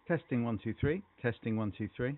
Testing 1 2 3. Testing 1 2 3.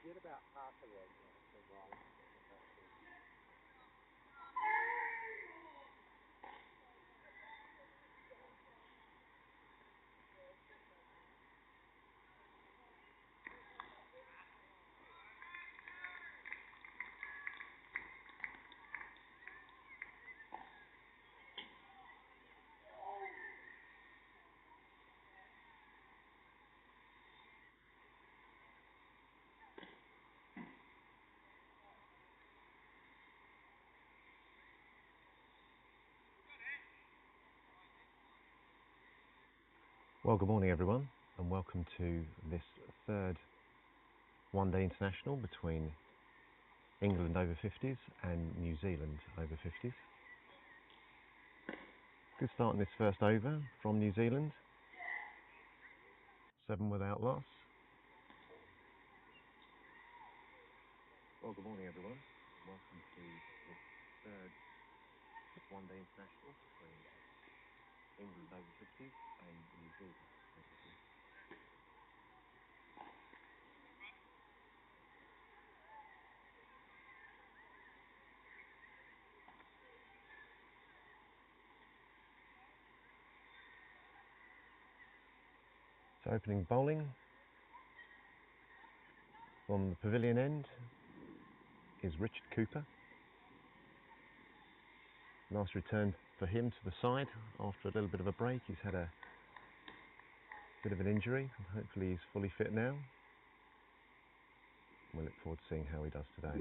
Get about half of them. Well, good morning everyone, and welcome to this third one-day international between England over-50s and New Zealand over-50s. Good start in this first over from New Zealand. 7 without loss. Well, good morning everyone, and welcome to this third one-day international between England over-50s and New Zealand over-50s. So opening bowling from the pavilion end is Richard Cooper. Nice return for him to the side after a little bit of a break. He's had a bit of an injury and hopefully he's fully fit now. We'll look forward to seeing how he does today.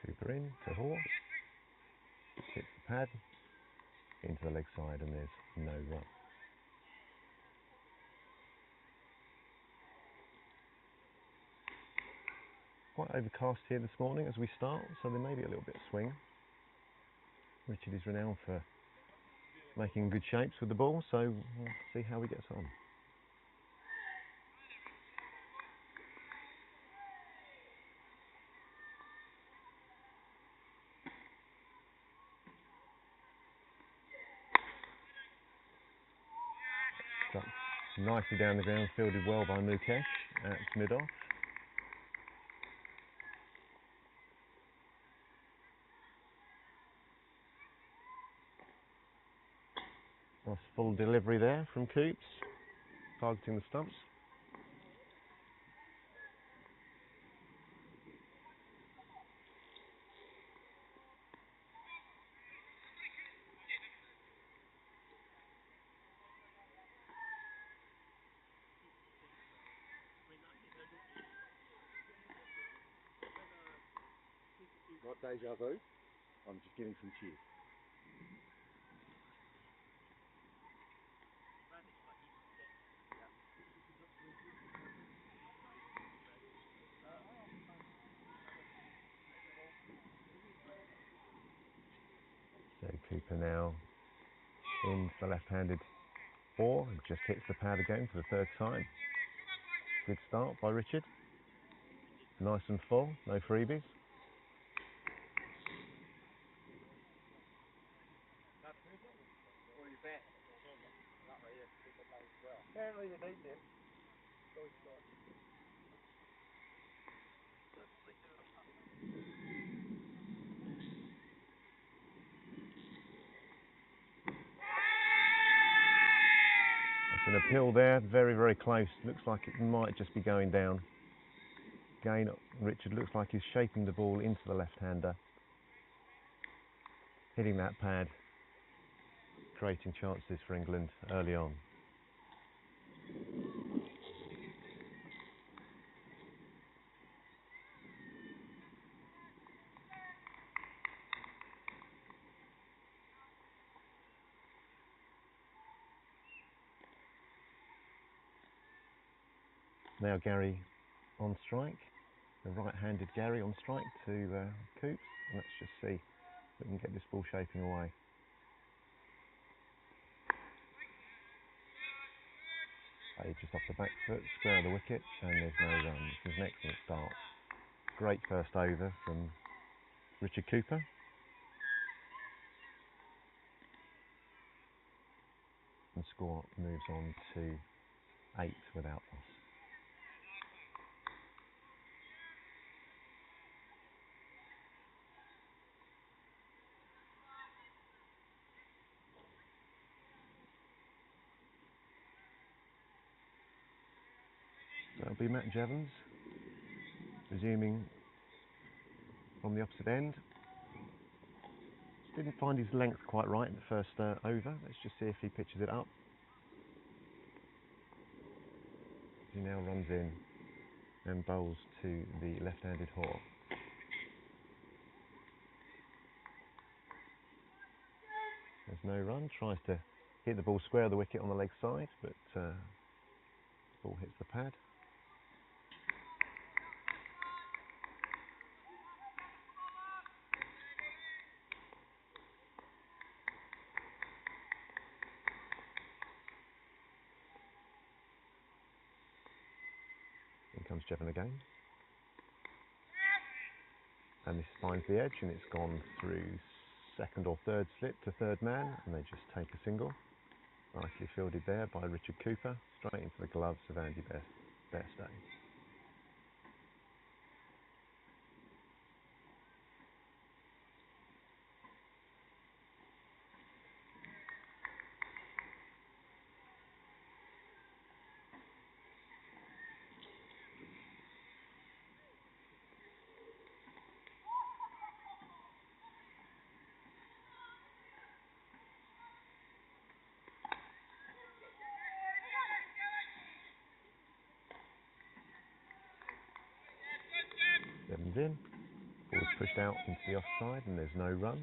Cooper in to Hall, hits the pad into the leg side and there's no run. Quite overcast here this morning as we start, so there may be a little bit of swing. Richard is renowned for making good shapes with the ball, so we'll see how he gets on. Struck nicely down the ground, fielded well by Mukesh at mid-off. Nice full delivery there from Coops, targeting the stumps. Not deja vu. I'm just giving some cheers. So Cooper now in for the left-handed ball, and just hits the pad again for the third time. Good start by Richard. Nice and full, no freebies. Apparently they need this. That's an appeal there, very, very close. Looks like it might just be going down. Again, Richard looks like he's shaping the ball into the left-hander, hitting that pad, creating chances for England early on. Now Gary on strike, the right-handed Gary on strike to Coops. Let's just see if we can get this ball shaping away. Just off the back foot, square of the wicket, and there's no run. This is an excellent start. Great first over from Richard Cooper. And score moves on to 8 without loss. So it'll be Matt Jevons resuming from the opposite end. Didn't find his length quite right in the first over. Let's just see if he pitches it up. He now runs in and bowls to the left-handed Hoare. There's no run. Tries to hit the ball square of the wicket on the leg side, but the ball hits the pad. In comes Jevon again. And this finds the edge, and it's gone through second or third slip to third man, and they just take a single. Nicely fielded there by Richard Cooper, straight into the gloves of Andy Bairstow. Jevons in, ball is pushed out into the offside, and there's no run.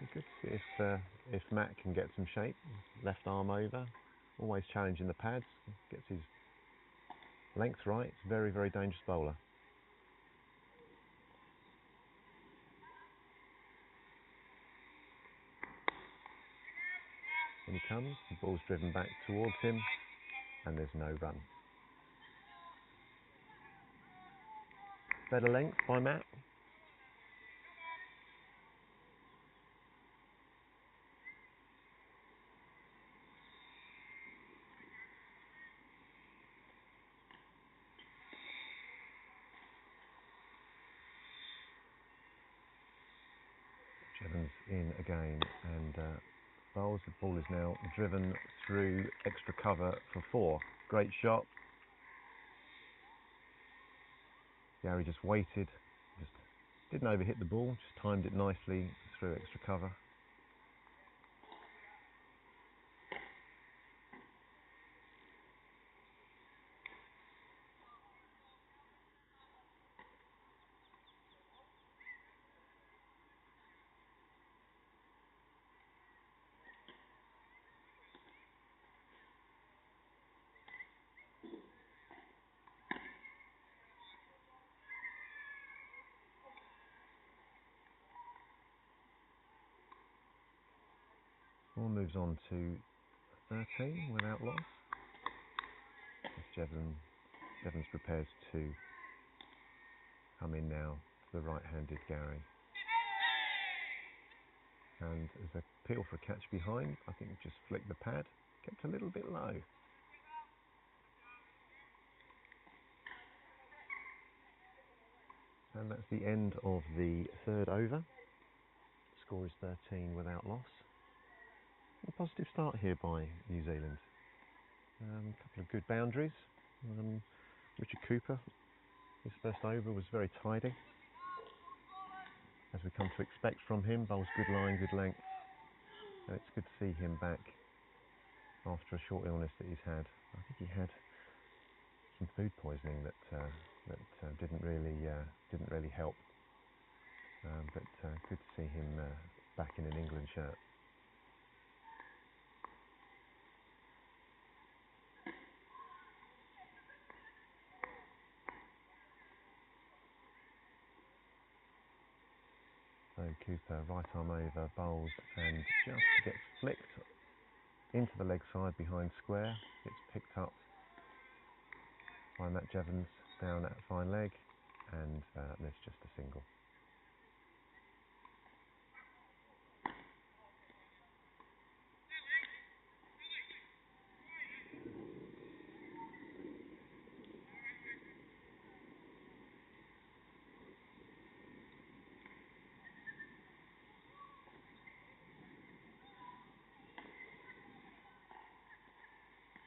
Be good to see if Matt can get some shape. Left arm over, always challenging the pads, gets his length right. It's a very, very dangerous bowler. When he comes, the ball's driven back towards him, and there's no run. Better length by Matt. Jevons in again, and bowls. The ball is now driven through extra cover for 4. Great shot. Gary just waited, just didn't overhit the ball, just timed it nicely through extra cover. Ball moves on to 13 without loss. Jevons prepares to come in now for the right-handed Gary. And there's a appeal for a catch behind. I think just flicked the pad, kept a little bit low. And that's the end of the third over. Score is 13 without loss. A positive start here by New Zealand. A couple of good boundaries, Richard Cooper, his first over was very tidy, as we come to expect from him. Bowls good line, good length. And it's good to see him back after a short illness that he's had. I think he had some food poisoning that didn't really help. But good to see him back in an England shirt. So Cooper, right arm over, bowls, and just gets flicked into the leg side behind square. It's picked up by Matt Jevons down at fine leg, and there's just a single.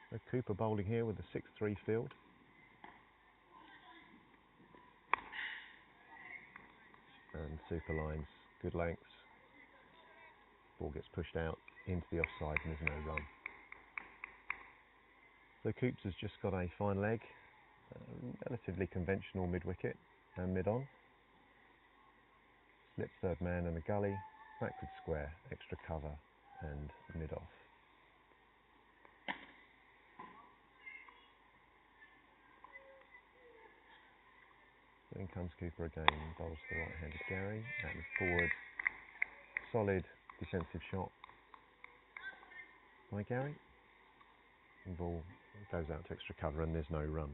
So Cooper bowling here with a 6-3 field. And super lines, good lengths. Ball gets pushed out into the offside and there's no run. So Coops has just got a fine leg, relatively conventional mid-wicket and mid-on. Slip third man and a gully, backward square, extra cover and mid-off. In comes Cooper again, bowls the right-handed Gary, and forward, solid defensive shot by Gary. And ball goes out to extra cover and there's no run.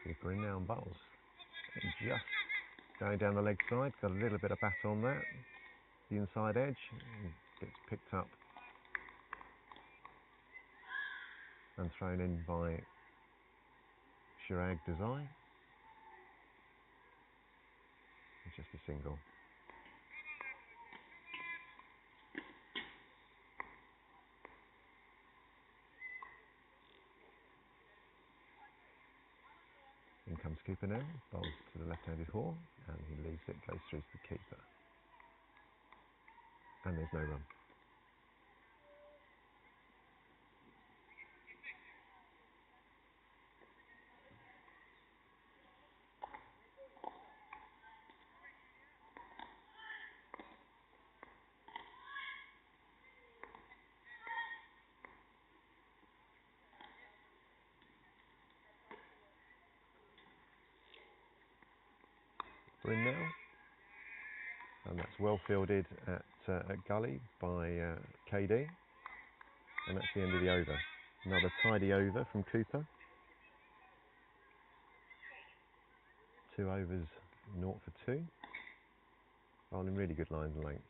Cooper in now and bowls. And just going down the leg side, got a little bit of bat on that. The inside edge, and gets picked up and thrown in by Chirag Desai. It's just a single. In comes Cooper now, bowls to the left-handed Hoare, and he leaves it, goes through to the keeper. And there's no run. We're in now, and that's well fielded at gully by KD, and that's the end of the over. Another tidy over from Cooper. 2 overs, 0 for 2. Bowling really good lines and lengths.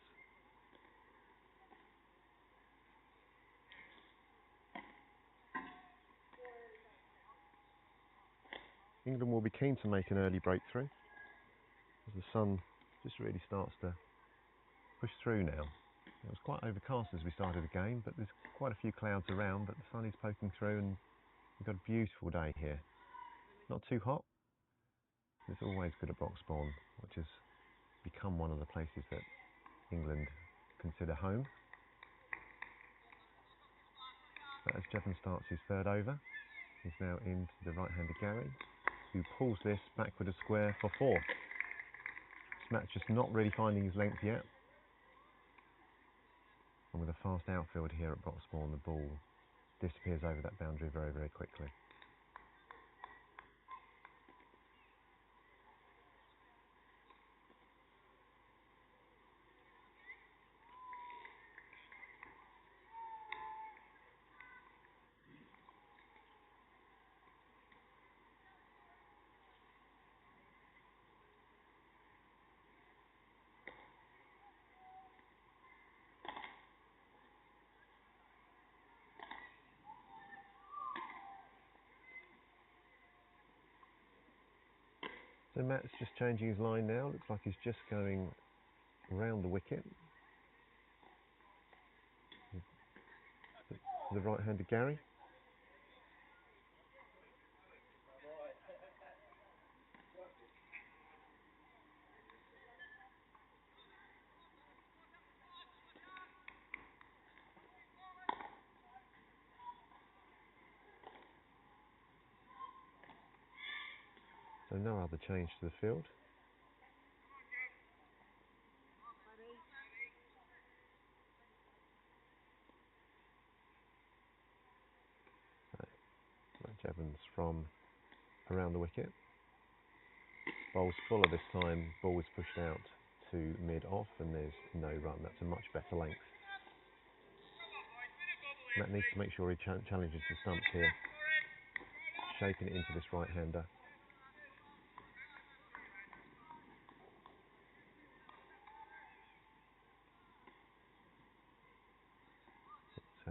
England will be keen to make an early breakthrough, as the sun just really starts to push through now. It was quite overcast as we started the game, but there's quite a few clouds around, but the sun is poking through and we've got a beautiful day here. Not too hot. It's always good at Broxbourne, which has become one of the places that England consider home. But as Jevon starts his third over, he's now into the right-handed Gary, who pulls this backward a square for 4. Matt's just not really finding his length yet. And with a fast outfield here at Broxbourne, the ball disappears over that boundary very, very quickly. So Matt's just changing his line now. Looks like he's just going round the wicket. The right-handed Gary. So no other change to the field. Matt Evans from around the wicket. Bowl's fuller this time. Ball was pushed out to mid-off and there's no run. That's a much better length. Matt needs to make sure he challenges the stumps here. Shaping it into this right-hander.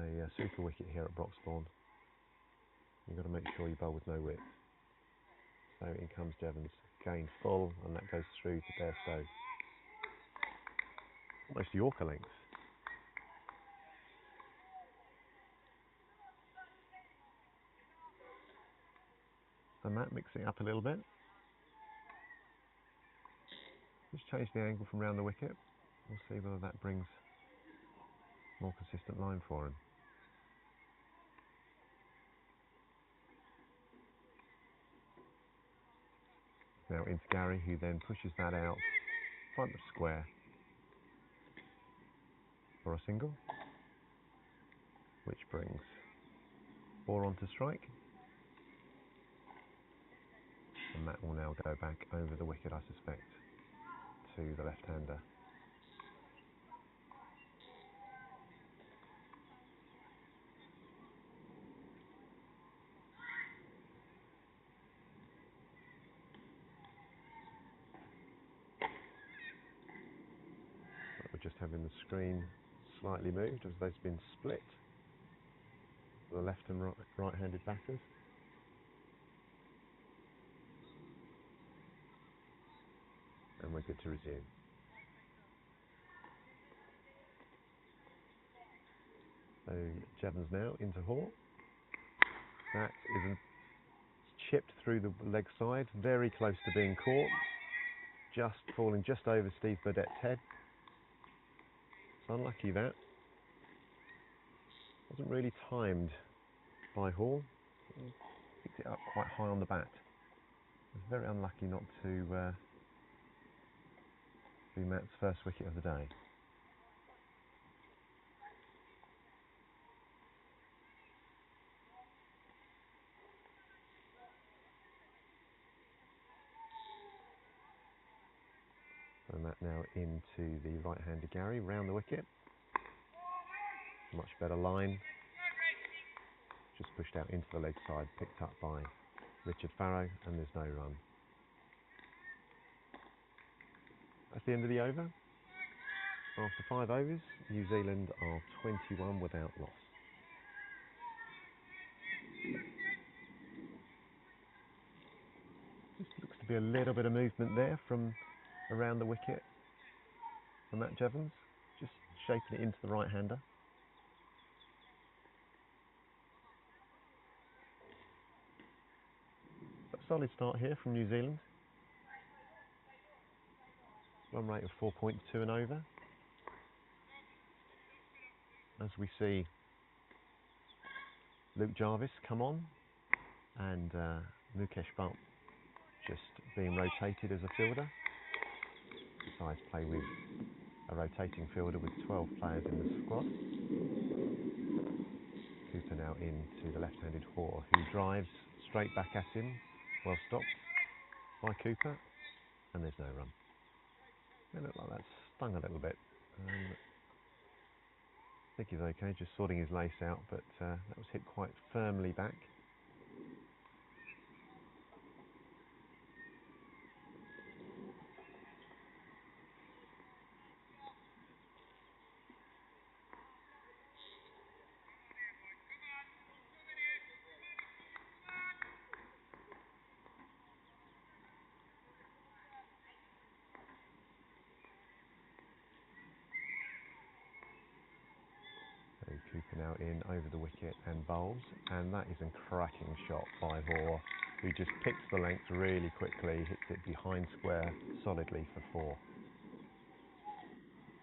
It's a super wicket here at Broxbourne. You've got to make sure you bowl with no width. So in comes Jevons, gained full, and that goes through to Bairstow. Almost Yorker length. So Matt mixing up a little bit. Just change the angle from round the wicket. We'll see whether that brings more consistent line for him. Now into Gary, who then pushes that out front of square for a single, which brings 4 onto strike. And that will now go back over the wicket, I suspect, to the left-hander. We're just having the screen slightly moved as they've been split, the left and right-handed batters. And we're good to resume. So Jevons now into Hall. That isn't chipped through the leg side, very close to being caught. Just falling just over Steve Burdett's head. It's unlucky that. Wasn't really timed by Hall. He picked it up quite high on the bat. It was very unlucky not to be Matt's first wicket of the day. So Matt now into the right-hander Gary, round the wicket. Much better line. Just pushed out into the leg side, picked up by Richard Farrow, and there's no run. That's the end of the over. After 5 overs, New Zealand are 21 without loss. Just looks to be a little bit of movement there from around the wicket for Matt Jevons, just shaping it into the right-hander. But solid start here from New Zealand. Run rate of 4.2 and over. As we see Luke Jarvis come on and Mukesh Bhatt just being rotated as a fielder. Decides to play with a rotating fielder with 12 players in the squad. Cooper now into the left-handed Hoare, who drives straight back at him. Well stopped by Cooper, and there's no run. It looked like that stung a little bit. I think he's okay, just sorting his lace out, but that was hit quite firmly back. Cooper now in over the wicket and bowls, and that is a cracking shot by Hoare, who just picks the length really quickly, hits it behind square solidly for 4.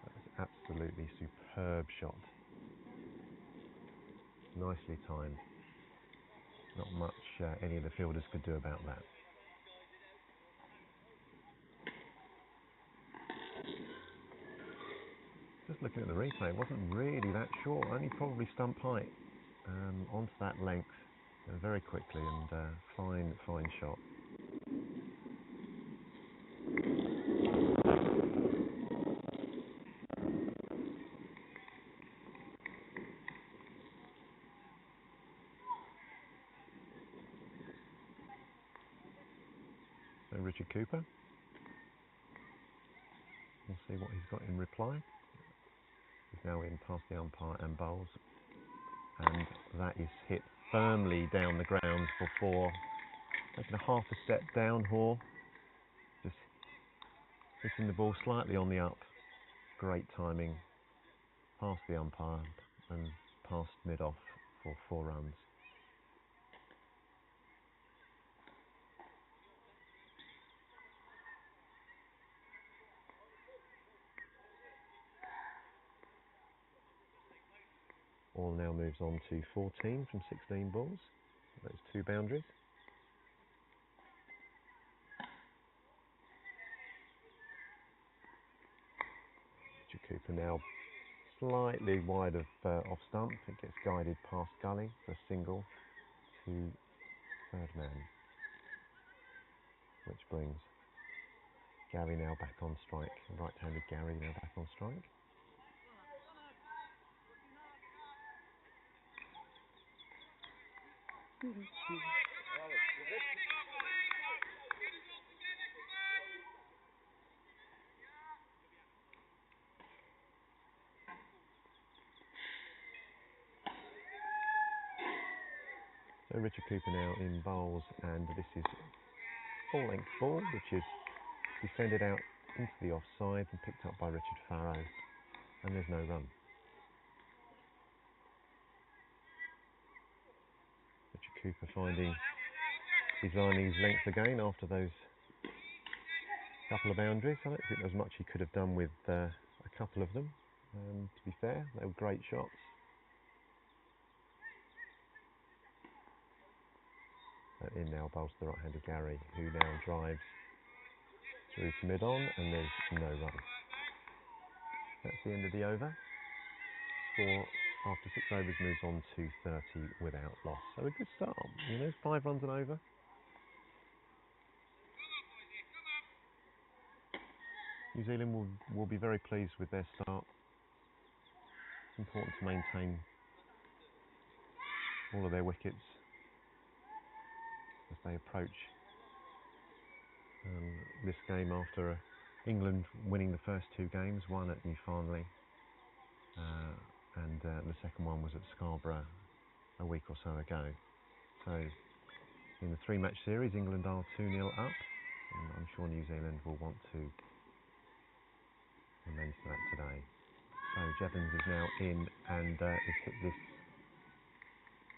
That's absolutely superb shot. Nicely timed. Not much any of the fielders could do about that. Just looking at the replay, it wasn't really that short, only probably stump height onto that length very quickly, and fine shot. So Richard Cooper, we'll see what he's got in reply. He's now in past the umpire and bowls, and that is hit firmly down the ground for 4. Taking a half a step down, Hoare, just hitting the ball slightly on the up. Great timing, past the umpire and past mid-off for 4 runs. All now moves on to 14 from 16 balls. Those 2 boundaries. Richard Cooper now slightly wide of off stump. It gets guided past gully for a single to 3rd man, which brings Gary now back on strike. Right-handed Gary now back on strike. So Richard Cooper now in bowls, and this is full-length ball, which is descended out into the offside and picked up by Richard Farrow, and there's no run. Richard Cooper finding designing his length again after those couple of boundaries. I don't think there's much he could have done with a couple of them, to be fair. They were great shots. In now bowls to the right-handed Gary, who now drives through to mid-on, and there's no run. That's the end of the over. Score after 6 overs moves on to 30 without loss. So a good start. 5 runs and over. New Zealand will be very pleased with their start. It's important to maintain all of their wickets as they approach this game after England winning the first 2 games, one at Newfoundland and the second one was at Scarborough a week or so ago. So in the 3-match series, England are 2-0 up, and I'm sure New Zealand will want to amend to that today. So Jevons is now in, and has hit this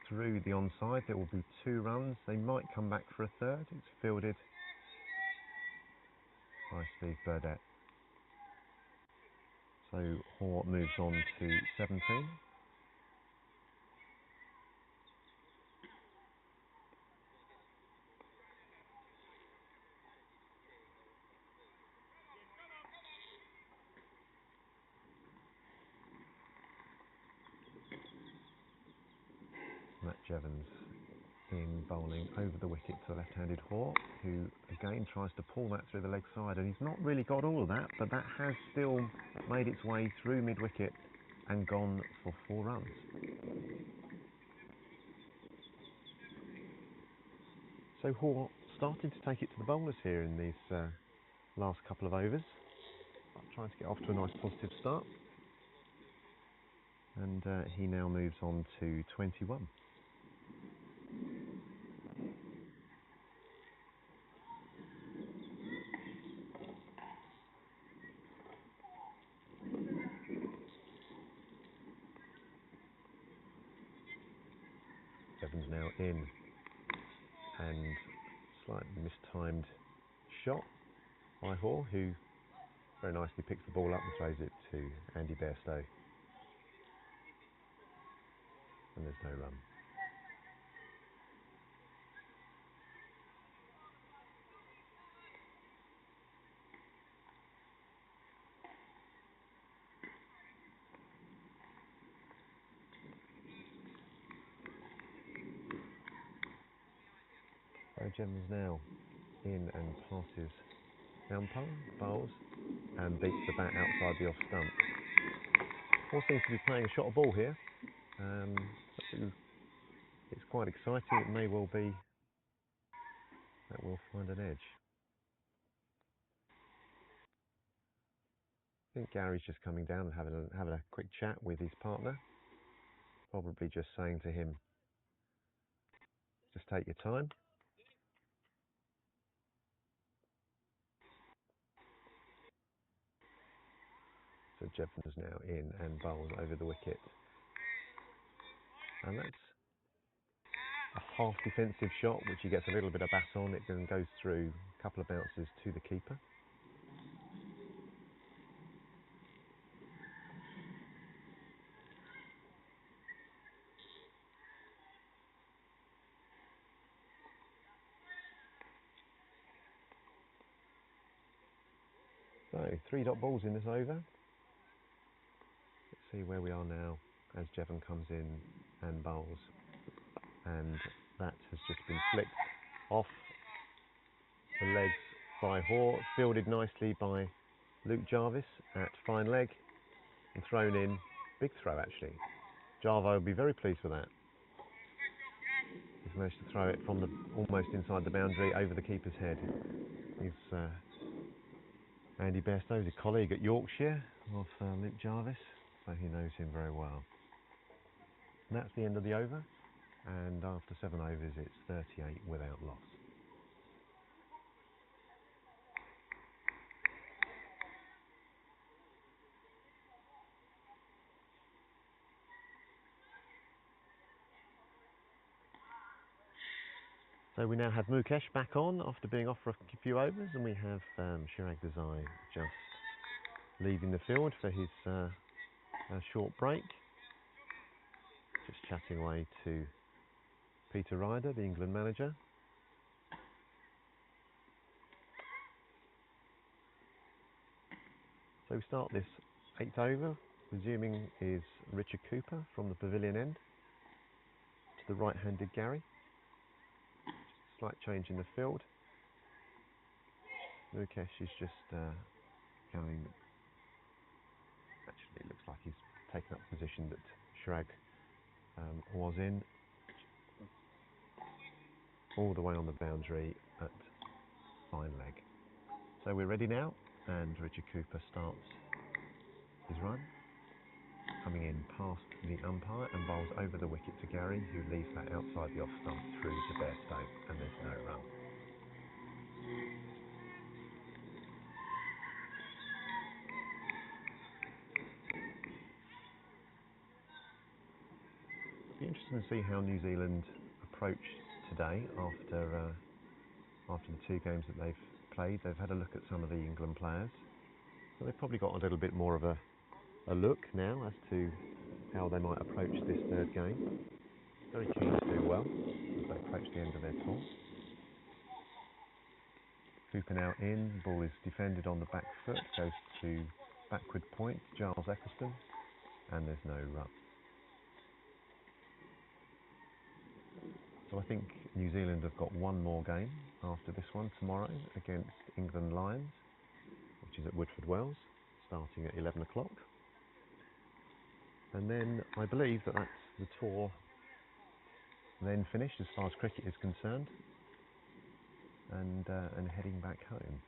through the onside. There will be 2 runs. They might come back for a 3rd. It's fielded by Steve Burdett. So Hoare moves on to 17. Matt Jevons in bowling over the wicket to the left-handed Hoare, who again tries to pull that through the leg side, and he's not really got all of that, but that has still made its way through mid-wicket and gone for 4 runs. So Hoare starting to take it to the bowlers here in these last couple of overs, trying to get off to a nice positive start, and he now moves on to 21. Jevon's now in, and slightly mistimed shot by Hoare, who very nicely picks the ball up and throws it to Andy Bairstow. And there's no run. So Jevon's now in and passes umpire, bowls, and beats the bat outside the off stump. Hoare seems to be playing a shot ball here. It's quite exciting. It may well be that we'll find an edge. I think Gary's just coming down and having a quick chat with his partner. Probably just saying to him, just take your time. So Jevon's now in and bowls over the wicket. And that's a half defensive shot, which he gets a little bit of bat on. It then goes through a couple of bounces to the keeper. So 3 dot balls in this over. Let's see where we are now as Jevon comes in and bowls. And that has just been flicked off the legs by Hoare, fielded nicely by Luke Jarvis at fine leg and thrown in. Big throw actually. Jarvo will be very pleased with that. He's managed to throw it from almost inside the boundary over the keeper's head. He's Andy Bairstow is a colleague at Yorkshire of Luke Jarvis, so he knows him very well. And that's the end of the over, and after 7 overs it's 38 without loss. So we now have Mukesh back on after being off for a few overs, and we have Chirag Desai just leaving the field for his short break. Just chatting away to Peter Ryder, the England manager. So we start this 8th over. Resuming is Richard Cooper from the pavilion end to the right-handed Gary. Slight change in the field. Mukesh is just going. Actually, it looks like he's taken up the position that Chirag was in, all the way on the boundary at fine leg. So we're ready now, and Richard Cooper starts his run, coming in past the umpire and bowls over the wicket to Gary, who leaves that outside the off stump through to Bairstow, and there's no run. It'll be interesting to see how New Zealand approach today after the 2 games that they've played. They've had a look at some of the England players, so they've probably got a little bit more of a look now as to how they might approach this 3rd game. Very keen to do well as they approach the end of their tour. Cooper now in, ball is defended on the back foot, goes to backward point, Giles Eccleston, and there's no run. So I think New Zealand have got one more game after this one tomorrow against England Lions, which is at Woodford Wells, starting at 11 o'clock. And then I believe that that's the tour then finished as far as cricket is concerned, and heading back home.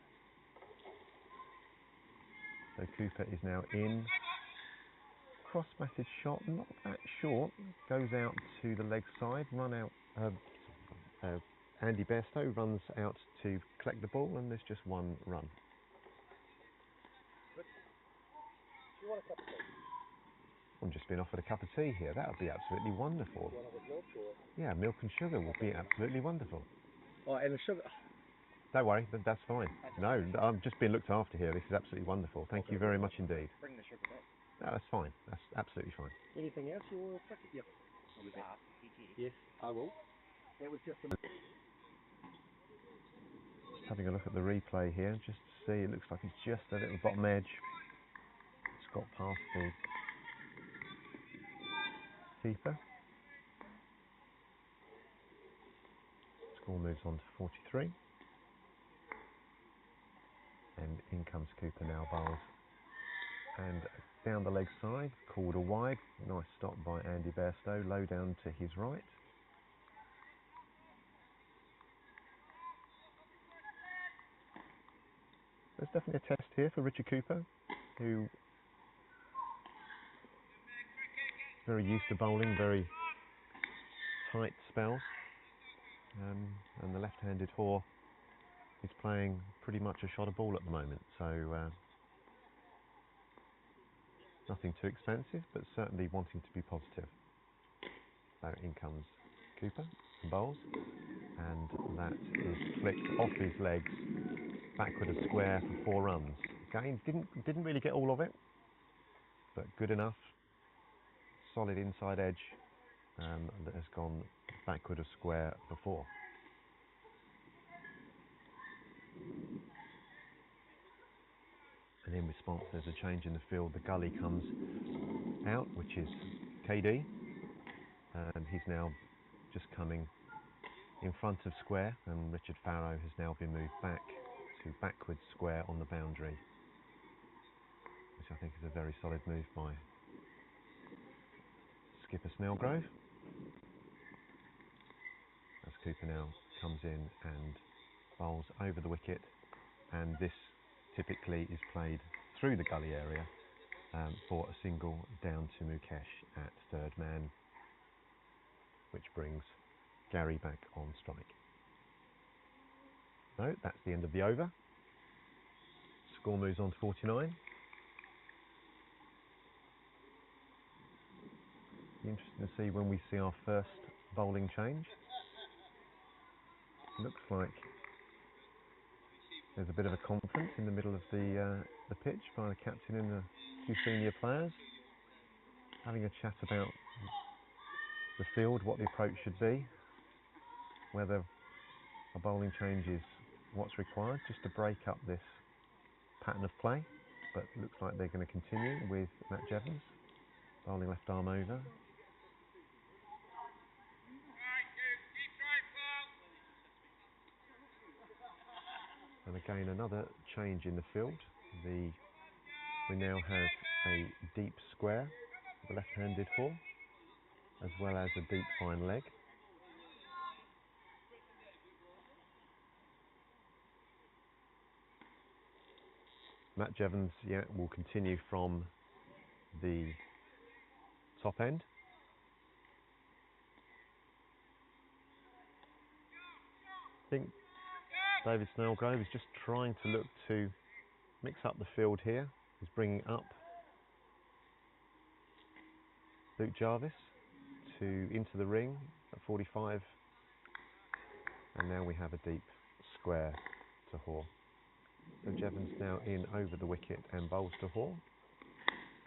So Cooper is now in. Cross-batted shot, not that short, goes out to the leg side, run out. Andy Bairstow runs out to collect the ball, and there's just 1 run. I'm just being offered a cup of tea here. That would be absolutely wonderful. One with milk or? Yeah, milk and sugar would be absolutely wonderful. Oh, and the sugar. Don't worry, that's fine. No, I'm just being looked after here. This is absolutely wonderful. Thank you very much indeed. Bring the sugar back. No, that's fine. That's absolutely fine. Anything else you want to pick? Yep. Yes, I will. That was just a... Just having a look at the replay here, just to see. It looks like it's just a little bottom edge. It's got past the keeper. Score moves on to 43. And in comes Cooper now, bowls. And down the leg side, called a wide. Nice stop by Andy Bairstow, low down to his right. There's definitely a test here for Richard Cooper, who very used to bowling, very tight spells. And the left-handed Hoare is playing pretty much a shot of ball at the moment, so nothing too expensive, but certainly wanting to be positive. So in comes Cooper and bowls, and that is flicked off his legs, backward a square for 4 runs. Again, didn't really get all of it, but good enough. Solid inside edge that has gone backward a square for 4. And in response, there's a change in the field. The gully comes out, which is KD, and he's now just coming in front of square, and Richard Farrow has now been moved back to backwards square on the boundary, which I think is a very solid move by skipper Snellgrove. As Cooper now comes in and bowls over the wicket, and this typically is played through the gully area for a single down to Mukesh at third man, which brings Gary back on strike. So that's the end of the over. Score moves on to 49. Be interesting to see when we see our first bowling change. Looks like there's a bit of a conference in the middle of the pitch by the captain and the 2 senior players, having a chat about the field, what the approach should be, whether a bowling change is what's required just to break up this pattern of play. But looks like they're going to continue with Matt Jevons bowling left arm over. And again, another change in the field. We now have a deep square for the left-handed Hoare, as well as a deep fine leg. Matt Jevons, will continue from the top end. I think David Snellgrove is just trying to look to mix up the field here. He's bringing up Luke Jarvis into the ring at 45, and now we have a deep square to Hoare. So Jevons now in over the wicket and bowls to Hoare,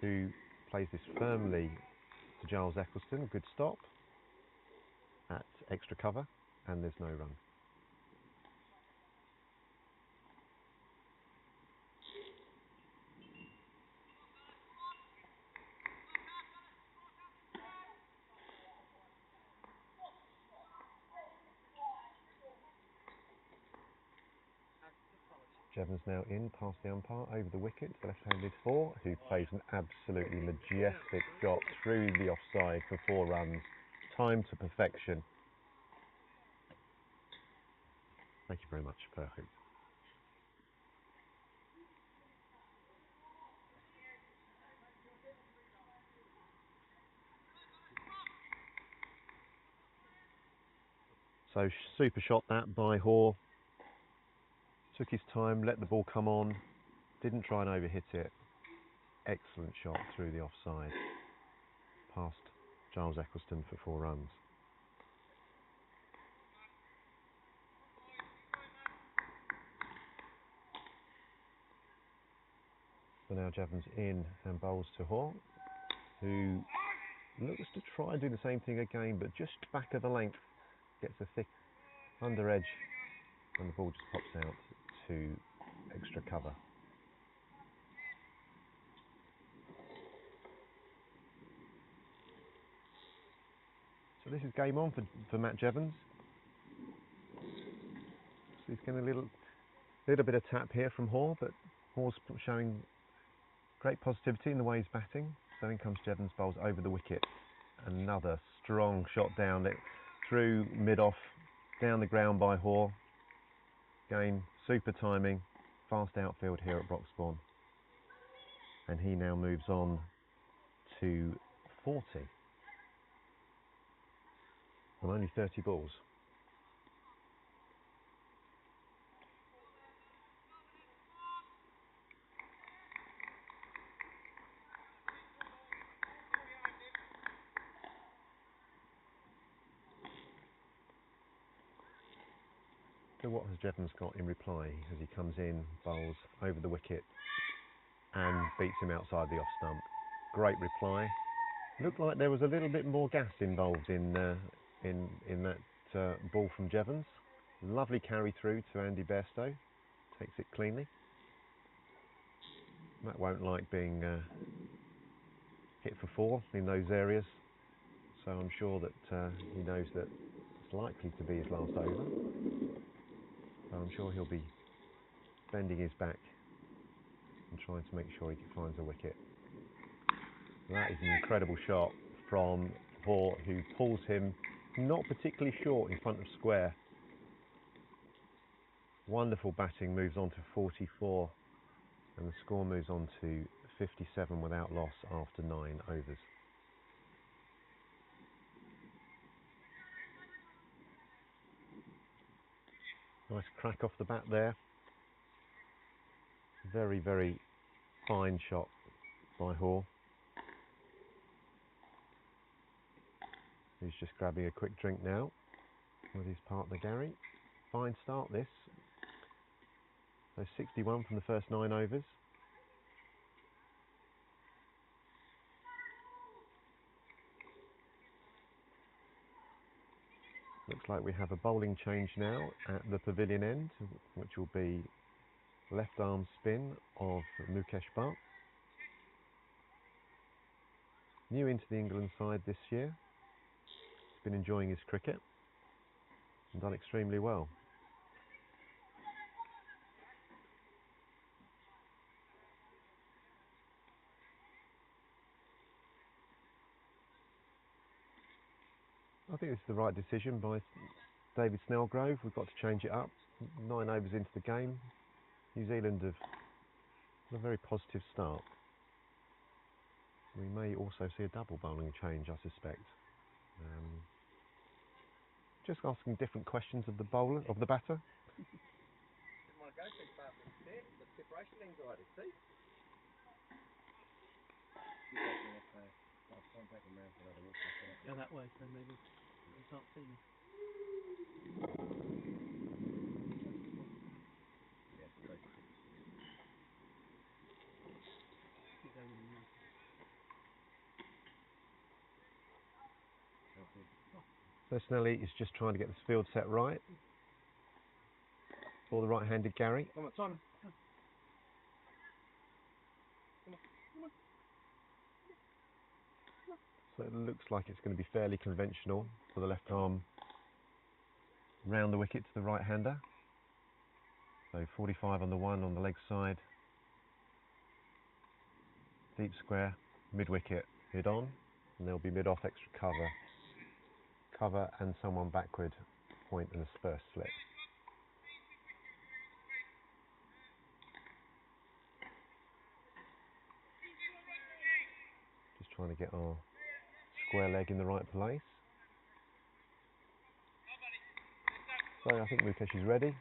who plays this firmly to Giles Eccleston. Good stop at extra cover, and there's no run. Jevons now in past the umpire over the wicket to the left-handed Hoare, who plays an absolutely majestic shot through the offside for 4 runs. Time to perfection. Thank you very much. Perfect. So super shot that by Hoare. Took his time, let the ball come on, didn't try and overhit it. Excellent shot through the offside. past Giles Eccleston for 4 runs. So now Jevons in and bowls to Hoare, who looks to try and do the same thing again, but just back of the length, gets a thick under edge, and the ball just pops out to extra cover. So this is game on for Matt Jevons. So he's getting a little bit of tap here from Hoare, but Hoare's showing great positivity in the way he's batting. So in comes Jevons, bowls over the wicket. Another strong shot down it through mid-off, down the ground by Hoare. Again, super timing, fast outfield here at Broxbourne. And he now moves on to 40. On only 30 balls. So what has Jevons got in reply as he comes in, bowls over the wicket and beats him outside the off stump? Great reply. Looked like there was a little bit more gas involved in that ball from Jevons. Lovely carry through to Andy Bairstow. Takes it cleanly. Matt won't like being hit for 4 in those areas, so I'm sure that he knows that it's likely to be his last over. So I'm sure he'll be bending his back and trying to make sure he finds a wicket. That is an incredible shot from Hoare, who pulls him not particularly short in front of square. Wonderful batting, moves on to 44, and the score moves on to 57 without loss after 9 overs. Nice crack off the bat there. Very, very fine shot by Hoare, who's just grabbing a quick drink now with his partner Gary. Fine start this. So 61 from the first 9 overs. Looks like we have a bowling change now at the pavilion end, which will be left arm spin of Mukesh Bhatt. New into the England side this year. He's been enjoying his cricket and done extremely well. I think this is the right decision by David Snellgrove. We've got to change it up. 9 overs into the game. New Zealand have a very positive start. We may also see a double bowling change, I suspect. Just asking different questions of the bowler, of the batter. Didn't want to go too far from the separation anxiety, see? Go that way, so maybe you can't see me. So Snelly is just trying to get this field set right for the right-handed Gary. Come on, Simon. So it looks like it's going to be fairly conventional for the left arm round the wicket to the right-hander. So 45 on the 1 on the leg side. Deep square, mid-wicket, mid-on, and there'll be mid-off extra cover. Cover and someone backward, point and a first slip. Just trying to get our square leg in the right place. So I think Mukesh is ready.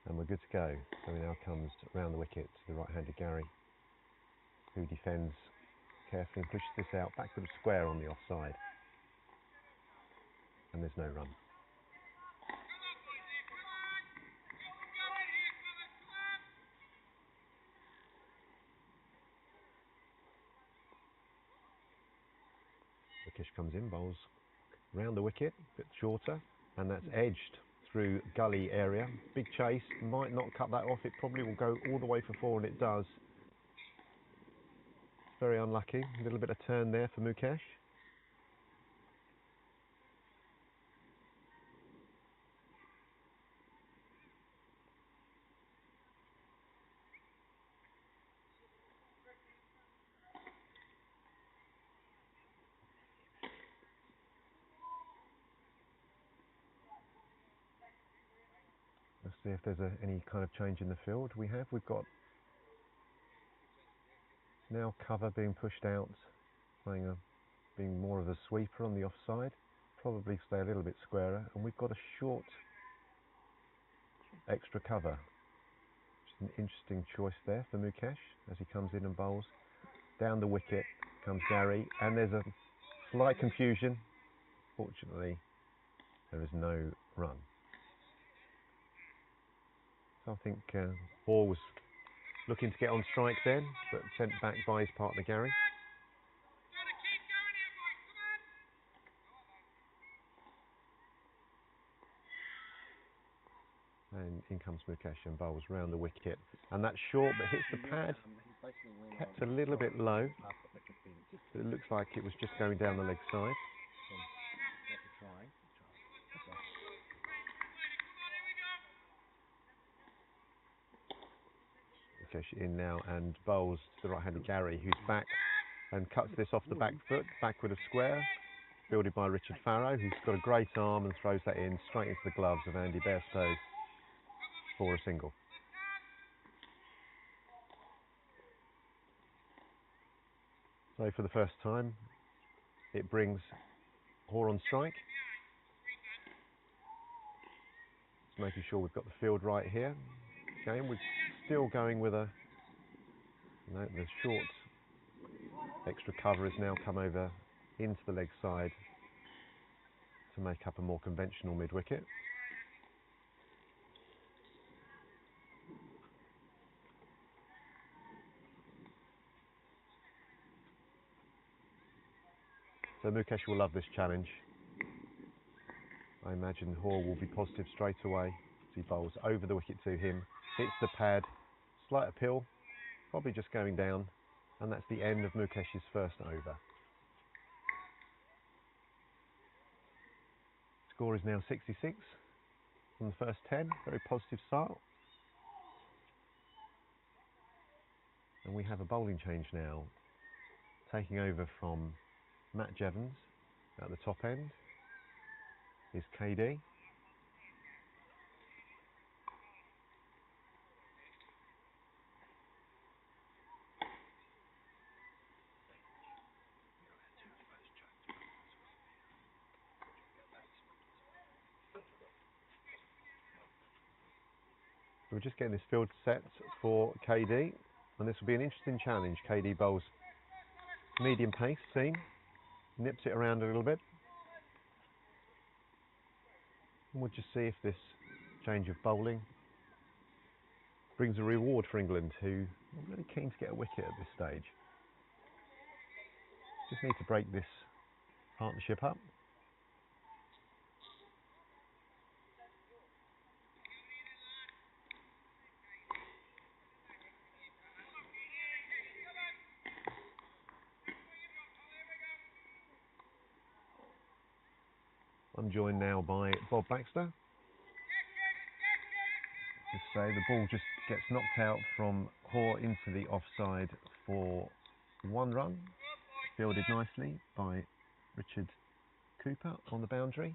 And we're good to go. So he now comes round the wicket to the right-handed Gary, who defends carefully and pushes this out back to the square on the offside. And there's no run. Mukesh comes in, bowls round the wicket, a bit shorter, and that's edged through gully area. Big chase, might not cut that off, it probably will go all the way for 4, and it does. It's very unlucky, a little bit of turn there for Mukesh. Let's see if there's any kind of change in the field. We've got now cover being pushed out, being more of a sweeper on the offside, probably stay a little bit squarer, and we've got a short extra cover, which is an interesting choice there for Mukesh as he comes in and bowls. Down the wicket comes Gary, and there's a slight confusion. Fortunately, there is no run. So I think Hoare was looking to get on strike then, but sent back by his partner Gary. And in comes Mukesh and bowls round the wicket. And that's short, but hits the pad. Kept a little bit low. But it looks like it was just going down the leg side. Mukesh in now and bowls to the right-handed Gary, who's back and cuts this off the back foot, backward of square. Fielded by Richard Farrow, who's got a great arm and throws that in straight into the gloves of Andy Bairstow for a single. So for the first time, it brings Hoare on strike. Just making sure we've got the field right here. Again, we're still going with the short extra cover has now come over into the leg side to make up a more conventional mid-wicket. So Mukesh will love this challenge. I imagine Hoare will be positive straight away as he bowls over the wicket to him, hits the pad, slight appeal, probably just going down, and that's the end of Mukesh's first over. Score is now 66 from the first 10, very positive start. And we have a bowling change now, taking over from Matt Jevons at the top end is KD. We're just getting this field set for KD, and this will be an interesting challenge. KD bowls medium pace seam, nips it around a little bit. And we'll just see if this change of bowling brings a reward for England, who are really keen to get a wicket at this stage. Just need to break this partnership up. I'm joined now by Bob Baxter. As I say, the ball just gets knocked out from Hoare into the offside for 1 run. Fielded nicely by Richard Cooper on the boundary.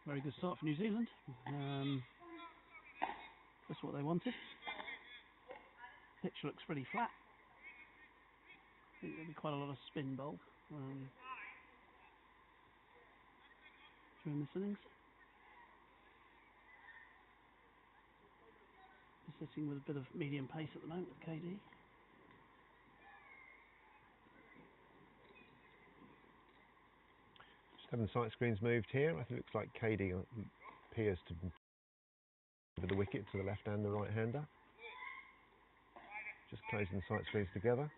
Very good start for New Zealand. That's what they wanted. Pitch looks pretty flat. I think there'll be quite a lot of spin bowled during this innings. sitting with a bit of medium pace at the moment with KD. Just having the sight screens moved here. I think it looks like KD appears to be over the wicket to the left-hander, right-hander. Just closing the sight screens together.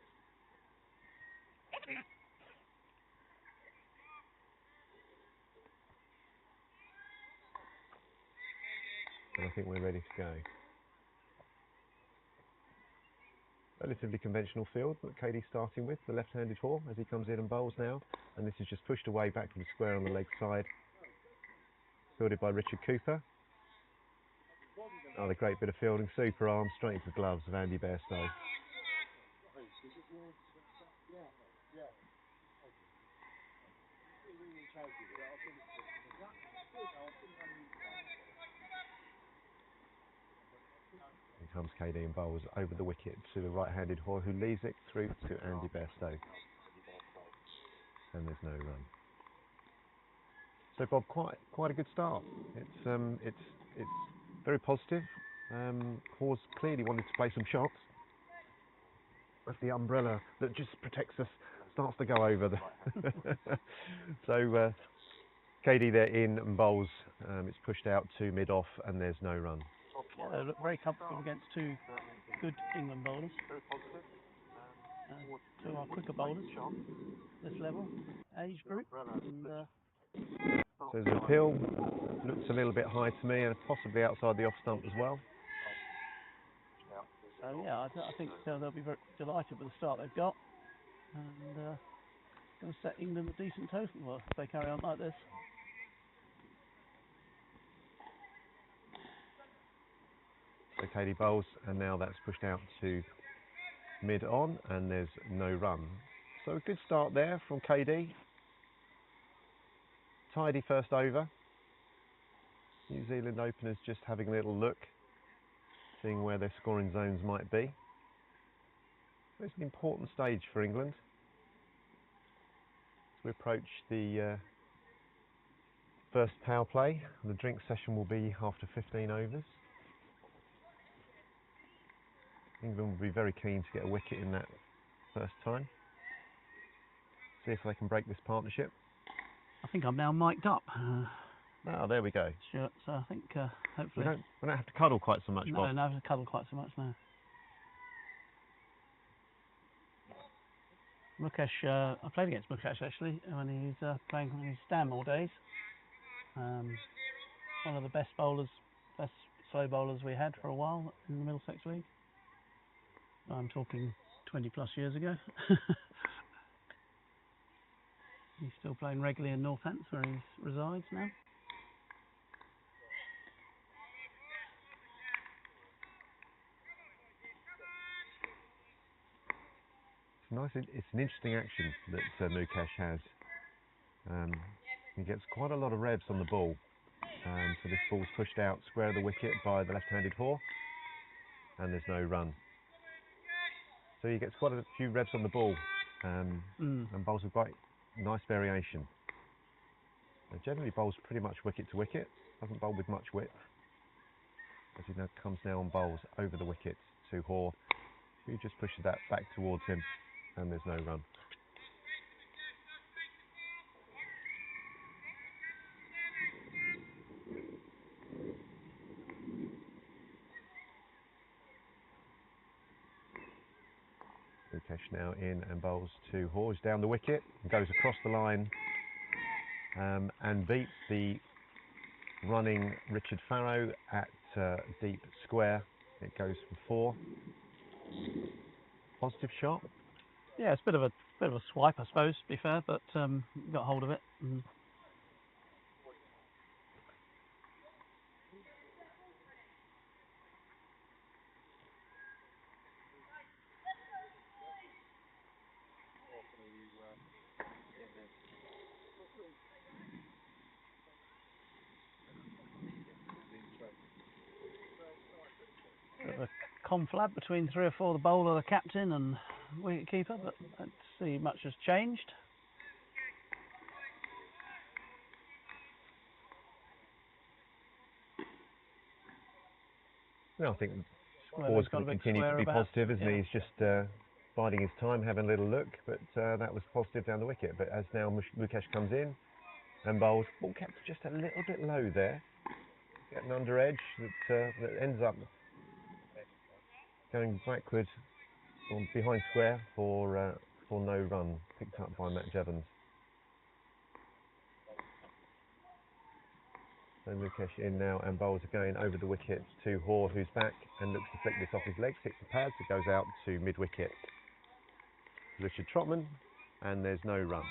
And I think we're ready to go. Relatively conventional field that KD's starting with, the left-handed four as he comes in and bowls now. And this is just pushed away back from the square on the leg side. Fielded by Richard Cooper. Another great bit of fielding, super arm, straight into the gloves of Andy Bairstow. Here comes KD and bowls over the wicket to the right-handed Hoare, who leaves it through to Andy Bairstow. And there's no run. So Bob, quite a good start. It's very positive. Hoare's clearly wanted to play some shots. But the umbrella that just protects us starts to go over the so KD there in and bowls. It's pushed out to mid-off and there's no run. Yeah, they look very comfortable against two good England bowlers. Two are quicker bowlers, this level, age group. And, so there's an appeal, looks a little bit high to me and possibly outside the off stump as well. So yeah, I think they'll be very delighted with the start they've got. And going to set England a decent total if they carry on like this. So KD bowls and now that's pushed out to mid-on and there's no run. So a good start there from KD. Tidy first over. New Zealand openers just having a little look, seeing where their scoring zones might be. It's an important stage for England. As we approach the first power play, the drink session will be after 15 overs. England will be very keen to get a wicket in that first time. See if they can break this partnership. I think I'm now mic'd up. Oh, there we go. Sure, so I think hopefully... We don't have to cuddle quite so much, No, Bob. I don't have to cuddle quite so much now. Mukesh, I played against Mukesh actually when he's playing on his Stanmore days. One of the best bowlers, best slow bowlers we had for a while in the Middlesex League. I'm talking 20 plus years ago. He's still playing regularly in Northants where he resides now. It's an interesting action that Mukesh has. He gets quite a lot of revs on the ball. So this ball's pushed out square of the wicket by the left-handed Hoare, and there's no run. So he gets quite a few revs on the ball, and bowls with quite nice variation. Generally bowls pretty much wicket to wicket, doesn't bowl with much width. As he now comes on bowls over the wicket to Hoare, who just pushes that back towards him, and there's no run. Mukesh now in and bowls to Hoare, down the wicket, goes across the line and beats the running Richard Farrow at deep square. It goes for 4. Positive shot. Yeah, it's a bit of a swipe, I suppose, to be fair, but got hold of it. A conflab between 3 or 4, the bowler, the captain and wicketkeeper, but I don't see much has changed. No, I think Hall's going to continue to be positive, isn't he? He's just biding his time, having a little look, but that was positive down the wicket. But as now Mukesh comes in and bowls, ball kept just a little bit low there. Getting under edge that ends up going backwards on behind square for no run, picked up by Matt Jevons. So Mukesh in now and bowls again over the wicket to Hall, who's back and looks to flick this off his legs, hits the pads, it goes out to mid-wicket. Richard Trotman, and there's no run.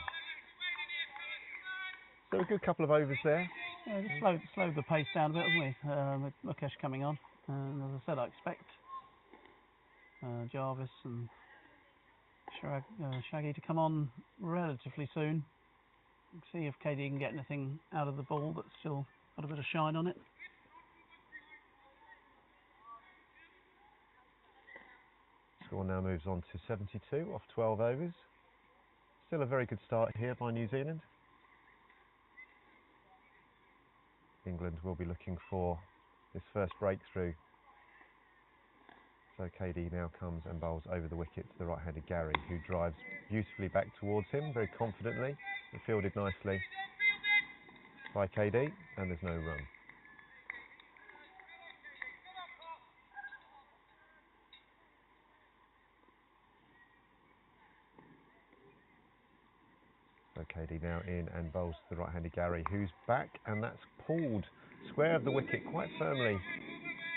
So a good couple of overs there. Yeah, just slowed the pace down a bit, haven't we? With Mukesh coming on. And as I said, I expect Jarvis and Shaggy to come on relatively soon. See if KD can get anything out of the ball that's still got a bit of shine on it. Score now moves on to 72 off 12 overs. Still a very good start here by New Zealand. England will be looking for this first breakthrough. So KD now comes and bowls over the wicket to the right-handed Gary, who drives beautifully back towards him, very confidently, and fielded nicely by KD, and there's no run. So KD now in and bowls to the right-handed Gary, who's back, and that's pulled square of the wicket quite firmly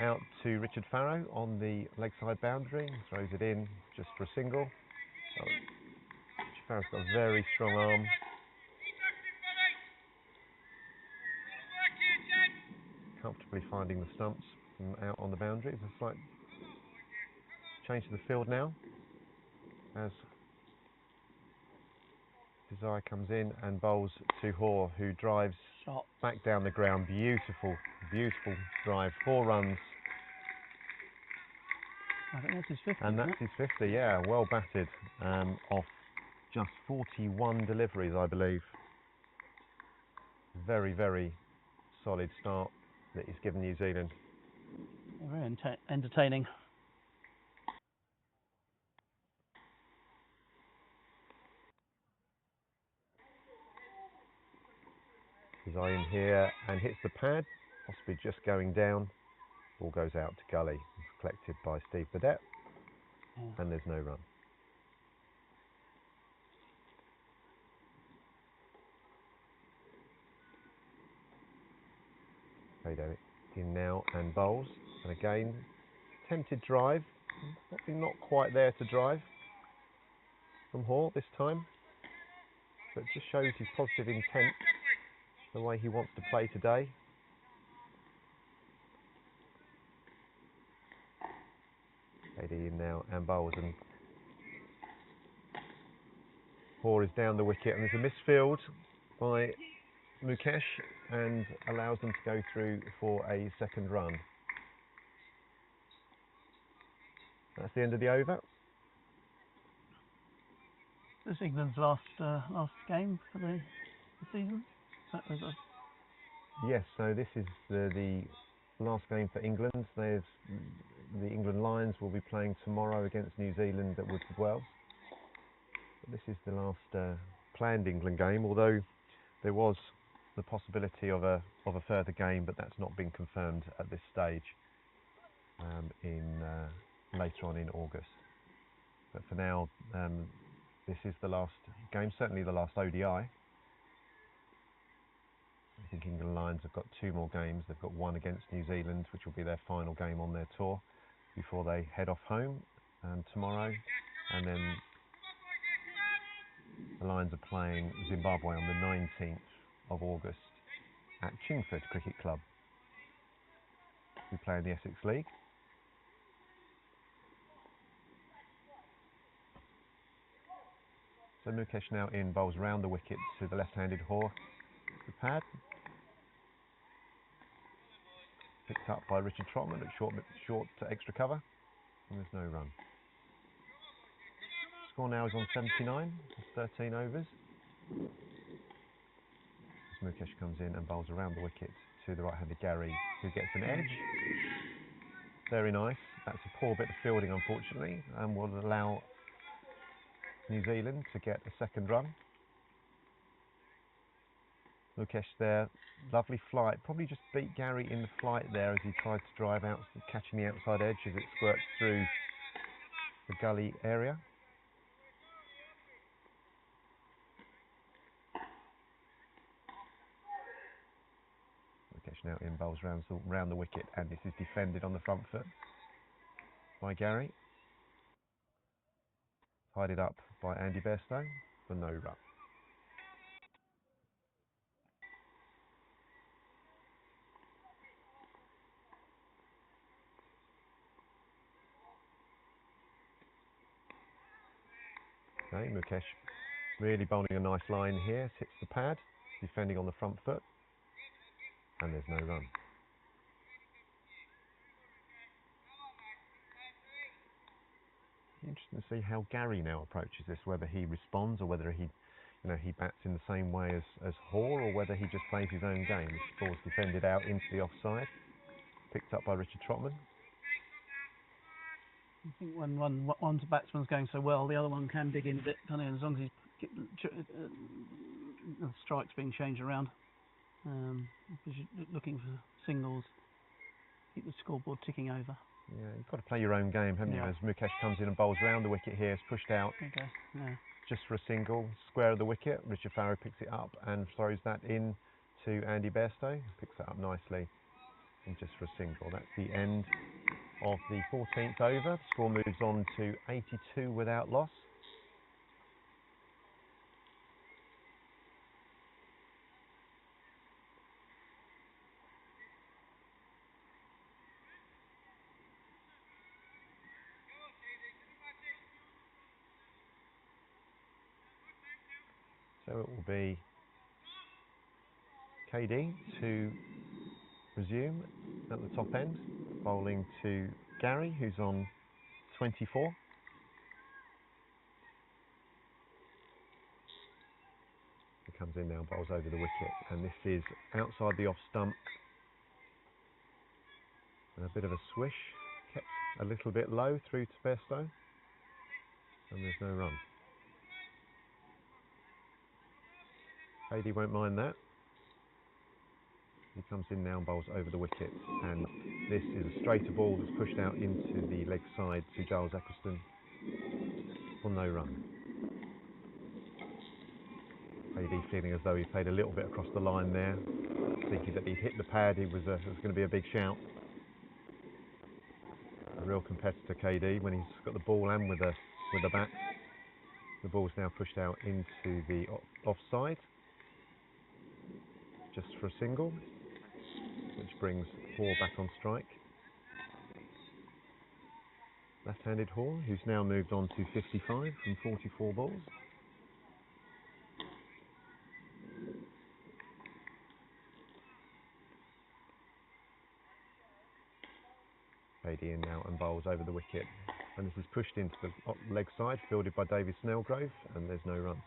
out to Richard Farrow on the leg side boundary, throws it in just for a single. So Richard Farrow's got a very strong arm. Comfortably finding the stumps from out on the boundary. There's a slight change to the field now as Desai comes in and bowls to Hoare, who drives back down the ground. Beautiful, beautiful drive. 4 runs. I think that's his 50. And that's his 50, yeah. Well batted off just 41 deliveries, I believe. Very, very solid start that he's given New Zealand. Very entertaining. Desai in here and hits the pad, possibly just going down. Ball goes out to gully. It's collected by Steve Burdett, and there's no run. David in now and bowls, and again tempted drive, not quite there to drive from Hall this time, but just shows his positive intent, the way he wants to play today. KD in now and bowls, and Hall is down the wicket, and there's a misfield by Mukesh and allows them to go through for a second run. That's the end of the over. This is England's last game for the season. Yes, so this is the last game for England. The England Lions will be playing tomorrow against New Zealand at Woodford Wells. But this is the last planned England game, although there was the possibility of a further game, but that's not been confirmed at this stage later on in August. But for now, this is the last game, certainly the last ODI. I think England Lions have got 2 more games. They've got one against New Zealand, which will be their final game on their tour before they head off home tomorrow, and then the Lions are playing Zimbabwe on the 19th of August at Chingford Cricket Club. We play in the Essex League. So Mukesh now in, bowls round the wicket to the left-handed Hoare. The pad. Picked up by Richard Trotman at short to extra cover. And there's no run. Score now is on 79. It's 13 overs. As Mukesh comes in and bowls around the wicket to the right-handed Gary, who gets an edge. very nice. That's a poor bit of fielding, unfortunately, and will allow New Zealand to get a second run. Mukesh there, lovely flight. Probably just beat Gary in the flight there as he tried to drive out, catching the outside edge as it squirts through the gully area. Mukesh now in bowls round the wicket, and this is defended on the front foot by Gary. Tied up by Andy Bairstow for no run. Okay, Mukesh really bowling a nice line here, hits the pad, defending on the front foot, and there's no run. Interesting to see how Gary now approaches this, whether he responds or whether he bats in the same way as Hoare, or whether he just plays his own game. This ball's defended out into the offside, picked up by Richard Trotman. I think when one's batsman's going so well, the other one can dig in a bit, can't he? As long as the strike's being changed around, because you're looking for singles, keep the scoreboard ticking over. Yeah, you've got to play your own game, haven't you? As Mukesh comes in and bowls round the wicket here, is pushed out just for a single, square of the wicket. Richard Farrow picks it up and throws that in to Andy Bairstow, picks that up nicely, and just for a single. That's the end of the 14th over. The score moves on to 82 without loss. So it will be KD to resume at the top end, bowling to Gary, who's on 24. He comes in now, bowls over the wicket, and this is outside the off stump. And a bit of a swish, kept a little bit low through to Bairstow, and there's no run. KD won't mind that. He comes in now and bowls over the wicket, and this is a straighter ball that's pushed out into the leg side to Giles Eccleston for no run. KD feeling as though he played a little bit across the line there, thinking that he'd hit the pad. It was going to be a big shout. A real competitor, KD, when he's got the ball and with the bat. The ball's now pushed out into the offside, just for a single, which brings Hoare back on strike. Left-handed Hoare, who's now moved on to 55 from 44 balls. KD in now and bowls over the wicket, and this is pushed into the leg side, fielded by David Snellgrove, and there's no run.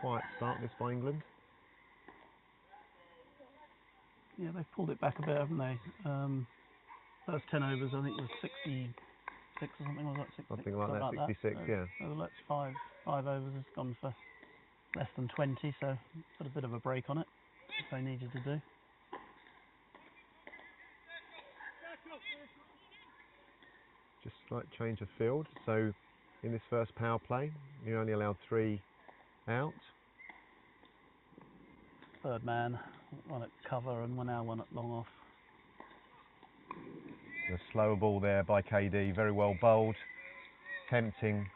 Quiet start this by England. Yeah, they've pulled it back a bit, haven't they? First 10 overs, I think, was 66 or something. Was that 66? Something like that, 66, yeah. So that's five overs has gone for less than 20, so put a bit of a break on it, if they needed to do. Just slight change of field. So in this first power play, you only allowed 3 out. Third man, one at cover and one at long off. A slower ball there by KD, very well bowled, tempting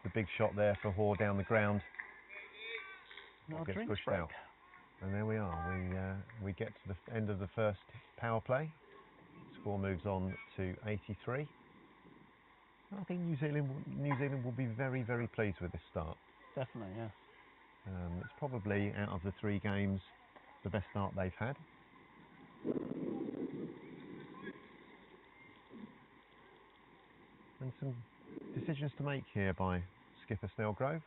the big shot there for Hoare down the ground. Gets pushed out, and there we are. We get to the end of the first power play. Score moves on to 83. I think New Zealand will be very, very pleased with this start. Definitely, yeah. It's probably, out of the 3 games, the best start they've had. And some decisions to make here by skipper Snellgrove.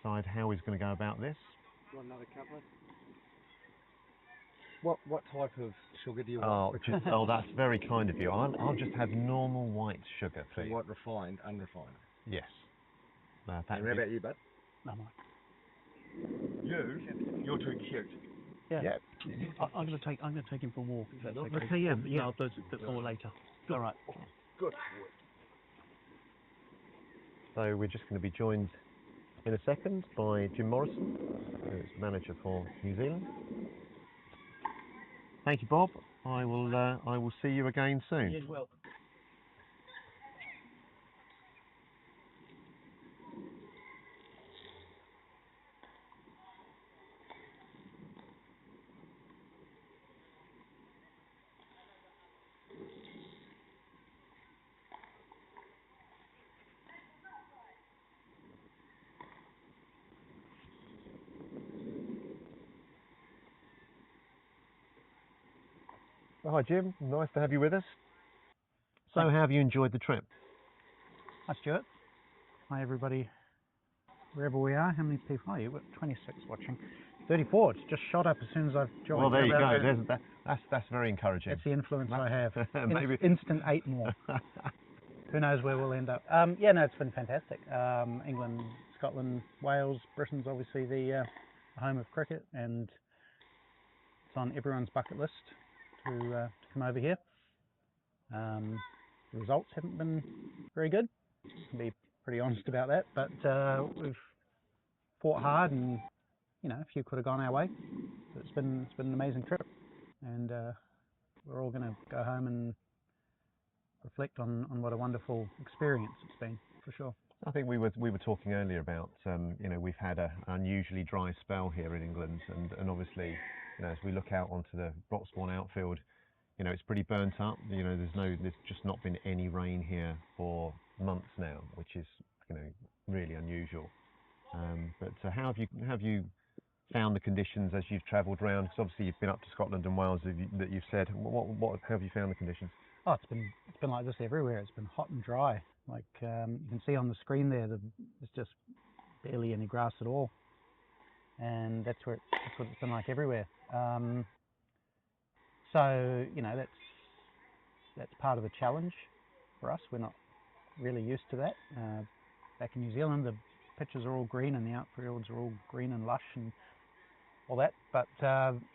decide how he's going to go about this. You want another couple? What type of sugar do you want? Oh, that's very kind of you. I'll just have normal white sugar, please. What, refined, unrefined? Yes. And how about you, bud? No, mate. You're too cute. Yeah. Yep. I'm gonna take him for a walk. If that's okay. Okay, yeah. I'll do it a bit more later. All right. Good. So we're just going to be joined in a second by Jim Morrison, who's manager for New Zealand. Thank you, Bob. I will see you again soon. Yes, well. Hi, Jim. Nice to have you with us. So, how have you enjoyed the trip? Hi, Stuart. Hi, everybody. Wherever we are, how many people are you? We've got 26 watching. 34. It's just shot up as soon as I've joined. Well, there you go. That's very encouraging. That's the influence I have. Maybe Instant 8 more. Who knows where we'll end up? Yeah, no, it's been fantastic. England, Scotland, Wales, Britain's obviously the home of cricket, and it's on everyone's bucket list to come over here. The results haven't been very good. To be pretty honest about that, but we've fought hard, and a few could have gone our way. But it's been an amazing trip, and we're all going to go home and reflect on what a wonderful experience it's been, for sure. I think we were talking earlier about we've had an unusually dry spell here in England, and obviously as we look out onto the Broxbourne outfield, it's pretty burnt up. There's just not been any rain here for months now, which is really unusual. But how have you found the conditions as you've travelled around? Because obviously you've been up to Scotland and Wales that you've said. What have you found the conditions? Oh, it's been like this everywhere. It's been hot and dry. Like you can see on the screen there, there's just barely any grass at all, and that's what it's been like everywhere. So that's part of the challenge for us. We're not really used to that. Back in New Zealand, the pitches are all green and the outfields are all green and lush and all that. But that's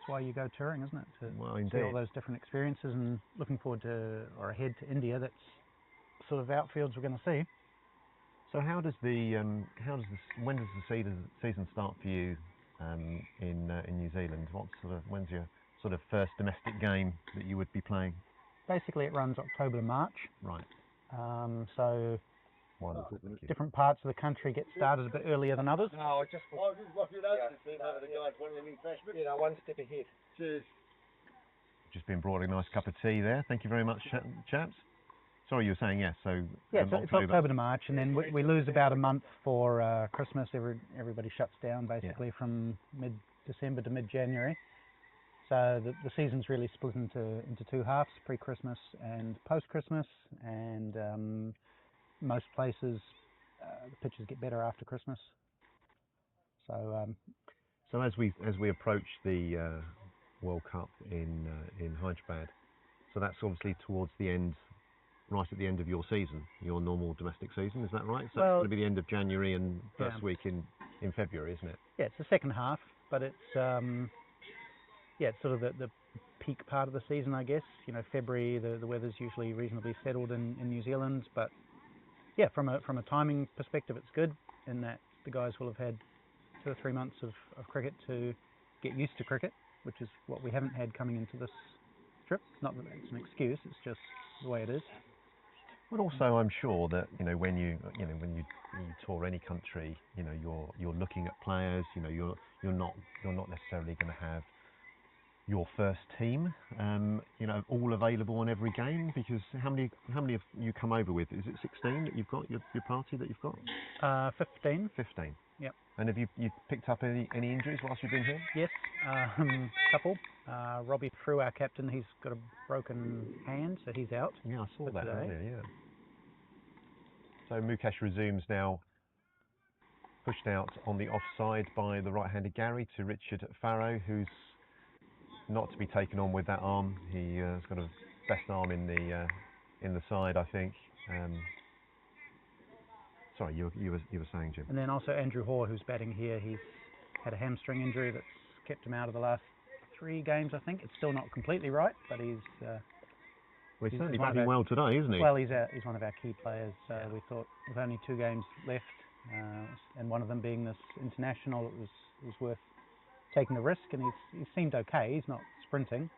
why you go touring, isn't it? To see all those different experiences, and looking forward to or ahead to India. That's the sort of outfields we're going to see. So when does the season start for you in New Zealand? When's your sort of first domestic game that you would be playing? Basically, it runs October to March. Right. So Wonderful. Thank you. Different parts of the country get started a bit earlier than others. No, I just one step ahead. Cheers. Just been brought a nice cup of tea there. Thank you very much, chaps. Sorry, you were saying yes. So yeah, it's October to March, and then we lose about a month for Christmas. Everybody shuts down basically from mid-December to mid-January. So the season's really split into two halves: pre-Christmas and post-Christmas. And most places, the pitches get better after Christmas. So as we approach the World Cup in Hyderabad, so that's obviously towards the end. Right at the end of your season, your normal domestic season, is that right? So it's going to be the end of January and first week in February, isn't it? Yeah, it's the second half, but it's it's sort of the peak part of the season, I guess. February, the weather's usually reasonably settled in New Zealand, but yeah, from a timing perspective, it's good in that the guys will have had 2 or 3 months of cricket to get used to cricket, which is what we haven't had coming into this trip. Not that it's an excuse; it's just the way it is. But also, I'm sure that when you tour any country, you're looking at players. You're not necessarily going to have your first team, all available on every game, because how many have you come over with? Is it 16 that you've got your party that you've got? 15. 15. Yep. And have you picked up any injuries whilst you've been here? Yes, couple. Robbie Frew, our captain, he's got a broken hand, so he's out. Yeah, I saw that today. earlier. Yeah. So Mukesh resumes now pushed out on the offside by the right-handed Gary to Richard Farrow, who's not to be taken on with that arm. He has got a best arm in the side, I think. Sorry, you were saying, Jim. And then also Andrew Hoare, who's batting here. He's had a hamstring injury that's kept him out of the last 3 games, I think. It's still not completely right, but he's... well, he's certainly batting well today, isn't he? Well, he's one of our key players. We thought with only 2 games left, and one of them being this international, it was worth taking the risk, and he seemed okay. He's not sprinting,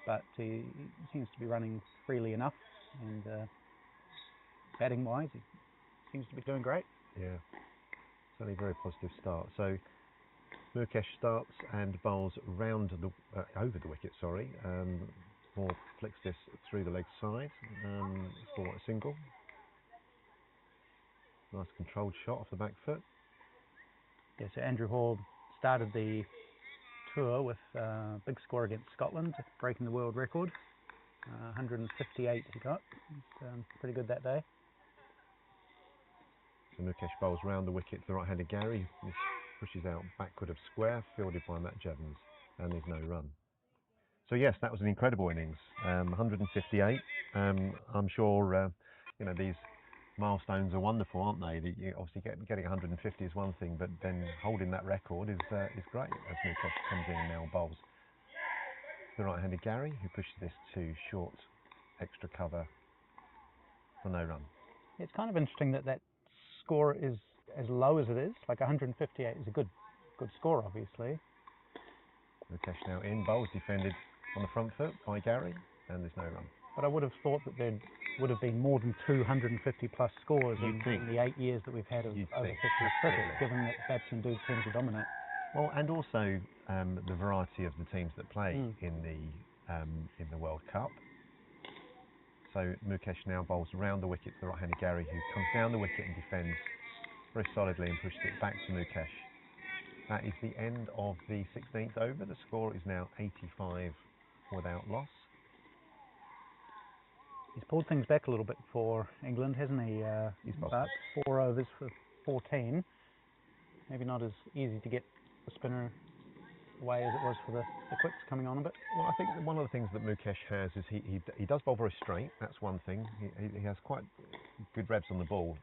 but he seems to be running freely enough, and batting-wise, he seems to be doing great. Yeah, certainly a very positive start. So Mukesh starts and bowls round over the wicket, sorry. Or flicks this through the leg side for a single. Nice controlled shot off the back foot. Yeah, so Andrew Hall started the tour with a big score against Scotland, breaking the world record. 158 he got. He's pretty good that day. So Mukesh bowls round the wicket to the right-handed Gary. He pushes out backward of square, fielded by Matt Jevons, and there's no run. So yes, that was an incredible innings. 158. I'm sure these milestones are wonderful, aren't they? You obviously getting 150 is one thing, but then holding that record is great. As Mukesh comes in and now bowls the right-handed Gary, who pushes this to short, extra cover for no run. It's kind of interesting that score is as low as it is. Like 158 is a good score, obviously. Mukesh now in, bowls defended on the front foot by Gary, and there's no run. But I would have thought that there would have been more than 250 plus scores in the 8 years that we've had of over 50s cricket, given that batsmen do tend to dominate. Well, and also the variety of the teams that play in the World Cup. So Mukesh now bowls round the wicket to the right-handed Gary, who comes down the wicket and defends very solidly and pushes it back to Mukesh. That is the end of the 16th over. The score is now 85 without loss. He's pulled things back a little bit for England, hasn't he? He's about 4 overs for 14. Maybe not as easy to get the spinner away as it was for the quicks coming on a bit. Well, I think that one of the things that Mukesh has is he does bowl very straight. That's one thing. He has quite good revs on the ball,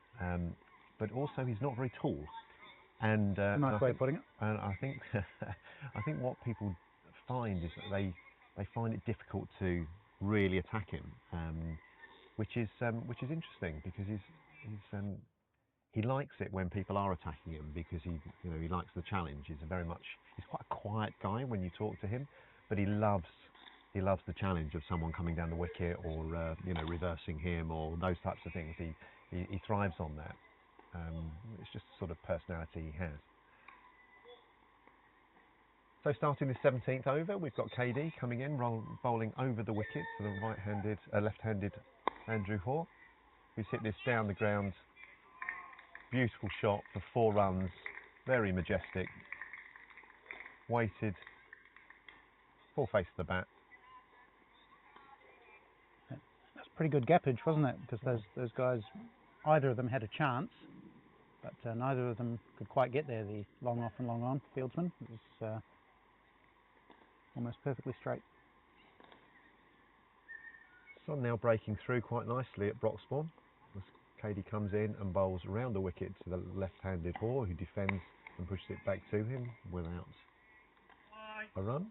but also he's not very tall. And nice way of putting it. And I think I think what people find is that they find it difficult to really attack him, which is interesting, because he likes it when people are attacking him, because he likes the challenge. He's quite a quiet guy when you talk to him, but he loves the challenge of someone coming down the wicket or reversing him or those types of things. He thrives on that. It's just the sort of personality he has. So starting the 17th over, we've got KD coming in, bowling over the wicket to the left-handed Andrew Hoare, who's hit this down the ground. Beautiful shot for 4 runs, very majestic. Weighted, full face of the bat. That's pretty good gappage, wasn't it? Because those guys, either of them had a chance, but neither of them could quite get there. The long off and long on fieldsman. It was almost perfectly straight. Sun now breaking through quite nicely at Broxbourne. As KD comes in and bowls around the wicket to the left-handed Hoare, who defends and pushes it back to him without a run.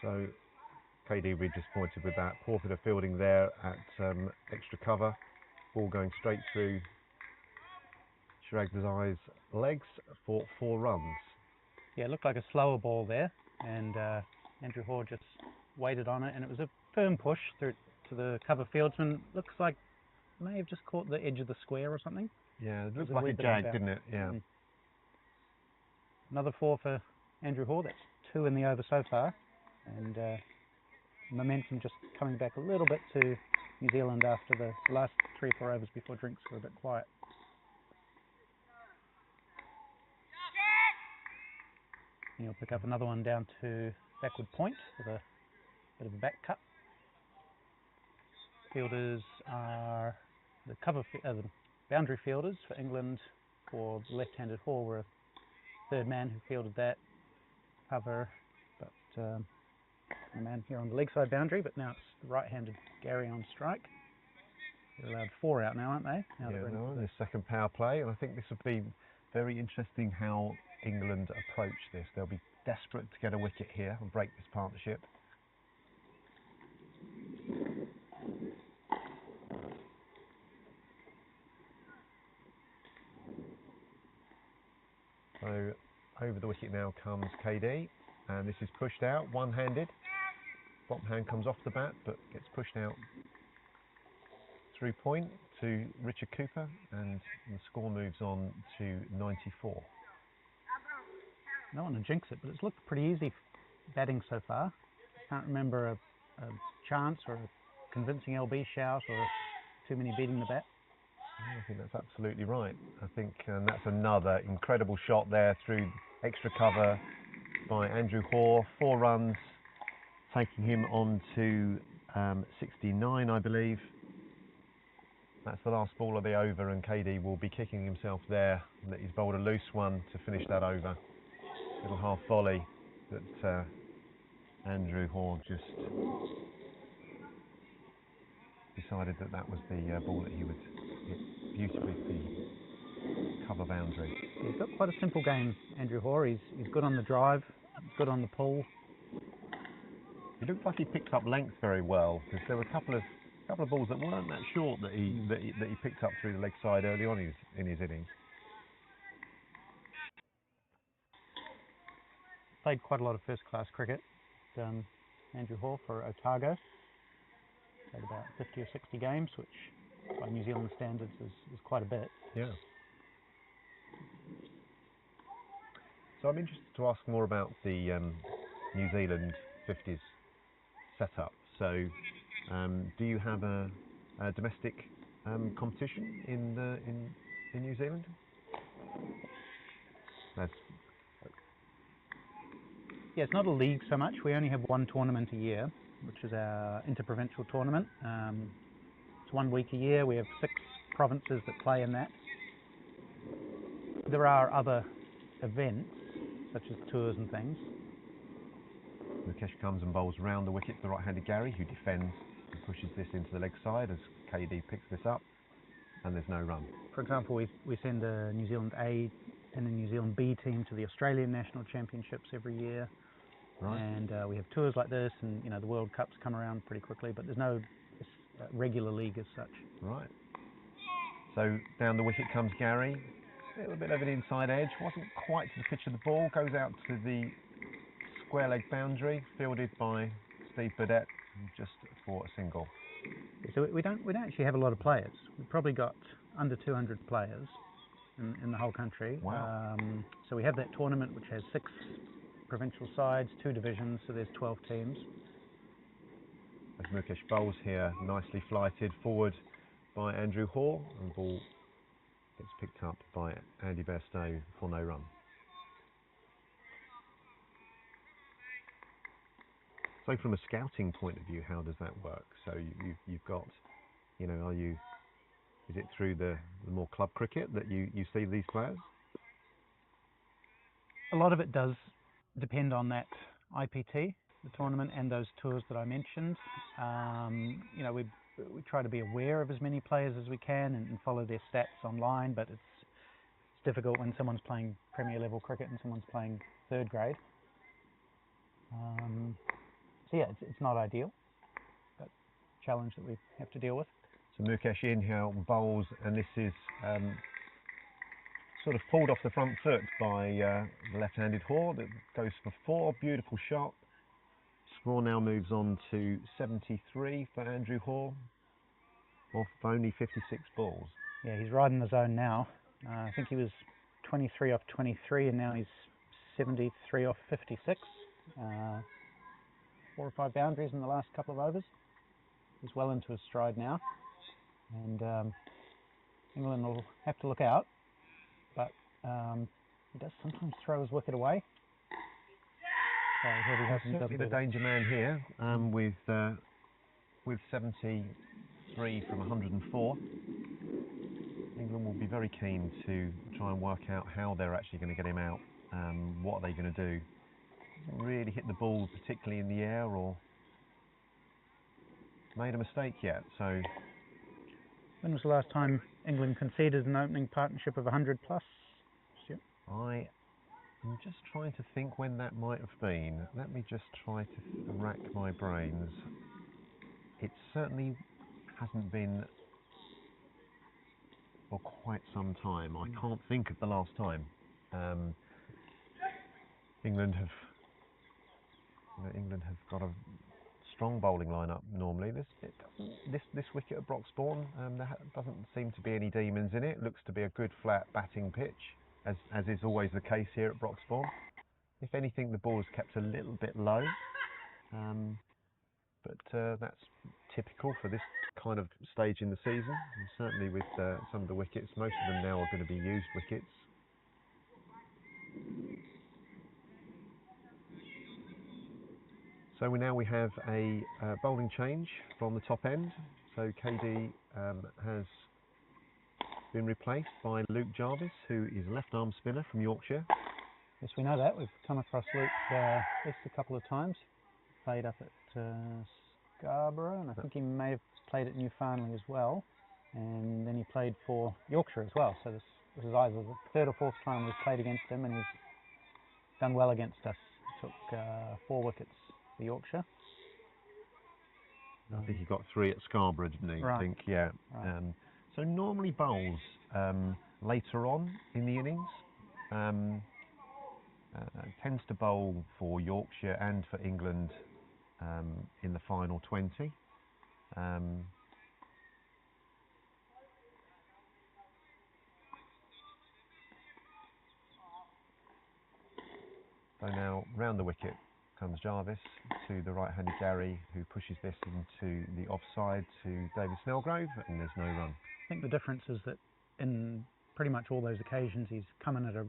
So KD will be disappointed with that. Poor bit of fielding there at extra cover. Ball going straight through Shiragdazai's legs for 4 runs. Yeah, it looked like a slower ball there, and Andrew Hoare just waited on it, and it was a firm push through to the cover fieldsman. Looks like may have just caught the edge of the square or something. Yeah, it looked like a jag, didn't it? Yeah. Another 4 for Andrew Hoare. That's 2 in the over so far. And momentum just coming back a little bit to New Zealand after the last 3 or 4 overs before drinks were a bit quiet. And he'll pick up another one down to backward point with a bit of a back cut. Fielders are the the boundary fielders for England. For the left-handed Hall were a third man who fielded that cover, but a man here on the leg side boundary, but now it's the right-handed Gary on strike. They're allowed 4 out now, aren't they? Now yeah, they're on the second power play, and I think this will be very interesting how England approach this. They'll be desperate to get a wicket here and break this partnership. So over the wicket now comes KD, and this is pushed out one-handed. Bottom hand comes off the bat, but gets pushed out through point to Richard Cooper, and the score moves on to 94. I don't want to jinx it, but it's looked pretty easy batting so far. Can't remember a chance or a convincing LB shout or too many beating the bat. I think that's absolutely right. I think that's another incredible shot there through extra cover by Andrew Hoare. 4 runs, taking him on to 69, I believe. That's the last ball of the over, and KD will be kicking himself there that he's bowled a loose one to finish that over. Little half volley that Andrew Hoare just decided that was the ball that he would hit beautifully to the cover boundary. He's got quite a simple game, Andrew Hoare. He's good on the drive, he's good on the pull. He looked like he picked up length very well, because there were a couple of balls that weren't that short that he picked up through the leg side early on in his innings. Played quite a lot of first-class cricket. Andrew Hoare for Otago. Played about 50 or 60 games, which by New Zealand standards is quite a bit. Yeah. So I'm interested to ask more about the New Zealand 50s setup. So do you have a domestic competition in New Zealand? Yeah, it's not a league so much. We only have one tournament a year, which is our interprovincial tournament. It's 1 week a year. We have 6 provinces that play in that. There are other events, such as tours and things. Mukesh comes and bowls round the wicket to the right-handed Gary, who defends and pushes this into the leg side as KD picks this up, and there's no run. For example, we send a New Zealand A and a New Zealand B team to the Australian National Championships every year. Right. And we have tours like this, and the World Cups come around pretty quickly, but there's no regular league as such. Right. So down the wicket comes Gary. A little bit of an inside edge, wasn't quite to the pitch of the ball, goes out to the square leg boundary, fielded by Steve Burdett just for a single. So we don't actually have a lot of players. We've probably got under 200 players in the whole country. Wow. So we have that tournament which has 6 provincial sides, 2 divisions, so there's 12 teams. As Mukesh bowls here, nicely flighted forward by Andrew Hoare, and the ball gets picked up by Andy Bairstow for no run. So from a scouting point of view, how does that work? So you've got, is it through the more club cricket that you see these players? A lot of it does depend on that IPT, the tournament, and those tours that I mentioned. We try to be aware of as many players as we can and follow their stats online, but it's difficult when someone's playing Premier level cricket and someone's playing 3rd grade. So yeah, it's not ideal, but a challenge that we have to deal with. So Mukesh Inhale bowls, and this is sort of pulled off the front foot by the left-handed Hoare that goes for 4. Beautiful shot. Score now moves on to 73 for Andrew Hoare off only 56 balls. Yeah, he's riding the zone now. I think he was 23 off 23, and now he's 73 off 56. 4 or 5 boundaries in the last couple of overs. He's well into his stride now, and England will have to look out, but he does sometimes throw his wicket away. So he'll be hoping he doesn't the do that. danger man here with 73 from 104. England will be very keen to try and work out how they're actually going to get him out. What are they going to do? Hasn't really hit the ball particularly in the air or made a mistake yet. So when was the last time England conceded an opening partnership of 100 plus? Yep. I'm just trying to think when that might have been. Let me just try to rack my brains. It certainly hasn't been for quite some time. I can't think of the last time. England have got a strong bowling lineup normally. This wicket at Broxbourne, there doesn't seem to be any demons in it. Looks to be a good flat batting pitch, as is always the case here at Broxbourne. If anything, the ball is kept a little bit low, but that's typical for this kind of stage in the season. And certainly with some of the wickets, most of them now are going to be used wickets. So we have a bowling change from the top end. So KD has been replaced by Luke Jarvis, who is a left arm spinner from Yorkshire. Yes, we know that. We've come across Luke at least a couple of times. Played up at Scarborough, and I think he may have played at Newfoundland as well. And then he played for Yorkshire as well. So this is either the third or fourth time we've played against him, and he's done well against us. He took 4 wickets for Yorkshire. I think he got 3 at Scarborough, didn't he? Right. I think, yeah. Right. So normally bowls later on in the innings. Tends to bowl for Yorkshire and for England in the final 20. So now round the wicket comes Jarvis to the right-handed Gary, who pushes this into the offside to David Snellgrove, and there's no run. I think the difference is that in pretty much all those occasions he's come in at a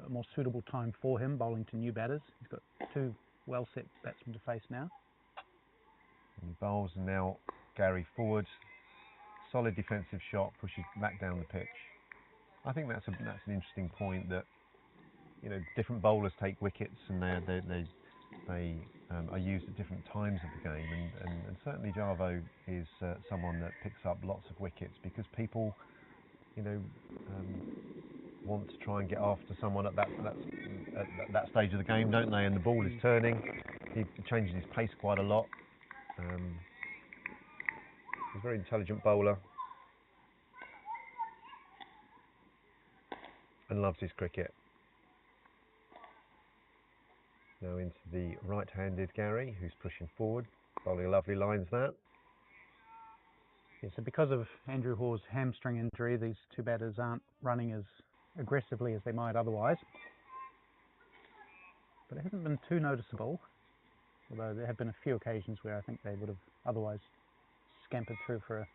more suitable time for him, bowling to new batters. He's got 2 well-set batsmen to face now. And he bowls, and now Gary forward. Solid defensive shot, pushes back down the pitch. I think that's an interesting point, that different bowlers take wickets, and they are used at different times of the game, and certainly Jarvo is someone that picks up lots of wickets because people want to try and get after someone at that stage of the game, don't they? And the ball is turning. He changes his pace quite a lot. He's a very intelligent bowler and loves his cricket. Now into the right-handed Gary, who's pushing forward, bowling lovely lines that. Yeah, so because of Andrew Hoare's hamstring injury, these 2 batters aren't running as aggressively as they might otherwise. But it hasn't been too noticeable, although there have been a few occasions where I think they would have otherwise scampered through for a...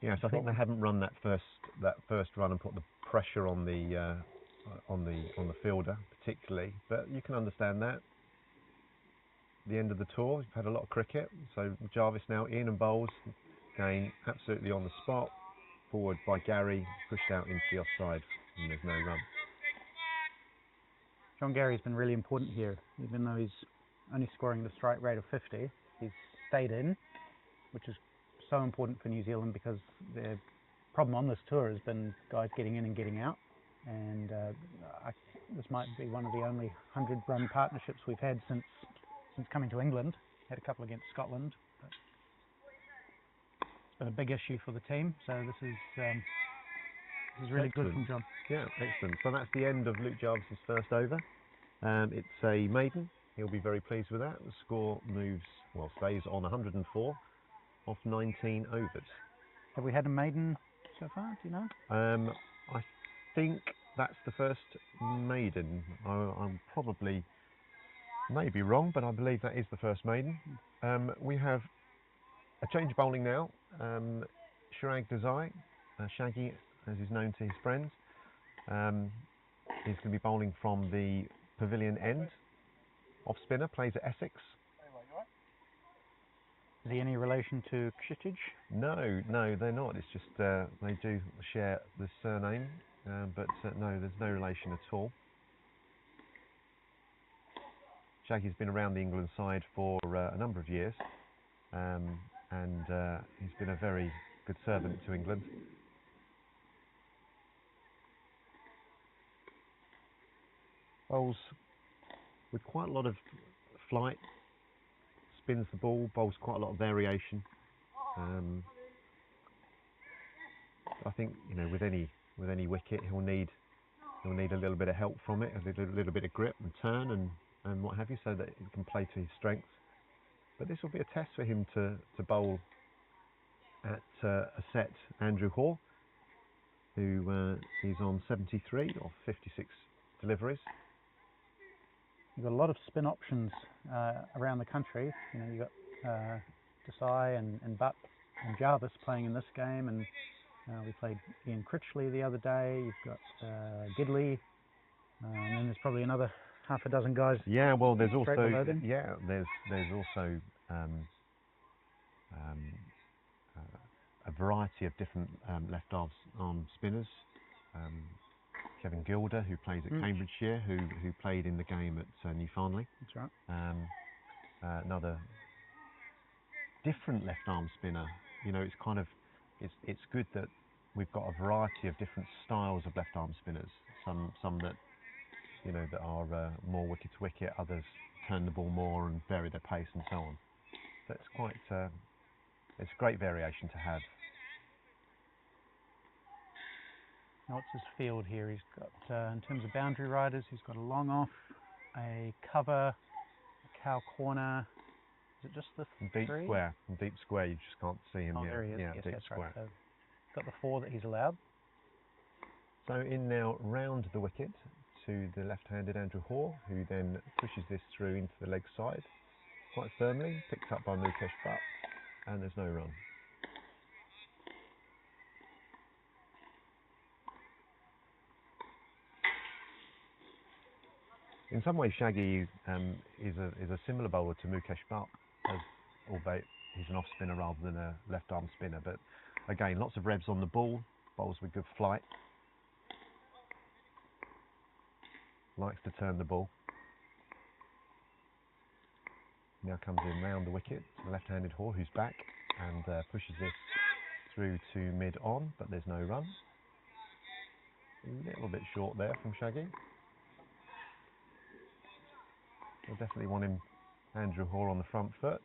Yes, I think they haven't run that first run and put the pressure on the fielder particularly, but you can understand that. The end of the tour, we've had a lot of cricket, so Jarvis now in and bowls. Again, absolutely on the spot. Forward by Gary, pushed out into the offside, and there's no run. John Gary's been really important here, even though he's only scoring the strike rate of 50. He's stayed in, which is so important for New Zealand because their problem on this tour has been guys getting in and getting out. And this might be one of the only 100-run partnerships we've had since coming to England. Had a couple against Scotland. But it's been a big issue for the team, so this is really good from John. Yeah, excellent. So that's the end of Luke Jarvis's first over. It's a maiden. He'll be very pleased with that. The score stays on 104 off 19 overs. Have we had a maiden so far? Do you know? I think that's the first maiden. I'm probably may be wrong, but I believe that is the first maiden. We have a change of bowling now. Chirag Desai, Shaggy, as is known to his friends, is going to be bowling from the pavilion end off spinner, plays at Essex. Is he any relation to Kshitij? No, they're not. It's just they do share the surname, but no, there's no relation at all. Shaggy's been around the England side for a number of years, and he's been a very good servant to England. Bowls with quite a lot of flight, spins the ball, bowls quite a lot of variation. I think, you know, with any wicket, he'll need a little bit of help from it, a little bit of grip and turn and what have you, so that he can play to his strengths. But this will be a test for him to bowl at a set Andrew Hoare, who is on 73 or 56 deliveries. You've got a lot of spin options around the country. You know, you've got Desai and Butt and Jarvis playing in this game, and we played Ian Critchley the other day. You've got Gidley, and then there's probably another half a dozen guys. Yeah, well, there's also there's also a variety of different left arm spinners. Kevin Gilder, who plays at Cambridgeshire, who played in the game at Newfoundland. That's right. Another different left arm spinner. You know, it's kind of it's good that we've got a variety of different styles of left arm spinners. Some that, you know, that are more wicket to wicket. Others turn the ball more and vary their pace and so on. So it's quite it's a great variation to have. What's his field here? He's got, in terms of boundary riders, he's got a long off, a cover, a cow corner. Is it just the deep three? Square? Deep square, you just can't see him. Oh, Yeah, there he is. yeah, Yes, deep that's square. right. So got the 4 that he's allowed. So in now round the wicket to the left-handed Andrew Hoare, who then pushes this through into the leg side quite firmly, picked up by Mukesh Butt, and there's no run. In some ways, Shaggy is a similar bowler to Mukesh Butt, albeit he's an off spinner rather than a left arm spinner. But again, lots of revs on the ball, bowls with good flight, likes to turn the ball. Now comes in round the wicket to the left-handed Hoare, who's back and pushes this through to mid-on, but there's no run. A little bit short there from Shaggy. I definitely want him, Andrew Hoare, on the front foot.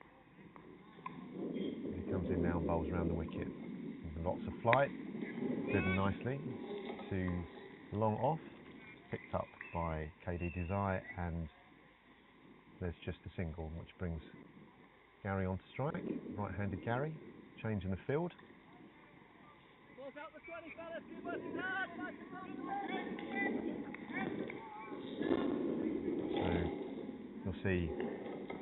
He comes in now and bowls around the wicket. Lots of flight, driven nicely to long off, picked up by KD Desai, and there's just a single, which brings Gary onto strike. Right-handed Gary, change in the field. So you'll see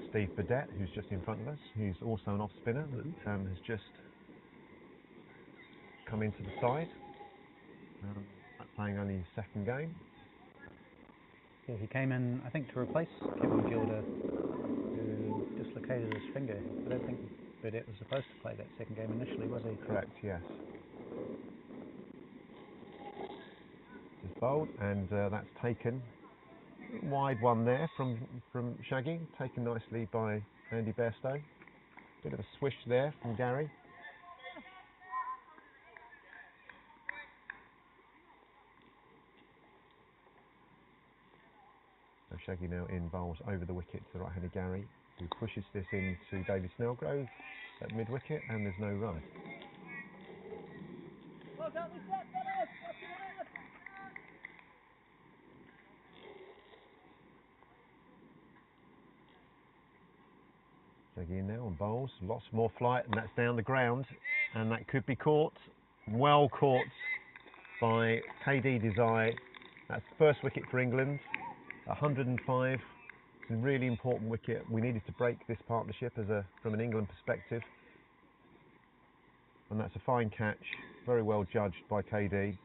Steve Burdett, who's just in front of us, who's also an off spinner that has just come into the side, playing only his second game. Yeah, he came in, I think, to replace Kevin Gilder, who dislocated his finger. I don't think Burdett was supposed to play that second game initially, was he? Correct, yes. He's bowled, and that's taken. Wide one there from Shaggy, taken nicely by Andy Bairstow. Bit of a swish there from Gary. So Shaggy now in, bowls over the wicket to the right-handed Gary, who pushes this into David Snellgrove at mid-wicket, and there's no run. Shaggy in now and bowls, lots more flight, and that's down the ground, and that could be caught. Well caught by KD Desai. That's the first wicket for England. 105. It's a really important wicket. We needed to break this partnership from an England perspective. And that's a fine catch, very well judged by KD.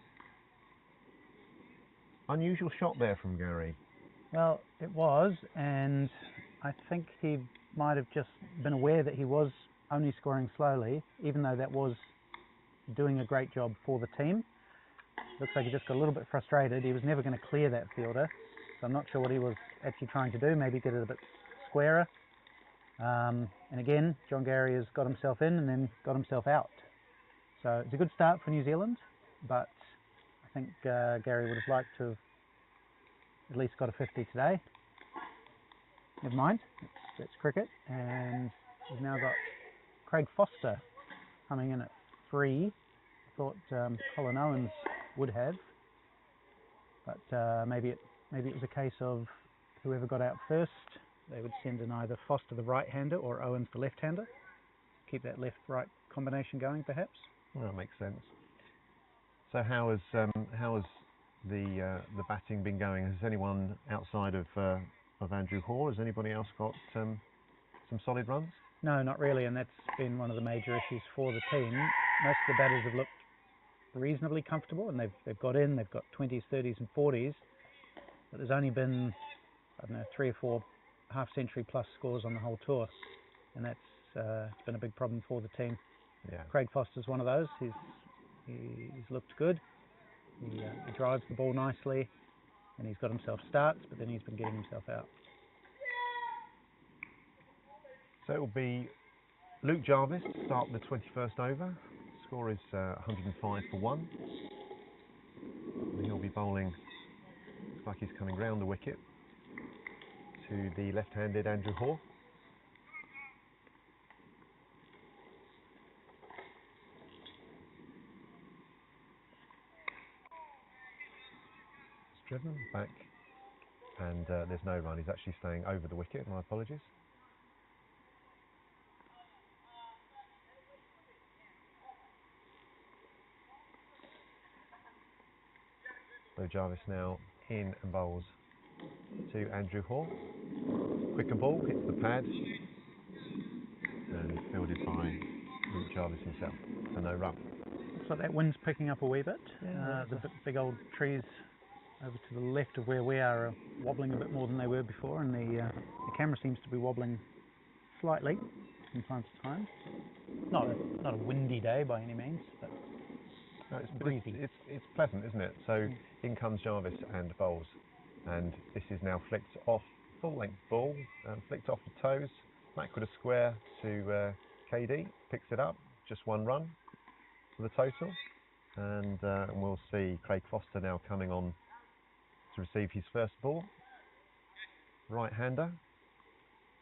Unusual shot there from Gary. Well, it was, and I think he might have just been aware that he was only scoring slowly, even though that was doing a great job for the team. Looks like he just got a little bit frustrated. He was never going to clear that fielder, so I'm not sure what he was actually trying to do. Maybe get it a bit squarer. And again, John Gary has got himself in and then got himself out. So it's a good start for New Zealand, but I think Gary would have liked to have at least got a 50 today. Never mind, that's cricket. And we've now got Craig Foster coming in at 3. I thought Colin Owens would have, but maybe it was a case of whoever got out first, they would send in either Foster the right-hander or Owens the left-hander. Keep that left-right combination going, perhaps. Well, that makes sense. So how has the batting been going? Has anyone outside of Andrew Hoare, has anybody else got some solid runs? No, not really, and that's been one of the major issues for the team. Most of the batters have looked reasonably comfortable, and they've got in. They've got 20s, 30s, and 40s, but there's only been, I don't know, 3 or 4 half-century plus scores on the whole tour, and that's been a big problem for the team. Yeah. Craig Foster's one of those. He's looked good. He drives the ball nicely, and he's got himself starts, but then he's been getting himself out. So it will be Luke Jarvis to start the 21st over. Score is 105 for 1. And he'll be bowling, looks like he's coming round the wicket to the left-handed Andrew Hoare. It's driven back, and there's no run. He's actually staying over the wicket, my apologies. So Jarvis now in and bowls to Andrew Hoare. Quicker ball, hits the pad, and fielded by Luke Jarvis himself for no run. Looks like that wind's picking up a wee bit. Yeah, the big old trees over to the left of where we are wobbling a bit more than they were before, and the camera seems to be wobbling slightly from time to time. Not a windy day by any means, but no, it's breezy. It's pleasant, isn't it? So in comes Jarvis and bowls, and this is now flicked off, full length ball, flicked off the toes, backward a square to KD, picks it up, just 1 run for the total, and we'll see Craig Foster now coming on to receive his first ball. Right-hander.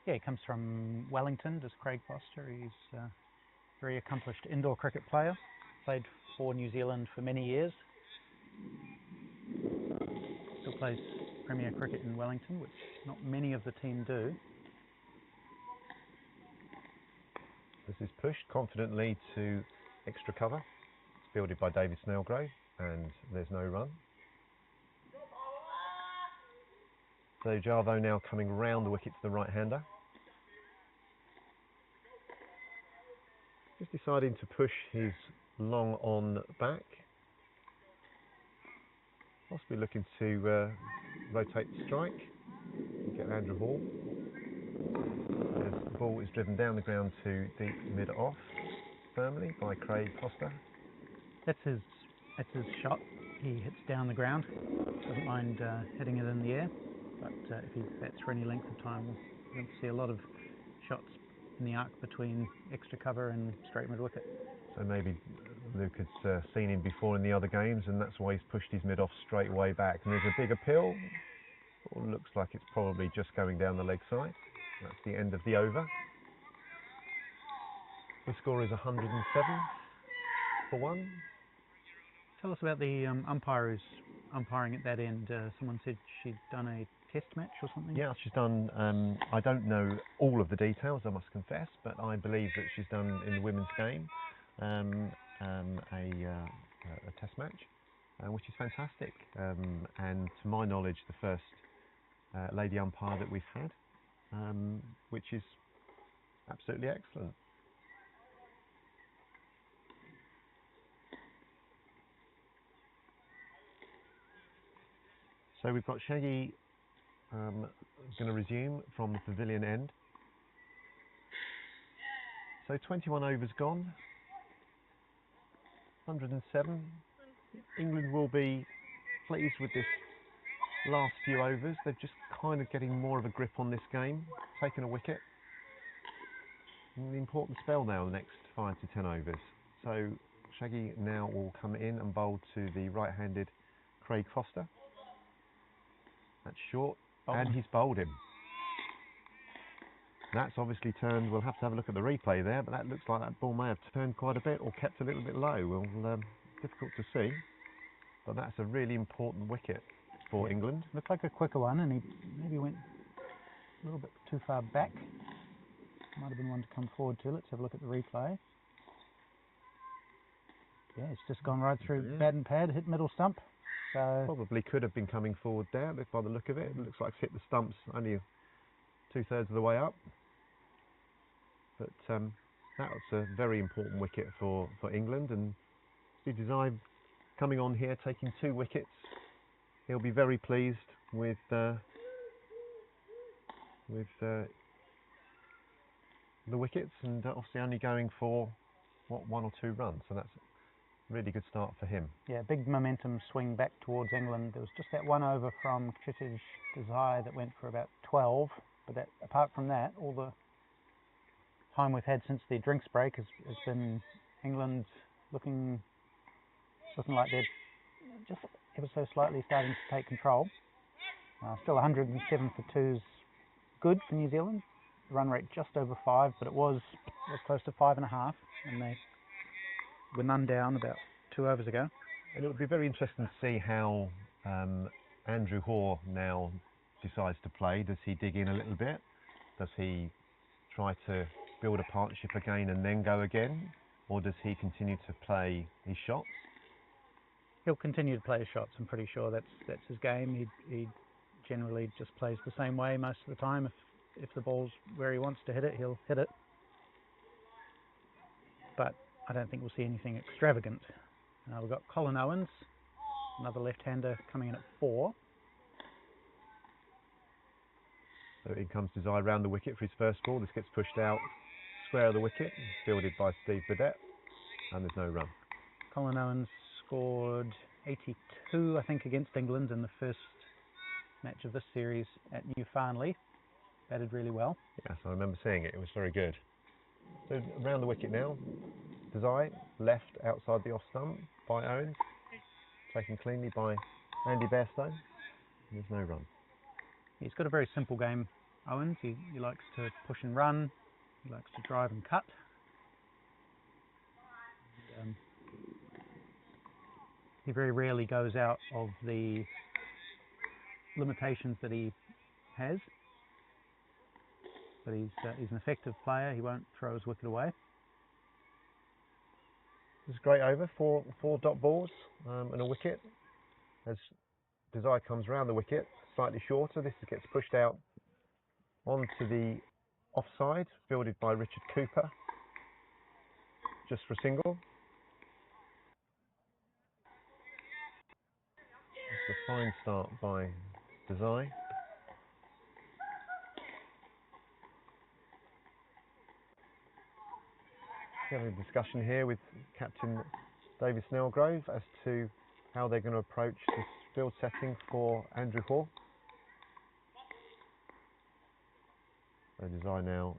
Yeah, he comes from Wellington, does Craig Foster. He's a very accomplished indoor cricket player, played for New Zealand for many years. Still plays Premier Cricket in Wellington, which not many of the team do. This is pushed confidently to extra cover. It's fielded by David Snellgrove, and there's no run. So Jarvo now coming round the wicket to the right-hander. Just deciding to push his long on back. Possibly looking to rotate the strike. Get Andrew Hoare. The ball is driven down the ground to deep mid-off firmly by Craig Foster. That's his shot. He hits down the ground. Doesn't mind hitting it in the air. But if he bats for any length of time, we're going to see a lot of shots in the arc between extra cover and straight mid-wicket. So maybe Luke has seen him before in the other games, and that's why he's pushed his mid-off straight way back. And there's a big appeal. Well, looks like it's probably just going down the leg side. That's the end of the over. The score is 107 for 1. Tell us about the umpire who's umpiring at that end. Someone said she'd done a test match or something? Yeah, she's done, I don't know all of the details, I must confess, but I believe that she's done in the women's game a test match, which is fantastic. And to my knowledge, the first lady umpire that we've had, which is absolutely excellent. So we've got Shaggy going to resume from the pavilion end. So 21 overs gone, 107. England will be pleased with this last few overs. They're just kind of getting more of a grip on this game, taking a wicket. An important spell now, the next 5 to 10 overs. So Shaggy now will come in and bowl to the right-handed Craig Foster. That's short, and he's bowled him. That's obviously turned, we'll have to have a look at the replay there, but that looks like that ball may have turned quite a bit or kept a little bit low. Well, difficult to see, but that's a really important wicket for England. Looked like a quicker one, and he maybe went a little bit too far back. Might have been one to come forward to. Let's have a look at the replay. Yeah, it's just gone right through pad and pad, hit middle stump. So probably could have been coming forward there, by the look of it. It looks like it's hit the stumps only 2/3 of the way up. But that was a very important wicket for England, and Steve Desai coming on here, taking 2 wickets. He'll be very pleased with the wickets, and obviously only going for, what, 1 or 2 runs. So that's a really good start for him. Yeah, big momentum swing back towards England. There was just that 1 over from Kshitij Desai that went for about 12. But that, apart from that, all the time we've had since the drinks break has been England looking like they're just ever so slightly starting to take control. Still 107 for 2's good for New Zealand. The run rate just over 5, but it was close to 5.5, and they were none down about 2 overs ago. And it would be very interesting to see how Andrew Hoare now decides to play. Does he dig in a little bit? Does he try to build a partnership again and then go again? Or does he continue to play his shots? He'll continue to play his shots. I'm pretty sure that's his game. He generally just plays the same way most of the time. If the ball's where he wants to hit it, he'll hit it. But I don't think we'll see anything extravagant. We've got Colin Owens, another left-hander, coming in at 4. So in comes Desai round the wicket for his first ball. This gets pushed out square of the wicket, fielded by Steve Burdett, and there's no run. Colin Owens scored 82, I think, against England in the first match of this series at Newfoundland. Batted really well. Yes, I remember seeing it. It was very good. So round the wicket now. Desai left outside the off stump by Owens, taken cleanly by Andy Bairstow. There's no run. He's got a very simple game, Owens. He likes to push and run. He likes to drive and cut. He very rarely goes out of the limitations that he has. But he's an effective player. He won't throw his wicket away. This is a great over. Four dot balls and a wicket. As Desai comes round the wicket, slightly shorter. This gets pushed out onto the offside, fielded by Richard Cooper, just for a single. It's a fine start by Desai. Having a discussion here with Captain David Snellgrove as to how they're going to approach this field setting for Andrew Hoare. So Desai now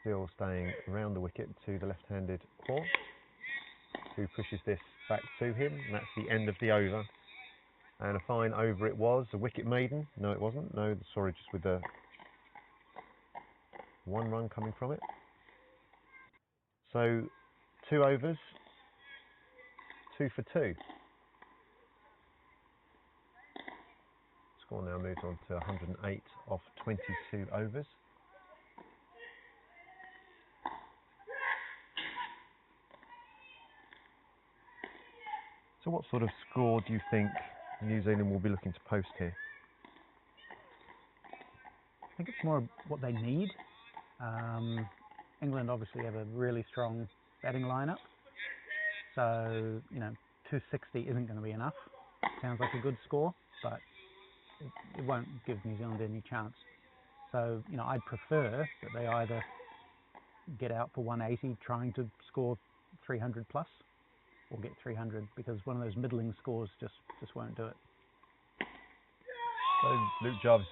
still staying around the wicket to the left-handed Hoare, who pushes this back to him, and that's the end of the over. And a fine over it was. A wicket maiden? No, it wasn't. No, sorry, just with the 1 run coming from it. So 2 overs, 2 for 2. Score now moves on to 108 off 22 overs. So what sort of score do you think New Zealand will be looking to post here? I think it's more what they need. England obviously have a really strong batting lineup, so 260 isn't going to be enough. Sounds like a good score, but it won't give New Zealand any chance. So, you know, I'd prefer that they either get out for 180 trying to score 300 plus, or get 300, because one of those middling scores just won't do it. So Luke Jarvis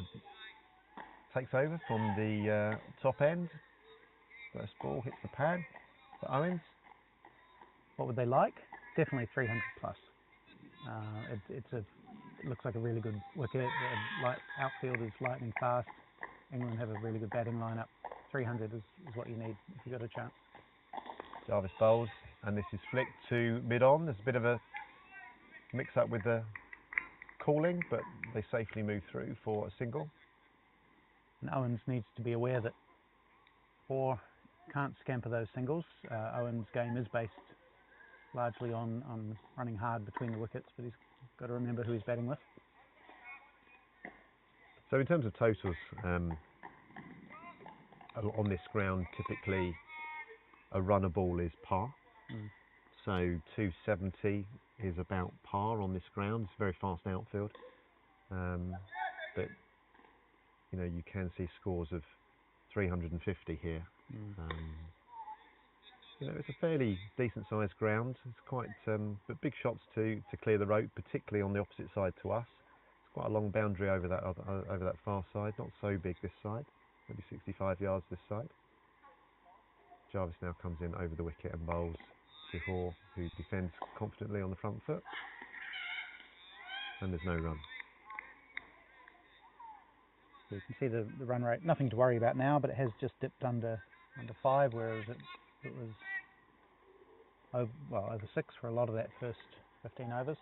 takes over from the top end. First ball hits the pad for Owens. What would they like? Definitely 300 plus. It looks like a really good wicket. The outfield is lightning fast. England have a really good batting lineup. 300 is what you need if you've got a chance. Jarvis bowls, and this is flicked to mid-on. There's a bit of a mix-up with the calling, but they safely move through for a single. And Owens needs to be aware that Orr can't scamper those singles. Owens' game is based largely on running hard between the wickets, but he's got to remember who he's batting with. So in terms of totals, on this ground, typically a runner ball is par. So 270 is about par on this ground. It's a very fast outfield, but you know, you can see scores of 350 here. You know, it's a fairly decent sized ground. It's quite, but big shots to clear the rope, particularly on the opposite side to us. It's quite a long boundary over that far side. Not so big this side, maybe 65 yards this side. Jarvis now comes in over the wicket and bowls to Hoare, who defends confidently on the front foot. And there's no run. So you can see the run rate, nothing to worry about now, but it has just dipped under 5, whereas it was over 6 for a lot of that first 15 overs.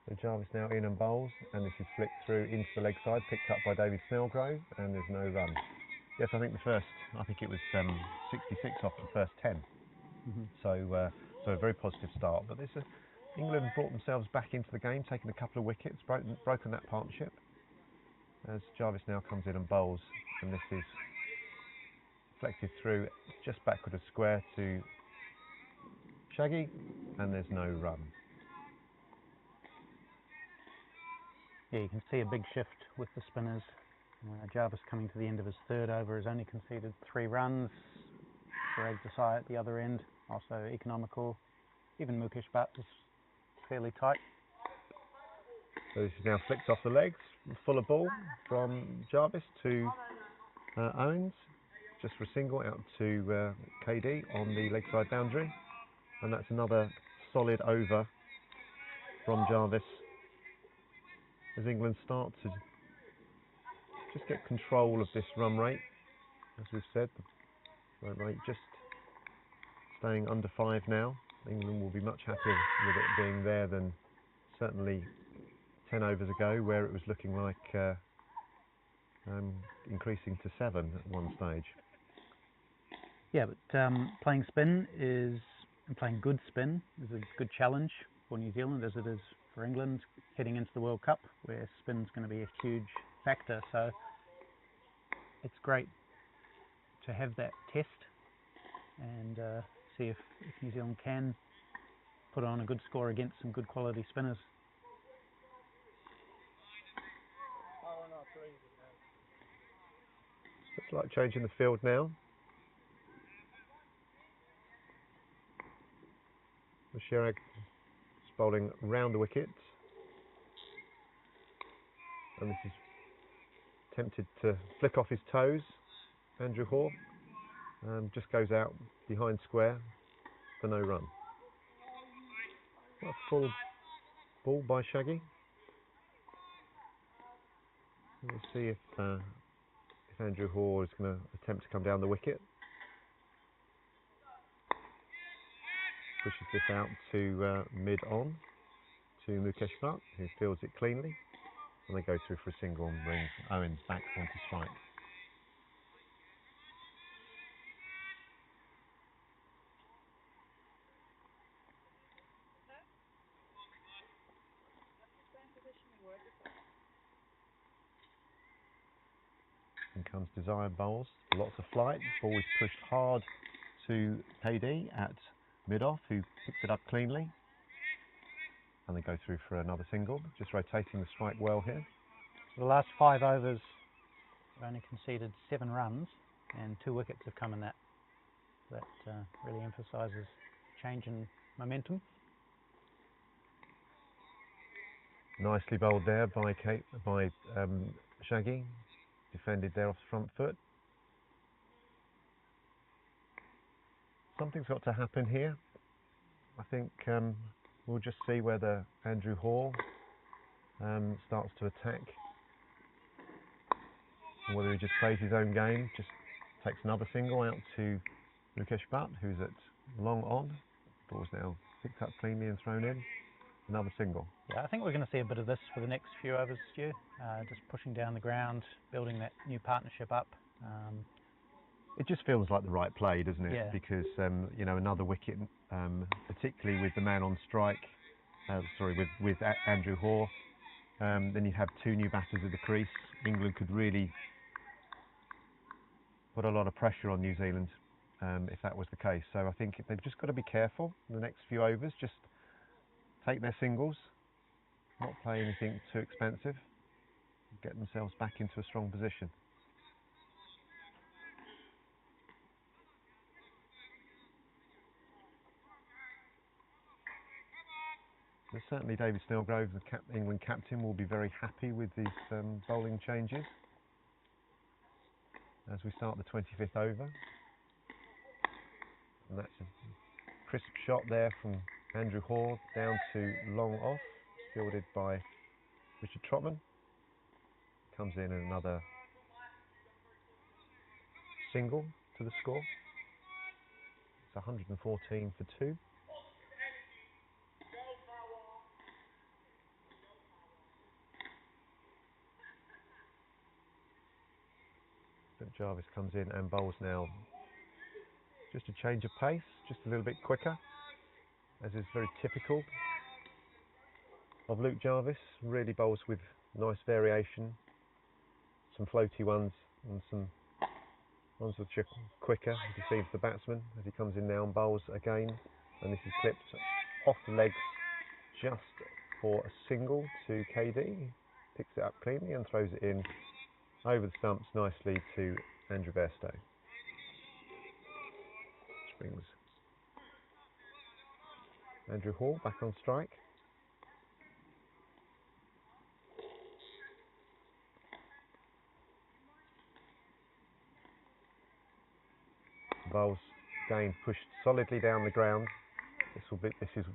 So Jarvis now in and bowls, and this is flicked through into the leg side, picked up by David Snellgrove, and there's no run. Yes, I think it was 66 off the first 10. So a very positive start. But England brought themselves back into the game, taking a couple of wickets, broken that partnership. As Jarvis now comes in and bowls, and this is deflected through just backward of square to Shaggy, and there's no run. Yeah, you can see a big shift with the spinners. Jarvis, coming to the end of his third over, has only conceded 3 runs. Parag Desai at the other end, also economical. Even Mukesh Bhatt was fairly tight. So this is now flicked off the legs, fuller ball from Jarvis to Owens, just for a single out to KD on the leg side boundary. And that's another solid over from Jarvis, as England start to just get control of this run rate. As we've said, the run rate just staying under 5 now. England will be much happier with it being there than certainly 10 overs ago, where it was looking like increasing to 7 at one stage. Yeah, but playing playing good spin is a good challenge for New Zealand, as it is for England heading into the World Cup, where spin's going to be a huge factor. So it's great to have that test and see if New Zealand can put on a good score against some good quality spinners. Looks like changing the field now. Chirag is bowling round the wickets, and this is tempted to flick off his toes. Andrew Hoare just goes out behind square for no run. A full ball by Shaggy. We'll see if Andrew Hoare is going to attempt to come down the wicket. Pushes this out to mid-on to Mukesh Bhatt, who fields it cleanly, and they go through for a single and brings Owens back onto strike. In comes Desire bowls, lots of flight, ball is pushed hard to KD at mid-off, who picks it up cleanly. and they go through for another single. Just rotating the strike well here. The last 5 overs, we've only conceded 7 runs, and 2 wickets have come in that. That really emphasises change in momentum. Nicely bowled there by Shaggy, defended there off the front foot. Something's got to happen here. I think we'll just see whether Andrew Hall starts to attack, or whether he just plays his own game, just takes another single out to Mukesh Bhatt, who's at long on. Ball's now picked up cleanly and thrown in. Another single. Yeah, I think we're going to see a bit of this for the next few overs, Stu. Just pushing down the ground, building that new partnership up. It just feels like the right play, doesn't it? Yeah. Because you know, another wicket, particularly with the man on strike. With Andrew Hall. Then you have 2 new batters at the crease. England could really put a lot of pressure on New Zealand if that was the case. So I think they've just got to be careful in the next few overs. Just take their singles, not play anything too expensive, get themselves back into a strong position. But certainly David Snellgrove, the England captain, will be very happy with these bowling changes as we start the 25th over. And that's a crisp shot there from Andrew Hall down to long off, fielded by Richard Trotman. Comes in another single to the score. It's 114 for 2. St Jarvis comes in and bowls now. Just a change of pace, just a little bit quicker, as is very typical of Luke Jarvis. Really bowls with nice variation, some floaty ones and some ones which are quicker. He deceives the batsman as he comes in now and bowls again, and this is clipped off the legs just for a single to KD. Picks it up cleanly and throws it in over the stumps nicely to Andrew Bairstow. Which brings Andrew Hall back on strike. Bowls again pushed solidly down the ground. This is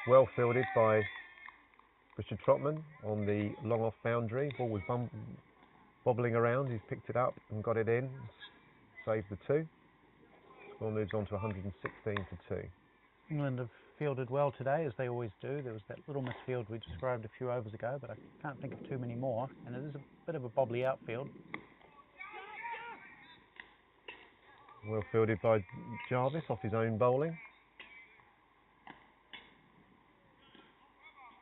well fielded by Richard Trotman on the long off boundary. Ball was bobbling around. He's picked it up and got it in. Saved the 2. Score moves on to 116 for 2. England have fielded well today, as they always do. There was that little misfield we described a few overs ago, but I can't think of too many more. And it is a bit of a bobbly outfield. Well fielded by Jarvis off his own bowling.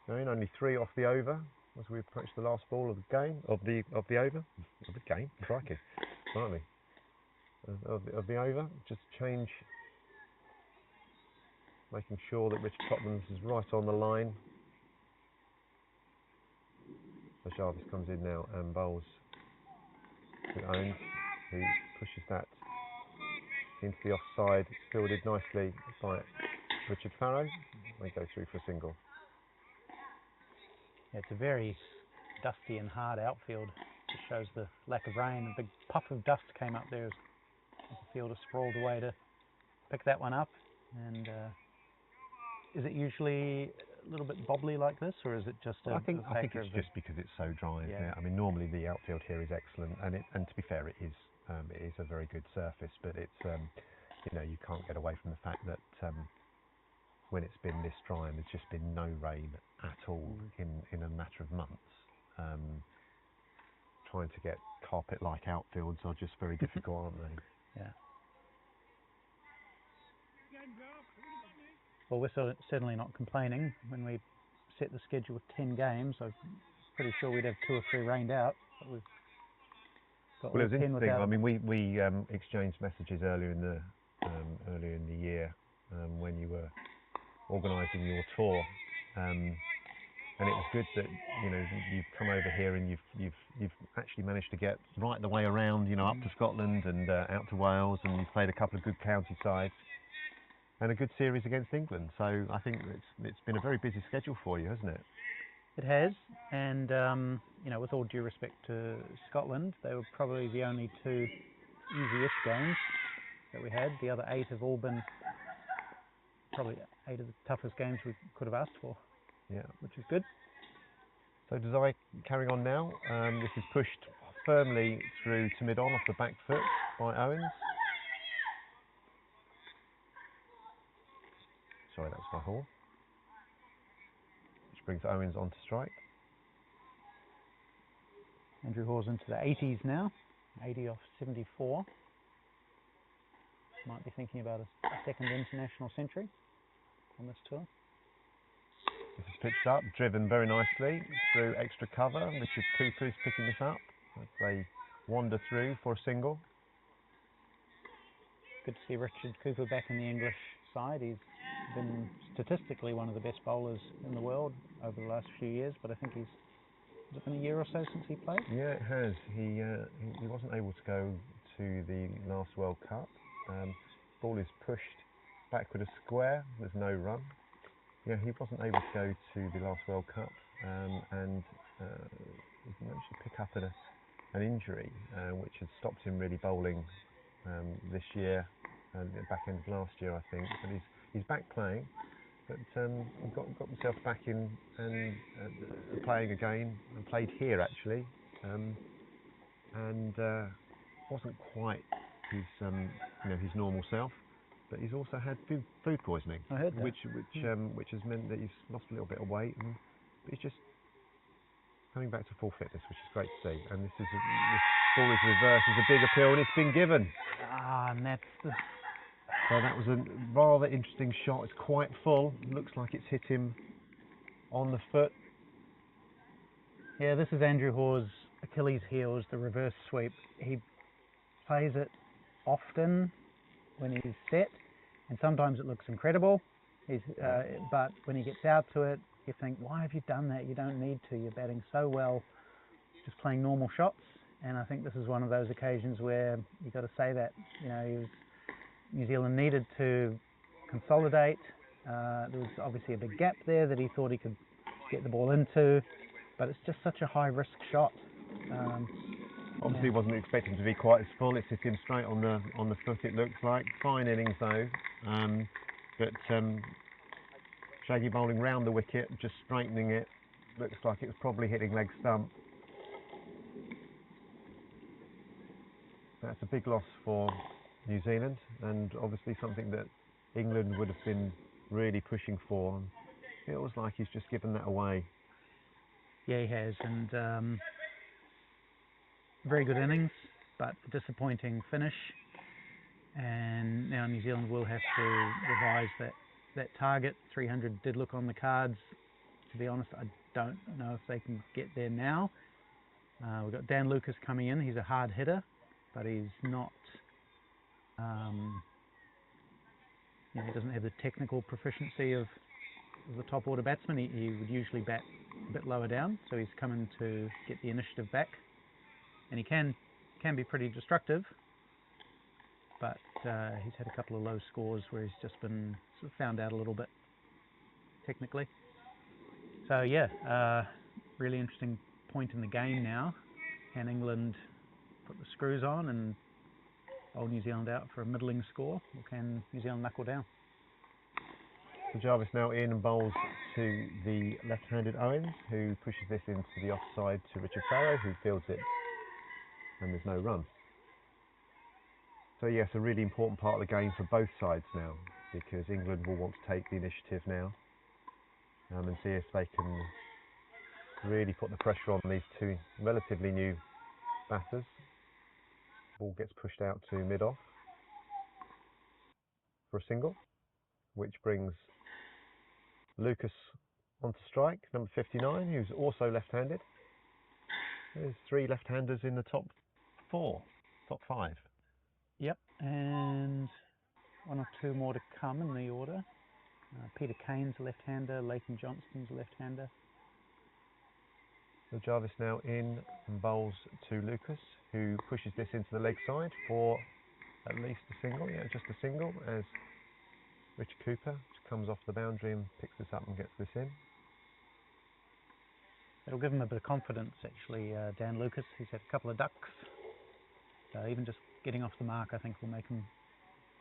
Only 3 off the over as we approach the last ball of the game, of the over. Of the game, crikey, blimey. Of the over, just change, making sure that Richard Trotman is right on the line. So Jarvis comes in now and bowls to Owens, who pushes that into the offside. It's fielded nicely by Richard Farrow. They go through for a single. Yeah, it's a very dusty and hard outfield. It shows the lack of rain. A big puff of dust came up there as the fielder sprawled away to pick that one up. And is it usually a little bit bobbly like this, or is it just a I think it's just because it's so dry, isn't it? I mean, normally the outfield here is excellent, and to be fair, it is a very good surface. But it's you know, you can't get away from the fact that when it's been this dry and there's just been no rain at all in a matter of months, trying to get carpet-like outfields are just very difficult, aren't they? Yeah. Well, we're certainly not complaining. When we set the schedule with 10 games, I'm pretty sure we'd have 2 or 3 rained out. But we've got well, it was 10 interesting. without. I mean, we exchanged messages earlier in the year when you were organising your tour, and it was good that you've come over here and you've actually managed to get right the way around, up to Scotland and out to Wales, and you've played a couple of good county sides and a good series against England. So I think it's been a very busy schedule for you, hasn't it? It has, and with all due respect to Scotland, they were probably the only two easy-ish games that we had. The other 8 have all been probably 8 of the toughest games we could have asked for. Yeah, which is good. So Desai carrying on now. This is pushed firmly through to mid-on off the back foot by Owens. Sorry, that's my Hall. Which brings Owens onto strike. Andrew Hawes into the 80s now. 80 off 74. Might be thinking about a second international century on this tour. This is pitched up, driven very nicely through extra cover. Richard Cooper is picking this up as they wander through for a single. Good to see Richard Cooper back in the English side. He's been statistically one of the best bowlers in the world over the last few years, but I think has it been a year or so since he played? Yeah, it has. He wasn't able to go to the last World Cup. Ball is pushed backward a square. There's no run. Yeah, he wasn't able to go to the last World Cup, and he managed to pick up an injury, which had stopped him really bowling this year, and back end of last year, I think. But he's back playing, but he got himself back in and playing again, and played here actually, and wasn't quite his normal self. But he's also had food poisoning, I heard that. which has meant that he's lost a little bit of weight, and he's just coming back to full fitness, which is great to see. And this ball is reversed as a big appeal, and it's been given. And that's the... So that was a rather interesting shot. It's quite full. Looks like it's hit him on the foot. Yeah, this is Andrew Hawes' Achilles heel, is the reverse sweep. He plays it often when he's set, and sometimes it looks incredible. But when he gets out to it, you think, why have you done that? You don't need to. You're batting so well, just playing normal shots. And I think this is one of those occasions where you've got to say that. New Zealand needed to consolidate. There was obviously a big gap there that he thought he could get the ball into, but it's just such a high-risk shot. Obviously, wasn't expecting to be quite as full. It's hit him straight on the foot. It looks like fine innings though, but Shaggy bowling round the wicket, just straightening it. Looks like it was probably hitting leg stump. That's a big loss for New Zealand, and obviously something that England would have been really pushing for. It feels like he's just given that away. Yeah, he has, and very good innings, but a disappointing finish. And now New Zealand will have to revise that target. 300 did look on the cards. To be honest, I don't know if they can get there now. We've got Dan Lucas coming in. He's a hard hitter, but he's not... he doesn't have the technical proficiency of the top order batsman. He would usually bat a bit lower down, so he's coming to get the initiative back. And he can be pretty destructive, but he's had a couple of low scores where he's just been sort of found out a little bit technically. So yeah, really interesting point in the game now. Can England put the screws on and bowl New Zealand out for a middling score, or can New Zealand knuckle down? So Jarvis now in and bowls to the left-handed Owens, who pushes this into the offside to Richard Farrow, who fields it, and there's no run. So yes, a really important part of the game for both sides now, because England will want to take the initiative now and see if they can really put the pressure on these two relatively new batters. Ball gets pushed out to mid-off for a single, which brings Lucas onto strike, number 59, who's also left-handed. There's 3 left-handers in the top 5. Yep, and 1 or 2 more to come in the order. Peter Kane's a left-hander, Leighton Johnston's a left-hander. So Jarvis now in and bowls to Lucas, who pushes this into the leg side for at least a single, yeah, just a single, as Richard Cooper comes off the boundary and picks this up and gets this in. It'll give him a bit of confidence, actually, Dan Lucas. He's had a couple of ducks. Even just getting off the mark, I think, will make him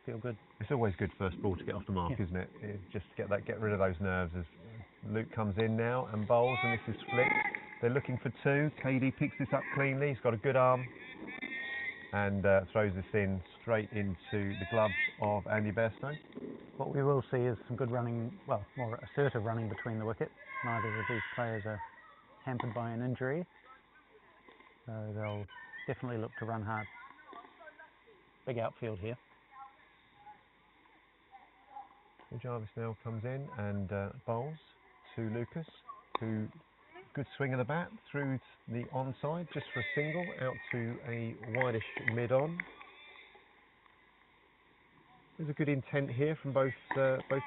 feel good. It's always good first ball to get off the mark, isn't it? Just to get rid of those nerves. As Luke comes in now and bowls, and this is flicked. They're looking for two. KD picks this up cleanly. He's got a good arm and throws this in straight into the gloves of Andy Bairstow. What we will see is some good running, well, more assertive running between the wickets. Neither of these players are hampered by an injury, so they'll definitely look to run hard. Big outfield here. Jarvis now comes in and bowls to Lucas, who good swing of the bat through the onside just for a single out to a wideish mid-on. There's a good intent here from both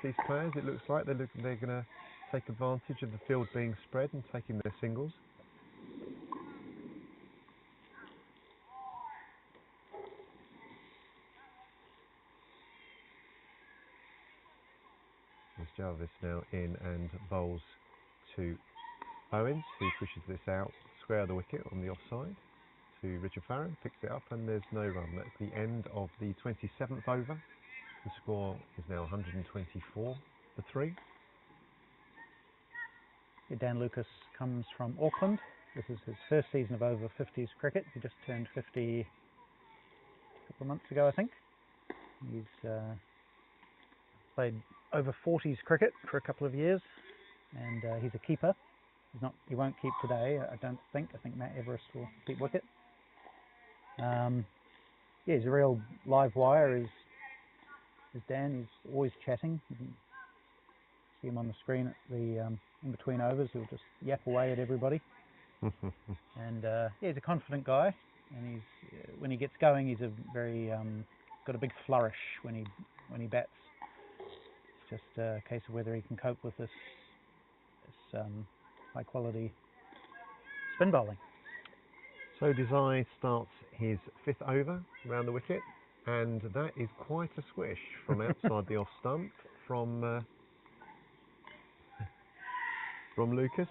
these players. It looks like they're going to take advantage of the field being spread and taking their singles. There's Jarvis now in and bowls to Owens, who pushes this out square of the wicket on the offside to Richard Farron, picks it up, and there's no run. That's the end of the 27th over. The score is now 124 for 3. Dan Lucas comes from Auckland. This is his first season of over 50s cricket. He just turned 50 a couple of months ago, I think. He's played over 40s cricket for a couple of years, and he's a keeper. He won't keep today, I don't think. I think Matt Everest will keep wicket. Yeah, he's a real live wire. Is Dan. He's always chatting. You can see him on the screen at the in between overs. He'll just yap away at everybody. And yeah, he's a confident guy. And he's when he gets going, he's a very got a big flourish when he bats. It's just a case of whether he can cope with this high quality spin bowling. So Desai starts his 5th over around the wicket, and that is quite a swish from outside the off stump from Lucas.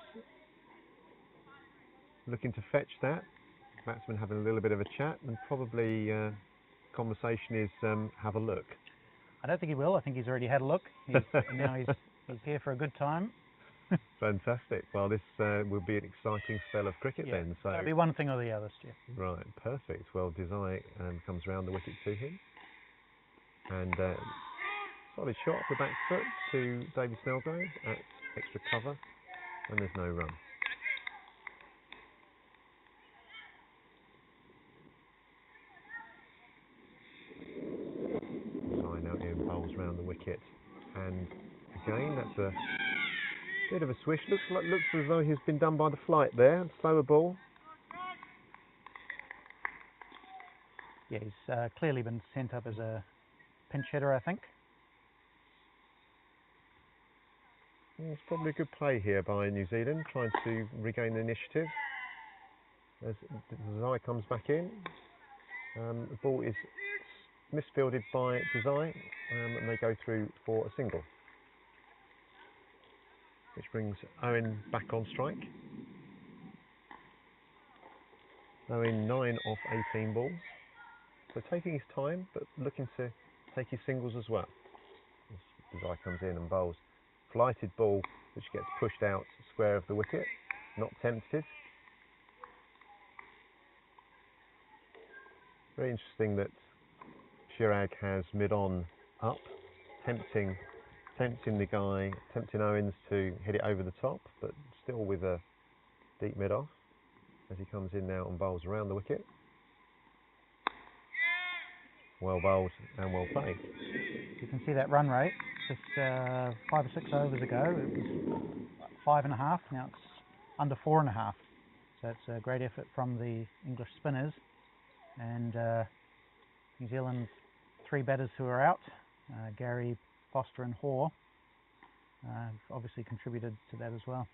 Looking to fetch that. Batsman having a little bit of a chat, and probably conversation is have a look. I don't think he will. I think he's already had a look. Now he's here for a good time. Fantastic. Well, this will be an exciting spell of cricket then. So it'll be one thing or the other, Stu. Right, perfect. Well, Desai comes round the wicket to him, and solid shot off the back foot to David Snellgrove at extra cover, and there's no run. Desai now in bowls round the wicket, and again that's a bit of a swish. Looks as though he's been done by the flight there. Slower ball. Yeah, he's clearly been sent up as a pinch hitter, I think. Yeah, it's probably a good play here by New Zealand, trying to regain the initiative. As Desai comes back in, the ball is misfielded by Desai, and they go through for a single, which brings Owen back on strike. Owen 9 off 18 balls. So taking his time, but looking to take his singles as well. Desai comes in and bowls. Flighted ball, which gets pushed out square of the wicket. Not tempted. Very interesting that Chirag has mid-on up, tempting the guy, tempting Owens to hit it over the top, but still with a deep mid-off as he comes in now and bowls around the wicket. Well bowled and well played. You can see that run rate. Just 5 or 6 overs ago, it was 5.5. Now it's under 4.5. So it's a great effort from the English spinners. And New Zealand 3 batters who are out, Gary, Foster and Hoare. have obviously contributed to that as well.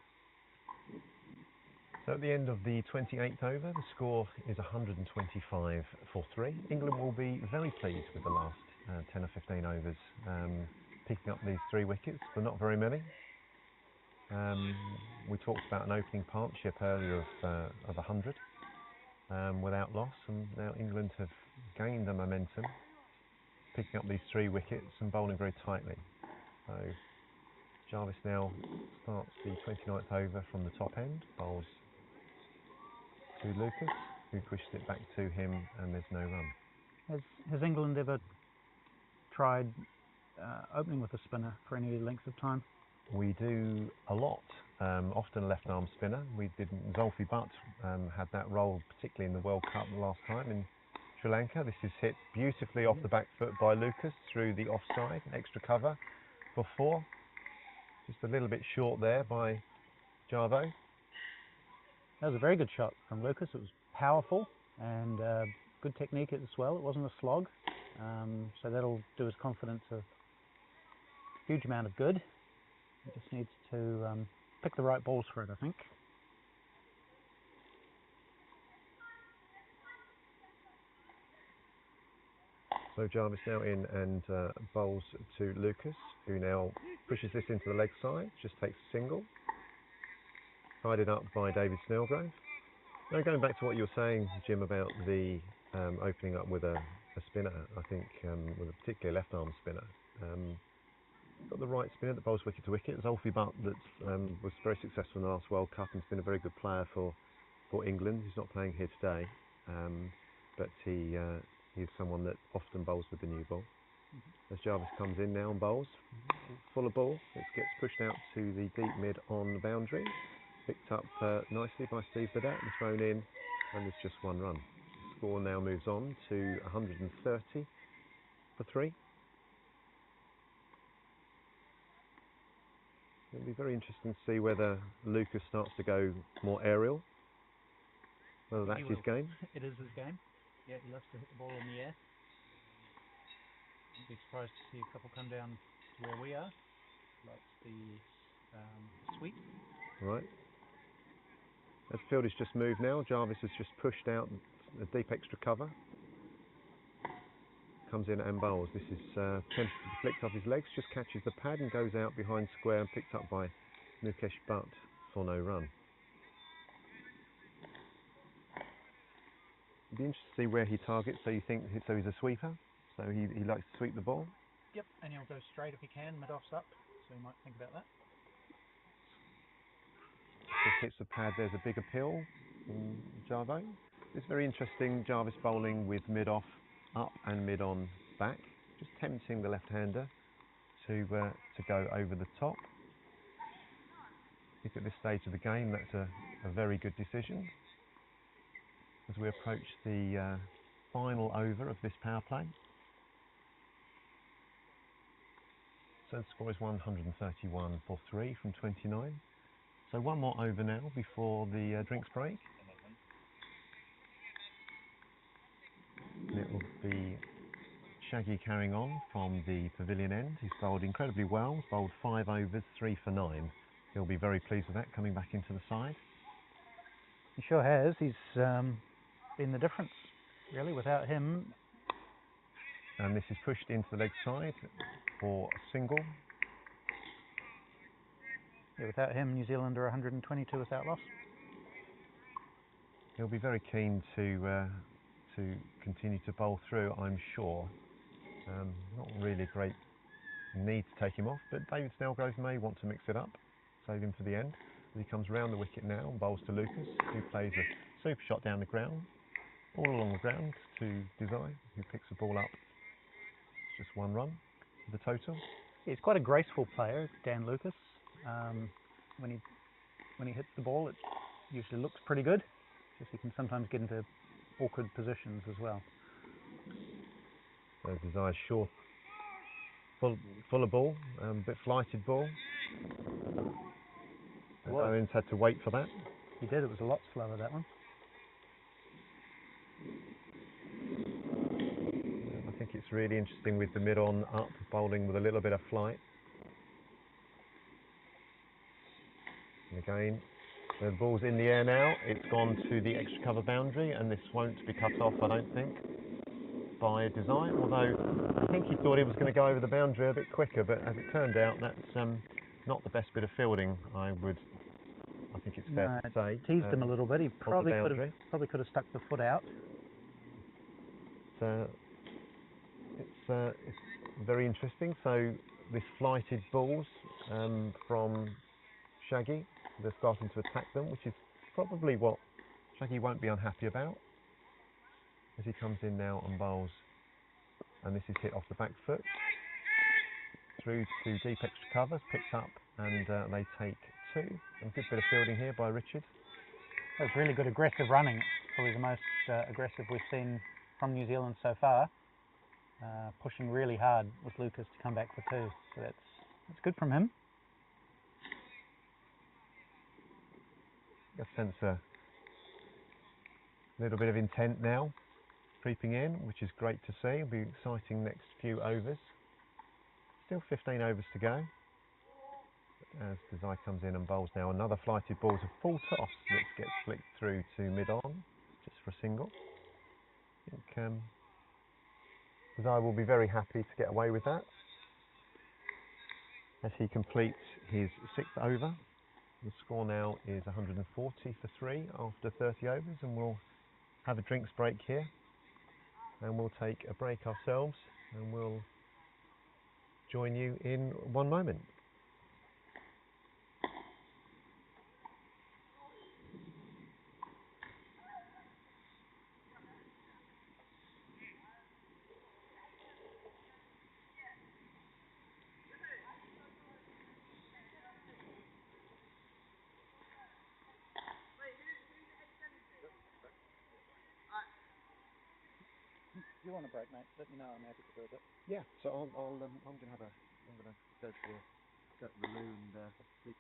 So at the end of the 28th over, the score is 125 for 3. England will be very pleased with the last 10 or 15 overs, picking up these 3 wickets, but not very many. We talked about an opening partnership earlier of 100 without loss, and now England have gained the momentum, picking up these 3 wickets and bowling very tightly. So Jarvis now starts the 29th over from the top end, bowls to Lucas, who pushes it back to him, and there's no run. Has England ever tried opening with a spinner for any length of time? We do a lot, often a left arm spinner. We did. Zulfi Butt had that role, particularly in the World Cup last time in Sri Lanka. This is hit beautifully off the back foot by Lucas through the offside, extra cover for 4. Just a little bit short there by Jarvo. That was a very good shot from Lucas. It was powerful and good technique as well. It wasn't a slog, so that'll do his confidence a huge amount of good. He just needs to pick the right balls for it, I think. So Jarvis now in and bowls to Lucas, who now pushes this into the leg side, just takes a single. Tied up by David Snellgrove. Now going back to what you were saying, Jim, about the opening up with a spinner, I think with a particularly left arm spinner. Got the right spinner that bowls wicket to wicket. Zulfi Butt that was very successful in the last World Cup and has been a very good player for England. He's not playing here today, but he is someone that often bowls with the new ball. As Jarvis comes in now and bowls, full of ball, it gets pushed out to the deep mid on the boundary. Picked up nicely by Steve Burdett and thrown in, and there's just 1 run. The score now moves on to 130 for 3. It'll be very interesting to see whether Lucas starts to go more aerial, whether that's his game. It is his game. Yeah, he loves to hit the ball in the air. I'd be surprised to see a couple come down to where we are. Like the sweep. Right. As the field has just moved now, Jarvis has just pushed out a deep extra cover. Comes in and bowls. This is tempted to flick off his legs, just catches the pad and goes out behind square and picked up by Mukesh Butt for no run. It'd be interesting to see where he targets. So you think so he's a sweeper? So he likes to sweep the ball? Yep, and he'll go straight if he can, mid-offs up. So you might think about that. Just hits the pad, there's a big appeal from Jarvo. It's very interesting, Jarvis bowling with mid-off up and mid-on back, just tempting the left-hander to go over the top. I think at this stage of the game that's a very good decision. As we approach the final over of this power play. So the score is 131 for 3 from 29. So 1 more over now before the drinks break. And it will be Shaggy carrying on from the pavilion end. He's bowled incredibly well. He's bowled 5 overs, 3 for 9. He'll be very pleased with that, coming back into the side. He sure has. He's been the difference, really, without him. And this is pushed into the leg side for a single. Yeah, without him, New Zealand are 122 without loss. He'll be very keen to continue to bowl through, I'm sure. Not really a great need to take him off, but David Snellgrove may want to mix it up, save him for the end. He comes round the wicket now and bowls to Lucas, who plays a super shot down the ground, all along the ground to Desai, who picks the ball up. It's just 1 run, the total. He's quite a graceful player, Dan Lucas. When he hits the ball, it usually looks pretty good. Just he can sometimes get into awkward positions as well. So Desai's short, full of ball, a bit flighted ball. Owens had to wait for that. He did. It was a lot slower, that one. I think it's really interesting with the mid-on up, bowling with a little bit of flight. Again, the ball's in the air now. It's gone to the extra cover boundary, and this won't be cut off, I don't think, by design. Although I think he thought he was going to go over the boundary a bit quicker, but as it turned out, that's not the best bit of fielding. I think it's fair to say. Teased him a little bit. He probably could have stuck the foot out. It's very interesting. So this flighted balls from Shaggy, they're starting to attack them, which is probably what Shaggy won't be unhappy about, as he comes in now and bowls, and this is hit off the back foot through to deep extra covers, picked up, and they take 2. And a good bit of fielding here by Richard. That was really good aggressive running. It's probably the most aggressive we've seen from New Zealand so far. Pushing really hard with Lucas to come back for 2, so that's good from him. I sense a little bit of intent now creeping in, which is great to see. It'll be exciting next few overs. Still 15 overs to go. As Desai comes in and bowls now, another flighted ball to full toss that gets flicked through to mid-on, just for a single. I think Desai will be very happy to get away with that, as he completes his 6th over. The score now is 140 for 3 after 30 overs, and we'll have a drinks break here, and we'll take a break ourselves, and we'll join you in one moment. If you want a break, mate, let me know. I'm happy to do it. Yeah, so I'm going to go to the loo and sleep.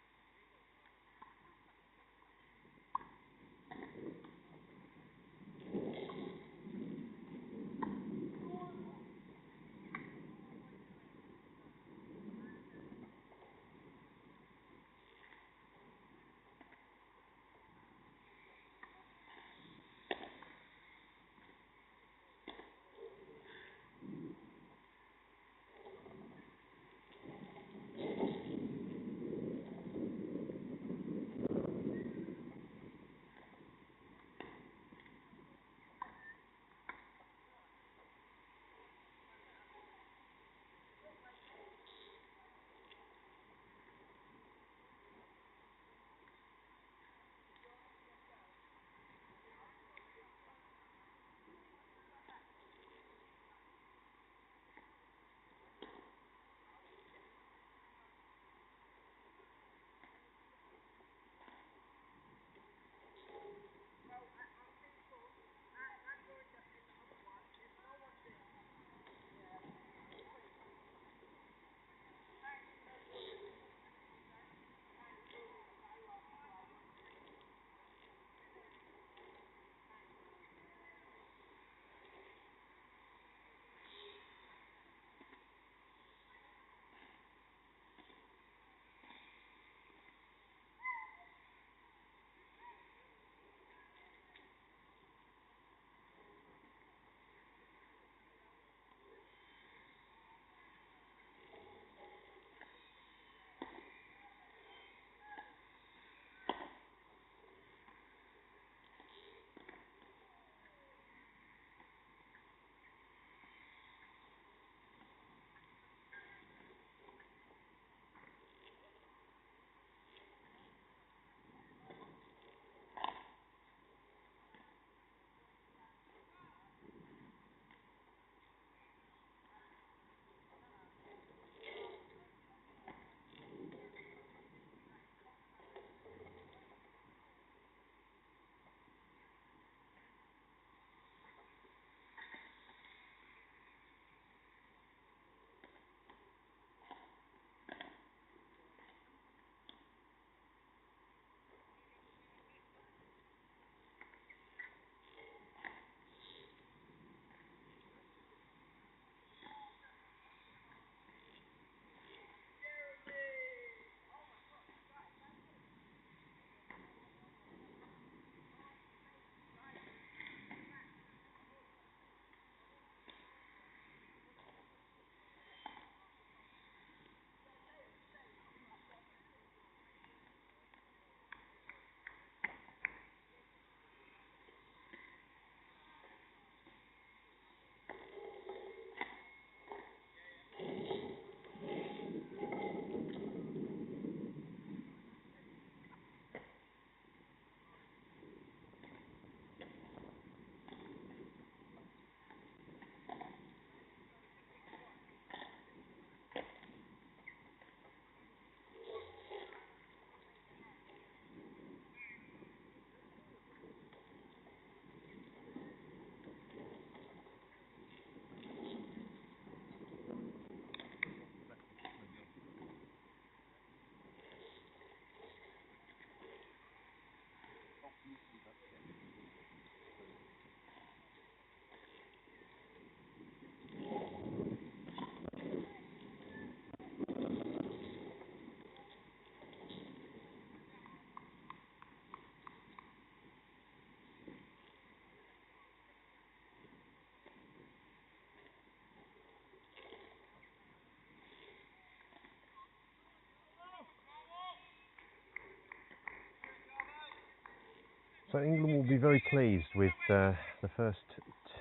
So England will be very pleased with the first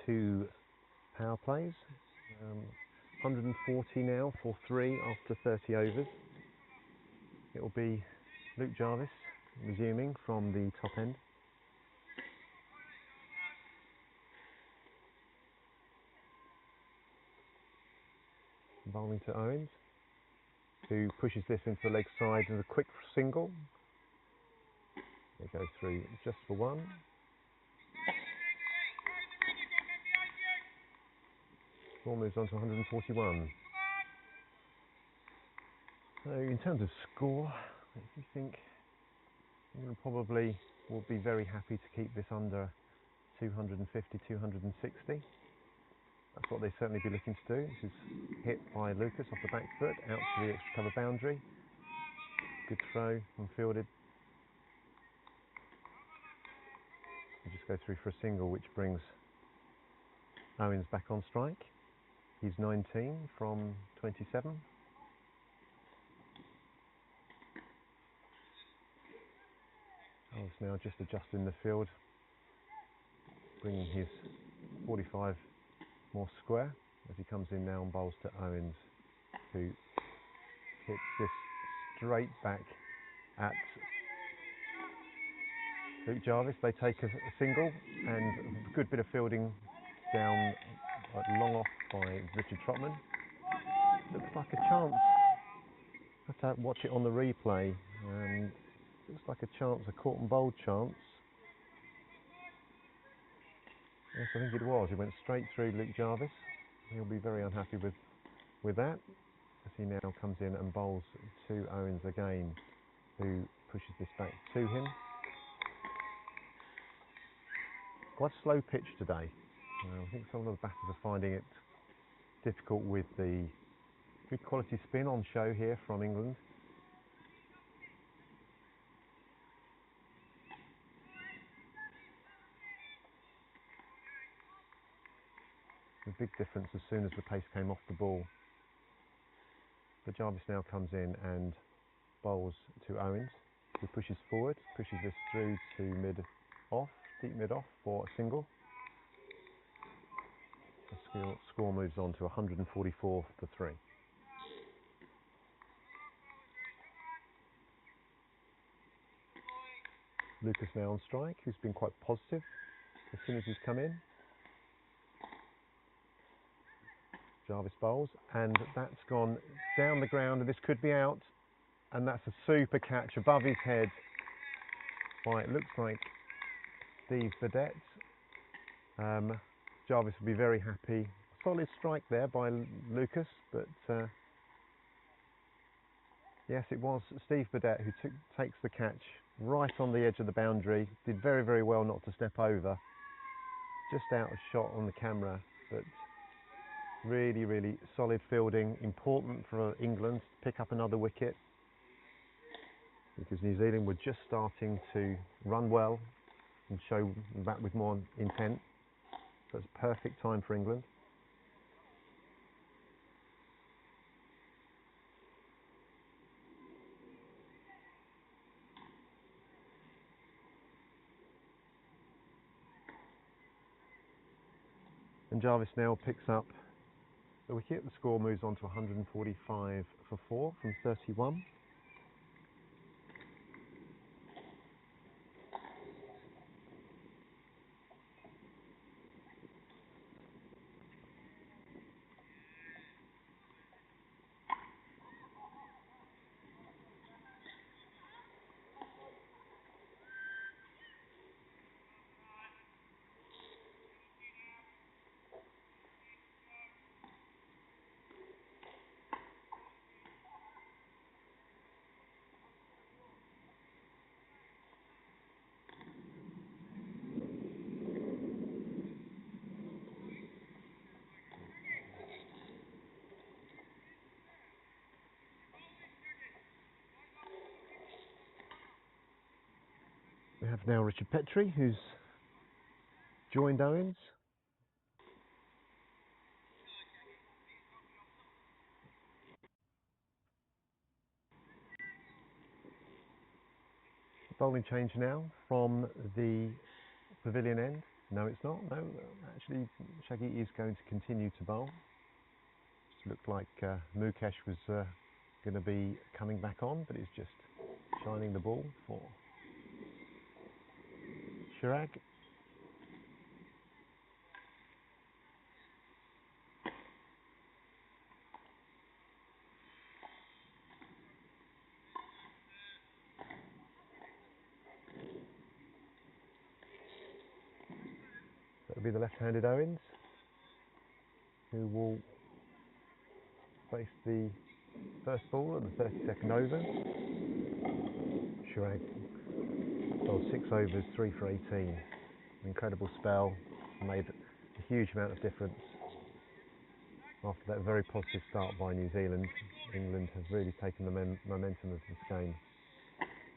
two power plays. 140 now for 3 after 30 overs. It will be Luke Jarvis resuming from the top end. Bowling to Owens, who pushes this into the leg side with a quick single. They go through just for 1. Score moves on to 141. So in terms of score, I think England probably will be very happy to keep this under 250, 260. That's what they'd certainly be looking to do. This is hit by Lucas off the back foot, out to the extra cover boundary. Good throw, unfielded. We'll just go through for a single, which brings Owens back on strike. He's 19 from 27. Owens now just adjusting the field, bringing his 45 more square as he comes in now and bowls to Owens, who hits this straight back at Luke Jarvis. They take a single, and a good bit of fielding down long off by Richard Trotman. Looks like a chance. Have to watch it on the replay. Looks like a chance, a caught and bowled chance. Yes, I think it was. He went straight through Luke Jarvis. He'll be very unhappy with that, as he now comes in and bowls to Owens again, who pushes this back to him. Quite a slow pitch today. I think some of the batters are finding it difficult with the good quality spin on show here from England. A big difference as soon as the pace came off the ball. But Jarvis now comes in and bowls to Owens, who pushes forward, pushes this through to mid-off, deep mid-off for a single. The score moves on to 144 for 3. Lucas now on strike, who's been quite positive as soon as he's come in. Jarvis bowls, and that's gone down the ground, and this could be out, and that's a super catch above his head by, it looks like, Steve Burdett. Jarvis will be very happy. Solid strike there by Lucas, but yes, it was Steve Burdett who takes the catch right on the edge of the boundary. Did very, very well not to step over. Just out of shot on the camera, but really, really solid fielding. Important for England to pick up another wicket, because New Zealand were just starting to run well and show that with more intent. So it's a perfect time for England. And Jarvis now picks up the wicket. The score moves on to 145 for 4 from 31. We have now Richard Petrie, who's joined Owens. Bowling change now from the pavilion end. No, it's not. No, actually, Shaggy is going to continue to bowl. Just looked like Mukesh was going to be coming back on, but it's just shining the ball for Chirag. That'll be the left-handed Owens, who will face the first ball at the 32nd over. Chirag bowled 6 overs, 3 for 18. An incredible spell, made a huge amount of difference. After that very positive start by New Zealand, England have really taken the momentum of this game,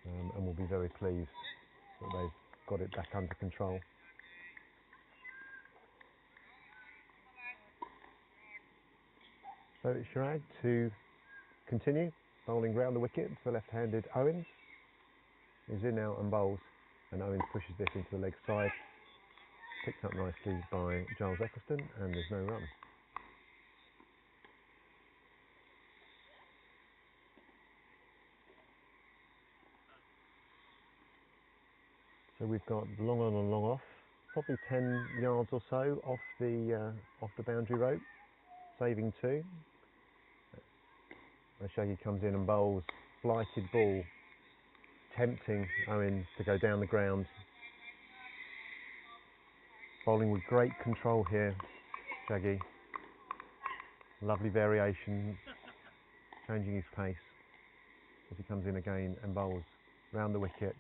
and will be very pleased that they've got it back under control. So it's Chirag to continue bowling round the wicket to the left-handed Owens. He's in out and bowls, and Owens pushes this into the leg side. Picked up nicely by Giles Eccleston, and there's no run. So we've got long on and long off, probably 10 yards or so off the boundary rope, saving 2. And Shaggy comes in and bowls, blighted ball, tempting Owens to go down the ground. Bowling with great control here, Shaggy. Lovely variation, changing his pace as he comes in again and bowls round the wicket.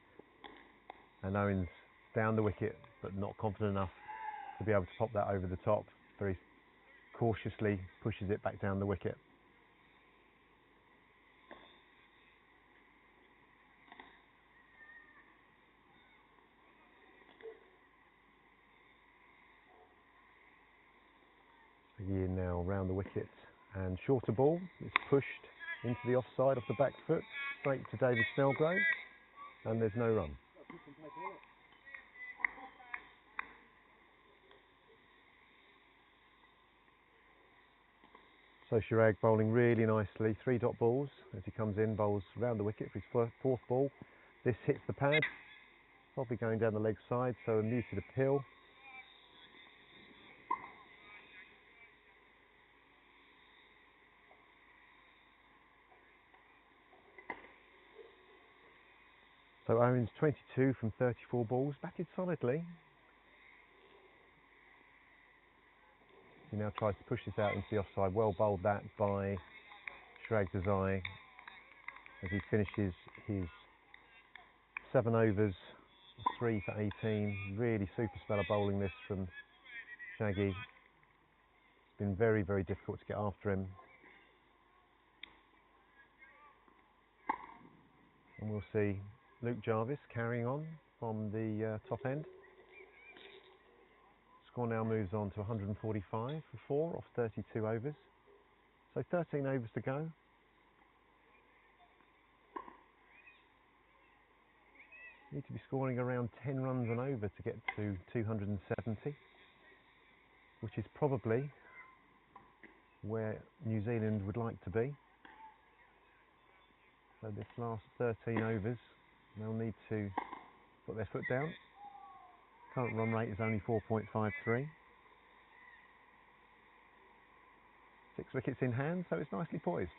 And Owens down the wicket, but not confident enough to be able to pop that over the top. Very cautiously pushes it back down the wicket. Again now round the wicket, and shorter ball is pushed into the offside off the back foot, straight to David Snellgrove, and there's no run. So Chirag bowling really nicely, 3-dot balls as he comes in, bowls round the wicket for his fourth ball. This hits the pad, probably going down the leg side, so a muted appeal. So Owens 22 from 34 balls, batted solidly. He now tries to push this out into the offside. Well bowled that by Chirag Desai as he finishes his 7 overs, 3 for 18. Really super spell of bowling this from Shaggy. It's been very, very difficult to get after him. And we'll see Luke Jarvis carrying on from the top end. Score now moves on to 145 for 4 off 32 overs. So 13 overs to go. Need to be scoring around 10 runs and over to get to 270, which is probably where New Zealand would like to be. So this last 13 overs, they'll need to put their foot down. Current run rate is only 4.53. 6 wickets in hand, so it's nicely poised.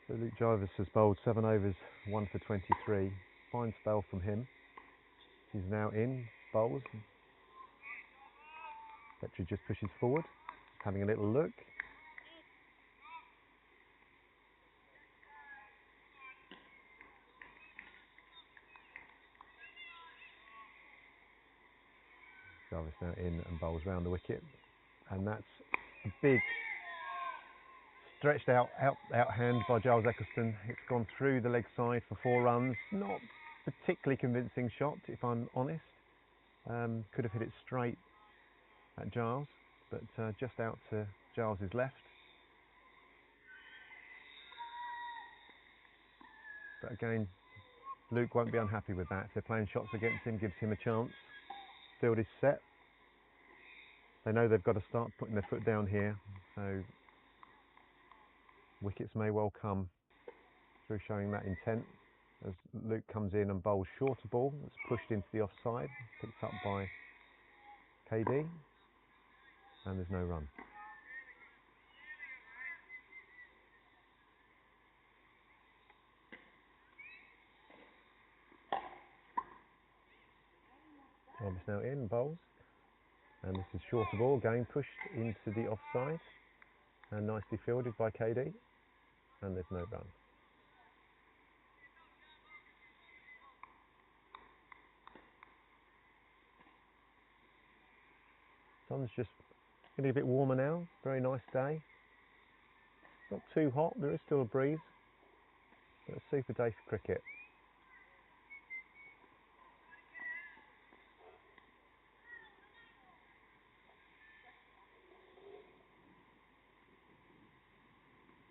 So Luke Jarvis has bowled 7 overs, 1 for 23. Fine spell from him. He's now in, bowls. Petrie just pushes forward, just having a little look. Jarvis now in and bowls round the wicket, and that's a big stretched out hand by Giles Eccleston. It's gone through the leg side for 4 runs. Not particularly convincing shot, if I'm honest. Could have hit it straight at Giles, but just out to Giles's left. But again, Luke won't be unhappy with that. If they're playing shots against him, gives him a chance. Field is set. They know they've got to start putting their foot down here, so wickets may well come through showing that intent. As Luke comes in and bowls shorter ball, it's pushed into the offside, picked up by KD, and there's no run. Jarvis now in, bowls, and this is shorter ball, again pushed into the offside, and nicely fielded by KD, and there's no run. Sun's just getting a bit warmer now, very nice day. Not too hot, there is still a breeze, but a super day for cricket.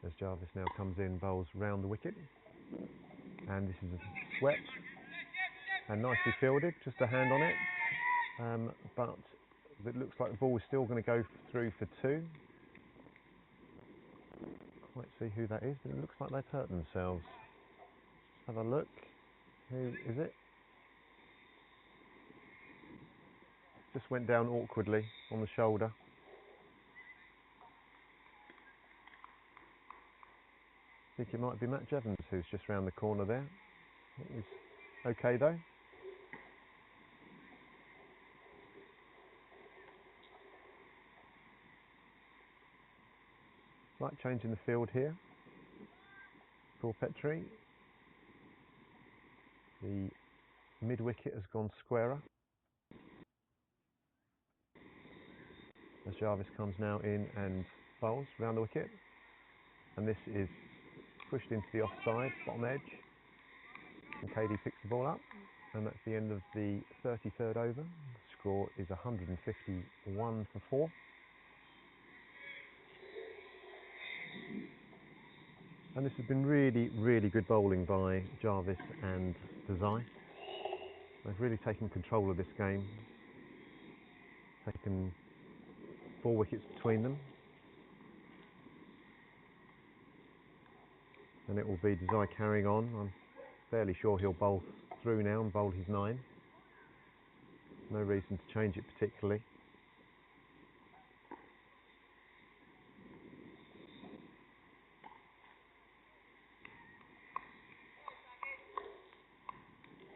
As Jarvis now comes in, bowls round the wicket, and this is a swept and nicely fielded, just a hand on it, but it looks like the ball is still going to go through for two. Can't quite see who that is, but it looks like they've hurt themselves. Have a look. Who is it? Just went down awkwardly on the shoulder. I think it might be Matt Jevons who's just round the corner there. He's okay though. Slight change in the field here for Petrie. The mid wicket has gone squarer. As Jarvis comes now in and bowls round the wicket, and this is pushed into the offside, bottom edge, and KD picks the ball up, and that's the end of the 33rd over. The score is 151 for 4. And this has been really, really good bowling by Jarvis and Desai. They've really taken control of this game, taken 4 wickets between them. And it will be Desai carrying on. I'm fairly sure he'll bowl through now and bowl his 9. No reason to change it particularly.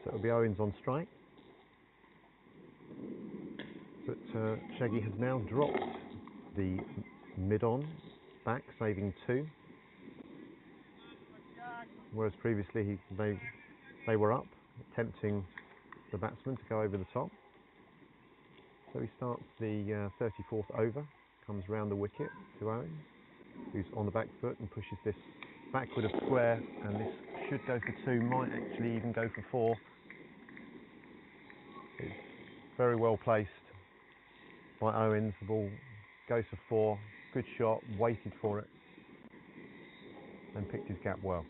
So it'll be Owens on strike. But Shaggy has now dropped the mid-on back, saving 2. Whereas previously they were up, tempting the batsman to go over the top. So he starts the 34th over, comes round the wicket to Owens, who's on the back foot and pushes this backward of square, and this should go for 2, might actually even go for 4. It's very well placed by Owens. The ball goes for 4, good shot, waited for it and picked his gap well.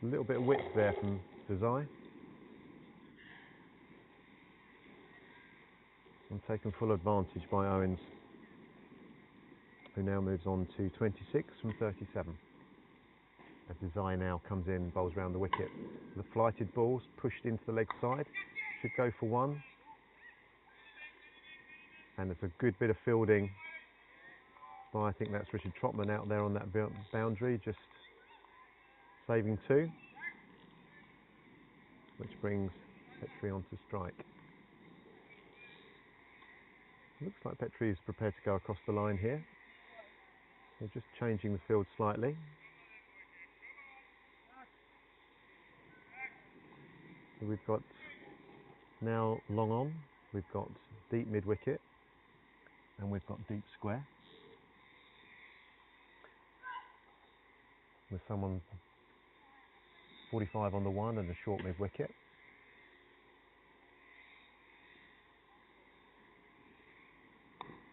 A little bit of width there from Desai. And taken full advantage by Owens, who now moves on to 26 from 37. As Desai now comes in, bowls round the wicket. The flighted balls pushed into the leg side, should go for 1. And it's a good bit of fielding by, I think that's Richard Trotman out there on that boundary, just saving 2, which brings Petrie onto strike. Looks like Petrie is prepared to go across the line here. They're just changing the field slightly. So we've got now long on, we've got deep mid wicket, and we've got deep square. With someone 45 on the 1 and a short mid wicket.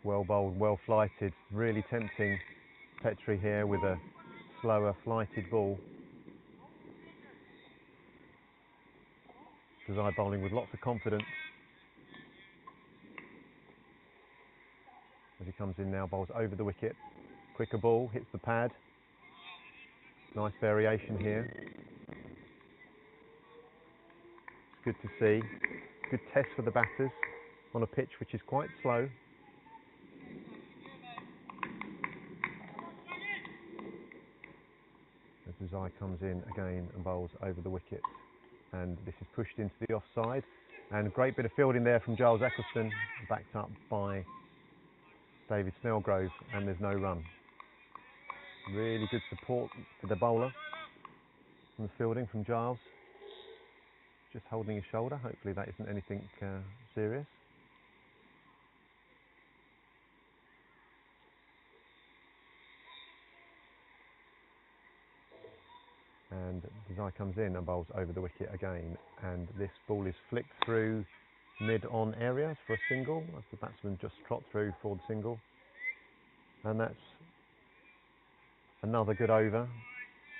Well bowled, well flighted, really tempting Petrie here with a slower flighted ball. Desai bowling with lots of confidence. As he comes in now, bowls over the wicket. Quicker ball, hits the pad. Nice variation here. It's good to see. Good test for the batters on a pitch which is quite slow. As Desai comes in again and bowls over the wicket, and this is pushed into the offside, and a great bit of fielding there from Giles Eccleston, backed up by David Snellgrove, and there's no run. Really good support for the bowler from the fielding from Giles. Just holding his shoulder, hopefully that isn't anything serious. And Desai comes in and bowls over the wicket again, and this ball is flicked through mid-on areas for a single, as the batsman just trot through for the single. And that's another good over.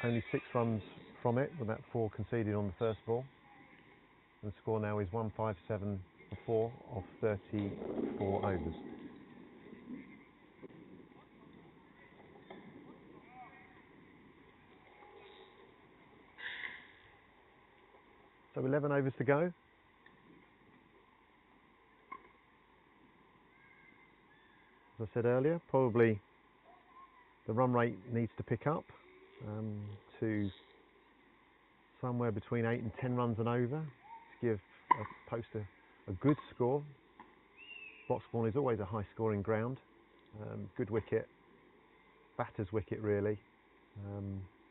Only 6 runs from it, with that 4 conceded on the first ball. And the score now is 157 for 4 of 34 overs. So 11 overs to go. As I said earlier, probably the run rate needs to pick up to somewhere between 8 and 10 runs and over to give post a good score. Broxbourne is always a high scoring ground. Good wicket, batter's wicket really,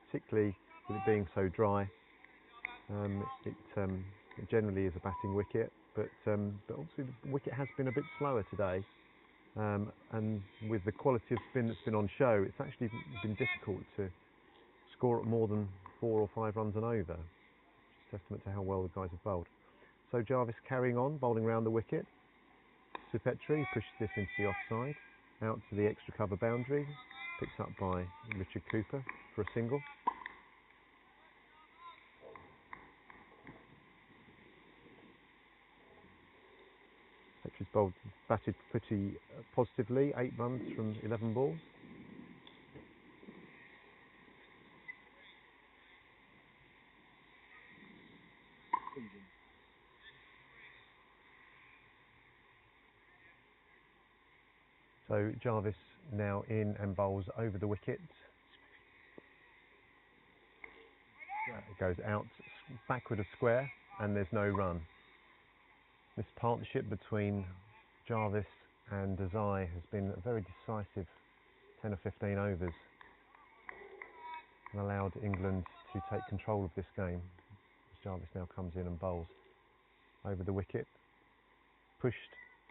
particularly with it being so dry. It generally is a batting wicket, but obviously the wicket has been a bit slower today. And with the quality of spin that's been on show, it's actually been difficult to score at more than 4 or 5 runs and over. It's a testament to how well the guys have bowled. So Jarvis carrying on, bowling round the wicket. Petrie pushes this into the offside, out to the extra cover boundary, picked up by Richard Cooper for a single. Petrie's batted pretty positively, 8 runs from 11 balls. So Jarvis now in and bowls over the wicket. It goes out backward of square, and there's no run. This partnership between Jarvis and Desai has been a very decisive 10 or 15 overs and allowed England to take control of this game. As Jarvis now comes in and bowls over the wicket, pushed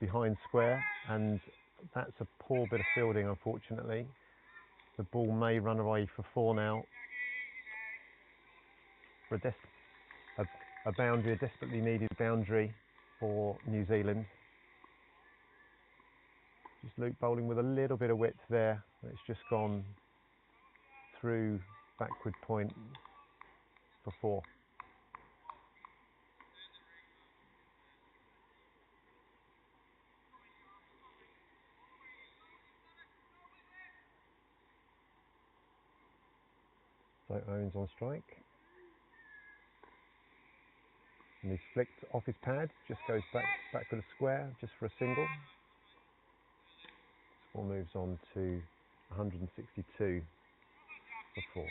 behind square, and that's a poor bit of fielding, unfortunately. The ball may run away for 4 now. For a boundary, a desperately needed boundary for New Zealand. Just Luke bowling with a little bit of width there. It's just gone through backward point for 4. So Owens on strike. And he's flicked off his pad, just goes back to the square, just for a single. Score moves on to 162 for 4.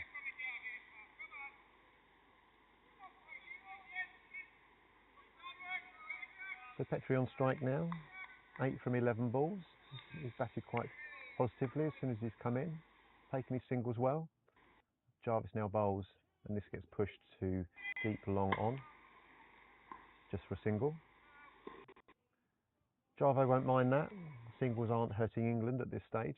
So Petrie on strike now, 8 from 11 balls. He's batted quite positively as soon as he's come in, taken his singles well. Jarvis now bowls, and this gets pushed to deep long on, just for a single. Jarvo won't mind that. Singles aren't hurting England at this stage.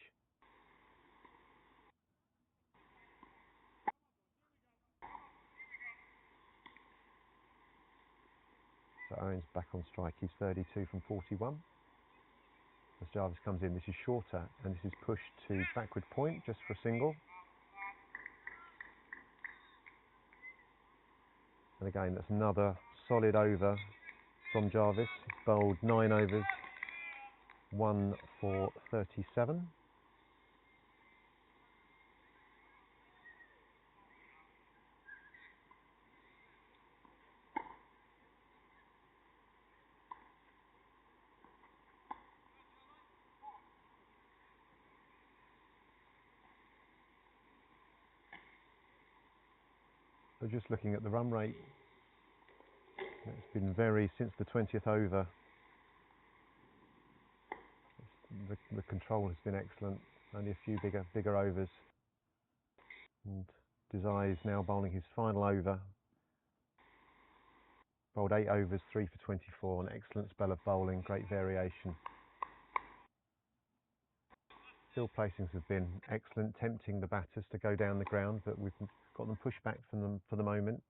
So Owens back on strike. He's 32 from 41. as Jarvis comes in. This is shorter, and this is pushed to backward point just for a single. And again, that's another solid over from Jarvis. Bowled 9 overs, 1 for 37. So just looking at the run rate, it's been since the 20th over, the control has been excellent, only a few bigger overs. And Desai is now bowling his final over. Bowled 8 overs, 3 for 24, an excellent spell of bowling, great variation. Field placings have been excellent, tempting the batters to go down the ground, but we've got them pushed back from them for the moment.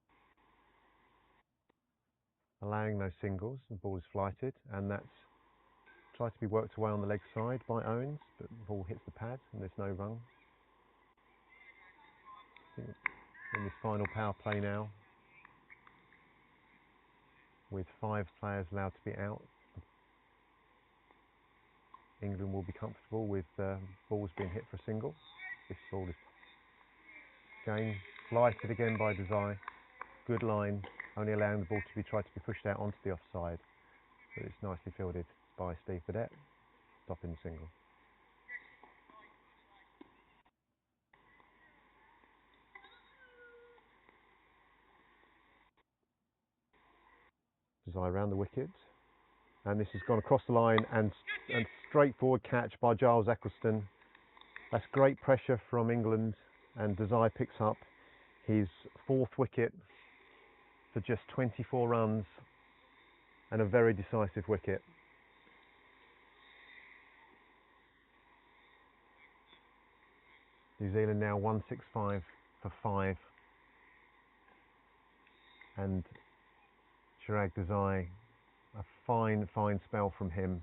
Allowing those singles, the ball is flighted, and that's tried to be worked away on the leg side by Owens, but the ball hits the pad and there's no run. In this final power play now, with 5 players allowed to be out, England will be comfortable with balls being hit for a single. This ball is again flighted again by Desai. Good line, only allowing the ball to be tried to be pushed out onto the offside, but it's nicely fielded by Steve Burdett, stopping the single. Desai around the wicket, and this has gone across the line and straightforward catch by Giles Eccleston. That's great pressure from England, and Desai picks up his 4th wicket for just 24 runs and a very decisive wicket. New Zealand now 165 for 5, and Chirag Desai, a fine spell from him,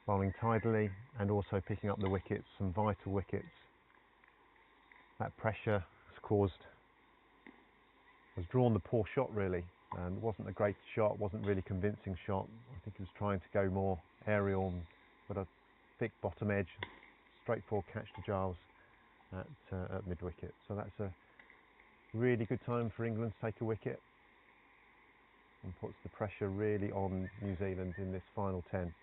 bowling tidily and also picking up the wickets, some vital wickets. That pressure has drawn the poor shot really, and it wasn't a great shot, wasn't really convincing shot. I think he was trying to go more aerial, but a thick bottom edge, straightforward catch to Giles at mid wicket. So that's a really good time for England to take a wicket and puts the pressure really on New Zealand in this final 10.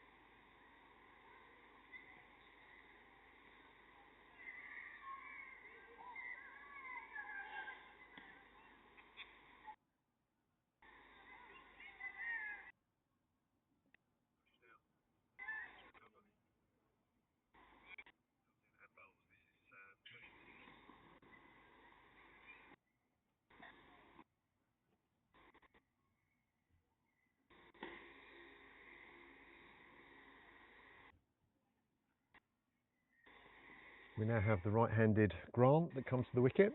We now have the right-handed Grant that comes to the wicket.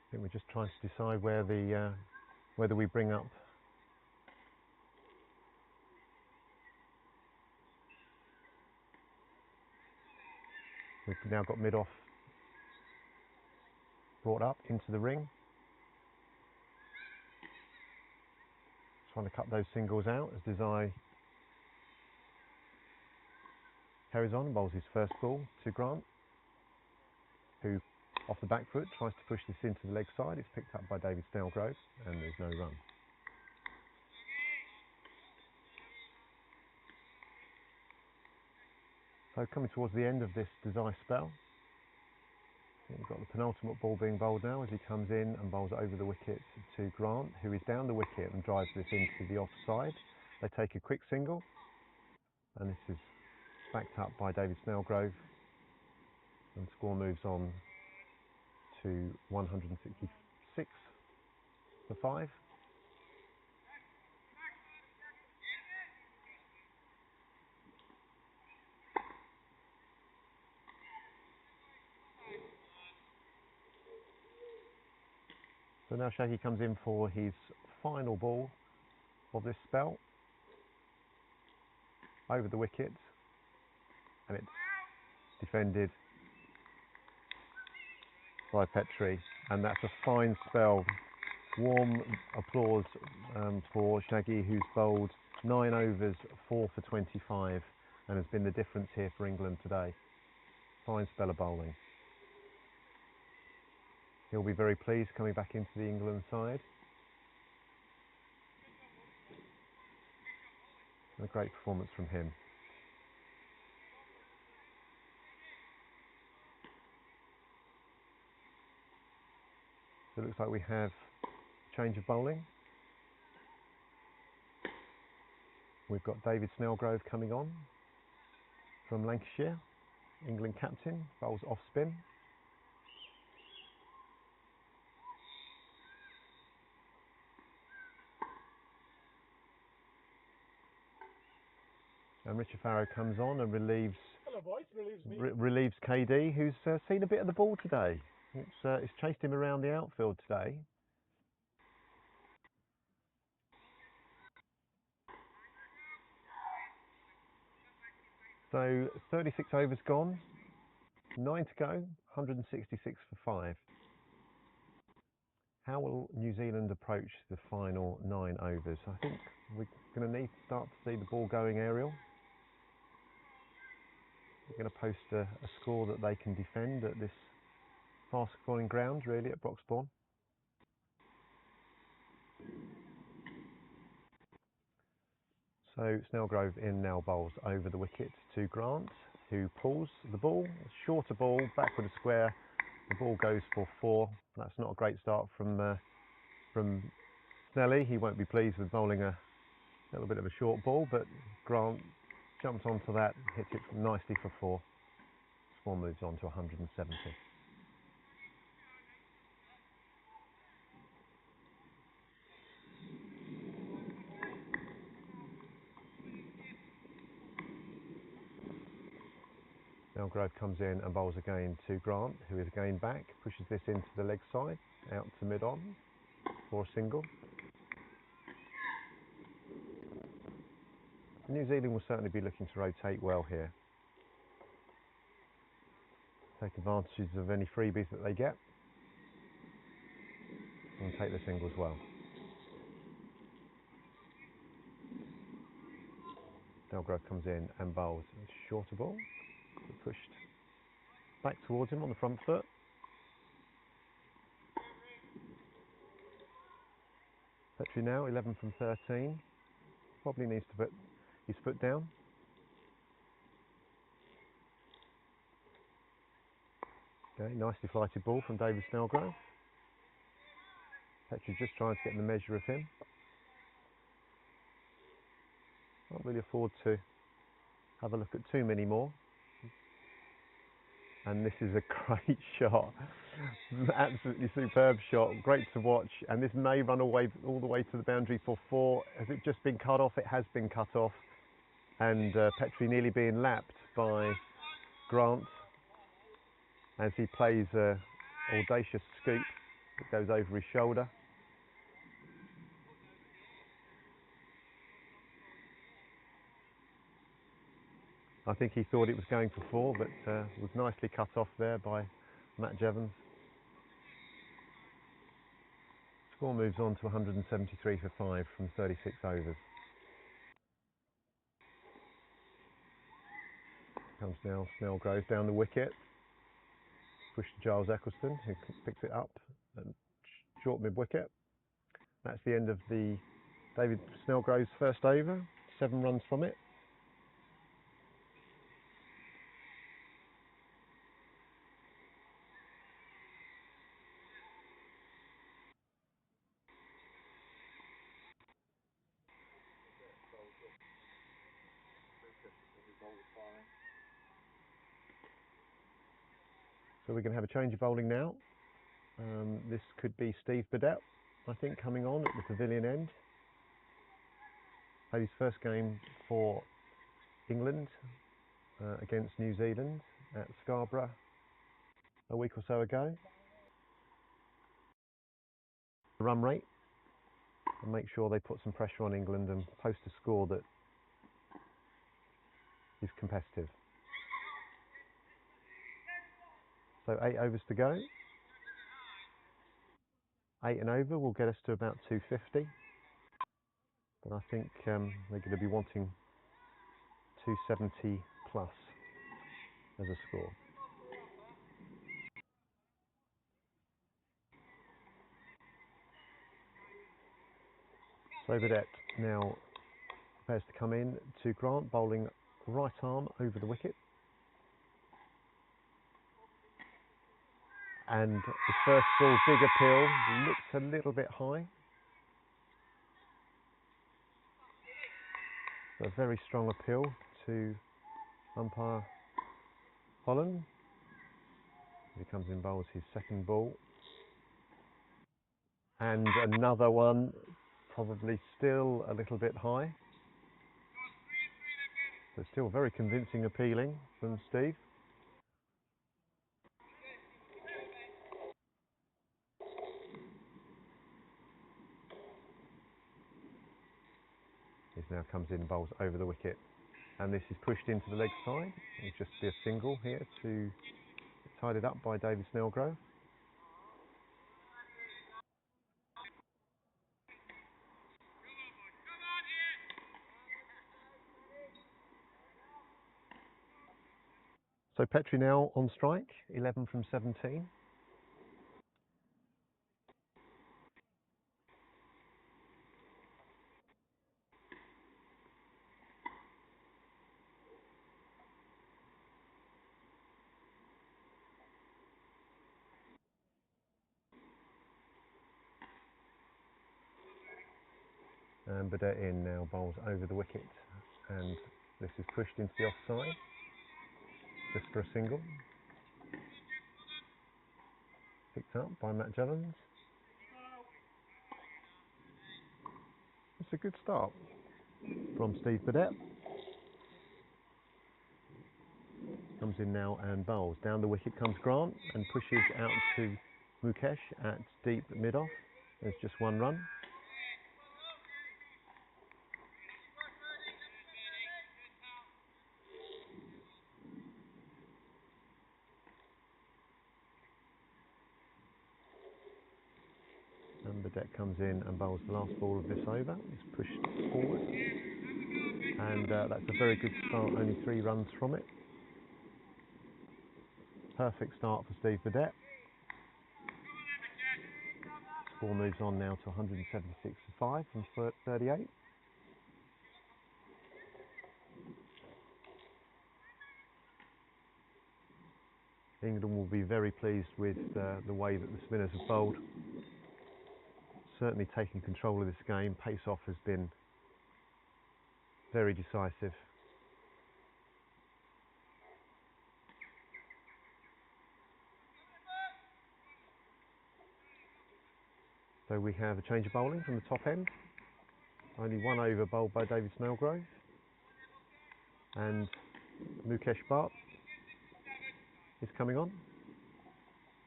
I think we're just trying to decide whether we bring up we've now got mid-off brought up into the ring. Trying to cut those singles out as Desai carries on and bowls his first ball to Grant, who off the back foot tries to push this into the leg side. It's picked up by David Snellgrove and there's no run. So coming towards the end of this Desai spell, we've got the penultimate ball being bowled now as he comes in and bowls over the wicket to Grant, who is down the wicket and drives this into the offside. They take a quick single, and this is backed up by David Snellgrove, and the score moves on to 166 for 5. So now Shaggy comes in for his final ball of this spell, over the wicket, and it's defended by Petrie, and that's a fine spell. Warm applause for Shaggy, who's bowled 9 overs, 4 for 25, and has been the difference here for England today. Fine spell of bowling. He'll be very pleased coming back into the England side. And a great performance from him. So it looks like we have a change of bowling. We've got David Snellgrove coming on from Lancashire, England captain, bowls off spin. And Richard Farrow comes on and relieves KD, who's seen a bit of the ball today. It's chased him around the outfield today. So 36 overs gone, 9 to go, 166 for 5. How will New Zealand approach the final 9 overs? I think we're going to need to start to see the ball going aerial. We're going to post a score that they can defend at this fast scoring ground, really, at Broxbourne. So Snellgrove in now bowls over the wicket to Grant, who pulls the ball, shorter ball, backward a square. The ball goes for 4. That's not a great start from Snelly. He won't be pleased with bowling a little bit of a short ball, but Grant jumps onto that, hits it nicely for 4. Score moves on to 170. Snellgrove comes in and bowls again to Grant, who is again back, pushes this into the leg side, out to mid-on for a single. New Zealand will certainly be looking to rotate well here. Take advantages of any freebies that they get and take the singles well. Snellgrove comes in and bowls a shorter ball, pushed back towards him on the front foot. Petrie now 11 from 13. Probably needs to put his foot down. Okay, nicely flighted ball from David Snellgrove. Petrie just trying to get the measure of him. Can't really afford to have a look at too many more. And this is a great shot. Absolutely superb shot. Great to watch. And this may run away all the way to the boundary for 4. Has it just been cut off? It has been cut off. And Petrie nearly being lapped by Grant as he plays an audacious scoop that goes over his shoulder. I think he thought it was going for 4, but was nicely cut off there by Matt Jevons. Score moves on to 173 for 5 from 36 overs. Comes now Snellgrove down the wicket. Push to Giles Eccleston, who picks it up and short mid-wicket. That's the end of the David Snellgrove's first over. 7 runs from it. So we're going to have a change of bowling now. This could be Steve Burdett, I think, coming on at the pavilion end. Played his first game for England against New Zealand at Scarborough a week or so ago. run rate and make sure they put some pressure on England and post a score that is competitive. So 8 overs to go. 8 and over will get us to about 250, but I think they're going to be wanting 270 plus as a score. So Burdett now prepares to come in to Grant, bowling right arm over the wicket. And the first ball, big appeal, looks a little bit high. A very strong appeal to umpire Holland. He comes in, bowls his second ball. And another one, probably still a little bit high. So still very convincing appealing from Steve. He now comes in, bowls over the wicket. And this is pushed into the leg side. It'll just be a single here to tied it up by David Snellgrove. So Petrie now on strike, 11 from 17. And Burdett in now, bowls over the wicket, and this is pushed into the offside, just for a single. Picked up by Matt Jellens. It's a good start from Steve Burdett. Comes in now and bowls. Down the wicket comes Grant and pushes out to Mukesh at deep mid-off. There's just one run. And Burdett comes in and bowls the last ball of this over. It's pushed forward. And that's a very good start, only 3 runs from it. Perfect start for Steve Burdett. Score moves on now to 176 for 5 from 38. England will be very pleased with the way that the spinners have bowled. Certainly taking control of this game. Pace off has been very decisive. So we have a change of bowling from the top end. Only 1 over bowled by David Snellgrove. And Mukesh Bhatt is coming on,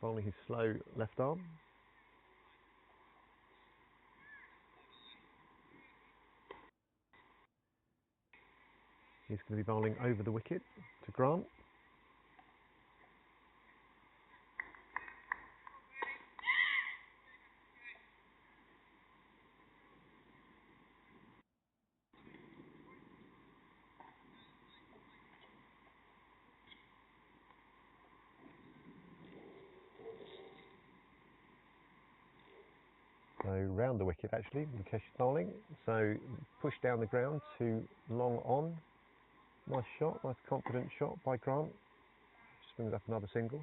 bowling his slow left arm. He's going to be bowling over the wicket to Grant. So round the wicket actually, Mukesh is bowling. So push down the ground to long on. Nice shot, nice confident shot by Grant. Just brings up another single.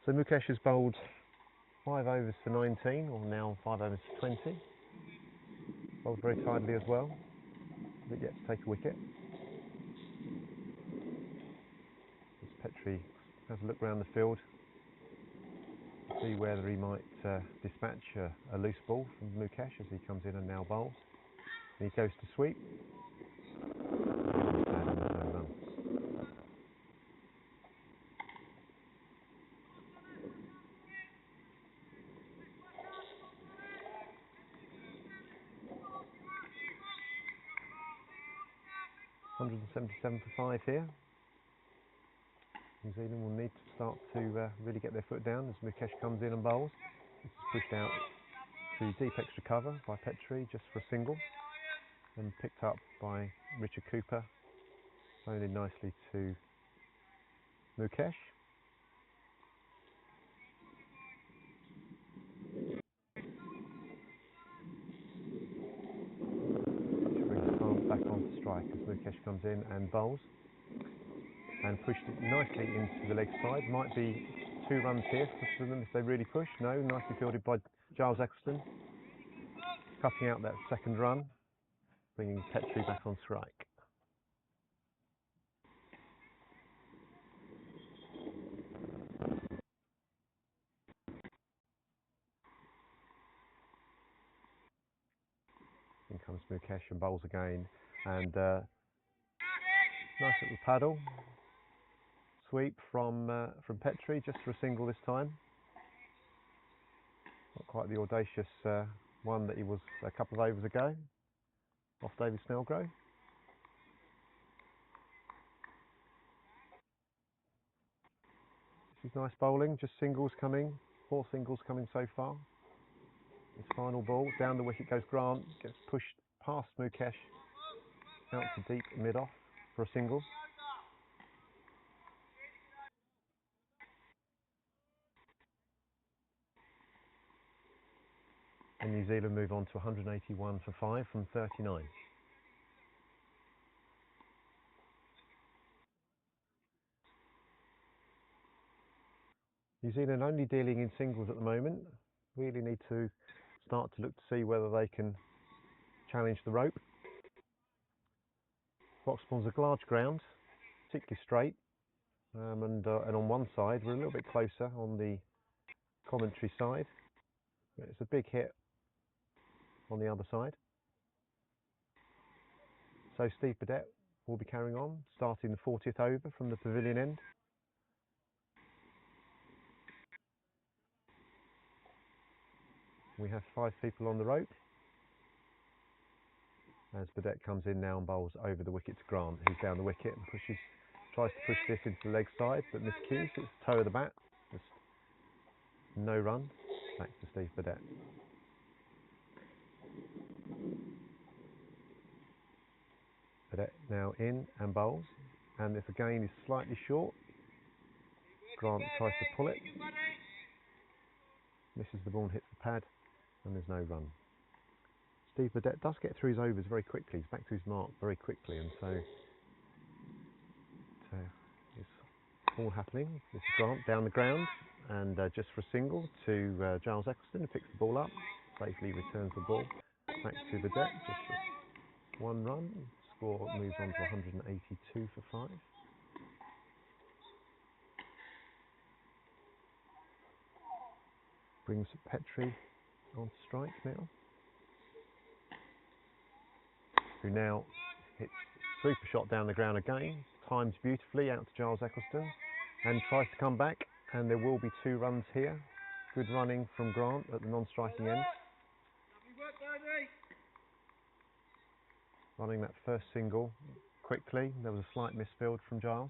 So Mukesh has bowled 5 overs for 19, or now 5 overs for 20. Bowled very tidily as well, but yet to take a wicket. As Petrie has a look round the field, see whether he might dispatch a loose ball from Mukesh as he comes in and now bowls. And he goes to sweep. 177 for 5 here. New Zealand will need to start to really get their foot down as Mukesh comes in and bowls. This is pushed out to deep extra cover by Petrie just for a single, and picked up by Richard Cooper, thrown in nicely to Mukesh. Which brings Grant back onto strike as Mukesh comes in and bowls, and pushed it nicely into the leg side. Might be 2 runs here for them if they really push. No, nicely fielded by Giles Eccleston, cutting out that second run, bringing Petrie back on strike. In comes Mukesh and bowls again, and nice little paddle sweep from Petrie just for a single this time. Not quite the audacious one that he was a couple of overs ago off David Snellgrove. This is nice bowling, just singles coming, 4 singles coming so far. His final ball, down the wicket goes Grant, gets pushed past Mukesh, out to deep mid-off for a single. And New Zealand move on to 181 for 5 from 39. New Zealand only dealing in singles at the moment. Really need to start to look to see whether they can challenge the rope. Broxbourne's a large ground, particularly straight, and on one side we're a little bit closer on the commentary side. But it's a big hit on the other side. So Steve Burdett will be carrying on, starting the 40th over from the pavilion end. We have 5 people on the rope as Burdett comes in now and bowls over the wicket to Grant, who's down the wicket and tries to push this into the leg side, but miscues. It's toe of the bat, just no run. Back to Steve Burdett. Burdett now in and bowls, and if again is slightly short, Grant tries to pull it, misses the ball and hits the pad, and there's no run. Steve Burdett does get through his overs very quickly. He's back to his mark very quickly, and so it's all happening. This is Grant down the ground, and just for a single to Giles Eccleston, who picks the ball up, safely returns the ball back to Burdett, just for 1 run. Score moves on to 182 for 5. Brings Petrie on strike now, who now hits super shot down the ground again, times beautifully out to Giles Eccleston, and tries to come back, and there will be 2 runs here. Good running from Grant at the non-striking end. Running that first single quickly. There was a slight misfield from Giles,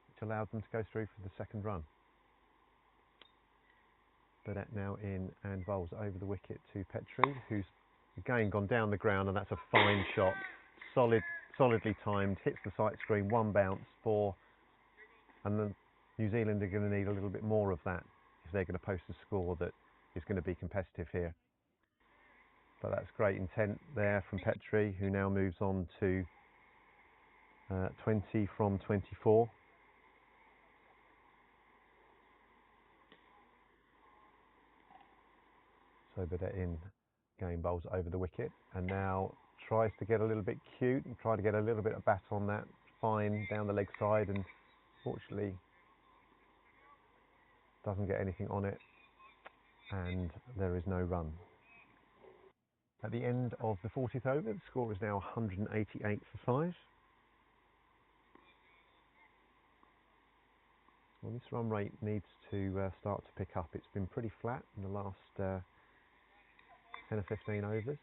which allowed them to go through for the second run. Burdett now in and bowls over the wicket to Petrie, who's again gone down the ground, and that's a fine shot, solidly timed, hits the sight screen, 1 bounce, 4, and then New Zealand are going to need a little bit more of that if they're going to post a score that is going to be competitive here. But that's great intent there from Petrie, who now moves on to 20 from 24. So Burdett in, game bowls over the wicket, and now tries to get a little bit cute and try to get a little bit of bat on that fine down the leg side, and fortunately doesn't get anything on it, and there is no run. At the end of the 40th over, the score is now 188 for 5. Well, this run rate needs to start to pick up. It's been pretty flat in the last 10 or 15 overs.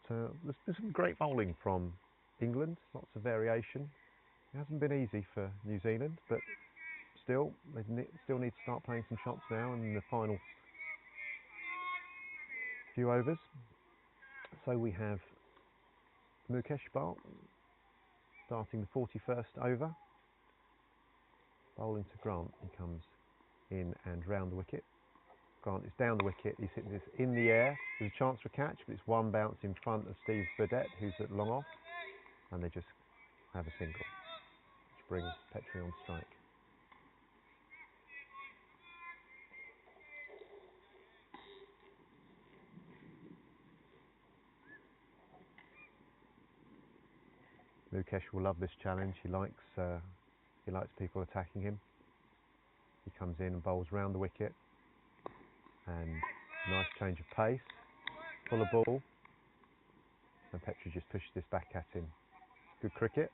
there's been some great bowling from England, lots of variation. It hasn't been easy for New Zealand, but still, they still need to start playing some shots now in the final few overs. So we have Mukesh Bhatt starting the 41st over. Bowling to Grant, he comes in and round the wicket. Grant is down the wicket, he's hitting this in the air. There's a chance for a catch, but it's one bounce in front of Steve Burdett, who's at long off, and they just have a single, which brings Petrie on strike. Mukesh will love this challenge. He likes people attacking him. He comes in and bowls round the wicket, and nice change of pace, full of ball, and Petrie just pushes this back at him. Good cricket.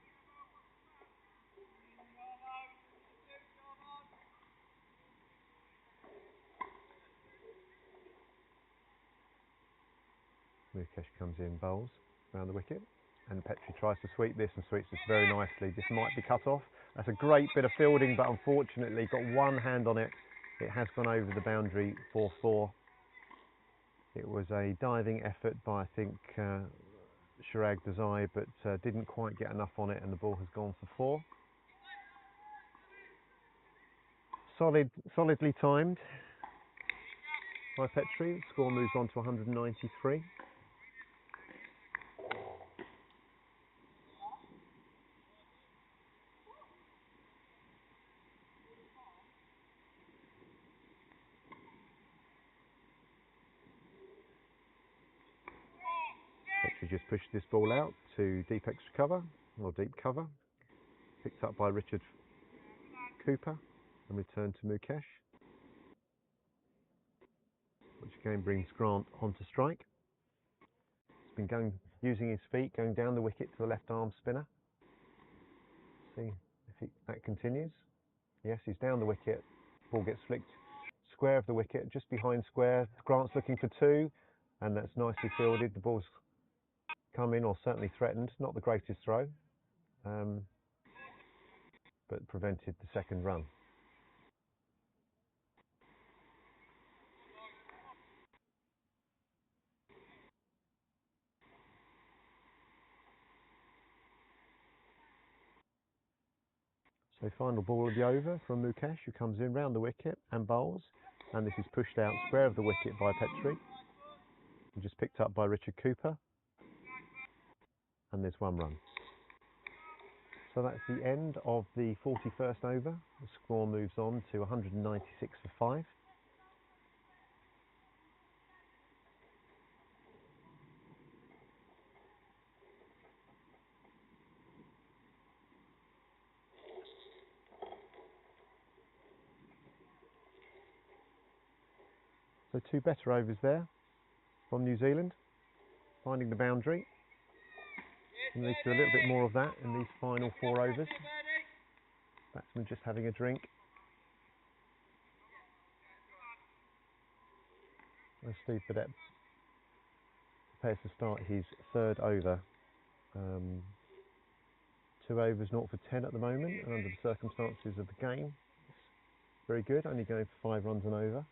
Mukesh comes in, bowls round the wicket, and Petrie tries to sweep this and sweeps this very nicely. This might be cut off. That's a great bit of fielding, but unfortunately got one hand on it. It has gone over the boundary for 4. It was a diving effort by, I think, Chirag Desai, but didn't quite get enough on it, and the ball has gone for 4. Solidly timed by Petrie. The score moves on to 193. Petrie just pushed this ball out to deep extra cover, or deep cover. Picked up by Richard Cooper and returned to Mukesh, which again brings Grant onto strike. He's been using his feet, going down the wicket to the left arm spinner. See if that continues. Yes, he's down the wicket. Ball gets flicked square of the wicket, just behind square. Grant's looking for 2, and that's nicely fielded. The ball's come in, or certainly threatened. Not the greatest throw, but prevented the second run. So final ball of the over from Mukesh, who comes in round the wicket and bowls, and this is pushed out square of the wicket by Petrie, and just picked up by Richard Cooper, and there's 1 run. So that's the end of the 41st over. The score moves on to 196 for 5. So 2 better overs there from New Zealand, finding the boundary. And they do a little bit more of that in these final 4 overs. Batsman just having a drink. And Steve Burdett prepares to start his 3rd over. 2 overs, 0 for 10 at the moment, and under the circumstances of the game, it's very good, only going for 5 runs and over.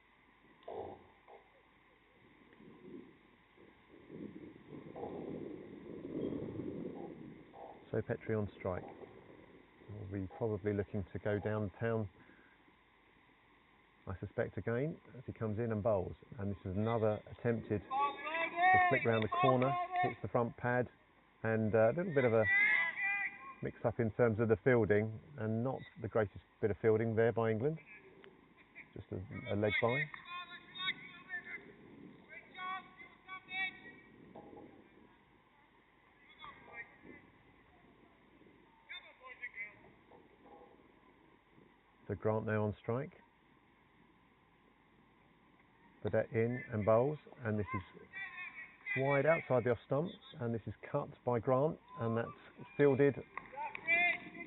So Petrie on strike. We'll be probably looking to go downtown, I suspect, again, as he comes in and bowls. And this is another attempted to flick round the corner, hits the front pad, and a little bit of a mix-up in terms of the fielding, and not the greatest bit of fielding there by England. Just a leg by. So Grant now on strike. Burdett in and bowls, and this is wide outside the off stump, and this is cut by Grant, and that's fielded,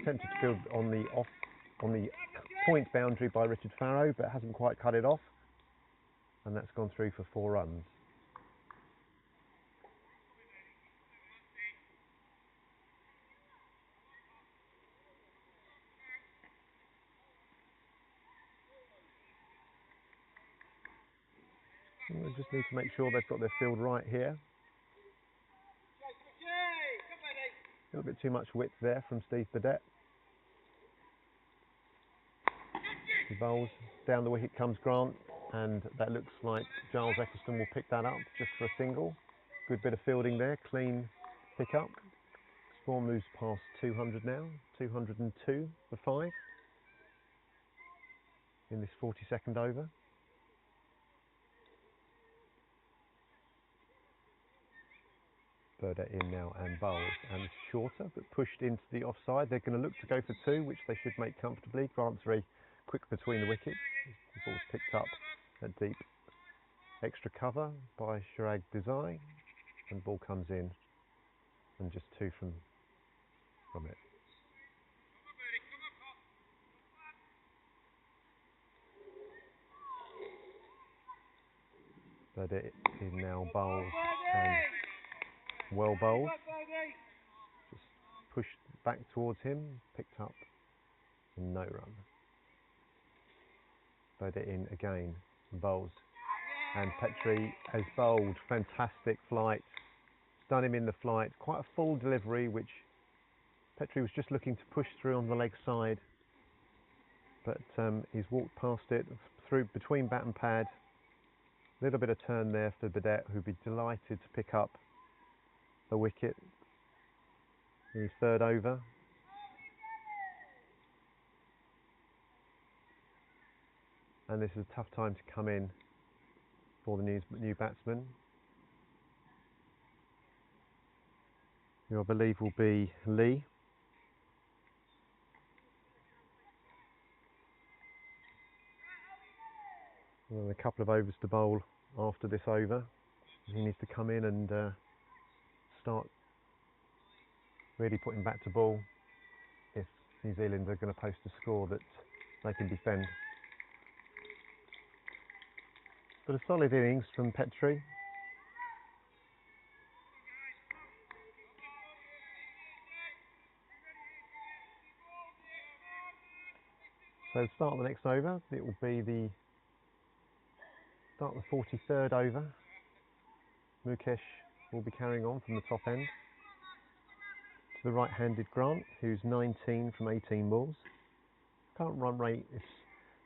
attempted to field on the point boundary by Richard Farrow, but hasn't quite cut it off, and that's gone through for 4 runs. We just need to make sure they've got their field right here. A little bit too much width there from Steve Burdett. He bowls. Down the wicket comes Grant, and that looks like Giles Eccleston will pick that up just for a single. Good bit of fielding there, clean pick up. Score moves past 200 now, 202 for 5 in this 42nd over. Burdett in now and bowls, and shorter but pushed into the offside. They're going to look to go for 2, which they should make comfortably. Grant's very quick between the wickets. The ball's picked up at deep extra cover by Chirag Desai, and the ball comes in, and just 2 from it. Burdett in now bowls, and well bowled. Just pushed back towards him, picked up, and no run. Burdett in again, bowls, and Petrie has bowled. Fantastic flight, done him in the flight. Quite a full delivery, which Petrie was just looking to push through on the leg side, but he's walked past it through between bat and pad. A little bit of turn there for Burdett, who'd be delighted to pick up a wicket in his 3rd over. And this is a tough time to come in for the new batsman, who I believe will be Lee. And a couple of overs to bowl after this over. He needs to come in and start really putting back to ball if New Zealand are going to post a score that they can defend. But a solid innings from Petrie. So start of the next over, it will be the start of the 43rd over. Mukesh will be carrying on from the top end. To the right-handed Grant, who's 19 from 18 balls. Current run rate is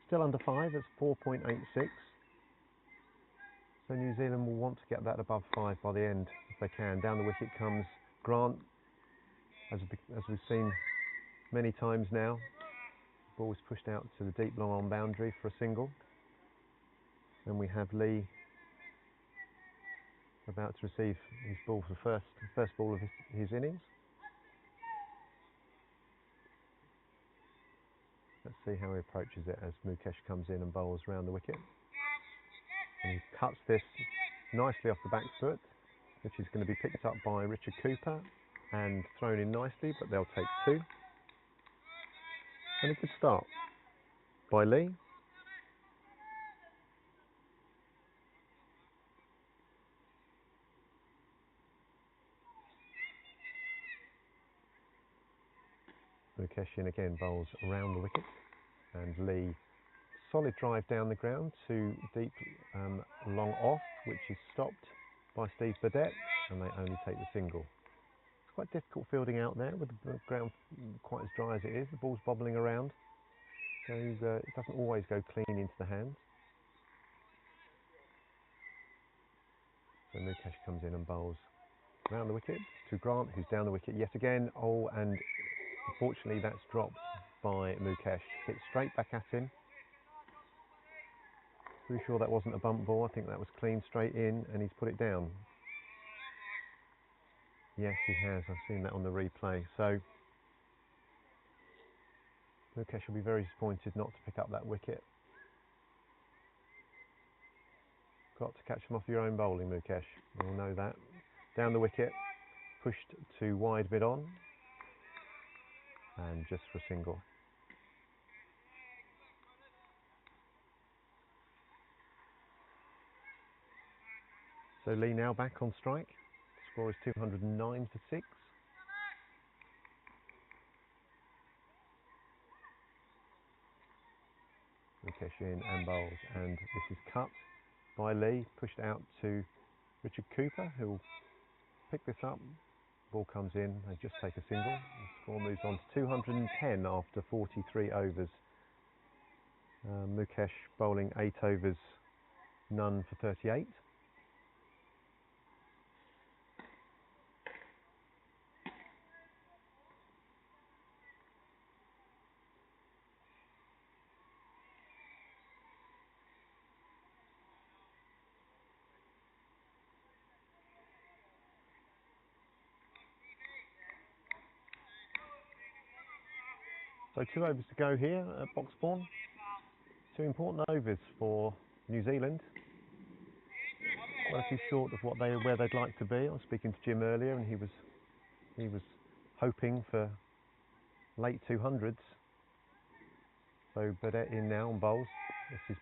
still under 5, it's 4.86. So New Zealand will want to get that above 5 by the end, if they can. Down the wicket comes Grant, as we've seen many times now. The ball is pushed out to the deep long on boundary for a single. And we have Lee about to receive his ball for the first ball of his innings. Let's see how he approaches it as Mukesh comes in and bowls round the wicket. And he cuts this nicely off the back foot, which is going to be picked up by Richard Cooper and thrown in nicely, but they'll take 2. And a good start by Lee. Mukesh in again bowls around the wicket, and Lee, solid drive down the ground to deep long off, which is stopped by Steve Burdett, and they only take the single. It's quite difficult fielding out there with the ground quite as dry as it is. The ball's bobbling around, so it doesn't always go clean into the hands. So Mukesh comes in and bowls round the wicket to Grant, who's down the wicket yet again. Oh, and unfortunately that's dropped by Mukesh. Hit straight back at him. Pretty sure that wasn't a bump ball. I think that was clean straight in, and he's put it down. Yes, he has. I've seen that on the replay. So Mukesh will be very disappointed not to pick up that wicket. Got to catch him off your own bowling, Mukesh. You'll know that. Down the wicket, pushed to wide mid on, and just for a single. So Lee now back on strike. The score is 209 for 6. Mukesh in and bowls, and this is cut by Lee, pushed out to Richard Cooper, who will pick this up. Ball comes in, they just take a single. The score moves on to 210 after 43 overs. Mukesh bowling 8 overs, none for 38. So 2 overs to go here at Broxbourne. 2 important overs for New Zealand. Relatively short of where they'd like to be. I was speaking to Jim earlier, and he was hoping for late 200s. So Burdett in now on bowls. This is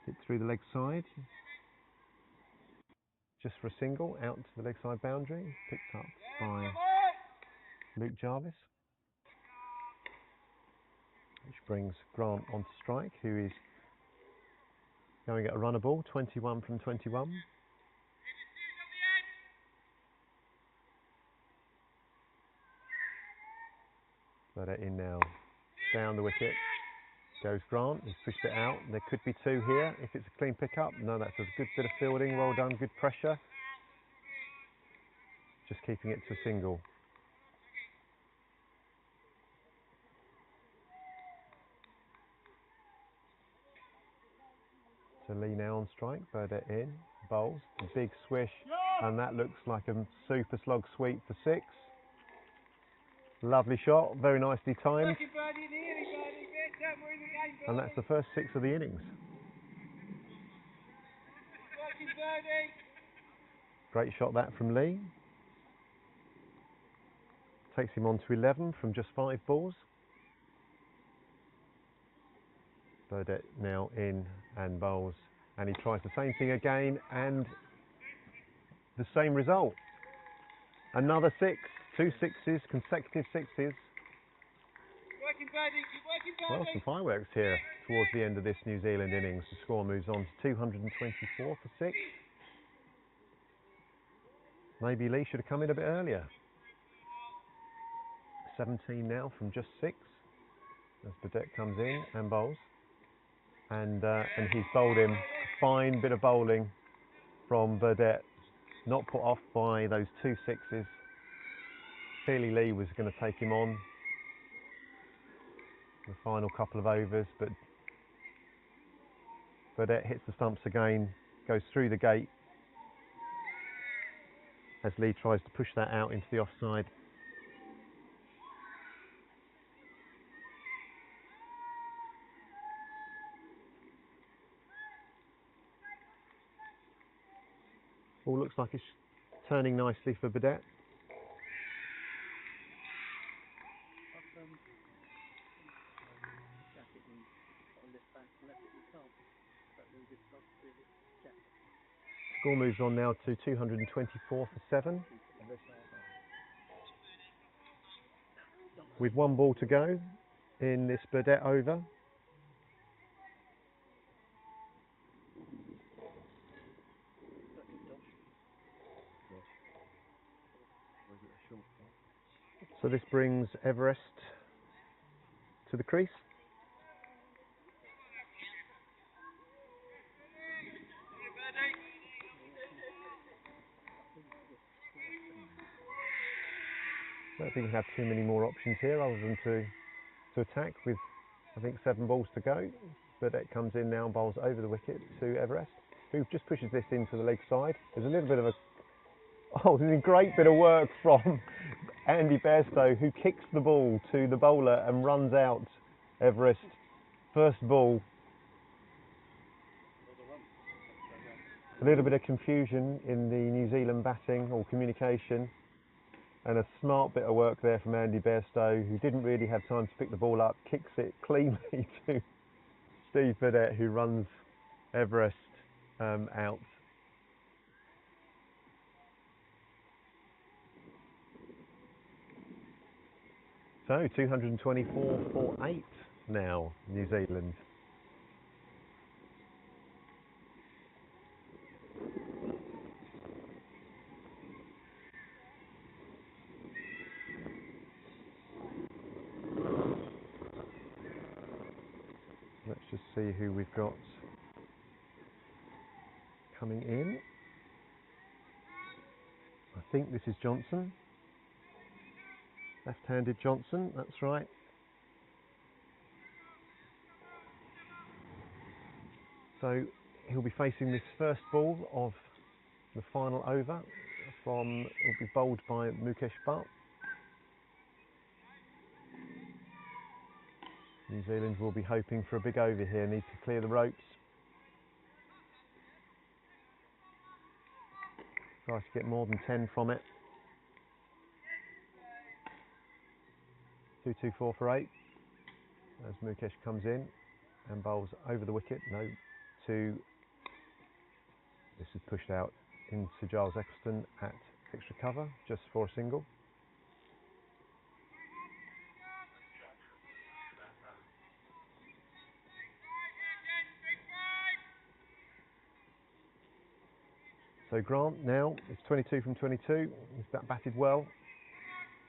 hit through the leg side, just for a single out to the leg side boundary. Picked up by Luke Jarvis, which brings Grant onto strike, who is going at a runner ball, 21 from 21. Burdett in now, down the wicket goes Grant. He's pushed it out. There could be 2 here if it's a clean pick up. No, that's a good bit of fielding. Well done, good pressure. Just keeping it to a single. So Lee now on strike. Burdett in, bowls, a big swish, and that looks like a super slog sweep for 6. Lovely shot, very nicely timed. And that's the first 6 of the innings. Great shot that from Lee. Takes him on to 11 from just 5 balls. Burdett now in and bowls, and he tries the same thing again, and the same result. Another 6, 2 sixes, consecutive 6s. Well, some fireworks here towards the end of this New Zealand innings. The score moves on to 224 for 6. Maybe Lee should have come in a bit earlier. 17 now from just 6 as Burdett comes in and bowls, and he's bowled him. Fine bit of bowling from Burdett, not put off by those 2 sixes. Clearly Lee was going to take him on the final couple of overs, but Burdett hits the stumps again, goes through the gate as Lee tries to push that out into the offside. All looks like it's turning nicely for Burdett. Score moves on now to 224 for 7. With 1 ball to go in this Burdett over. So this brings Everest to the crease. I don't think we have too many more options here other than to attack with, I think, 7 balls to go. Burdett comes in now and bowls over the wicket to Everest, who just pushes this into the leg side. There's a little bit of a great bit of work from Andy Bairstow, who kicks the ball to the bowler and runs out Everest. First ball. A little bit of confusion in the New Zealand batting or communication, and a smart bit of work there from Andy Bairstow, who didn't really have time to pick the ball up, kicks it cleanly to Steve Burdett, who runs Everest out. So 224 for 8 now, New Zealand. see who we've got coming in. I think this is Johnson. Left-handed Johnson, that's right. So he'll be facing this first ball of the final over will be bowled by Mukesh Bhatt. New Zealand will be hoping for a big over here, need to clear the ropes. Try to get more than 10 from it. 2-2-4 for 8 as Mukesh comes in and bowls over the wicket. This is pushed out into Giles Eccleston at extra cover just for a single. So Grant now is 22 from 22. He's batted well,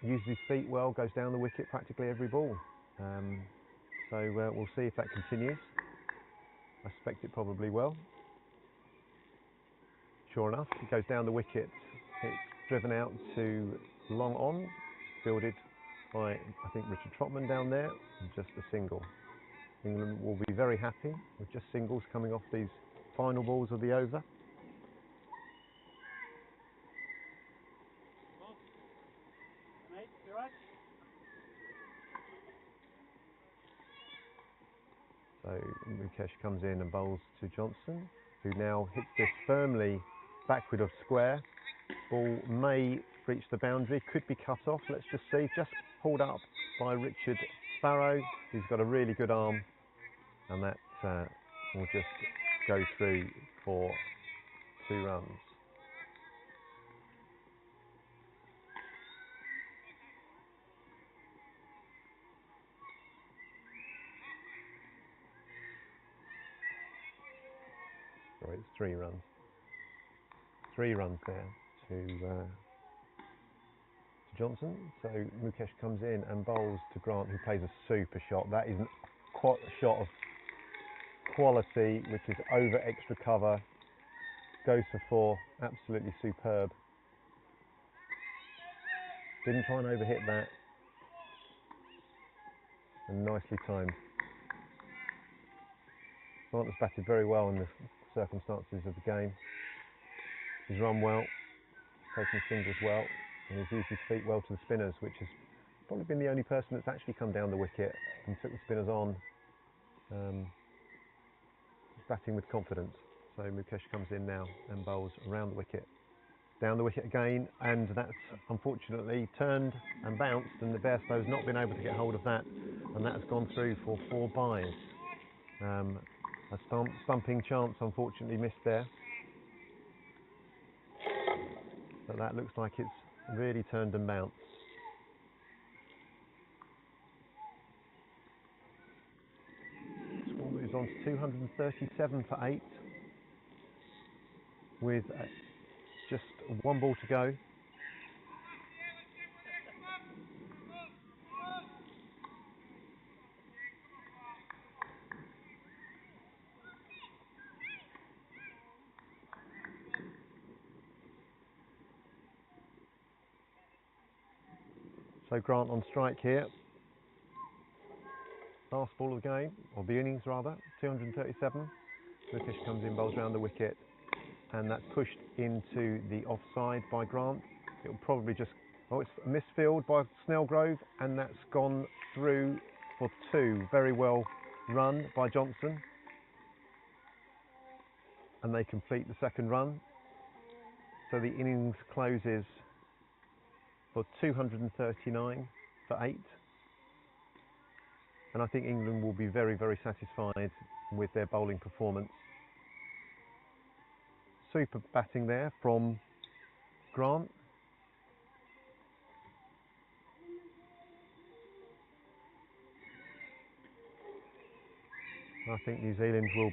uses his feet well, goes down the wicket practically every ball. So we'll see if that continues. I suspect it probably will. Sure enough, he goes down the wicket. It's driven out to long on, fielded by, I think, Richard Trotman down there, and just a single. England will be very happy with just singles coming off these final balls of the over. So Mukesh comes in and bowls to Johnson, who now hits this firmly backward of square. Ball may reach the boundary, could be cut off, let's just see. Just pulled up by Richard Farrow, who's got a really good arm, and that will just go through for 2 runs. Sorry, it's 3 runs. 3 runs there to Johnson. So Mukesh comes in and bowls to Grant, who plays a super shot. That is a shot of quality, which is over extra cover. Goes for 4. Absolutely superb. Didn't try and overhit that. And nicely timed. Grant has batted very well in the circumstances of the game. He's run well, taken singles well, and he's used his feet well to the spinners, which has probably been the only person that's actually come down the wicket and took the spinners on. He's batting with confidence. So Mukesh comes in now and bowls around the wicket. Down the wicket again, and that's unfortunately turned and bounced, and the Bairstow's not been able to get hold of that, and that has gone through for 4 byes. A stumping chance unfortunately missed there. But that looks like it's really turned and bounced. Score moves on to 237 for 8 with just 1 ball to go. So Grant on strike here. Last ball of the game, or the innings rather, 237. Mukesh comes in, bowls round the wicket, and that's pushed into the offside by Grant. It'll probably just, it's a misfield by Snellgrove, and that's gone through for 2. Very well run by Johnson. And they complete the 2nd run. So the innings closes for 239 for 8. And I think England will be very, very satisfied with their bowling performance. Super batting there from Grant. I think New Zealand will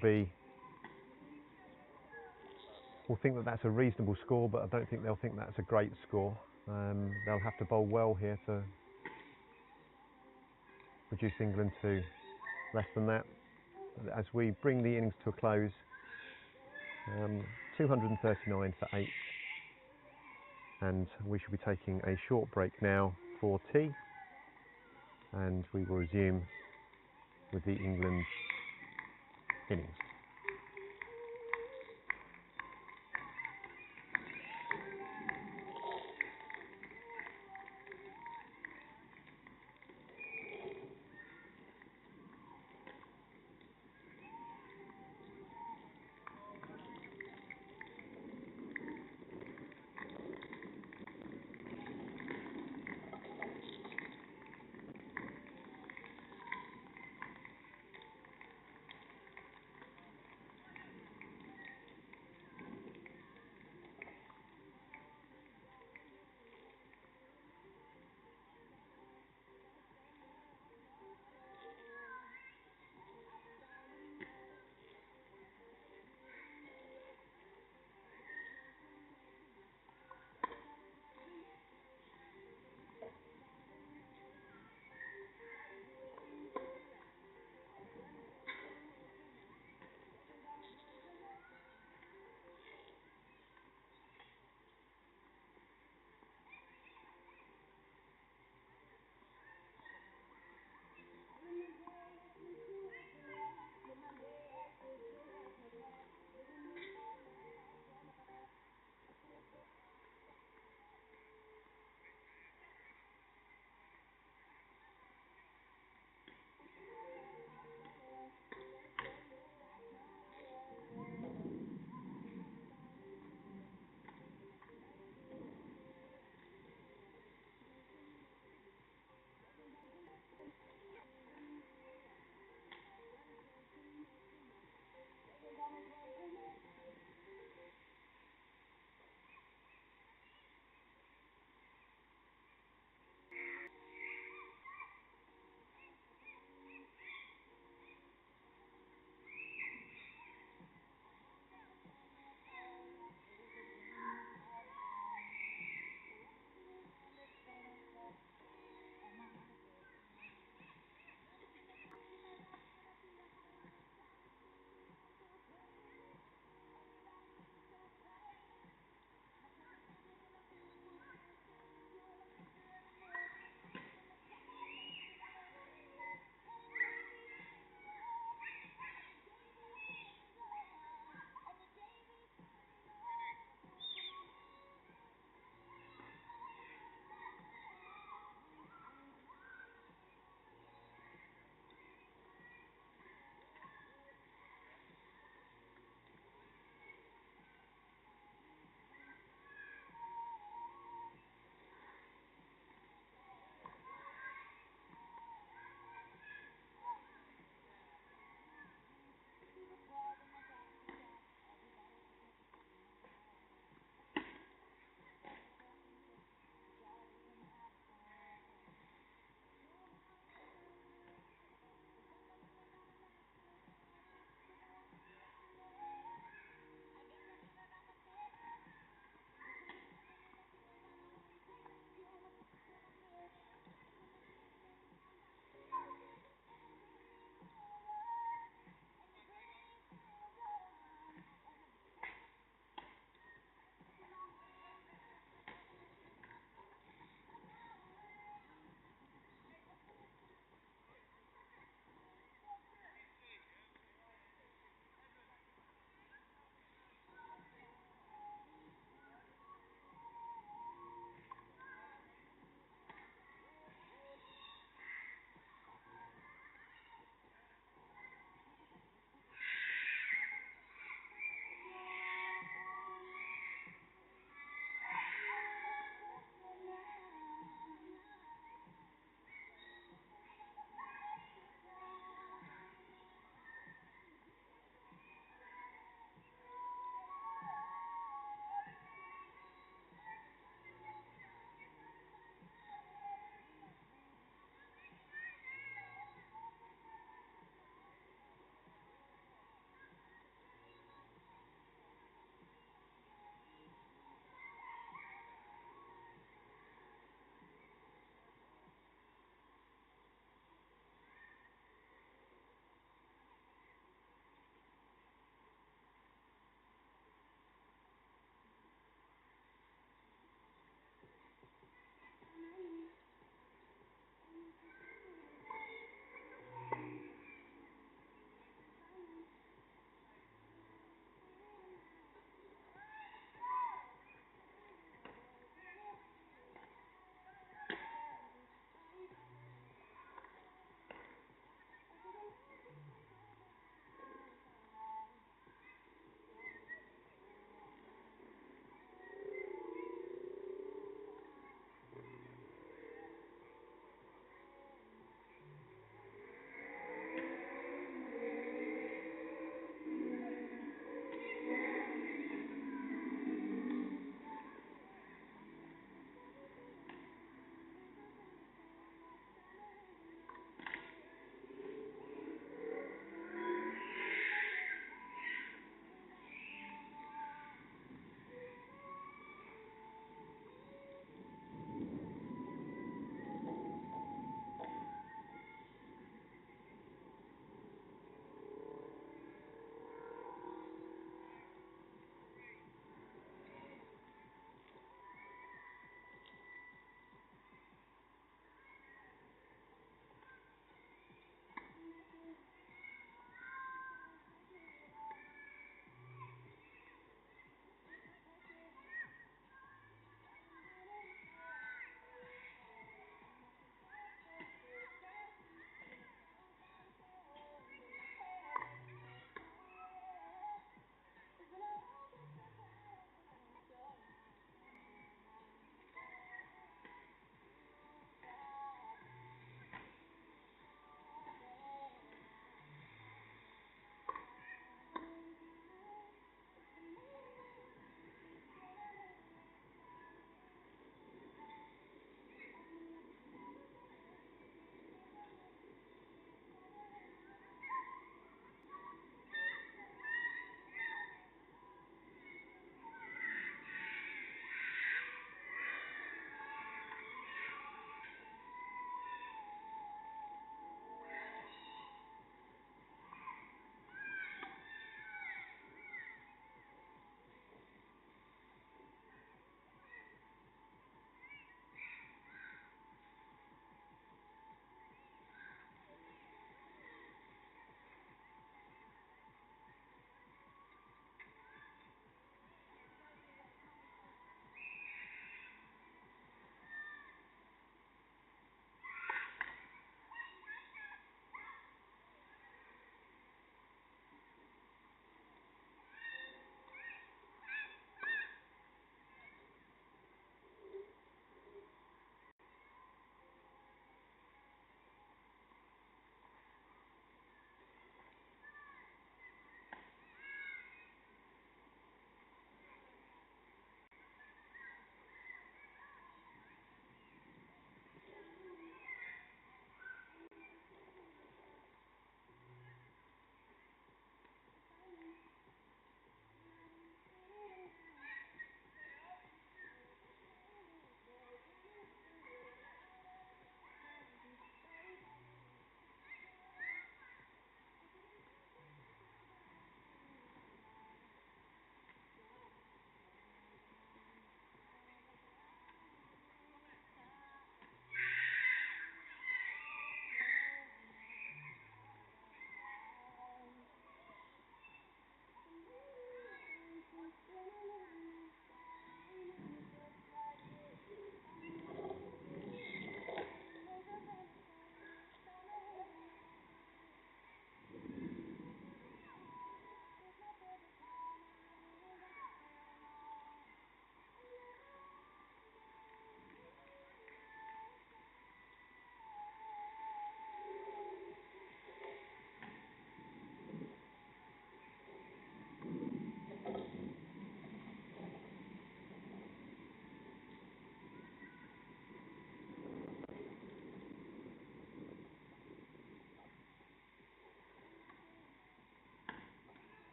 think that that's a reasonable score, but I don't think they'll think that's a great score. They'll have to bowl well here to reduce England to less than that. as we bring the innings to a close. 239 for 8, and we shall be taking a short break now for tea, and we will resume with the England innings.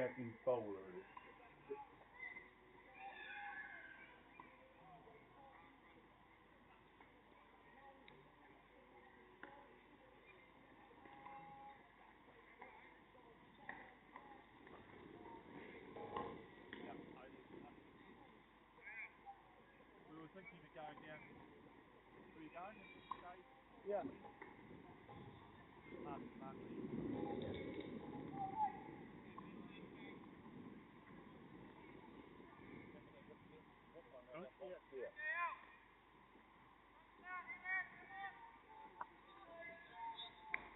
the opening bowler is. We were thinking of going down. Were you going? Yeah.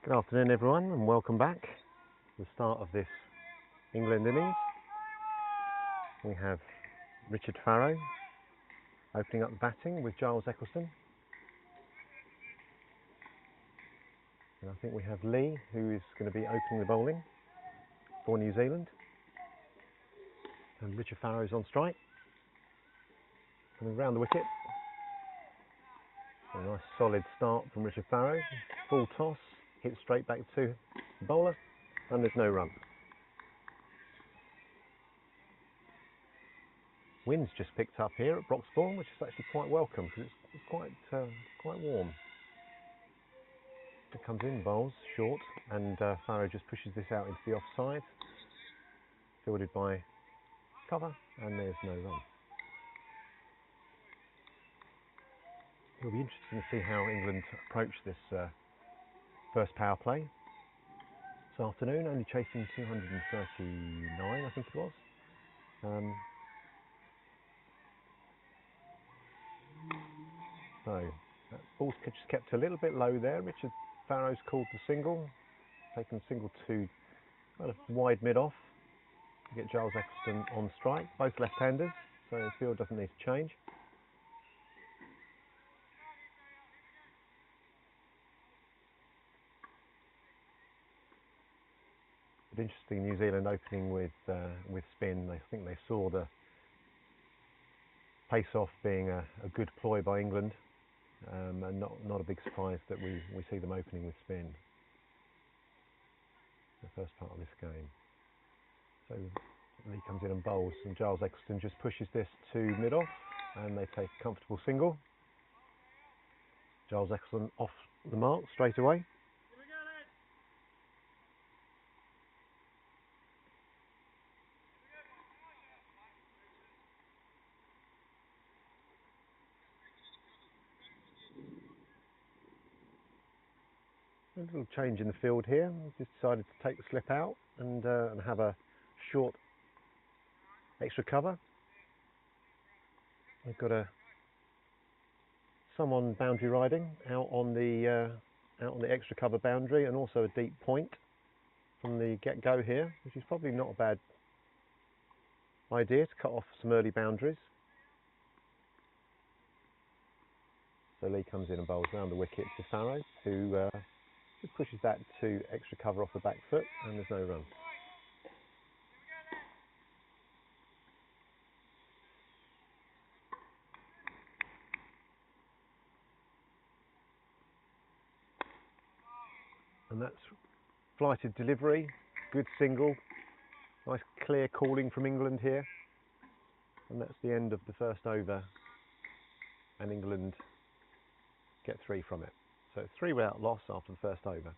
Good afternoon everyone and welcome back to the start of this England innings. We have Richard Farrow opening up the batting with Giles Eccleston. And I think we have Lee who is going to be opening the bowling for New Zealand. And Richard Farrow is on strike. Coming round the wicket. A nice solid start from Richard Farrow. Full toss, hit straight back to the bowler, and there's no run. Wind's just picked up here at Broxbourne, which is actually quite welcome because it's quite warm. It comes in, bowls short, and Farrow just pushes this out into the offside. Fielded by cover, and there's no run. It'll be interesting to see how England approach this first power play this afternoon, only chasing 239, I think it was. So, that ball's just kept a little bit low there. Richard Farrow's called the single, taken single to kind of wide mid-off to get Giles Eccleston on strike, both left-handers, so the field doesn't need to change. But interesting, New Zealand opening with spin. I think they saw the pace-off being a good ploy by England, and not a big surprise that we see them opening with spin. The first part of this game. So Lee comes in and bowls, and Giles Eccleston just pushes this to mid-off, and they take a comfortable single. Giles Eccleston off the mark straight away. A little change in the field here. Just decided to take the slip out and have a short extra cover. We've got someone boundary riding out on the extra cover boundary, and also a deep point from the get-go here, which is probably not a bad idea to cut off some early boundaries. So Lee comes in and bowls round the wicket to Farrow, who just pushes that to extra cover off the back foot, and there's no run. And that's flighted delivery, good single, nice clear calling from England here, and that's the end of the first over, and England get 3 from it. So 3 without loss after the first over.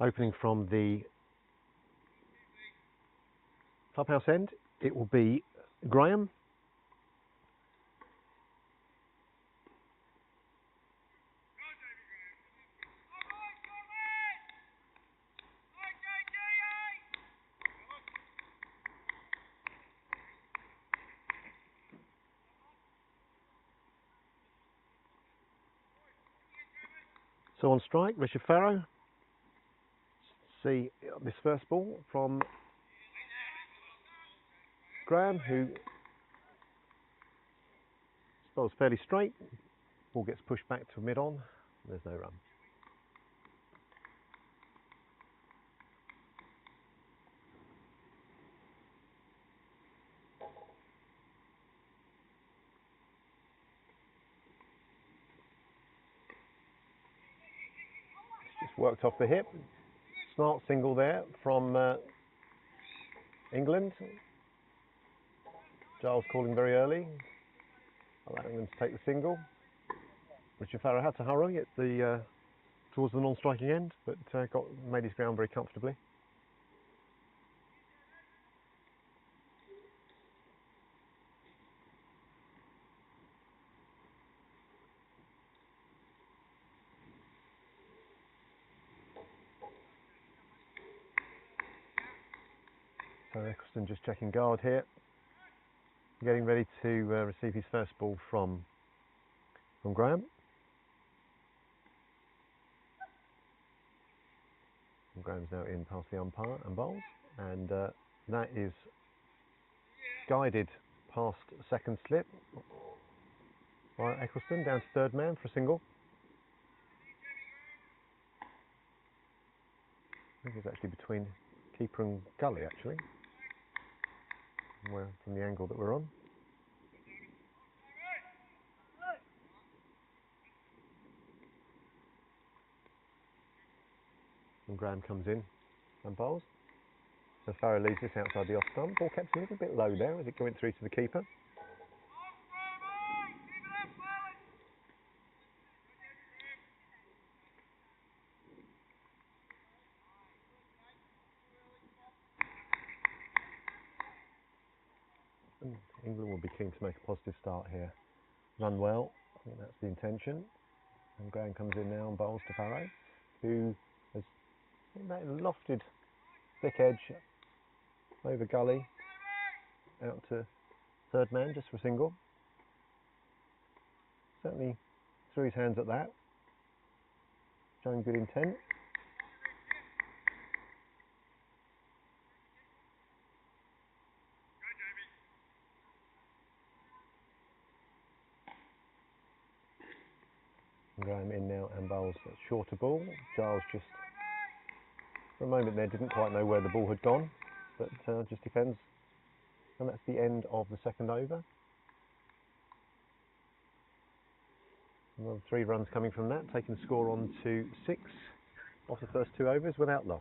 Opening from the clubhouse end, it will be Graham. So on strike, Richard Farrow. See this first ball from Graham, who bowls fairly straight. Ball gets pushed back to mid-on. There's no run. Just worked off the hip. Smart single there from England. Giles calling very early, allowing them to take the single. Richard Farrow had to hurry at the towards the non-striking end, but made his ground very comfortably. So Eccleston just checking guard here, getting ready to receive his first ball from Graham. And Graham's now in past the umpire and bowls, and that is guided past second slip by Eccleston down to third man for a single. I think it's actually between keeper and gully actually, from the angle that we're on. And Graham comes in and bowls. So Farrow leaves this outside the off stump. Ball kept a little bit low there as it went through to the keeper. And England will be keen to make a positive start here. Run well, I think that's the intention. And Graham comes in now and bowls to Farrow, who has that lofted thick edge over gully out to third man just for a single. Certainly threw his hands at that, showing good intent. Graham in now and bowls a shorter ball. Giles just for a moment there didn't quite know where the ball had gone, but just defends, and that's the end of the second over. Another 3 runs coming from that, taking the score on to 6 off the first 2 overs without loss.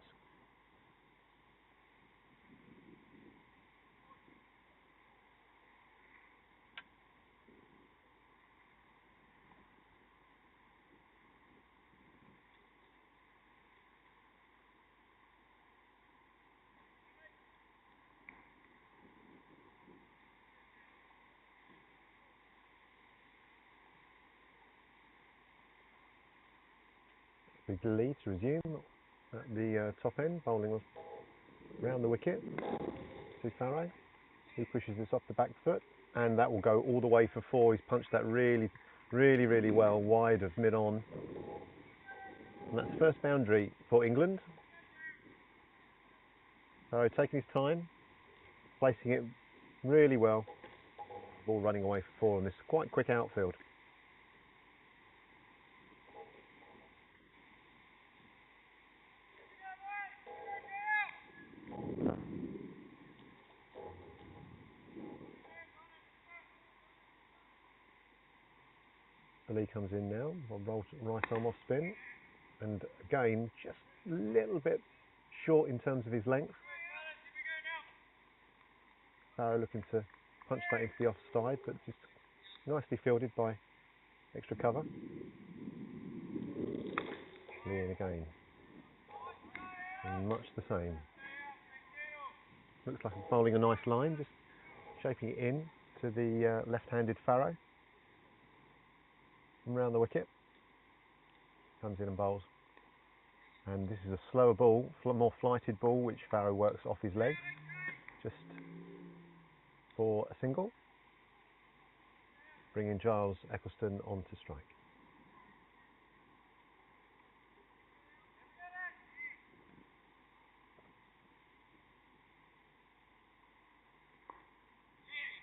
Big lead to resume at the top end, bowling round the wicket to Farrow. He pushes this off the back foot, and that will go all the way for 4. He's punched that really well wide of mid-on. And that's the first boundary for England. Farrow taking his time, placing it really well. Ball running away for 4 on this quite quick outfield. Lee comes in now, right arm off spin, and again just a little bit short in terms of his length. Farrow looking to punch that into the offside, but just nicely fielded by extra cover. Lee in again, and much the same. Looks like he's bowling a nice line, just shaping it in to the left-handed Farrow. From round the wicket, comes in and bowls, and this is a slower ball, more flighted ball, which Farrow works off his leg just for a single, bringing Giles Eccleston on to strike.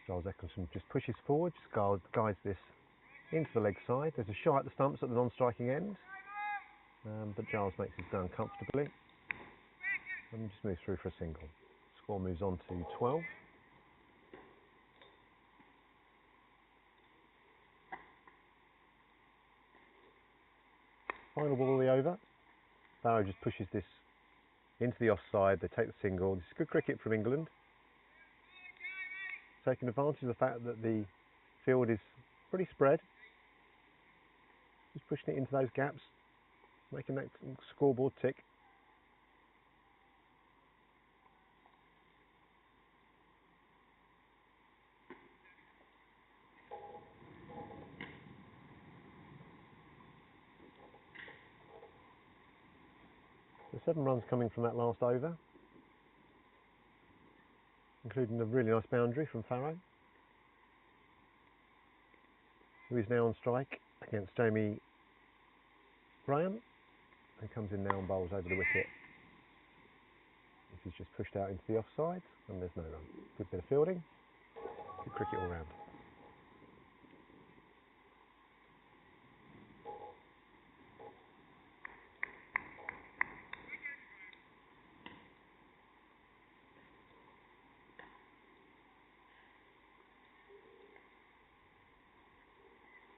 Giles Eccleston just pushes forward, just guides this into the leg side. There's a shot at the stumps at the non-striking end, but Giles makes his down comfortably and just moves through for a single. Score moves on to 12. Final ball of the over. Barrow just pushes this into the offside. They take the single. This is good cricket from England, taking advantage of the fact that the field is pretty spread. Just pushing it into those gaps, making that scoreboard tick. So 7 runs coming from that last over, including a really nice boundary from Farrow, who is now on strike against Jamie Graham, who comes in now and bowls over the wicket. This is just pushed out into the offside and there's no run. Good bit of fielding, good cricket all round.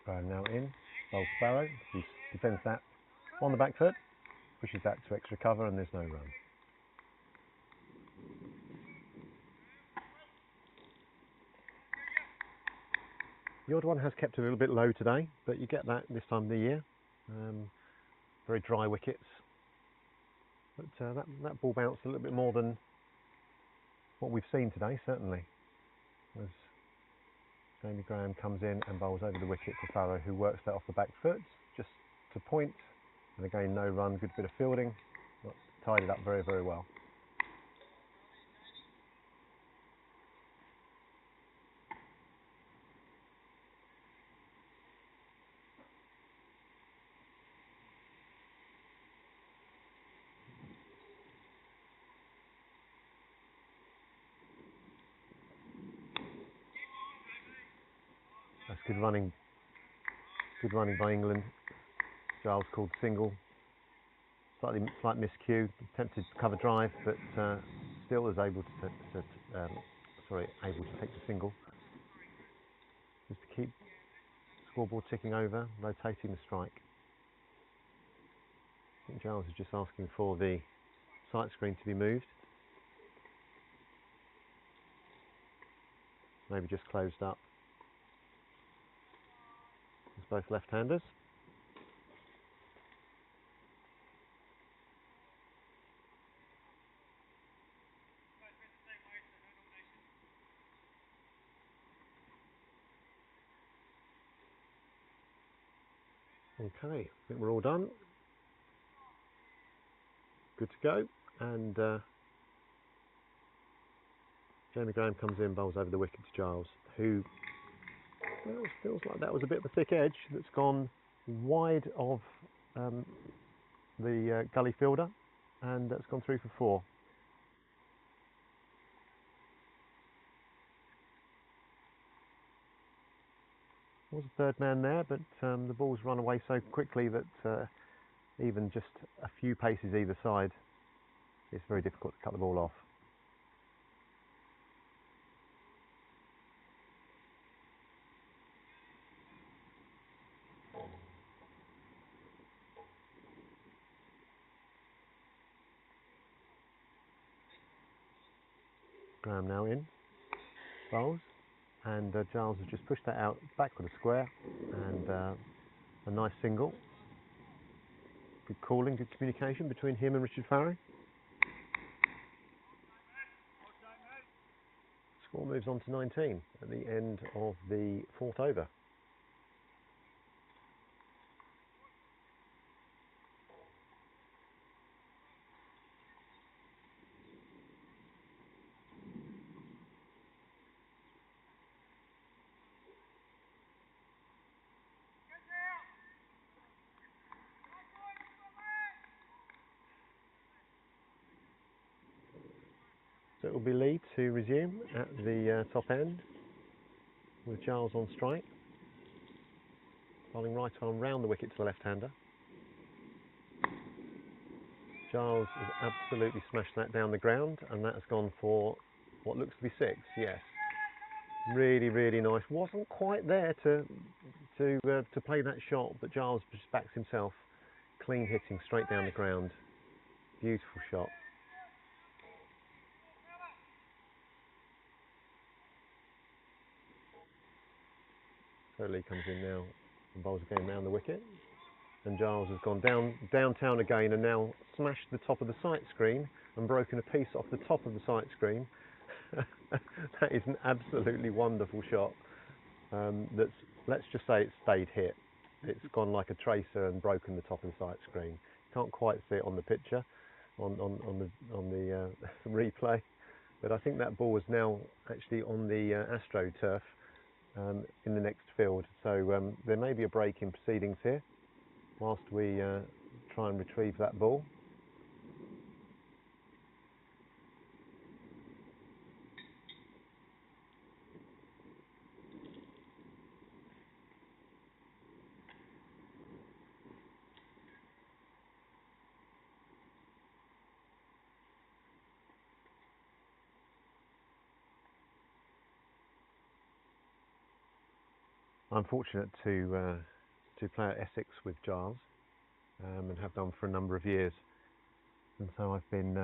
Graham now in, bowls Barrow, he defends that on the back foot, pushes that to extra cover and there's no run. The odd one has kept a little bit low today, but you get that this time of the year. Very dry wickets, but that ball bounced a little bit more than what we've seen today, certainly. As Jamie Graham comes in and bowls over the wicket for Farrow, who works that off the back foot, just to point, and again no run, good bit of fielding, tied it up very, very well. That's good running by England. Giles called single. Slight miscue, attempted to cover drive, but still was able to take the single. Just to keep the scoreboard ticking over, rotating the strike. I think Giles is just asking for the sight screen to be moved. Maybe just closed up. It's both left-handers. Okay, I think we're all done. Good to go. And Jamie Graham comes in, bowls over the wicket to Giles, who feels like that was a bit of a thick edge that's gone wide of the gully fielder, and that's gone through for 4. There was a third man there, but the ball's run away so quickly that even just a few paces either side, it's very difficult to cut the ball off. Graham now in, bowls, and Giles has just pushed that out back with a square, and a nice single. Good calling, good communication between him and Richard Farrow. Score moves on to 19 at the end of the 4th over. So it will be Lee to resume at the top end. with Giles on strike. Bowling right arm round the wicket to the left-hander. Giles has absolutely smashed that down the ground, and that has gone for what looks to be 6. Yes, really, really nice. Wasn't quite there to play that shot, but Giles just backs himself, clean hitting straight down the ground. Beautiful shot. So Lee comes in now and bowls again round the wicket. And Giles has gone downtown again and now smashed the top of the sight screen and broken a piece off the top of the sight screen. That is an absolutely wonderful shot. Let's just say it stayed hit. It's gone like a tracer and broken the top of the sight screen. Can't quite see it on the picture, on the replay, but I think that ball is now actually on the AstroTurf in the next field. So there may be a break in proceedings here whilst we try and retrieve that ball. I'm fortunate to play at Essex with Giles and have done for a number of years, and so I've been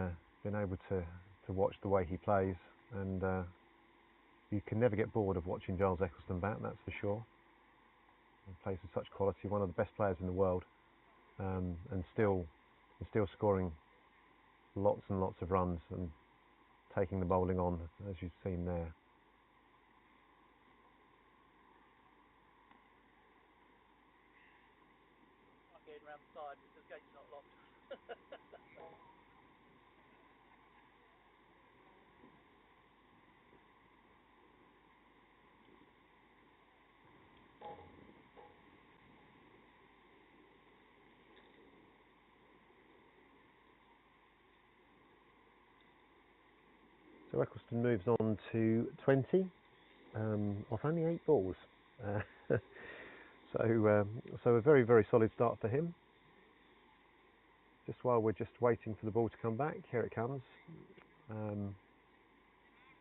able to watch the way he plays, and you can never get bored of watching Giles Eccleston bat, that's for sure. He plays with such quality, one of the best players in the world, and still scoring lots and lots of runs and taking the bowling on, as you've seen there. Around the side because the gate's not locked. So Eccleston moves on to 20 off only 8 balls. So a very, very solid start for him. Just while we're just waiting for the ball to come back, here it comes.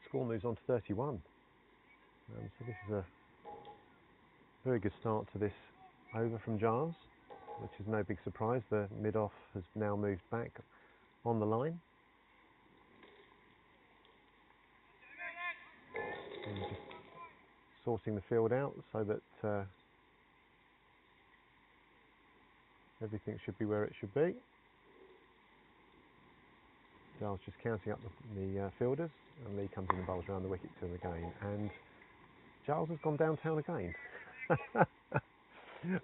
Score moves on to 31. So this is a very good start to this over from Giles, which is no big surprise. The mid-off has now moved back on the line. And just sorting the field out so that everything should be where it should be. Giles just counting up the fielders, and Lee comes in and bowls around the wicket to him again, and Giles has gone downtown again.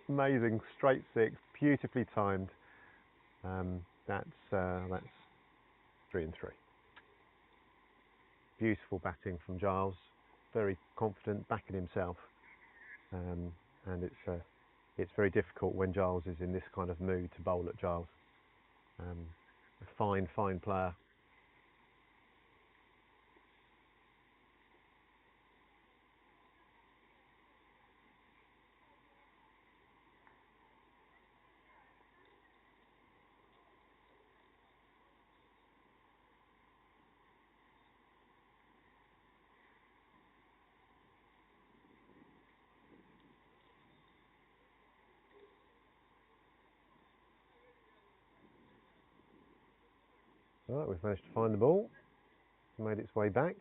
Amazing, straight 6, beautifully timed. That's 3 and 3. Beautiful batting from Giles, very confident, backing himself, and it's very difficult when Giles is in this kind of mood to bowl at Giles. A fine player. Right, we've managed to find the ball, made its way back.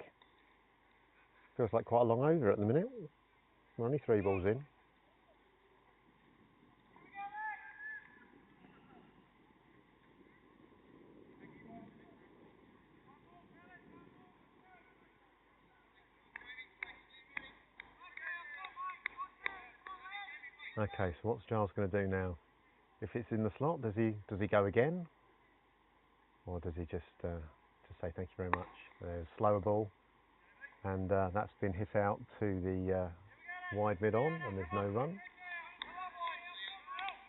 Feels like quite a long over at the minute. We're only 3 balls in. Okay, so what's Giles going to do now? If it's in the slot, does he go again? Or does he just say thank you very much? There's a slower ball, and that's been hit out to the wide mid-on, and there's no run.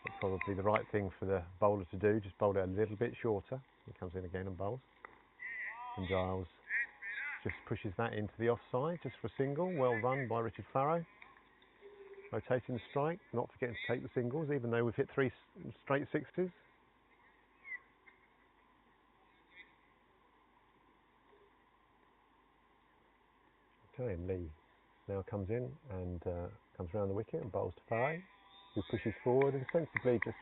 But probably the right thing for the bowler to do, just bowl it a little bit shorter. He comes in again and bowls. And Giles just pushes that into the offside, just for a single. Well run by Richard Farrow. Rotating the strike, not forgetting to take the singles, even though we've hit 3 straight 6s. Okay, and Lee now comes in and comes around the wicket and bowls to Farrow, who pushes forward and sensibly just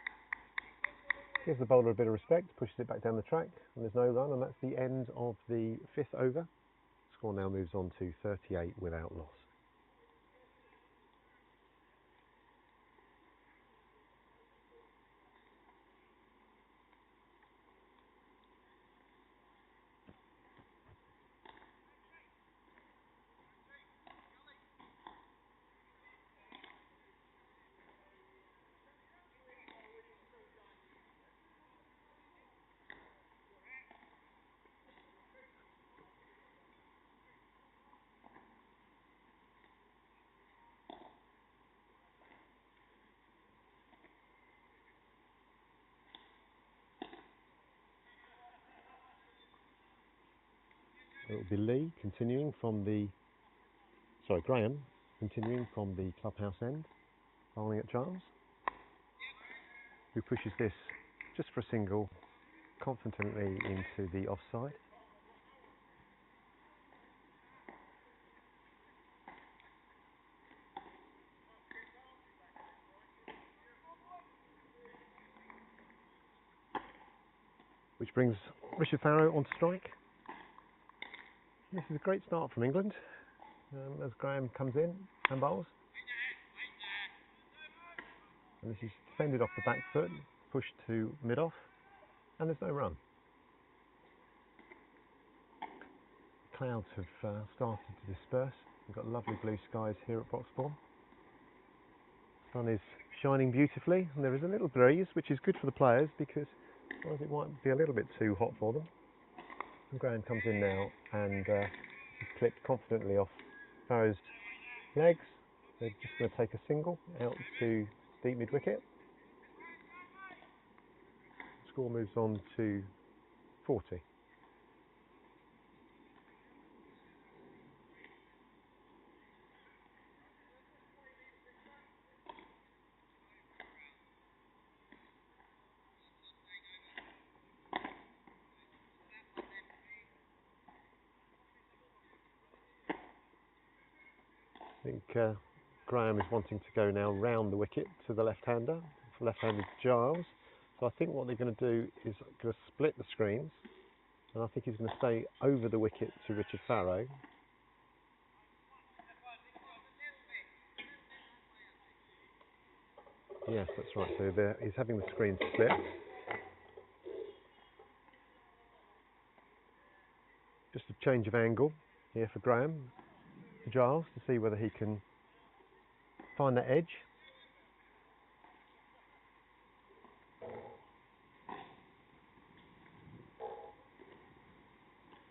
gives the bowler a bit of respect, pushes it back down the track, and there's no run, and that's the end of the 5th over. Score now moves on to 38 without loss. It will be Lee continuing from the, Graham continuing from the clubhouse end, bowling at Giles, who pushes this just for a single confidently into the offside. Which brings Richard Farrow onto strike. This is a great start from England as Graham comes in and bowls. And this is defended off the back foot, pushed to mid-off, and there's no run. Clouds have started to disperse. We've got lovely blue skies here at Broxbourne. The sun is shining beautifully, and there is a little breeze, which is good for the players because otherwise it might be a little bit too hot for them. And Graham comes in now and is clipped confidently off Farrow's legs. They're just going to take a single out to deep mid-wicket. Score moves on to 40. I think Graham is wanting to go now round the wicket to the left-hander, left-handed Giles. So I think what they're going to do is going to split the screens, and I think he's going to stay over the wicket to Richard Farrow. Yes, that's right. So he's having the screens split. Just a change of angle here for Graham, Giles, to see whether he can find that edge.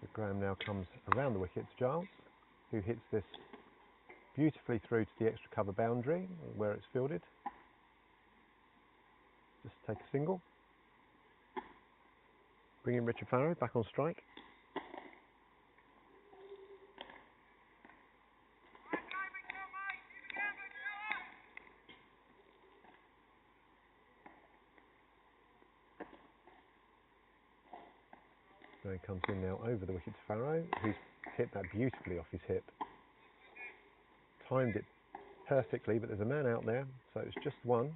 So Graham now comes around the wicket to Giles, who hits this beautifully through to the extra cover boundary where it's fielded. Just take a single. Bring in Richard Farrow back on strike. So he comes in now over the wicket to Farrow, who's hit that beautifully off his hip. Timed it perfectly, but there's a man out there, so it's just one.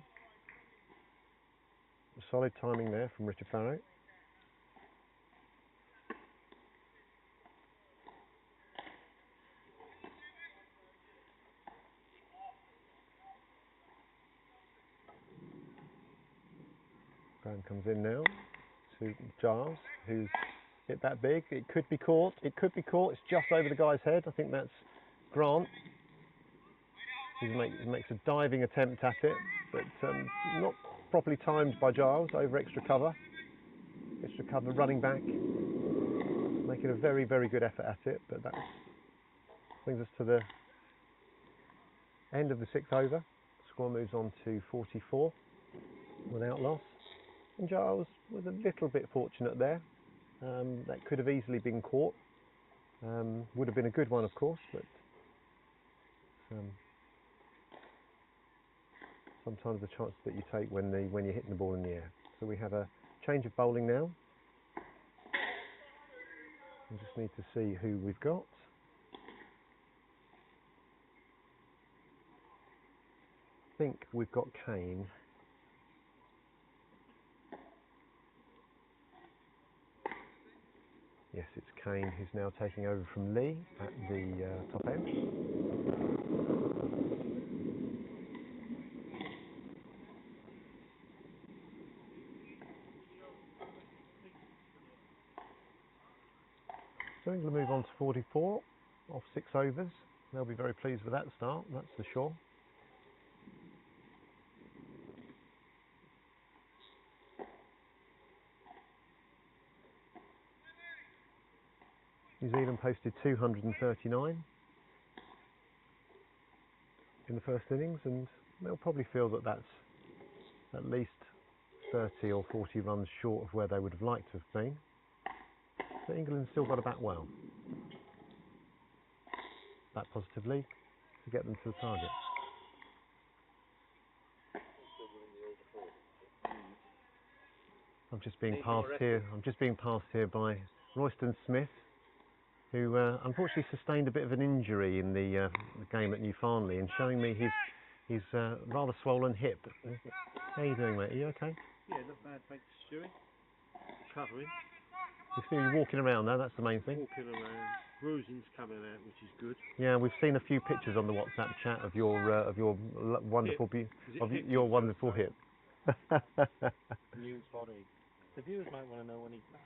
Solid timing there from Richard Farrow. Graham comes in now to Giles, who's hit that big. It could be caught. It could be caught. It's just over the guy's head. I think that's Grant. He makes a diving attempt at it, but not properly timed by Giles over extra cover. Extra cover running back, making a very, very good effort at it, but that brings us to the end of the 6th over. Score moves on to 44 without loss. And Giles was a little bit fortunate there. That could have easily been caught. Would have been a good one, of course, but sometimes the chances that you take when you're hitting the ball in the air. So we have a change of bowling now. We just need to see who we've got. I think we've got Kane. Yes, it's Kane who's now taking over from Lee at the top end. So England move on to 44 off 6 overs. They'll be very pleased with that start, that's for sure. New Zealand posted 239 in the first innings, and they'll probably feel that that's at least 30 or 40 runs short of where they would have liked to have been. But England still got to bat well. Bat positively to get them to the target. I'm just being passed here by Royston Smith, who unfortunately sustained a bit of an injury in the game at New Farnley, and showing me his rather swollen hip. How are you doing, mate? Are you okay? Yeah, not bad, thanks, Stewie. Recovering. You're walking around though, that's the main thing. Walking around. Bruising's coming out, which is good. Yeah, we've seen a few pictures on the WhatsApp chat of your wonderful your wonderful hip. New body. The viewers might want to know when he's back.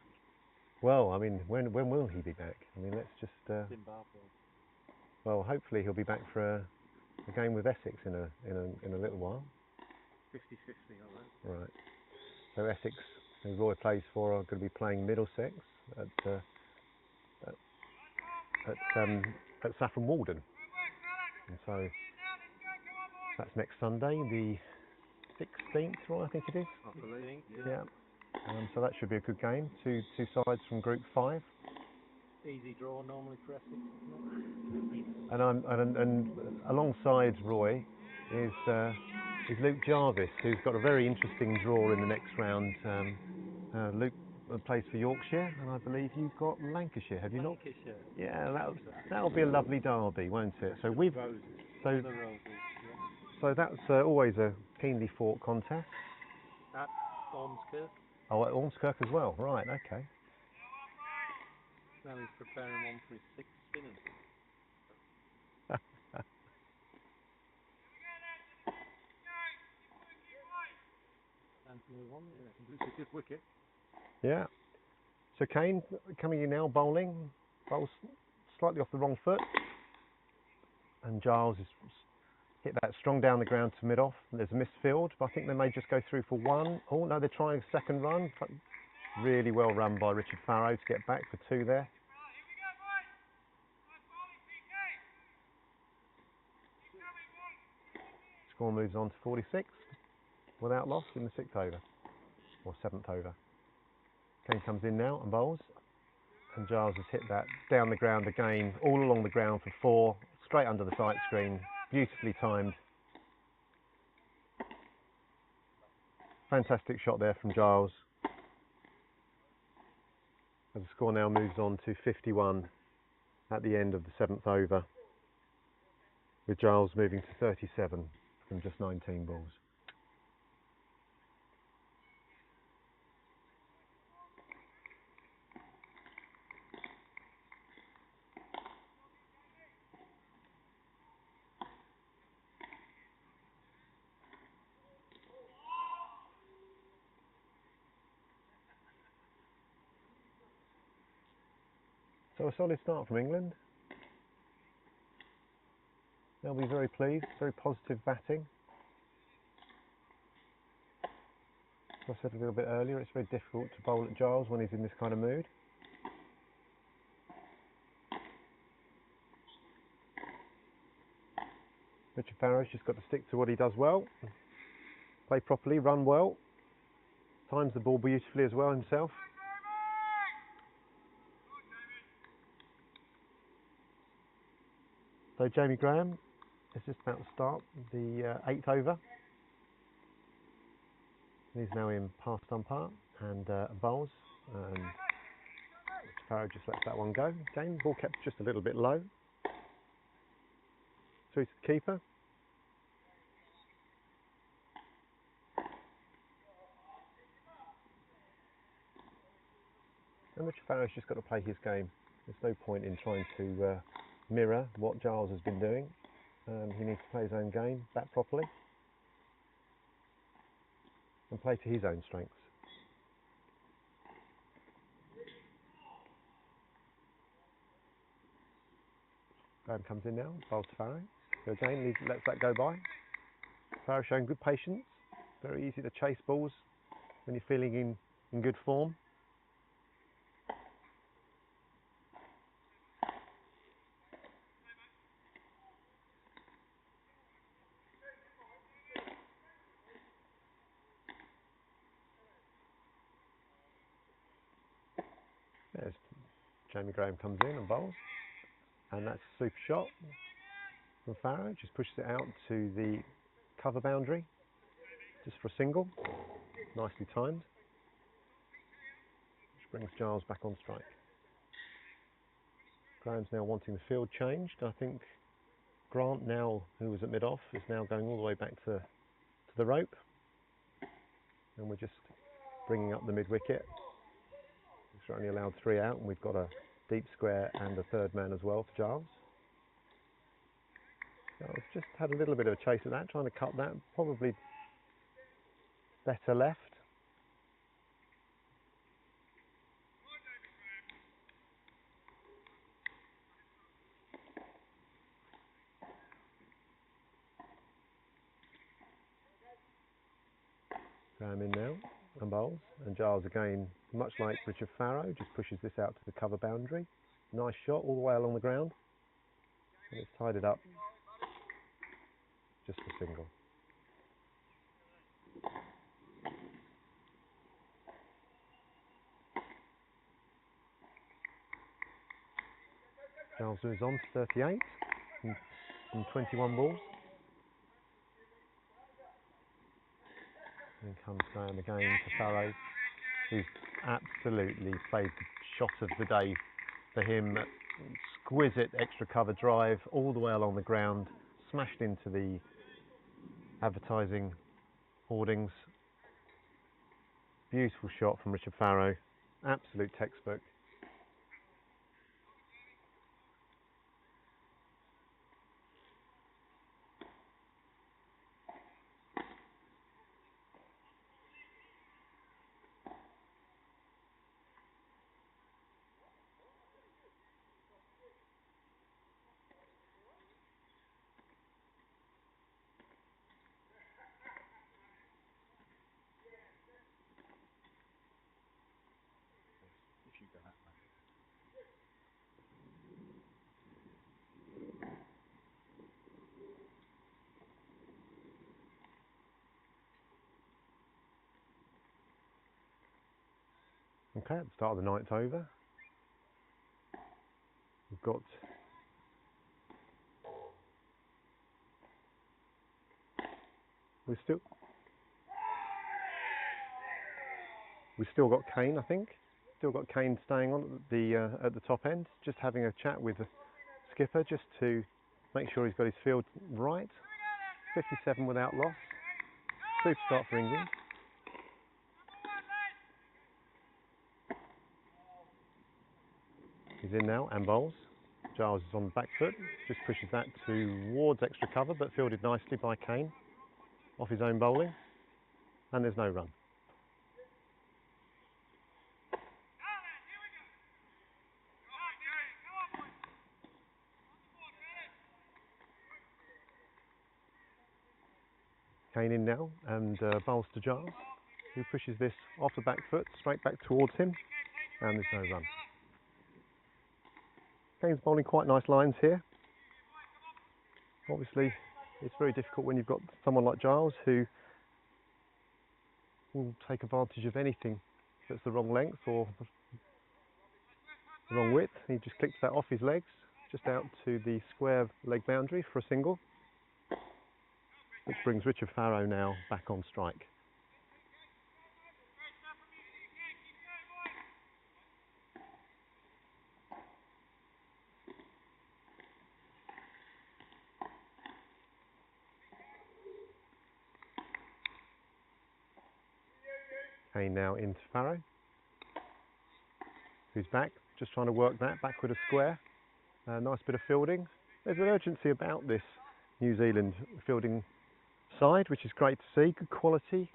Well, I mean, when will he be back? I mean, let's just. Zimbabwe. Well, hopefully he'll be back for a game with Essex in a little while. 50-50, all right. Right. So Essex, who Roy plays for, are going to be playing Middlesex at Saffron Walden, and so that's next Sunday, the 16th, right? I think it is. I believe. Yeah. So that should be a good game. Two sides from Group 5. Easy draw normally for Essex. And alongside Roy is Luke Jarvis, who's got a very interesting draw in the next round. Luke plays for Yorkshire, and I believe you've got Lancashire, have you not? Lancashire. Yeah, that'll be a lovely derby, won't it? So so that's always a keenly fought contest. At Ormskirk. Oh, at Ormskirk as well, right? Okay. Now he's preparing one for his 6th spinning. It's a good wicket. Yeah. So Kane coming in now, bowling. Bowls slightly off the wrong foot. And Giles has hit that strong down the ground to mid-off. There's a missed field, but I think they may just go through for one. Oh, no, they're trying a second run. Really well run by Richard Farrow to get back for 2 there. Score moves on to 46 without loss in the 6th over, or 7th over. Kane comes in now and bowls, and Giles has hit that down the ground again, all along the ground for 4, straight under the sight screen, beautifully timed. Fantastic shot there from Giles. And the score now moves on to 51 at the end of the 7th over, with Giles moving to 37 from just 19 balls. So a solid start from England. They'll be very pleased, very positive batting. As I said a little bit earlier, it's very difficult to bowl at Giles when he's in this kind of mood. Richard Farrow's just got to stick to what he does well. Play properly, run well. Times the ball beautifully as well himself. So Jamie Graham is just about to start the 8th over. He's now in past umpire and bowls, and Farrow just lets that one go. Again, ball kept just a little bit low. Through to the keeper. And Richard Farrow's just got to play his game. There's no point in trying to mirror what Giles has been doing. He needs to play his own game, bat properly, and play to his own strengths. Graham comes in now, bowls to Farrow. So again, lets that go by. Farrow showing good patience. Very easy to chase balls when you're feeling in good form. There's Jamie Graham comes in and bowls, and that's a super shot from Farrow. Just pushes it out to the cover boundary, just for a single. Nicely timed. Which brings Giles back on strike. Graham's now wanting the field changed. I think Grant, now who was at mid-off, is now going all the way back to the rope, and we're just bringing up the mid-wicket. We're only allowed 3 out, and we've got a deep square and a third man as well for Giles. Giles just had a little bit of a chase at that, trying to cut that, probably better left. Graham in now and bowls, and Giles again, much like Richard Farrow, just pushes this out to the cover boundary. Nice shot all the way along the ground, and it's tied it up just a single. Giles moves on to 38 from 21 balls. And comes Graham again to Farrow, who's absolutely played the shot of the day for him. Exquisite extra cover drive all the way along the ground, smashed into the advertising hoardings. Beautiful shot from Richard Farrow, absolute textbook. Okay, at the start of the 9th over, we've still got Kane, I think. Still got Kane staying on at the top end, just having a chat with the skipper just to make sure he's got his field right. 57 without loss. Super start for England. He's in now and bowls. Giles is on the back foot, just pushes that towards extra cover, but fielded nicely by Kane off his own bowling, and there's no run. Kane in now and bowls to Giles, who pushes this off the back foot straight back towards him, and there's no run. Kane's bowling quite nice lines here. Obviously it's very difficult when you've got someone like Giles who will take advantage of anything that's the wrong length or the wrong width. He just clicks that off his legs, just out to the square leg boundary for a single, which brings Richard Farrow now back on strike. Okay, now into Farrow, who's back, just trying to work that back with a square. Nice bit of fielding. There's an urgency about this New Zealand fielding side, which is great to see. Good quality.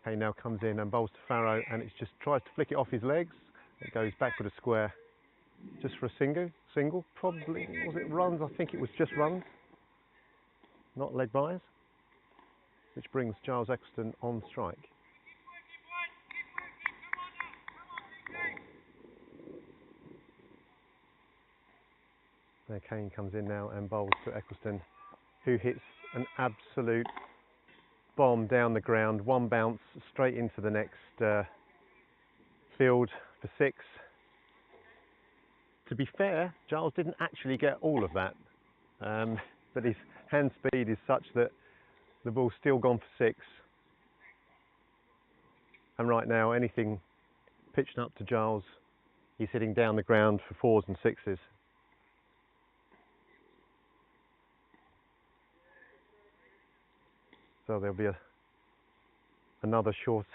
Okay, now comes in and bowls to Farrow, and it just tries to flick it off his legs. It goes back with a square, just for a single. Probably, was it runs? I think it was just runs, not leg byes, which brings Giles Eccleston on strike. There, Kane comes in now and bowls to Eccleston, who hits an absolute bomb down the ground, one bounce straight into the next field for 6. To be fair, Giles didn't actually get all of that, but his hand speed is such that the ball's still gone for 6. And right now, anything pitched up to Giles, he's hitting down the ground for 4s and 6s. So there'll be another short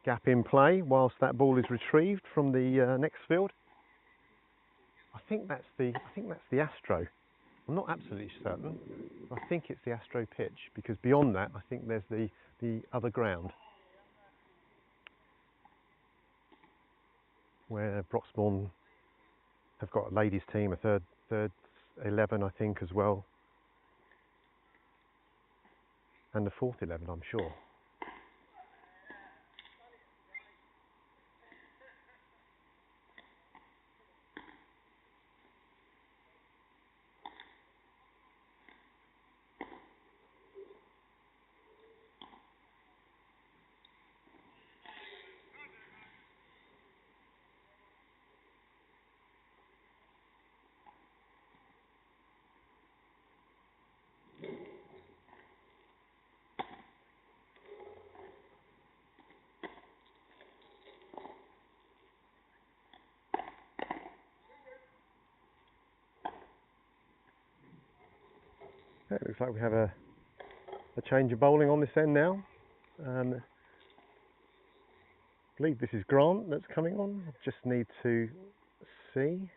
gap in play whilst that ball is retrieved from the next field. I think that's the Astro. I'm not absolutely certain. I think it's the Astro pitch, because beyond that I think there's the other ground where Broxbourne have got a ladies team, a third 11 I think as well, and the 4th 11 I'm sure. It looks like we have a change of bowling on this end now. I believe this is Grant that's coming on. I just need to see.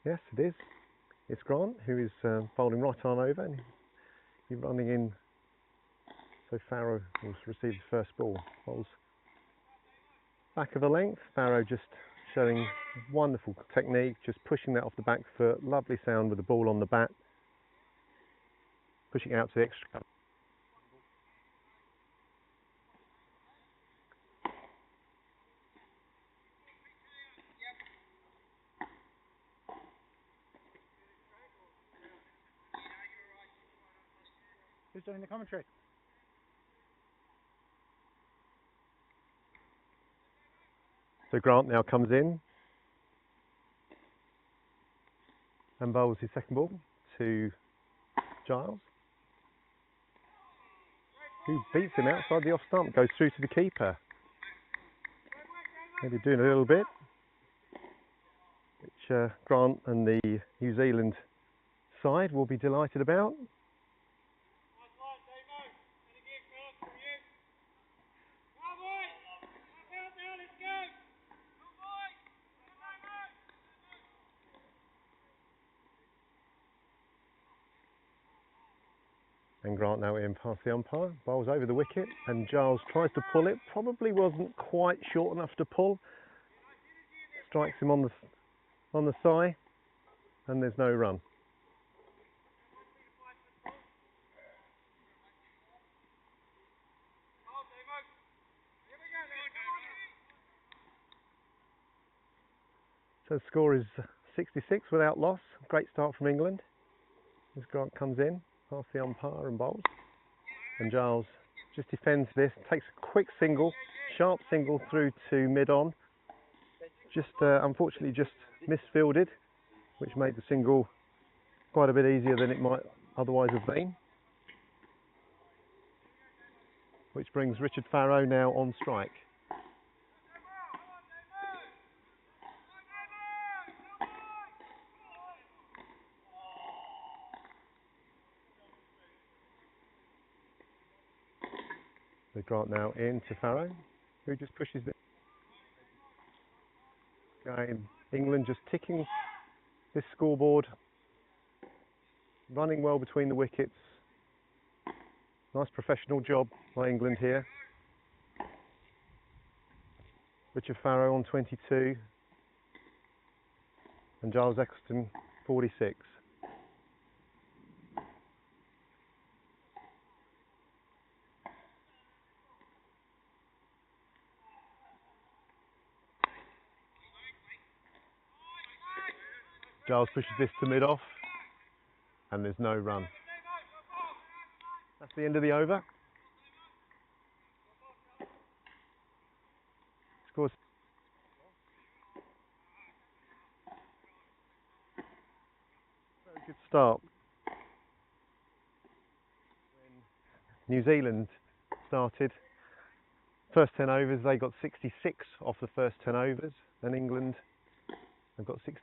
Yes, it is. It's Grant who is bowling right arm over, and he's running in. So Farrow will receive the first ball. Bowls back of the length. Farrow just showing wonderful technique, just pushing that off the back foot. Lovely sound with the ball on the bat. Pushing it out to the extra cover. Who's doing the commentary? So Grant now comes in and bowls his second ball to Giles, who beats him outside the off stump, goes through to the keeper. Maybe doing a little bit, which Grant and the New Zealand side will be delighted about. And Grant now in past the umpire, bowls over the wicket, and Giles tries to pull it, probably wasn't quite short enough to pull, strikes him on on the thigh, and there's no run. So the score is 66 without loss. Great start from England. As Grant comes in, past the umpire and bowls. And Giles just defends this, takes a quick single, sharp single through to mid-on. Just unfortunately just misfielded, which made the single quite a bit easier than it might otherwise have been. Which brings Richard Farrow now on strike. So Grant now in to Farrow, who just pushes it. Again, England just ticking this scoreboard, running well between the wickets. Nice professional job by England here. Richard Farrow on 22 and Giles Eccleston 46. Giles pushes this to mid-off and there's no run. That's the end of the over. Scores. Very good start. When New Zealand started, first 10 overs they got 66 off the first 10 overs, and England have got 60.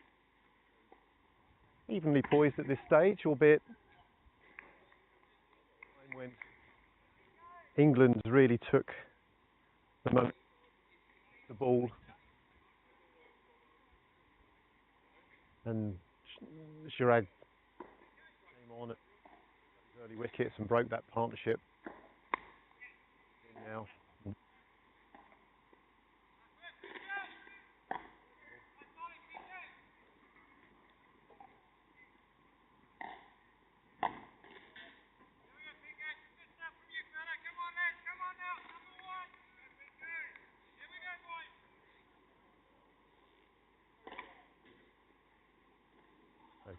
Evenly poised at this stage, albeit when England really took the moment, the ball, and Chirag came on at early wickets and broke that partnership. Now,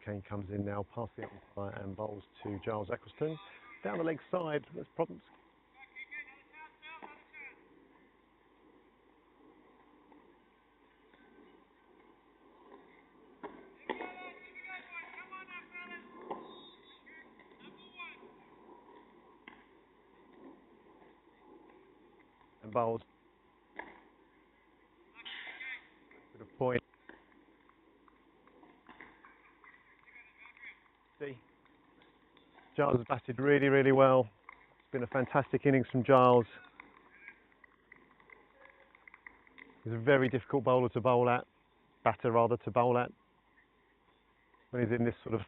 Kane comes in now past the umpire and bowls to Giles Eccleston. Down the leg side, there's problems. And bowls. Bit of point. Giles has batted really, really well. It's been a fantastic innings from Giles. He's a very difficult bowler to bowl at, batter rather to bowl at. When he's in this sort of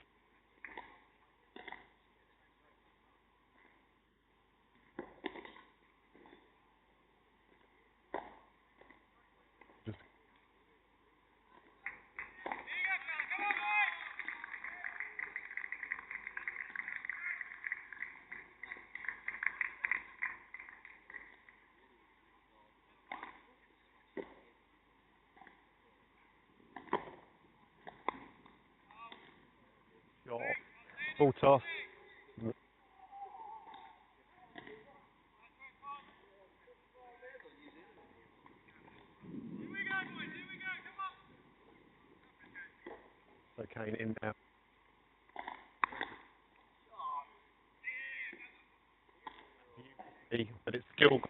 full toss. So Kane in now. But it's still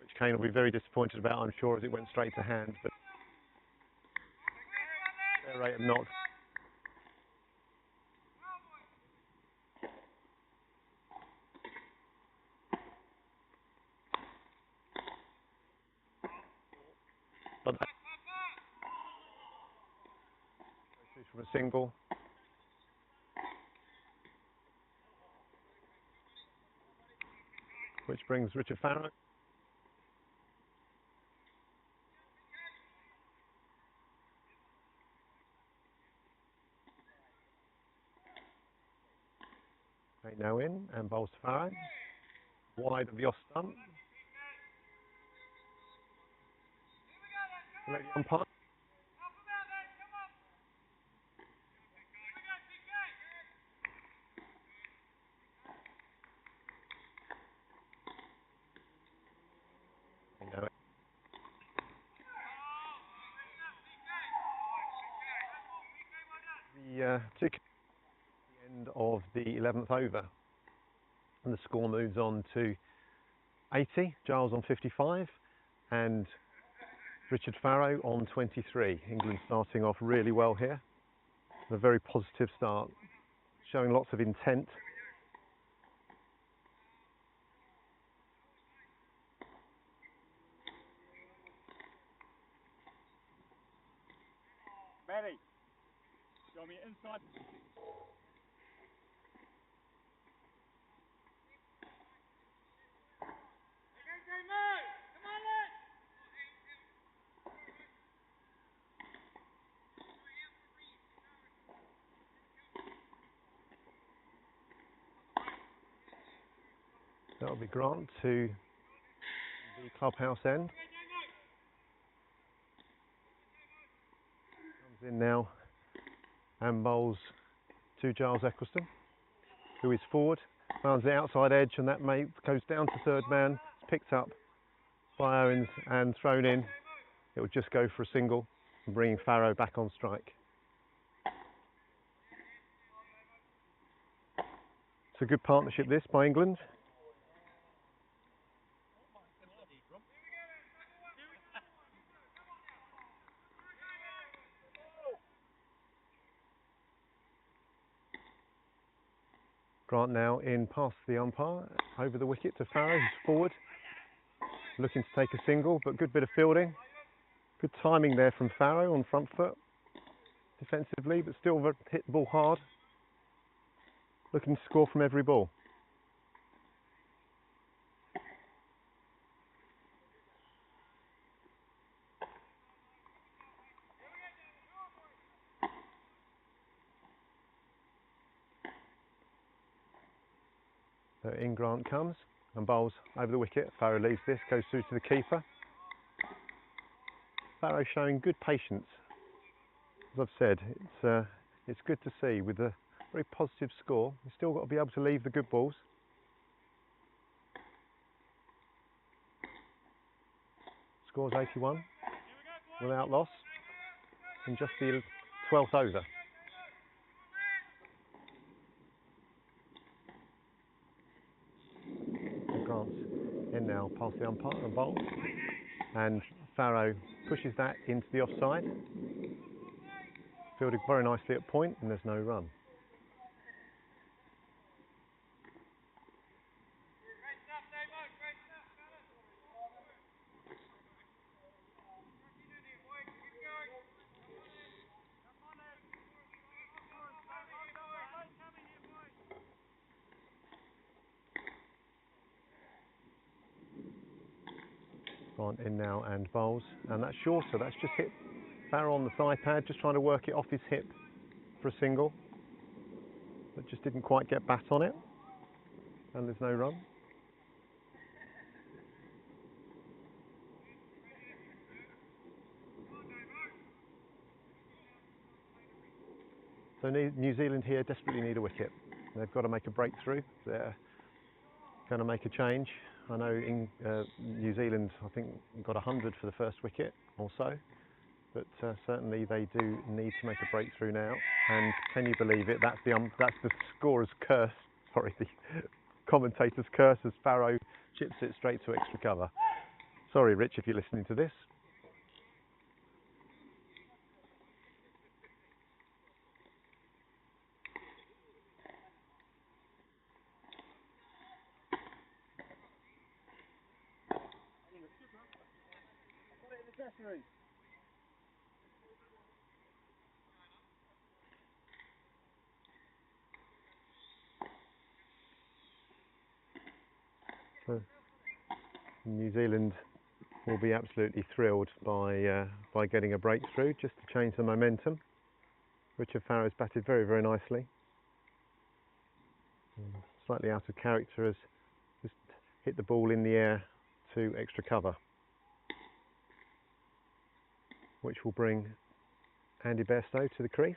which Kane will be very disappointed about, I'm sure, as it went straight to hand. But their rate of knock. But from a single. Which brings Richard Farrow. Okay, now in and bowls to Farrow. Wide of the off stump. Ready umpire. And now the end of the 11th over, and the score moves on to 80, Giles on 55 and Richard Farrow on 23. England starting off really well here, a very positive start, showing lots of intent. Matty, show me inside. That'll be Grant to the clubhouse end. Comes in now and bowls to Giles Eccleston, who is forward, rounds the outside edge, and that goes down to third man. It's picked up by Owens and thrown in. It would just go for a single, bringing Farrow back on strike. It's a good partnership this by England. Grant now in past the umpire, over the wicket to Farrow, who's forward, looking to take a single, but good bit of fielding. Good timing there from Farrow on front foot, defensively, but still hit the ball hard. Looking to score from every ball. So in Grant comes and bowls over the wicket. Farrow leaves this, goes through to the keeper. Farrow showing good patience. As I've said, it's good to see with a very positive score. You've still got to be able to leave the good balls. Scores 81 without loss in just the 12th over. Grant's in now past the umpire and bowls, and Farrow pushes that into the offside. Fielded very nicely at point, and there's no run. Grant in now and bowls, and that's shorter. That's just hit Farrow on the thigh pad, just trying to work it off his hip for a single, but just didn't quite get bat on it, and there's no run. So New Zealand here desperately need a wicket. They've got to make a breakthrough. They're going to make a change. I know in New Zealand, I think, got 100 for the first wicket or so, but certainly they do need to make a breakthrough now. And can you believe it? That's the scorer's curse. Sorry, the commentator's curse as Farrow chips it straight to extra cover. Sorry, Rich, if you're listening to this. So New Zealand will be absolutely thrilled by getting a breakthrough, just to change the momentum. Richard Farrow's batted very, very nicely. slightly out of character, has just hit the ball in the air to extra cover, which will bring Andy Bairstow to the crease.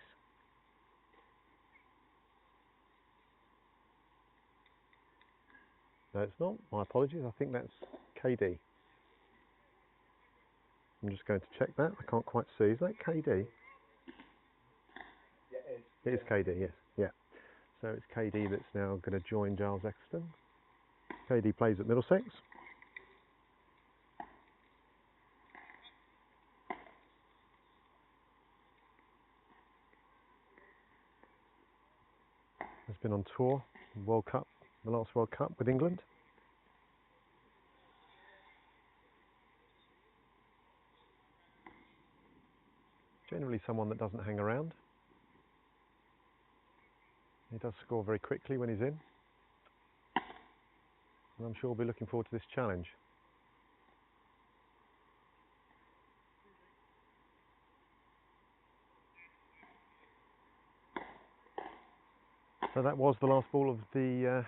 No, it's not. My apologies. I think that's KD. I'm just going to check that. I can't quite see. Is that KD? Yeah, it is KD, yes. Yeah. So it's KD that's now going to join Giles Exton. KD plays at Middlesex. Has been on tour, World Cup, the last World Cup with England. Generally someone that doesn't hang around. He does score very quickly when he's in. And I'm sure we'll be looking forward to this challenge. So that was the last ball of the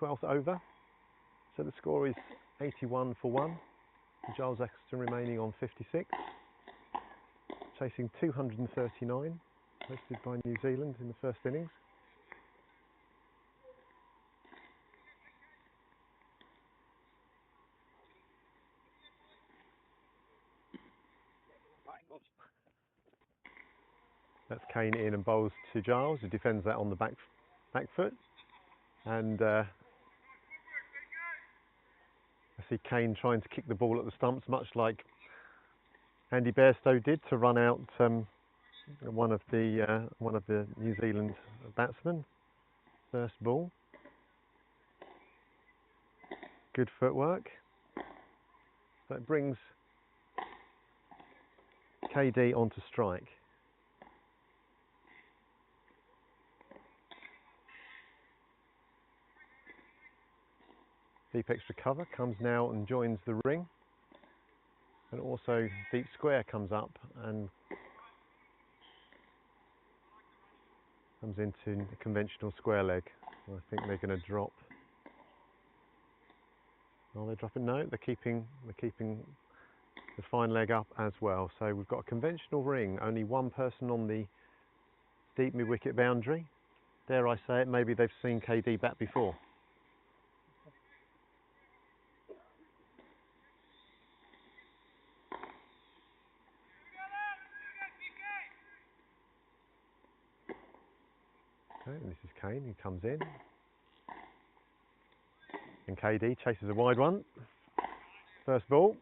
12th over. So the score is 81 for 1. Giles Exton remaining on 56. Chasing 239, hosted by New Zealand in the first innings. That's Kane in and bowls to Giles, who defends that on the back foot. And I see Kane trying to kick the ball at the stumps, much like Andy Bairstow did to run out one of the New Zealand batsmen. First ball. Good footwork. So it brings KD onto strike. Deep extra cover comes now and joins the ring. And also deep square comes up and comes into the conventional square leg. I think they're going to drop. Oh, they're dropping? No, they're keeping the fine leg up as well. So we've got a conventional ring, only one person on the deep mid-wicket boundary. Dare I say it, maybe they've seen KD bat before. Okay, and this is Kane, he comes in. And KD chases a wide one. First ball.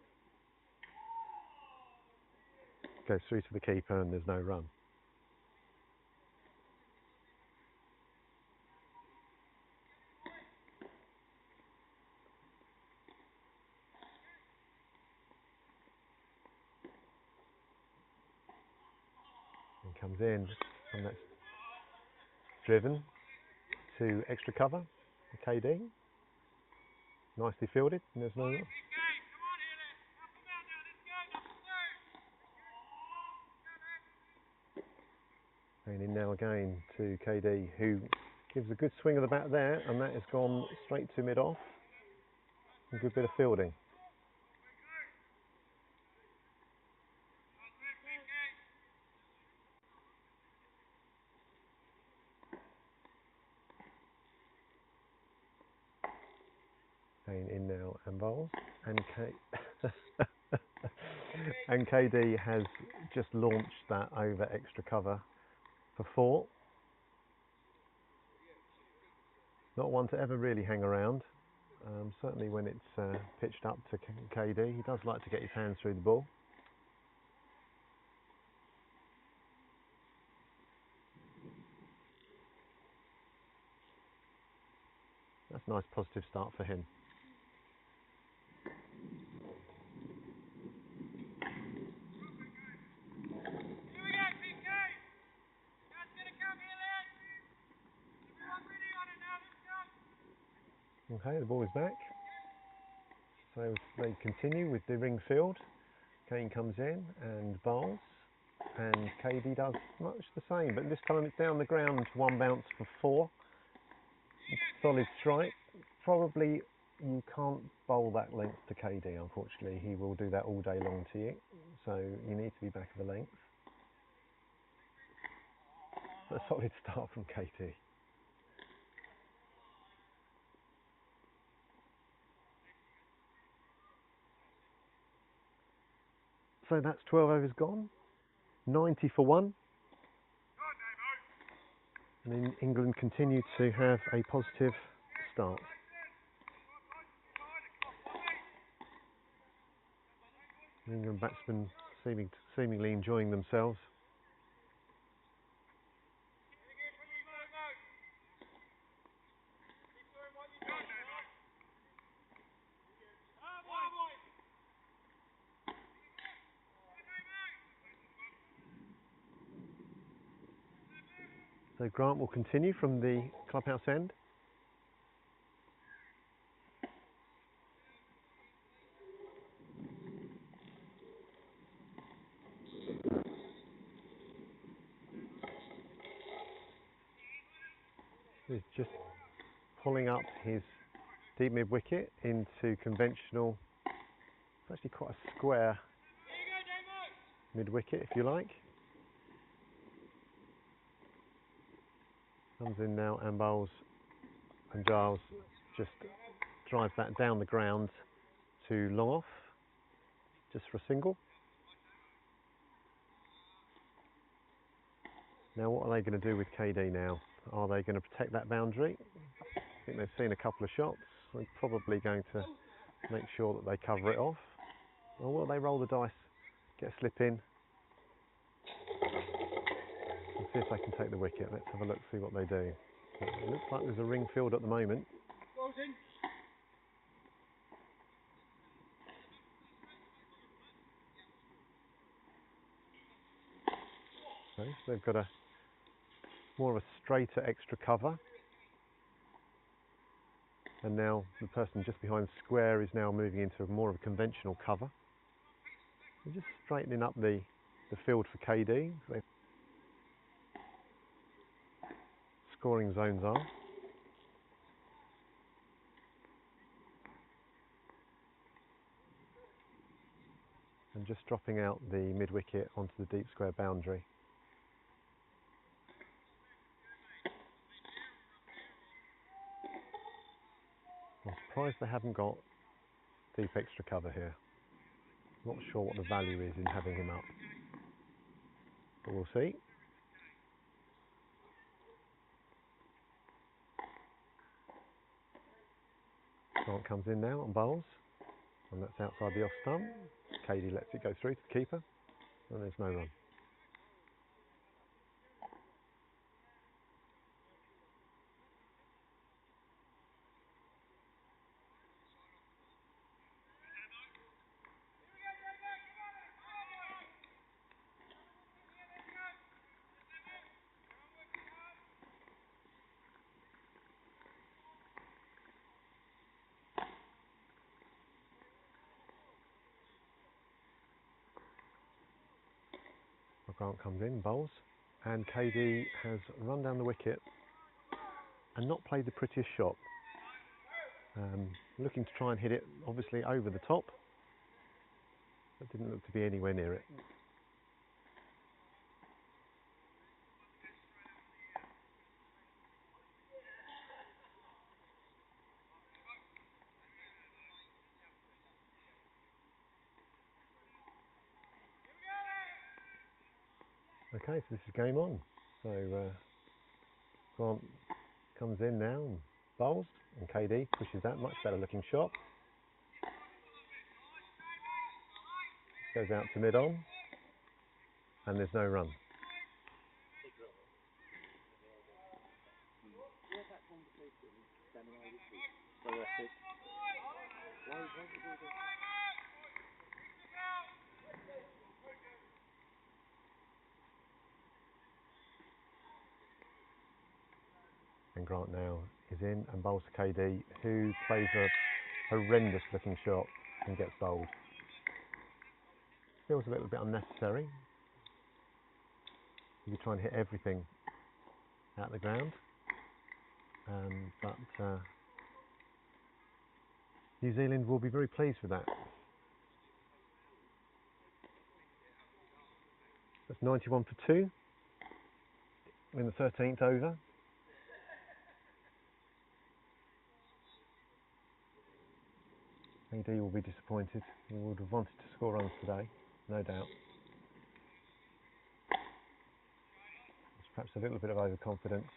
Goes through to the keeper and there's no run. And comes in and that's driven to extra cover. KD. Nicely fielded and there's no run. And in now again to KD, who gives a good swing of the bat there, and that has gone straight to mid-off. A good bit of fielding. Kane in now and bowls, and and KD has just launched that over extra cover for 4. Not one to ever really hang around, certainly when it's pitched up to KD. He does like to get his hands through the ball. That's a nice positive start for him. Okay, the ball is back. So they continue with the ring field. Kane comes in and bowls, and KD does much the same, but this time it's down the ground, one bounce for 4. solid strike. Probably you can't bowl that length to KD, unfortunately. He will do that all day long to you, so you need to be back of the length. A solid start from KD. So that's 12 overs gone, 90 for 1. And England continue to have a positive start. The England batsmen seemingly enjoying themselves. So Grant will continue from the clubhouse end. He's just pulling up his deep mid wicket into conventional. It's actually quite a square mid wicket, if you like. Comes in now and bowls, and Giles just drives that down the ground to long off, just for a single. Now what are they going to do with KD now? Are they going to protect that boundary? I think they've seen a couple of shots. They're probably going to make sure that they cover it off. Or will they roll the dice, get a slip in, and see if they can take the wicket? Let's have a look, see what they do. It looks like there's a ring field at the moment. So they've got a more of a straighter extra cover. And now the person just behind square is now moving into more of a conventional cover. They're just straightening up the field for KD. So scoring zones are. And just dropping out the mid wicket onto the deep square boundary. I'm surprised they haven't got deep extra cover here. Not sure what the value is in having him up, but we'll see. Grant comes in now and bowls, and that's outside the off stump. KD lets it go through to the keeper, and there's no run. Grant comes in, bowls, and KD has run down the wicket and not played the prettiest shot. Looking to try and hit it, obviously, over the top, but didn't look to be anywhere near it. Okay, so this is game on. So Grant comes in now and bowls, and KD pushes that, much better looking shot. Goes out to mid on, and there's no run. And Grant now is in and bowls to KD, who plays a horrendous looking shot and gets bowled. Feels a little bit unnecessary. You try and hit everything out the ground. but New Zealand will be very pleased with that. That's 91 for 2 in the 13th over. AD will be disappointed. He would have wanted to score runs today, no doubt. It's perhaps a little bit of overconfidence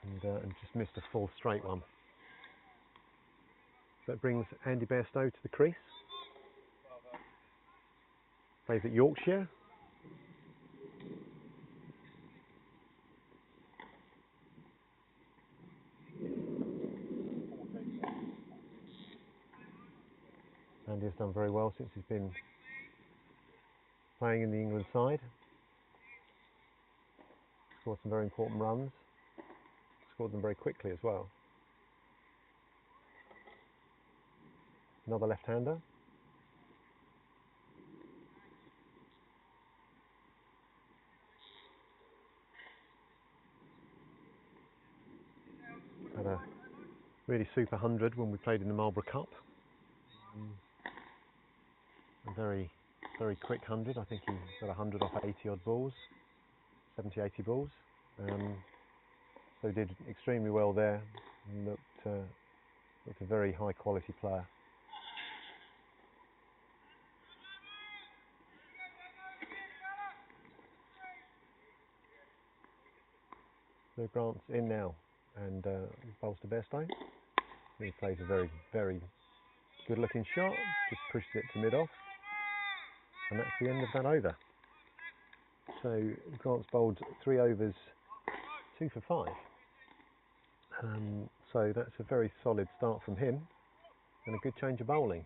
and just missed a full straight one. So that brings Andy Bairstow to the crease. Plays at Yorkshire. Andy has done very well since he's been playing in the England side. Scored some very important runs. Scored them very quickly as well. Another left-hander. Had a really super 100 when we played in the Marlborough Cup. A very, very quick 100. I think he got 100 off 80 odd balls, 70, 80 balls. So he did extremely well there. Looked a very high quality player. So Grant's in now and bowls to Bairstow. He plays a very, very good looking shot, just pushes it to mid-off, and that's the end of that over. So Grant's bowled 3 overs, 2 for 5. So that's a very solid start from him and a good change of bowling.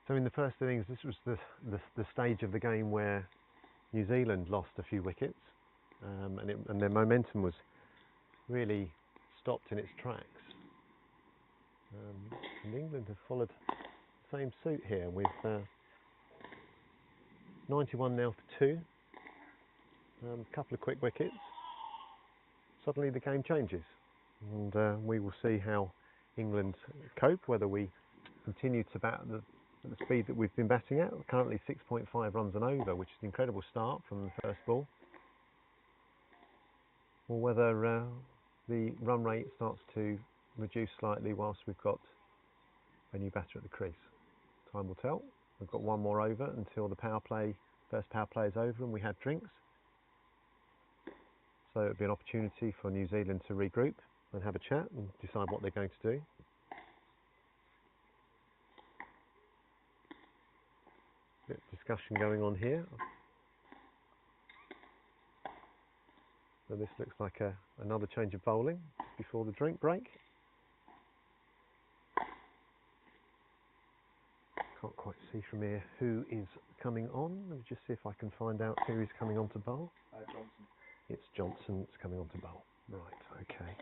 So in the first innings, this was the stage of the game where New Zealand lost a few wickets, and their momentum was really stopped in its tracks. And England have followed the same suit here with 91 now for 2. A couple of quick wickets. Suddenly the game changes, and we will see how England cope, whether we continue to bat at the speed that we've been batting at. We're currently 6.5 runs an over, which is an incredible start from the first ball, or whether the run rate starts to reduce slightly whilst we've got a new batter at the crease. Time will tell. We've got one more over until the first power play is over and we have drinks. So it'll be an opportunity for New Zealand to regroup and have a chat and decide what they're going to do. Bit of discussion going on here. So this looks like another change of bowling before the drink break. Can't quite see from here who is coming on. Let me just see if I can find out who is coming on to bowl. Johnson. It's Johnson that's coming on to bowl. Right, okay.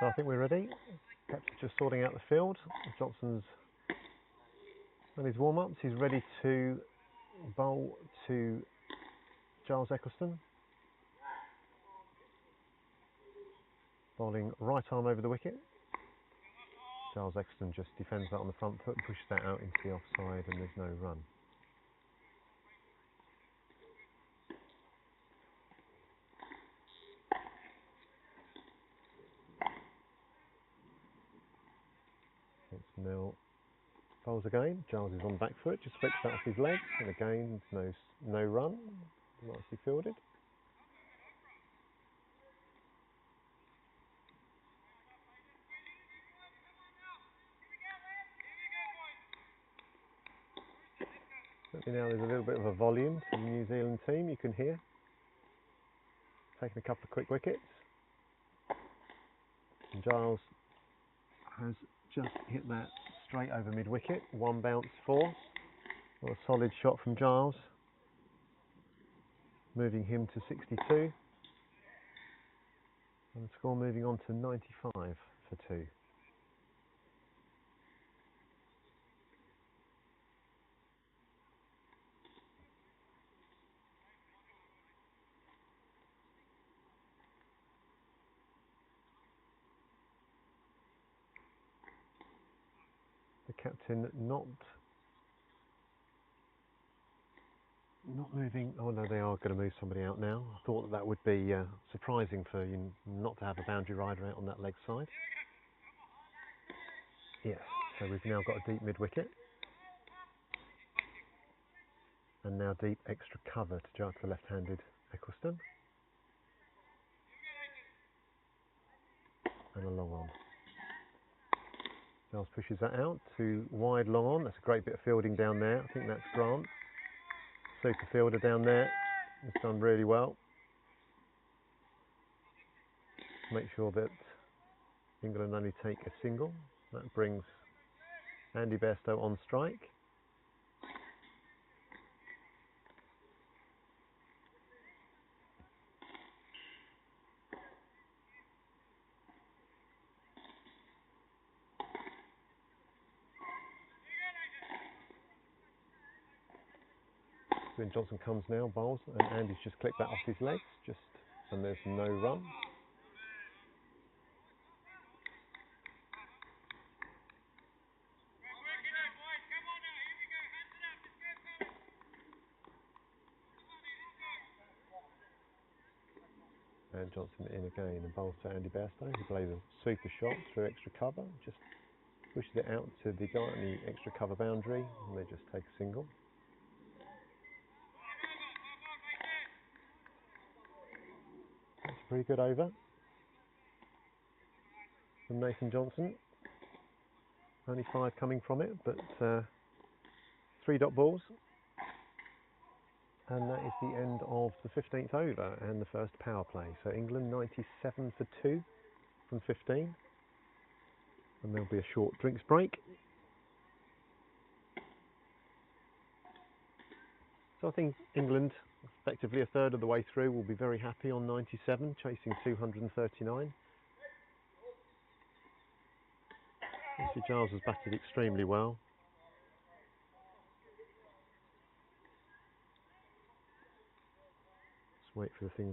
So I think we're ready. Captain's just sorting out the field. Johnson's done his warm-ups. He's ready to bowl to Giles Eccleston. Bowling right arm over the wicket. Giles Eccleston just defends that on the front foot, pushes that out into the offside, and there's no run. It's nil. Bowls again. Giles is on the back foot, just flicks that off his legs, and again no run. Nicely fielded. Certainly now there's a little bit of a volume to the New Zealand team, you can hear. Taking a couple of quick wickets. And Giles has just hit that straight over mid-wicket. One bounce, 4. What a solid shot from Giles. Moving him to 62. And the score moving on to 95 for 2. The captain not moving. Oh no, they are going to move somebody out now. I thought that would be surprising for you not to have a boundary rider out on that leg side. Yes, so we've now got a deep mid-wicket. And now deep extra cover to jar to the left-handed Eccleston. And a long on. Giles pushes that out to wide long on. That's a great bit of fielding down there. I think that's Grant. Super fielder down there. He's done really well. Make sure that England only take a single. That brings Andy Bairstow on strike. When Johnson comes now, bowls, and Andy's just clipped that off his legs, and there's no run. And Johnson in again and bowls to Andy Bairstow, who plays a super shot through extra cover, just pushes it out to the guy on the extra cover boundary, and they just take a single. That's a pretty good over from Nathan Johnson. Only 5 coming from it, but 3 dot balls. And that is the end of the 15th over and the first power play. So England 97 for 2 from 15. And there'll be a short drinks break. So I think England, effectively a third of the way through, will be very happy on 97, chasing 239. Obviously Giles has batted extremely well. Just wait for the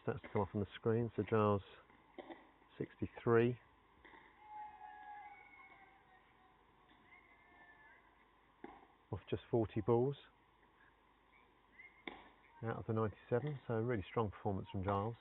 stats to come off on the screen. So Giles 63. Off just 40 balls out of the 97, so a really strong performance from Giles.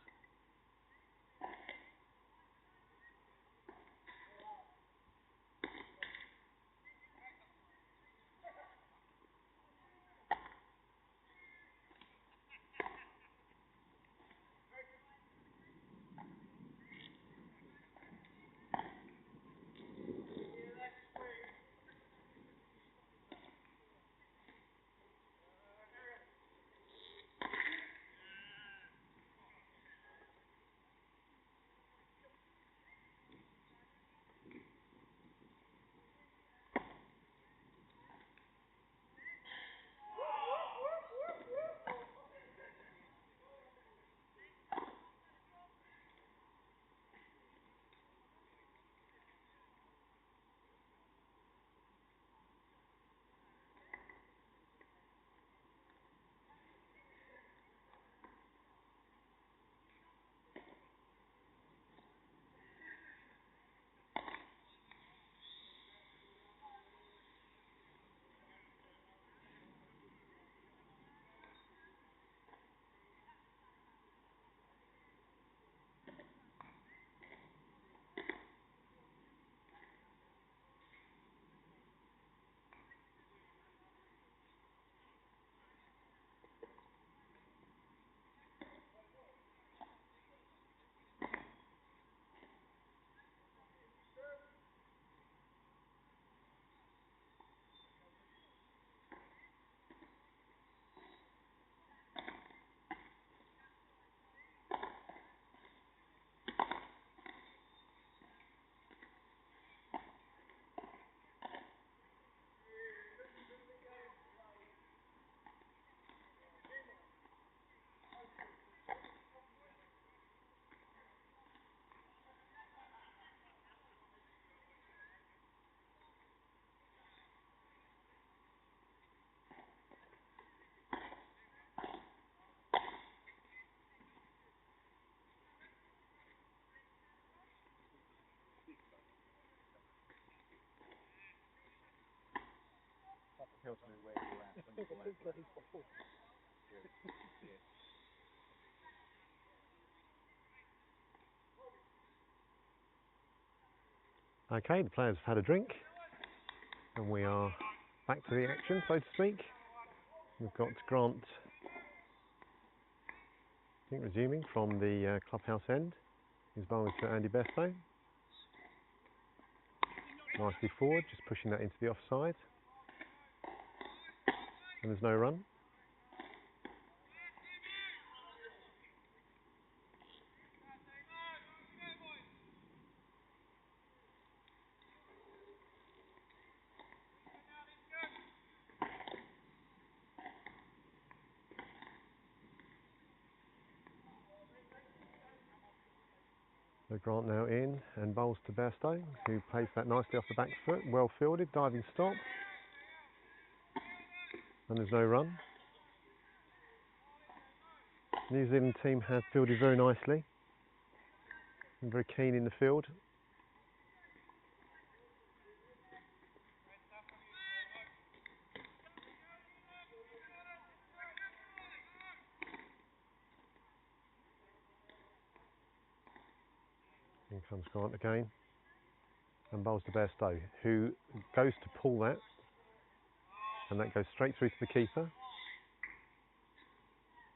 tells me where you're at when you play. Okay, the players have had a drink and we are back to the action, so to speak. We've got Grant, I think, resuming from the clubhouse end. He's bowling to Andy Besto. Nicely forward, just pushing that into the offside. And there's no run. So Grant now in and bowls to Bairstow, who plays that nicely off the back foot, well fielded, diving stop. And there's no run. The New Zealand team have fielded very nicely and very keen in the field. In comes Grant again and bowls to Bairstow, who goes to pull that, and that goes straight through to the keeper. I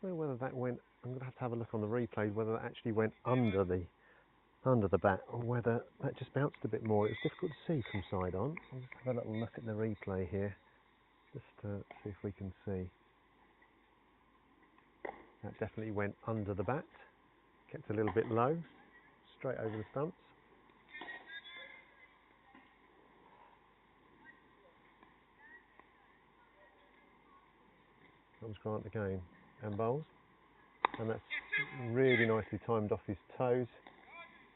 don't know whether that went, I'm going to have a look on the replay whether that actually went under the bat or whether that just bounced a bit more. It was difficult to see from side on. I'll just have a little look at the replay here just to see if we can see. That definitely went under the bat, kept a little bit low, straight over the stumps. Comes Grant again and bowls, and that's really nicely timed off his toes.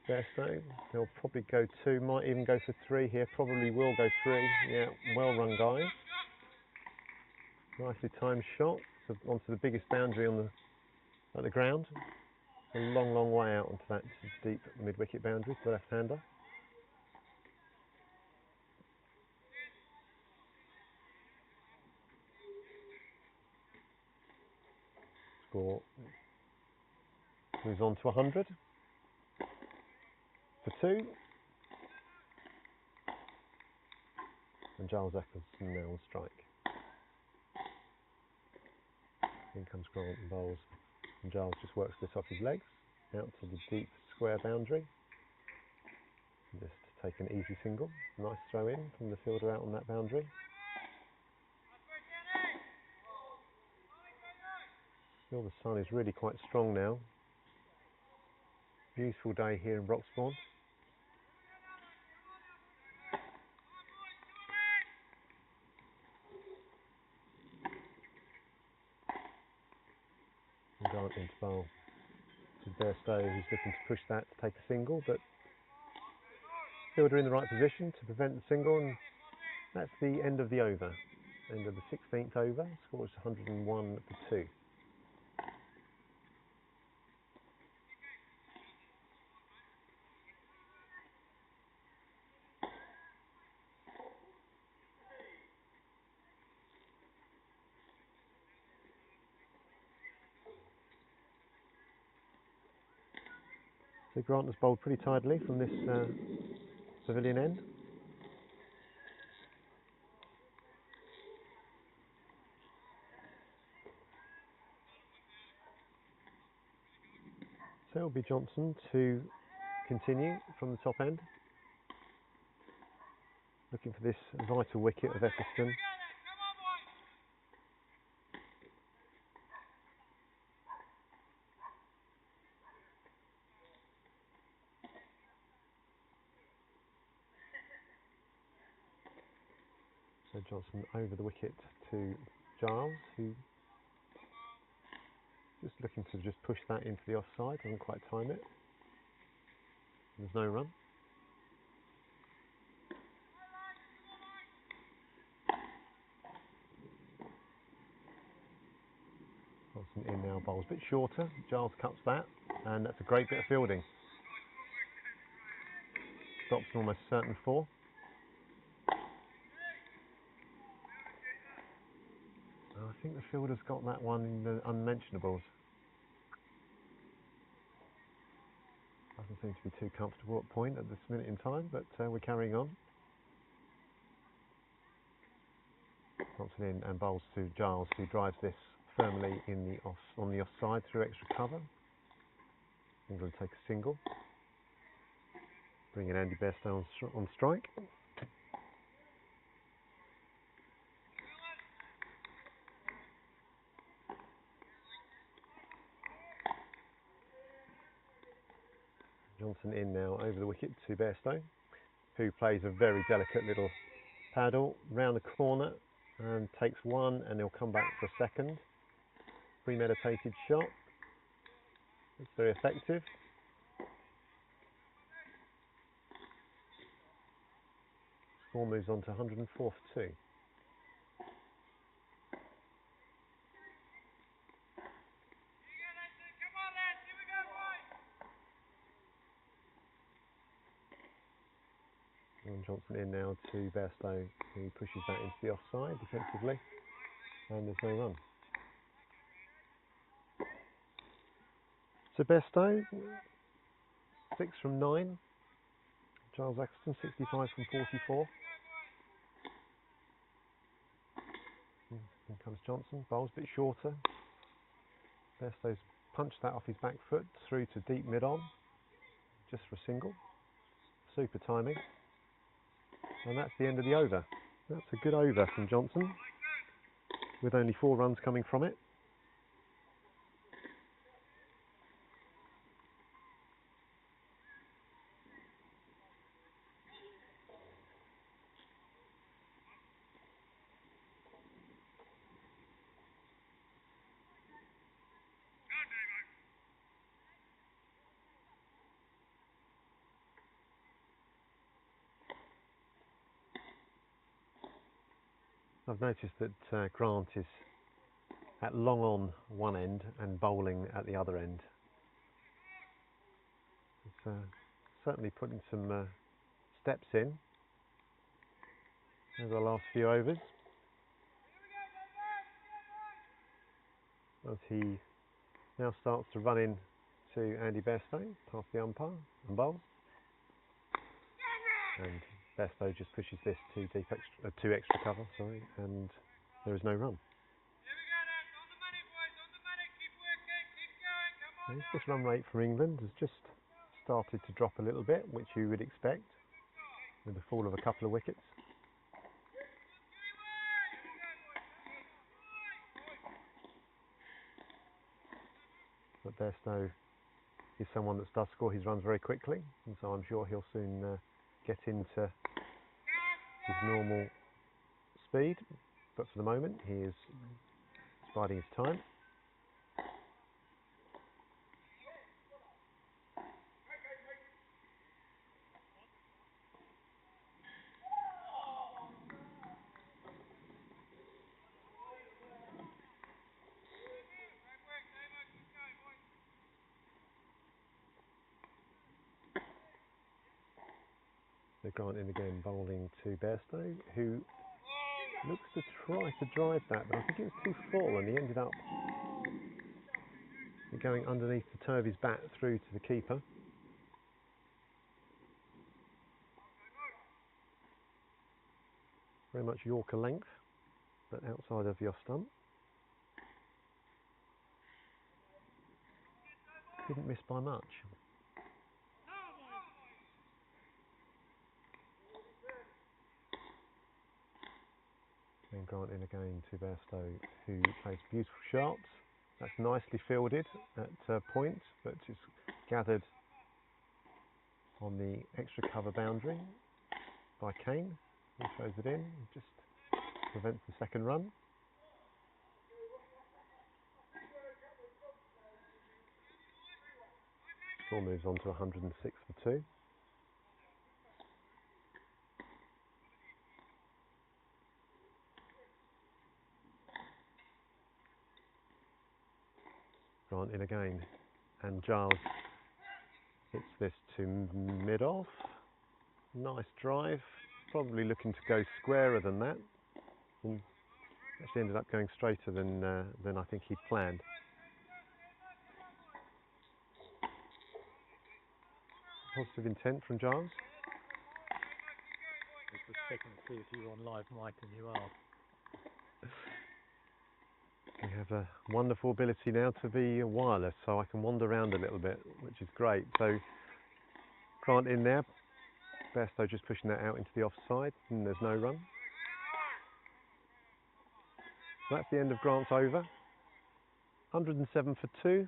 Bairstow, they'll probably go 2, might even go for 3 here, probably will go 3. Yeah, well run guys. Nicely timed shot onto the biggest boundary on at the ground. A long, long way out onto that deep mid-wicket boundary for the left-hander. Score moves on to 100 for 2. And Giles Eccleston now on strike. In comes Grant and bowls. And Giles just works this off his legs out to the deep square boundary. Just take an easy single. Nice throw in from the fielder out on that boundary. Feel the sun is really quite strong now. Beautiful day here in Broxbourne. And Grant into bowl. This is Bairstow, who's looking to push that to take a single, but fielder in the right position to prevent the single, and that's the end of the over. End of the 16th over. Score is 101 for 2. So Grant has bowled pretty tidily from this pavilion end. So it'll be Johnson to continue from the top end. Looking for this vital wicket of Eccleston. So Johnson over the wicket to Giles, who just looking to just push that into the offside, doesn't quite time it. There's no run. Johnson in now, bowls a bit shorter. Giles cuts that, and that's a great bit of fielding. Stops an almost certain 4. think the fielder's got that one in the unmentionables. Doesn't seem to be too comfortable at point at this minute in time, but we're carrying on. Johnson in and bowls to Giles, who drives this firmly in the on the offside through extra cover. England take a single. Bringing Andy Bairstow on strike. Johnson in now over the wicket to Bairstow, who plays a very delicate little paddle round the corner and takes one, and he'll come back for a second. Premeditated shot. It's very effective. Score moves on to 104 for 2. Johnson in now to Bairstow, who pushes that into the offside defensively, and there's no run. So Bairstow, 6 from 9. Giles Axton, 65 from 44. Here comes Johnson, bowls a bit shorter. Bairstow's punched that off his back foot through to deep mid-on, just for a single. Super timing. And that's the end of the over. That's a good over from Johnson, with only 4 runs coming from it. I've noticed that Grant is at long on one end and bowling at the other end. He's certainly putting some steps in over the last few overs, as he now starts to run in to Andy Bairstow past the umpire and bowls, and Bairstow just pushes this to extra cover, and there is no run. This run rate for England has just started to drop a little bit, which you would expect with the fall of a couple of wickets. But Bairstow is someone that does score his runs very quickly, and so I'm sure he'll soon get into his normal speed, but for the moment he is biding his time. So Grant in again, bowling to Bairstow, who looks to try to drive that, but I think it was too full, and he ended up going underneath the toe of his bat through to the keeper. Very much Yorker length, but outside of the off stump. Couldn't miss by much. And Grant in again to Bairstow, who plays beautiful shots. That's nicely fielded at point, but it's gathered on the extra cover boundary by Kane, who throws it in, just prevents the second run. Score moves on to 106 for 2. Grant in again, and Giles hits this to mid-off. Nice drive, probably looking to go squarer than that. And Actually ended up going straighter than I think he'd planned. Positive intent from Giles. Just checking to see if you're on live mic, and you are. We have a wonderful ability now to be wireless, so I can wander around a little bit, which is great. So Grant in there, Bairstow just pushing that out into the offside, and there's no run. So that's the end of Grant's over. 107 for 2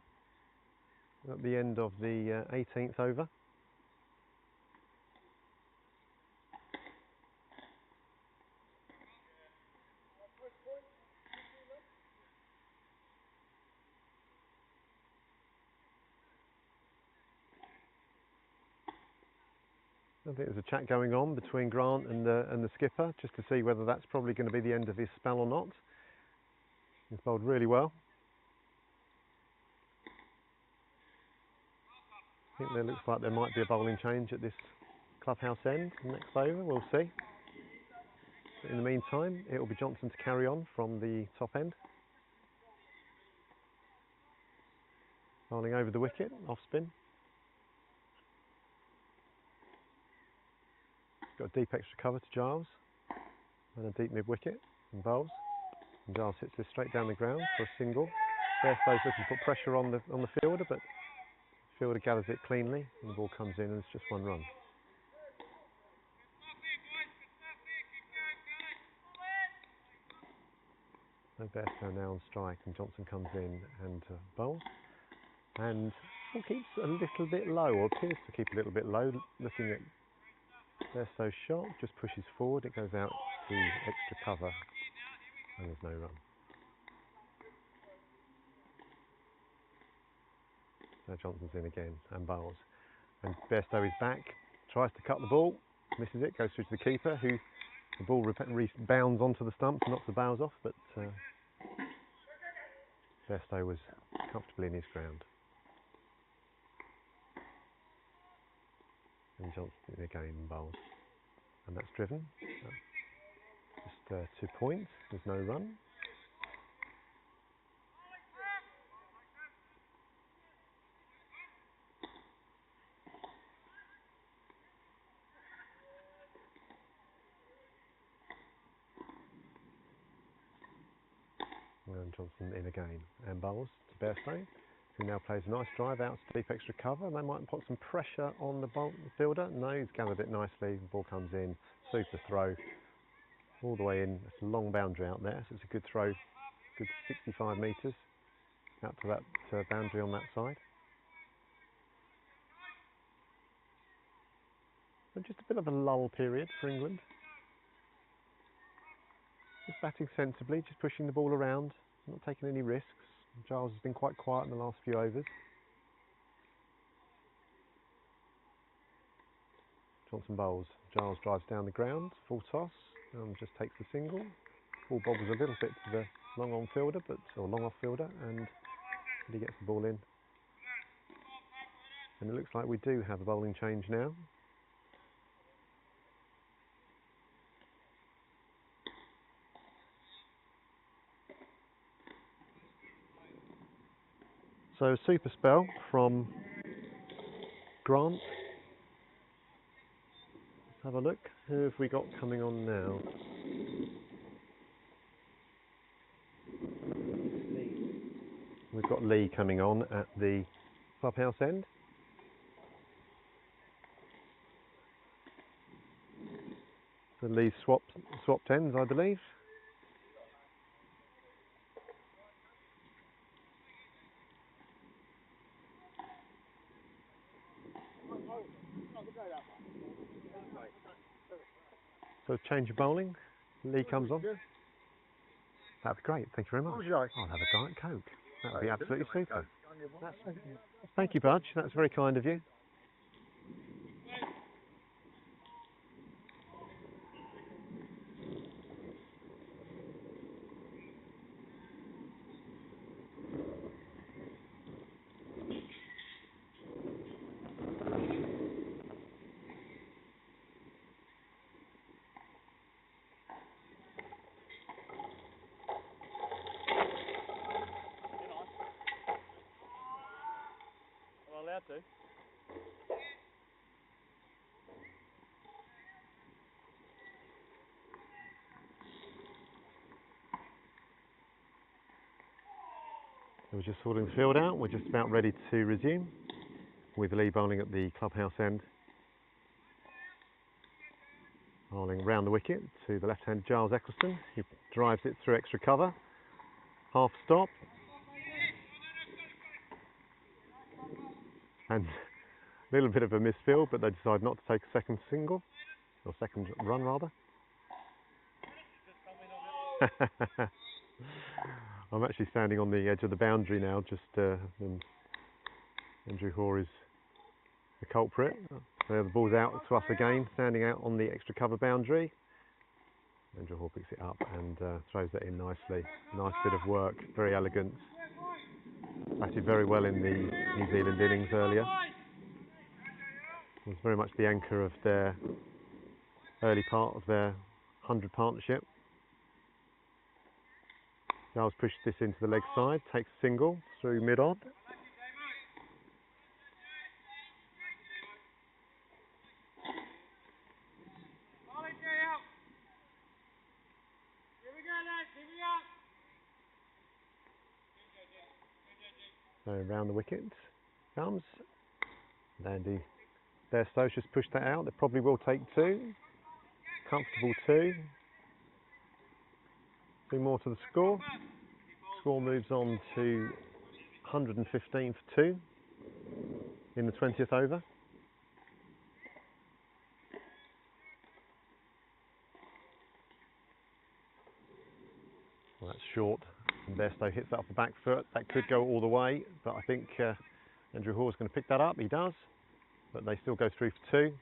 at the end of the 18th over. I think there's a chat going on between Grant and the skipper, just to see whether that's probably going to be the end of his spell or not. He's bowled really well. I think there looks like there might be a bowling change at this clubhouse end. Next over, we'll see. But in the meantime, it will be Johnson to carry on from the top end. Bowling over the wicket, off spin. Got a deep extra cover to Giles, and a deep mid wicket and bowls. And Giles hits this straight down the ground for a single. Bairstow's looking to put pressure on the fielder, but the fielder gathers it cleanly, and the ball comes in, and it's just one run. So Bairstow now on strike, and Johnson comes in and bowls. And ball keeps a little bit low, or appears to keep a little bit low. Looking at Bairstow's shot, just pushes forward, it goes out to extra cover, and there's no run. So Johnson's in again and bowls. And Bairstow is back, tries to cut the ball, misses it, goes through to the keeper, who the ball bounds onto the stumps and knocks the bows off, but Bairstow was comfortably in his ground. And Johnson again bowls. And that's driven. Just 2 points, there's no run. And Johnson in again and bowls to Bairstow, who now plays a nice drive out to deep extra cover. They might put some pressure on the fielder. No, he's gathered it nicely. The ball comes in, super throw, all the way in. It's a long boundary out there, so it's a good throw, good 65 metres out to that boundary on that side. But just a bit of a lull period for England. Just batting sensibly, just pushing the ball around, not taking any risks. Giles has been quite quiet in the last few overs. Johnson bowls. Giles drives down the ground, full toss, and just takes the single. Ball bobbles a little bit to the long on fielder, or long off fielder, and he gets the ball in. And it looks like we do have a bowling change now. So a super spell from Grant. Let's have a look. Who have we got coming on now? We've got Lee coming on at the clubhouse end. So Lee swapped ends, I believe. So change of bowling. Lee comes on. That'd be great. Thank you very much. What would you like? I'll have a Diet Coke. That would be absolutely super. Thank you, Budge. That's very kind of you. had to. So we're just sorting the field out. We're just about ready to resume with Lee bowling at the clubhouse end. Bowling round the wicket to the left-handed Giles Eccleston, who drives it through extra cover. Half stop. And a little bit of a misfield, but they decide not to take a second single, or second run rather. I'm actually standing on the edge of the boundary now, just and Andrew Hoare is the culprit. So the ball's out to us again, standing out on the extra cover boundary. Andrew Hoare picks it up and throws it in nicely. Nice bit of work, very elegant. Batted very well in the New Zealand innings earlier. It was very much the anchor of their early part of their 100 partnership. Giles pushes this into the leg side, takes a single through mid-on. So round the wicket comes. Andy Bairstow's just pushed that out. They probably will take two. Comfortable two. Two more to the score. Score moves on to 115 for two in the 20th over. Well, that's short. And Bairstow hits that off the back foot. That could go all the way, but I think Andrew Hoare's going to pick that up. He does, but they still go through for two.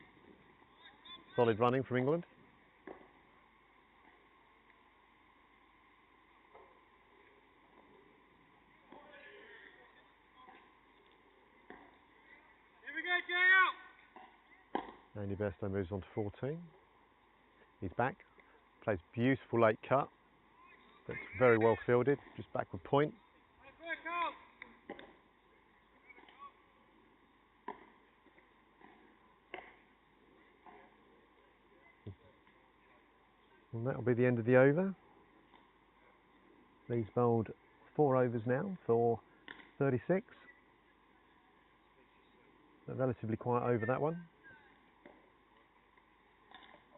Solid running from England. Andy Bairstow moves on to 14. He's back. Plays beautiful late cut. That's very well fielded. Just backward point. And that'll be the end of the over. Lee's bowled 4 overs now for 36. So relatively quiet over that one.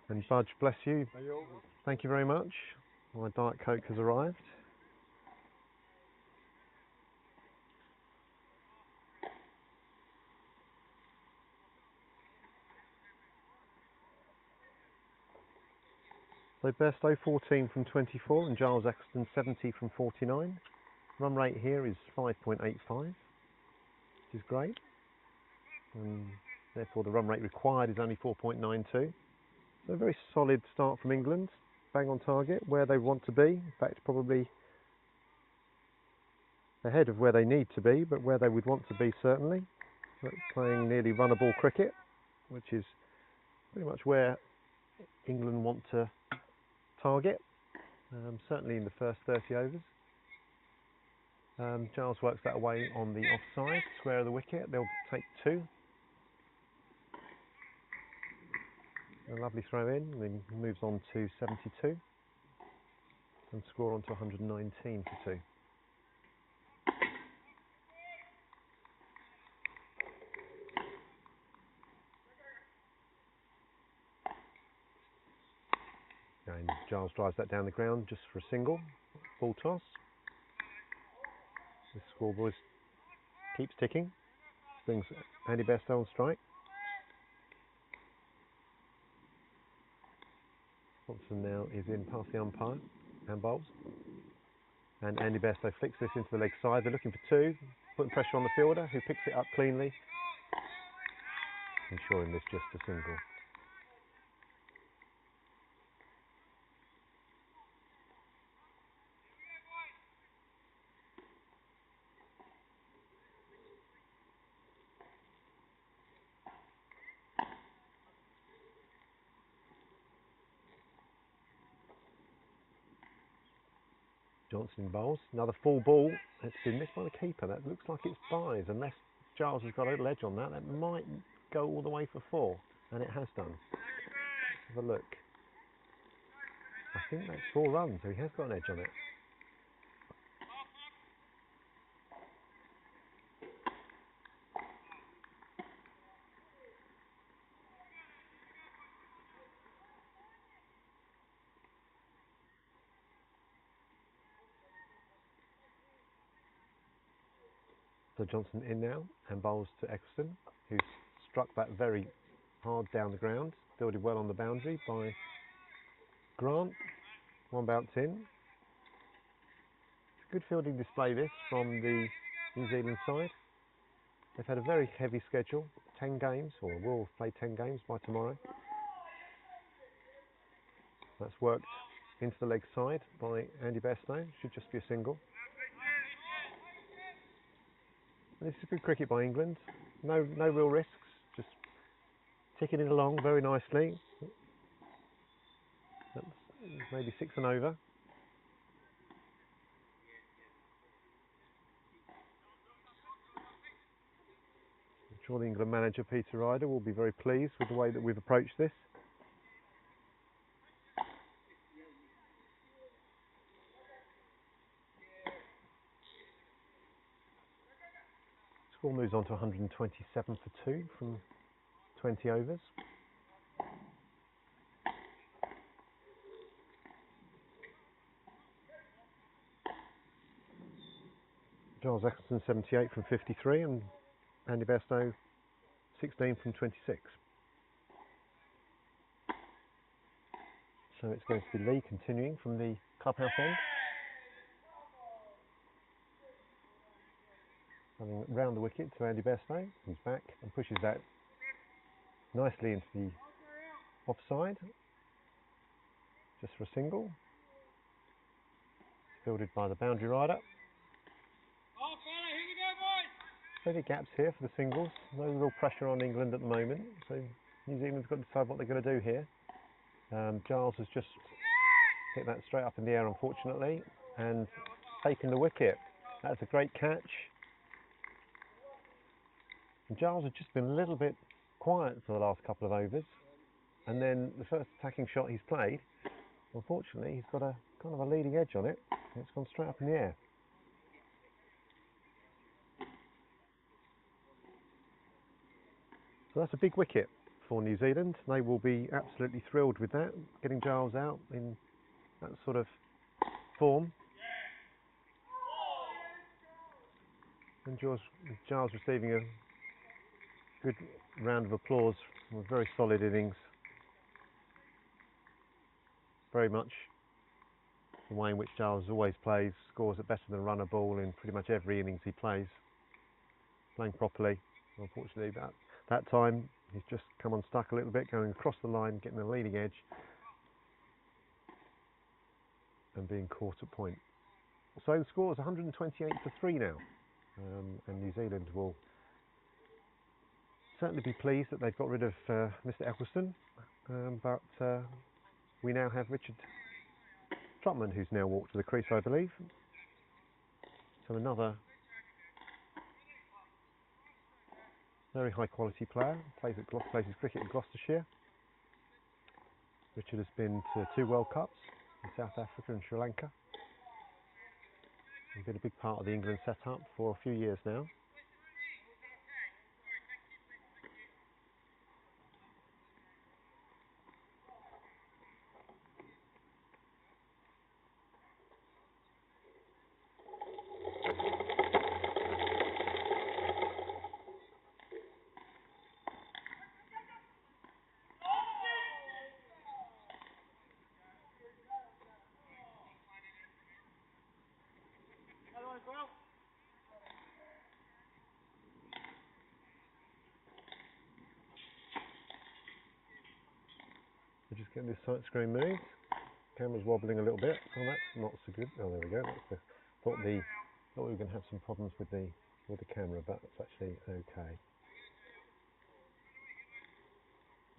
And Budge, bless you. Thank you very much. My Diet Coke has arrived. So Bairstow 14 from 24 and Giles Eccleston 70 from 49. Run rate here is 5.85, which is great. And therefore the run rate required is only 4.92. So a very solid start from England. Bang on target, where they want to be. In fact, probably ahead of where they need to be, but where they would want to be certainly. But playing nearly runnable cricket, which is pretty much where England want to target, certainly in the first 30 overs. Giles works that away on the offside, square of the wicket. They'll take two. A lovely throw in, then moves on to 72 and score on to 119 for two. And Giles drives that down the ground just for a single, ball toss. The scoreboard keeps ticking, brings Andy Bairstow on strike. Thompson now is in past the umpire and bowls. And Andy Bairstow flicks this into the leg side. They're looking for two, putting pressure on the fielder who picks it up cleanly, ensuring there's just a single. Johnson bowls, another full ball. It's been missed by the keeper. That looks like it's byes, unless Giles has got a little edge on that. That might go all the way for 4, and it has done. Let's have a look. I think that's 4 runs, so he has got an edge on it. So Johnson in now and bowls to Eccleston, who struck that very hard down the ground, fielded well on the boundary by Grant. 1 bounce in. It's a good fielding display this from the New Zealand side. They've had a very heavy schedule, 10 games, or will play 10 games by tomorrow. That's worked into the leg side by Andy Bairstow, should just be a single. This is good cricket by England. No real risks, just ticking it along very nicely. That's maybe 6 and over. I'm sure the England manager Peter Ryder will be very pleased with the way that we've approached this. Score moves on to 127 for 2 from 20 overs. Giles Eccleston 78 from 53 and Andy Bairstow 16 from 26. So it's going to be Lee continuing from the clubhouse end. Having round the wicket to Andy Bairstow, who's back and pushes that nicely into the offside, just for a single. Fielded by the boundary rider. Plenty gaps here for the singles. No real pressure on England at the moment, so New Zealand's got to decide what they're going to do here. Giles has just hit that straight up in the air, unfortunately, and taken the wicket. That's a great catch. And Giles has just been a little bit quiet for the last couple of overs, and then the first attacking shot he's played, unfortunately, he's got a kind of a leading edge on it, and it's gone straight up in the air. So that's a big wicket for New Zealand. They will be absolutely thrilled with that, getting Giles out in that sort of form. And Giles receiving a good round of applause from a very solid innings. Very much the way in which Giles always plays, scores it better than a runner ball in pretty much every innings he plays. Playing properly. Unfortunately, that time he's just come unstuck a little bit, going across the line, getting the leading edge and being caught at point. So the score is 128 for 3 now, and New Zealand will certainly be pleased that they've got rid of Mr. Eccleston, but we now have Richard Trotman, who's now walked to the crease, I believe. So another very high quality player, plays his cricket in Gloucestershire. Richard has been to 2 World Cups in South Africa and Sri Lanka. He's been a big part of the England setup for a few years now. We're just getting this side screen moved. Camera's wobbling a little bit. Oh, that's not so good. Oh, there we go. Thought we were going to have some problems with the camera, but it's actually okay.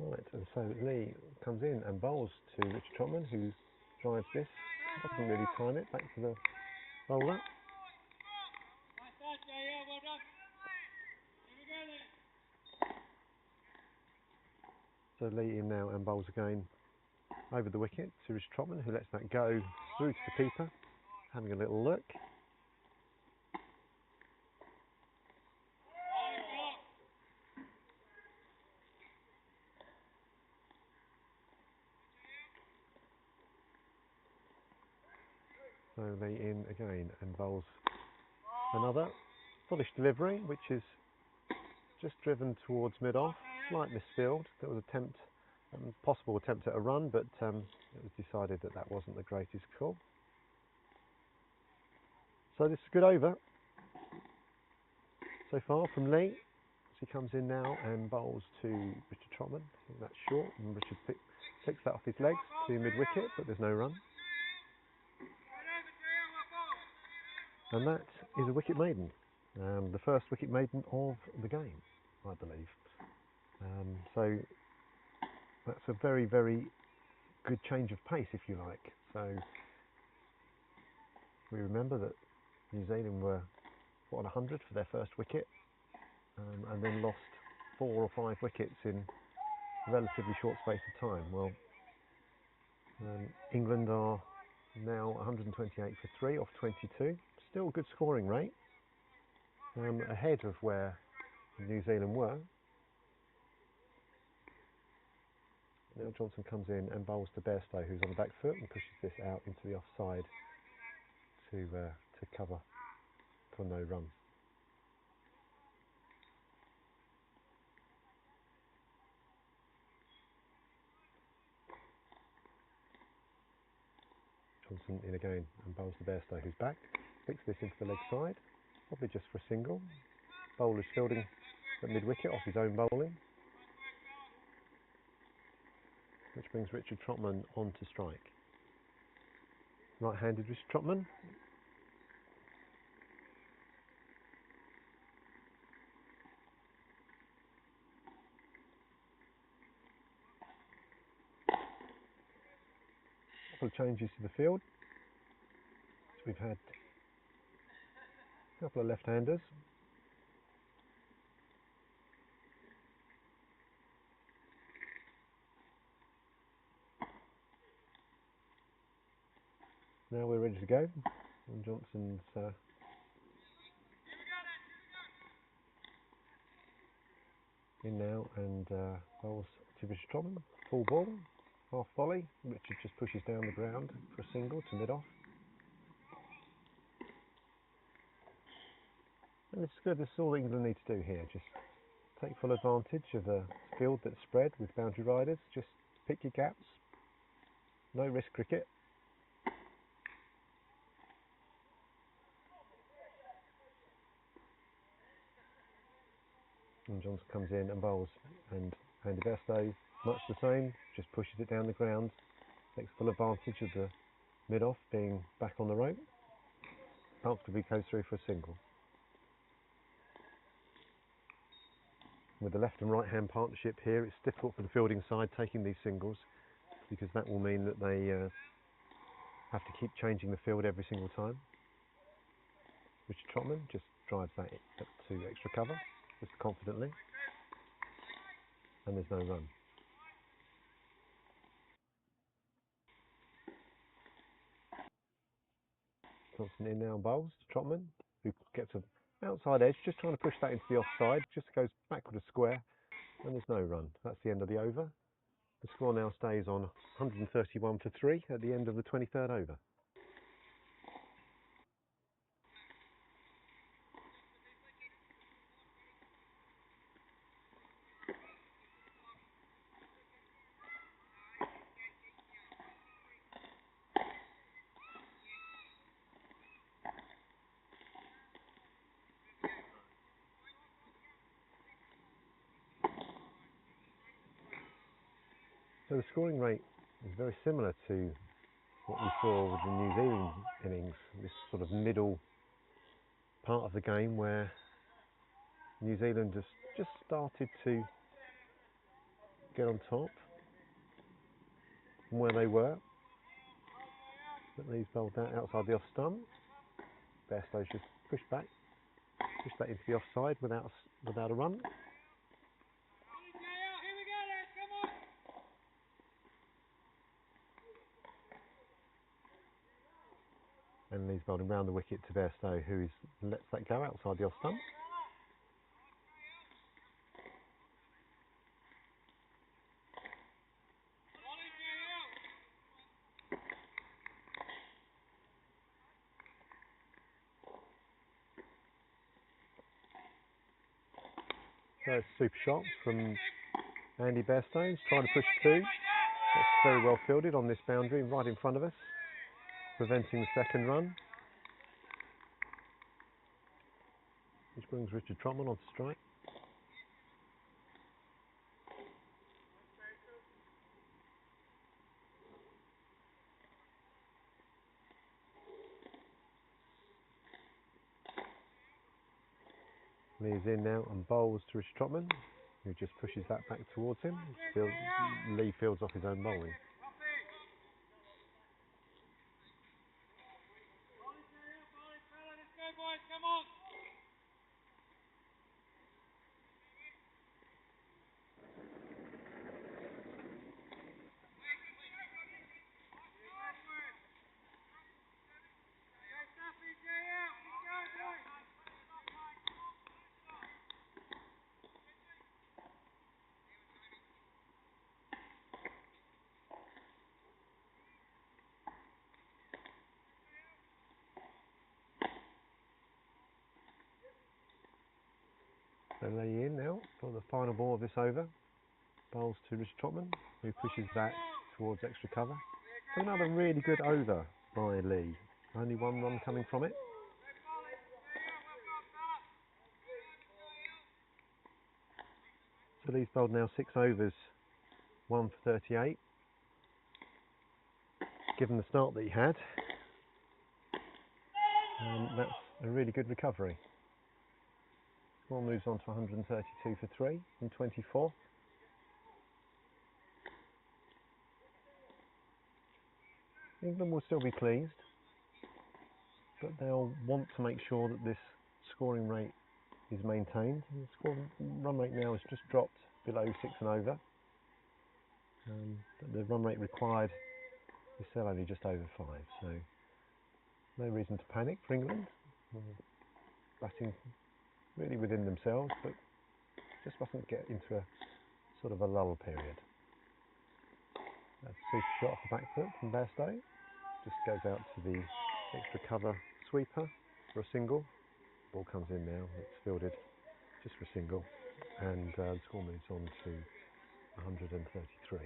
Right, and so Lee comes in and bowls to Richard Trotman, who drives this. Doesn't really time it. Back to the bowler. So Lee in now and bowls again over the wicket to Richard Trotman, who lets that go through to the keeper, having a little look. So Lee in again and bowls another bullish delivery, which is just driven towards mid-off, slight misfield. There was possible attempt at a run, but it was decided that that wasn't the greatest call. So this is a good over so far from Lee. So he comes in now and bowls to Richard Trotman. I think that's short, and Richard picks that off his legs to mid-wicket, but there's no run. And that is a wicket maiden, the first wicket maiden of the game, I believe. So that's a very, very good change of pace, if you like. So we remember that New Zealand were on 100 for their first wicket, and then lost 4 or 5 wickets in a relatively short space of time. Well, England are now 128 for 3 off 22. Still a good scoring rate, ahead of where New Zealand were. Now Johnson comes in and bowls to Bairstow, who's on the back foot, and pushes this out into the offside to cover for no run. Johnson in again and bowls to Bairstow, who's back. Picks this into the leg side, probably just for a single. Bowler's fielding at mid-wicket off his own bowling, which brings Richard Trotman on to strike. Right-handed Richard Trotman. Couple of changes to the field. So we've had a couple of left-handers. Now we're ready to go. And Johnson's in now and bowls to Richard Trotman. Full ball, half volley. Richard just pushes down the ground for a single to mid-off. And this is good. This is all England need to do here. Just take full advantage of a field that's spread with boundary riders. Just pick your gaps. No risk cricket. And Johnson comes in and bowls, and Andy Bairstow, much the same, just pushes it down the ground, takes full advantage of the mid-off being back on the rope, comfortably goes through for a single. With the left and right hand partnership here, it's difficult for the fielding side taking these singles, because that will mean that they have to keep changing the field every single time. Richard Trotman just drives that up to extra cover, just confidently, and there's no run. Johnson in now and bowls to Trotman, who gets an outside edge, just trying to push that into the offside, just goes backward a square, and there's no run. That's the end of the over. The score now stays on 131 for 3 at the end of the 23rd over. So the scoring rate is very similar to what we saw with the New Zealand innings, this sort of middle part of the game where New Zealand just started to get on top from where they were. But these bowled out outside the off stump. Bairstow's just pushed back, pushed that into the offside without a run. And Lee's bowling round the wicket to Bairstow, who lets that go outside the off stump. So it's a super shot from Andy Bairstow. He's trying to push two. That's very well fielded on this boundary right in front of us, preventing the second run. Which brings Richard Trotman on to strike. Lee's in now and bowls to Richard Trotman, who just pushes that back towards him. Lee fields off his own bowling. So Lee in now for the final ball of this over. Bowls to Richard Trotman, who pushes that towards extra cover. So another really good over by Lee. Only one run coming from it. So Lee's bowled now 6 overs, 1 for 38. Given the start that he had, that's a really good recovery. Score moves on to 132 for 3 in 24. England will still be pleased, but they'll want to make sure that this scoring rate is maintained. The run rate now has just dropped below 6 and over. But the run rate required is still only just over 5, so no reason to panic for England. Batting really within themselves, but just mustn't get into a sort of a lull period. That's a super shot off the back foot from Bairstow. Just goes out to the extra cover sweeper for a single. Ball comes in now, it's fielded just for a single, and the score moves on to 133.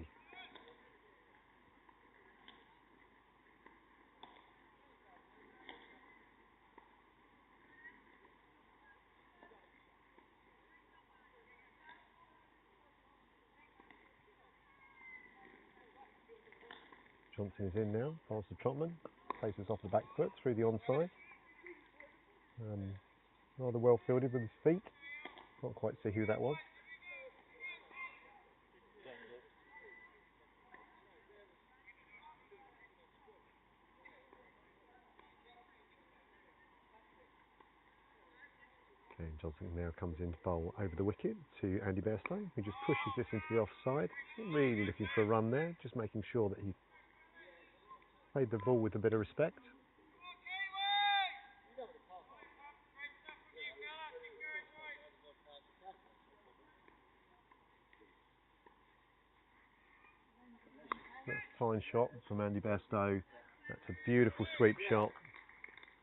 Johnson is in now, bowls to Trotman, places off the back foot through the onside. Rather well fielded with his feet. Can't quite see who that was. Okay, Johnson now comes in to bowl over the wicket to Andy Bairstow, who just pushes this into the offside. Not really looking for a run there, just making sure that he played the ball with a bit of respect. That's a fine shot from Andy Bairstow. That's a beautiful sweep shot.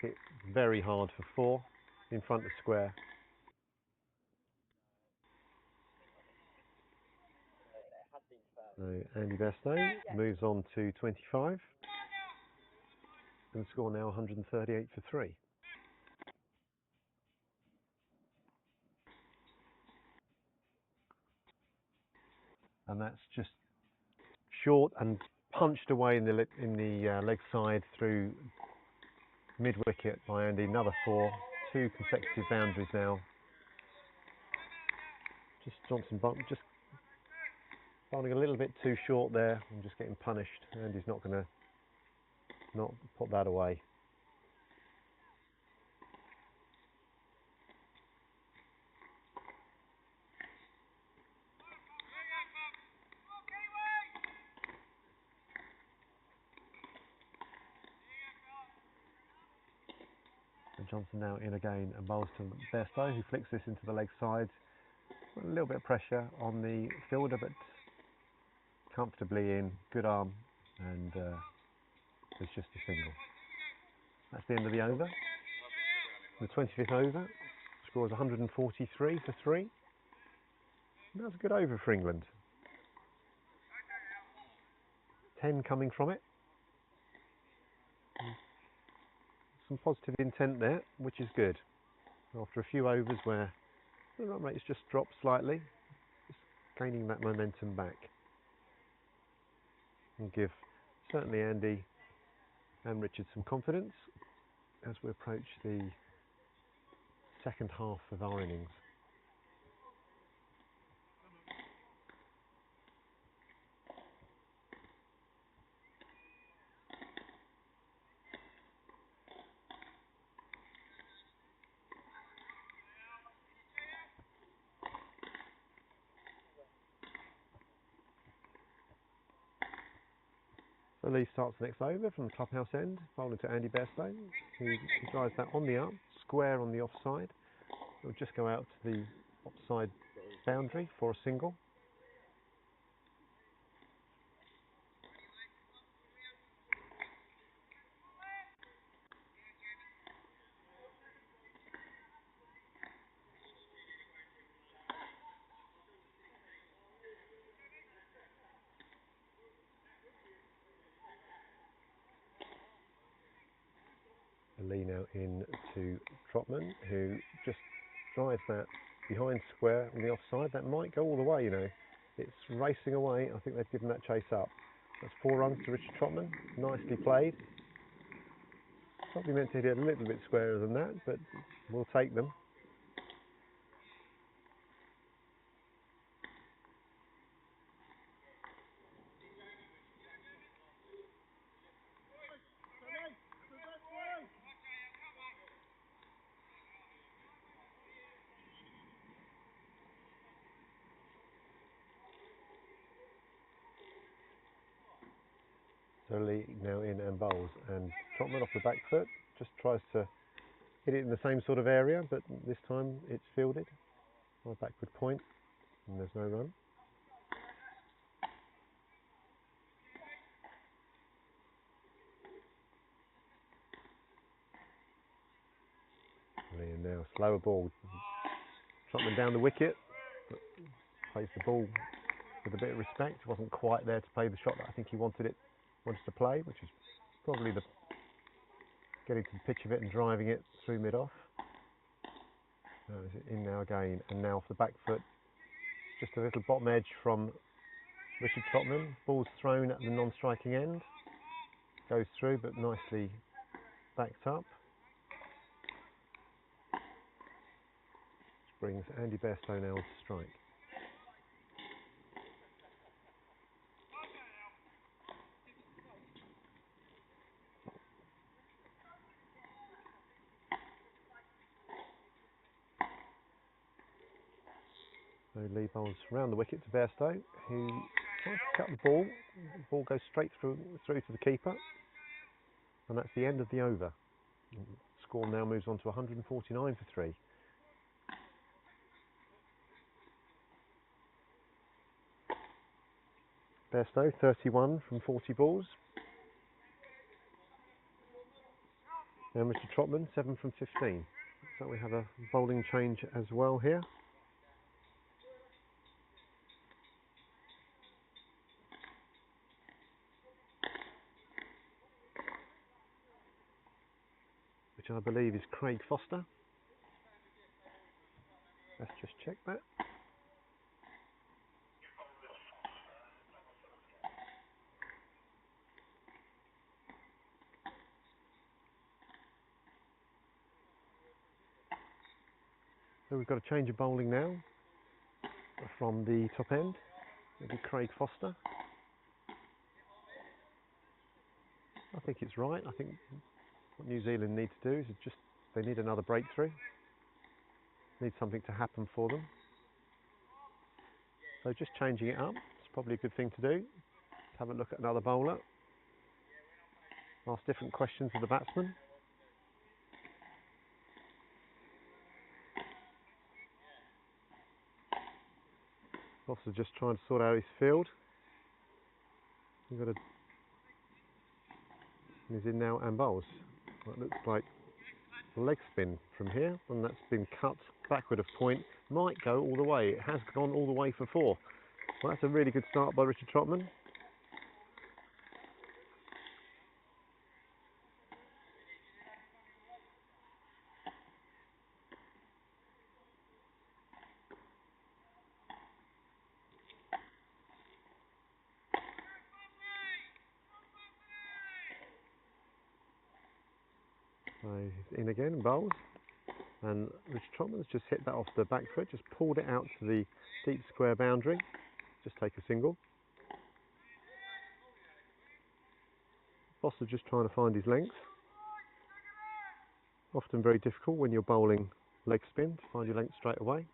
Hit very hard for 4 in front of square. So Andy Bairstow moves on to 25. And the score now 138 for 3. And that's just short and punched away in the leg side through mid wicket by Andy. Another 4, 2 consecutive boundaries now. Just Johnson just bowling a little bit too short there and just getting punished. Andy's not going to not put that away. And Johnson now in again and bowls to Bairstow, who flicks this into the leg side. A little bit of pressure on the fielder, but comfortably in, good arm, and it's just a single. That's the end of the over. The 25th over, scores 143 for 3. And that's a good over for England. 10 coming from it. Some positive intent there, which is good. After a few overs where the run rate's just dropped slightly, just gaining that momentum back. And give certainly Andy and Richard some confidence as we approach the second half of our innings. So Lee starts the next over from the clubhouse end, bowling to Andy Bairstow, who drives that on the up, square on the offside. It'll just go out to the offside boundary for a single. Lee now in to Trotman, who just drives that behind square on the offside. That might go all the way, you know. It's racing away. I think they've given that chase up. That's 4 runs to Richard Trotman. Nicely played. Probably meant to hit it a little bit squarer than that, but we'll take them. So Lee now in and bowls, and Trotman off the back foot just tries to hit it in the same sort of area, but this time it's fielded on a backward point, and there's no run. Lee now slower ball. Trotman down the wicket, but plays the ball with a bit of respect. Wasn't quite there to play the shot that I think he wanted to play, which is probably the getting to the pitch of it and driving it through mid-off. In now again, and now off the back foot. Just a little bottom edge from Richard Trotman. Ball's thrown at the non-striking end. Goes through, but nicely backed up. Which brings Andy Bairstow now to strike. So Lee bowls round the wicket to Bairstow, who tries to cut the ball. The ball goes straight through to the keeper, and that's the end of the over. The score now moves on to 149 for 3. Bairstow 31 from 40 balls, and Richard Trotman 7 from 15. So we have a bowling change as well here. Which I believe is Craig Foster. Let's just check that. So we've got a change of bowling now from the top end. It'll be Craig Foster. I think it's right. I think what New Zealand need to do is they need another breakthrough. Need something to happen for them. So just changing it up, it's probably a good thing to do. Have a look at another bowler. Ask different questions of the batsman. Foster just trying to sort out his field. He's in now and bowls. It looks like a leg spin from here, and that's been cut backward of point. Might go all the way. It has gone all the way for 4. Well, that's a really good start by Richard Trotman. So he's in again, bowls. And Richard Trotman's just hit that off the back foot, just pulled it out to the deep square boundary. Just take a single. Foster just trying to find his length. Often very difficult when you're bowling leg spin to find your length straight away.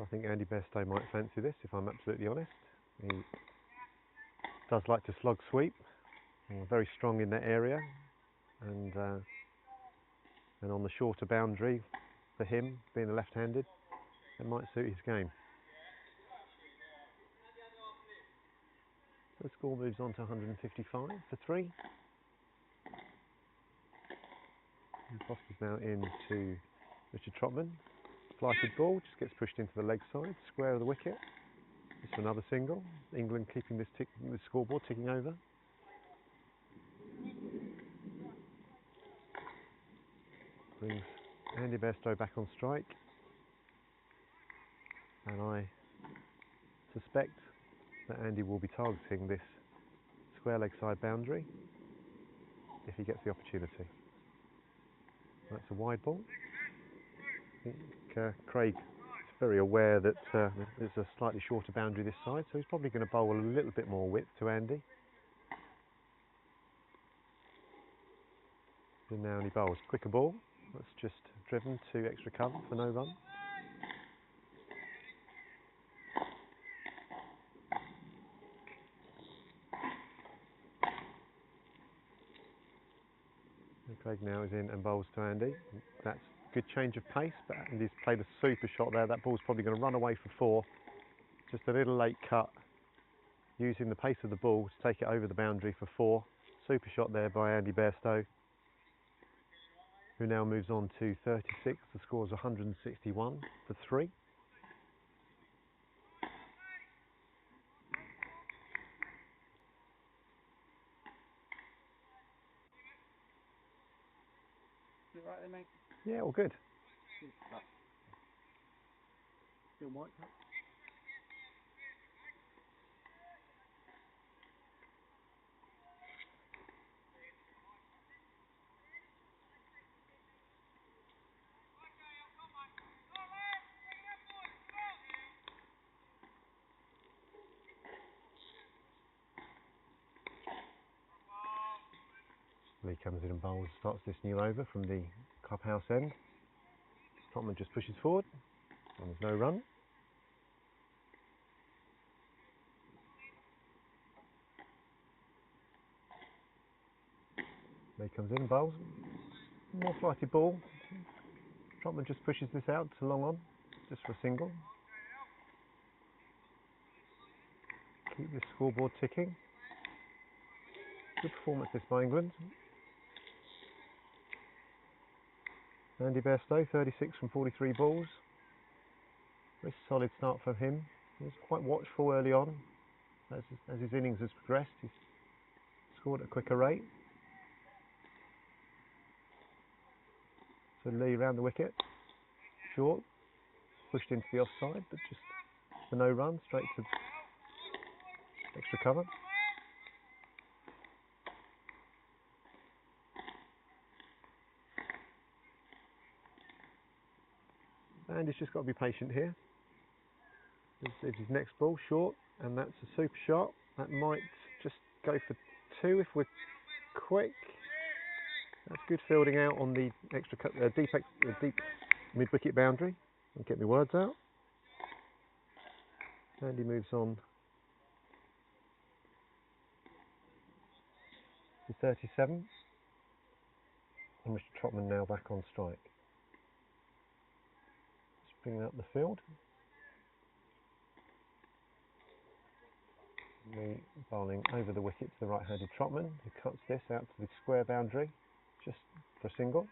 I think Andy Bairstow might fancy this, if I'm absolutely honest. He does like to slog sweep, very strong in that area, and on the shorter boundary for him, being a left-handed, it might suit his game. So the score moves on to 155 for 3. And Foster's now into Richard Trotman. Flighted ball, just gets pushed into the leg side, square of the wicket. Just another single. England keeping this scoreboard ticking over. Brings Andy Bairstow back on strike. And I suspect that Andy will be targeting this square leg side boundary if he gets the opportunity. That's a wide ball. I think Craig is very aware that there's a slightly shorter boundary this side, so he's probably going to bowl a little bit more width to Andy. And now he bowls quicker ball. That's just driven to extra cover for no run. And Craig now is in and bowls to Andy. That's good change of pace, but Andy's played a super shot there. That ball's probably going to run away for 4. Just a little late cut, using the pace of the ball to take it over the boundary for 4. Super shot there by Andy Bairstow, who now moves on to 36. The score's 161 for 3. Is it right there, mate? Yeah, all good. Still white cup? Lee comes in and bowls, starts this new over from the clubhouse end. Trotman just pushes forward, and there's no run. Lee comes in and bowls. More flighted ball. Trotman just pushes this out to long on, just for a single. Keep this scoreboard ticking. Good performance this by England. Andy Bairstow, 36 from 43 balls. Very solid start from him. He was quite watchful early on. As his innings has progressed, he's scored at a quicker rate. So Lee round the wicket. Short. Pushed into the offside, but just for no run, straight to extra cover. And he's just got to be patient here. It's his next ball, short, and that's a super shot. That might just go for 2 if we're quick. That's good fielding out on the extra deep mid-wicket boundary. I'll get my words out. Andy moves on 37. And Mr. Trotman now back on strike. Just bringing up the field. The bowling over the wicket to the right-handed Trotman, who cuts this out to the square boundary, just for a single.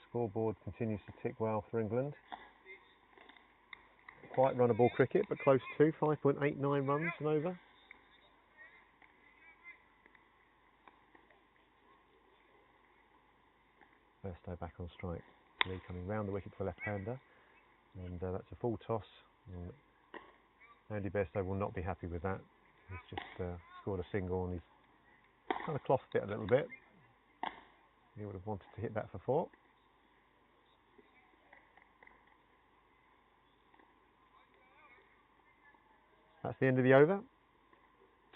Scoreboard continues to tick well for England. Quite runnable cricket, but close to 5.89 runs and over. Bairstow back on strike. Lee coming round the wicket for the left-hander, and that's a full toss. And Andy Bairstow will not be happy with that. He's just scored a single and he's kind of clothed it a little bit. He would have wanted to hit that for 4. That's the end of the over.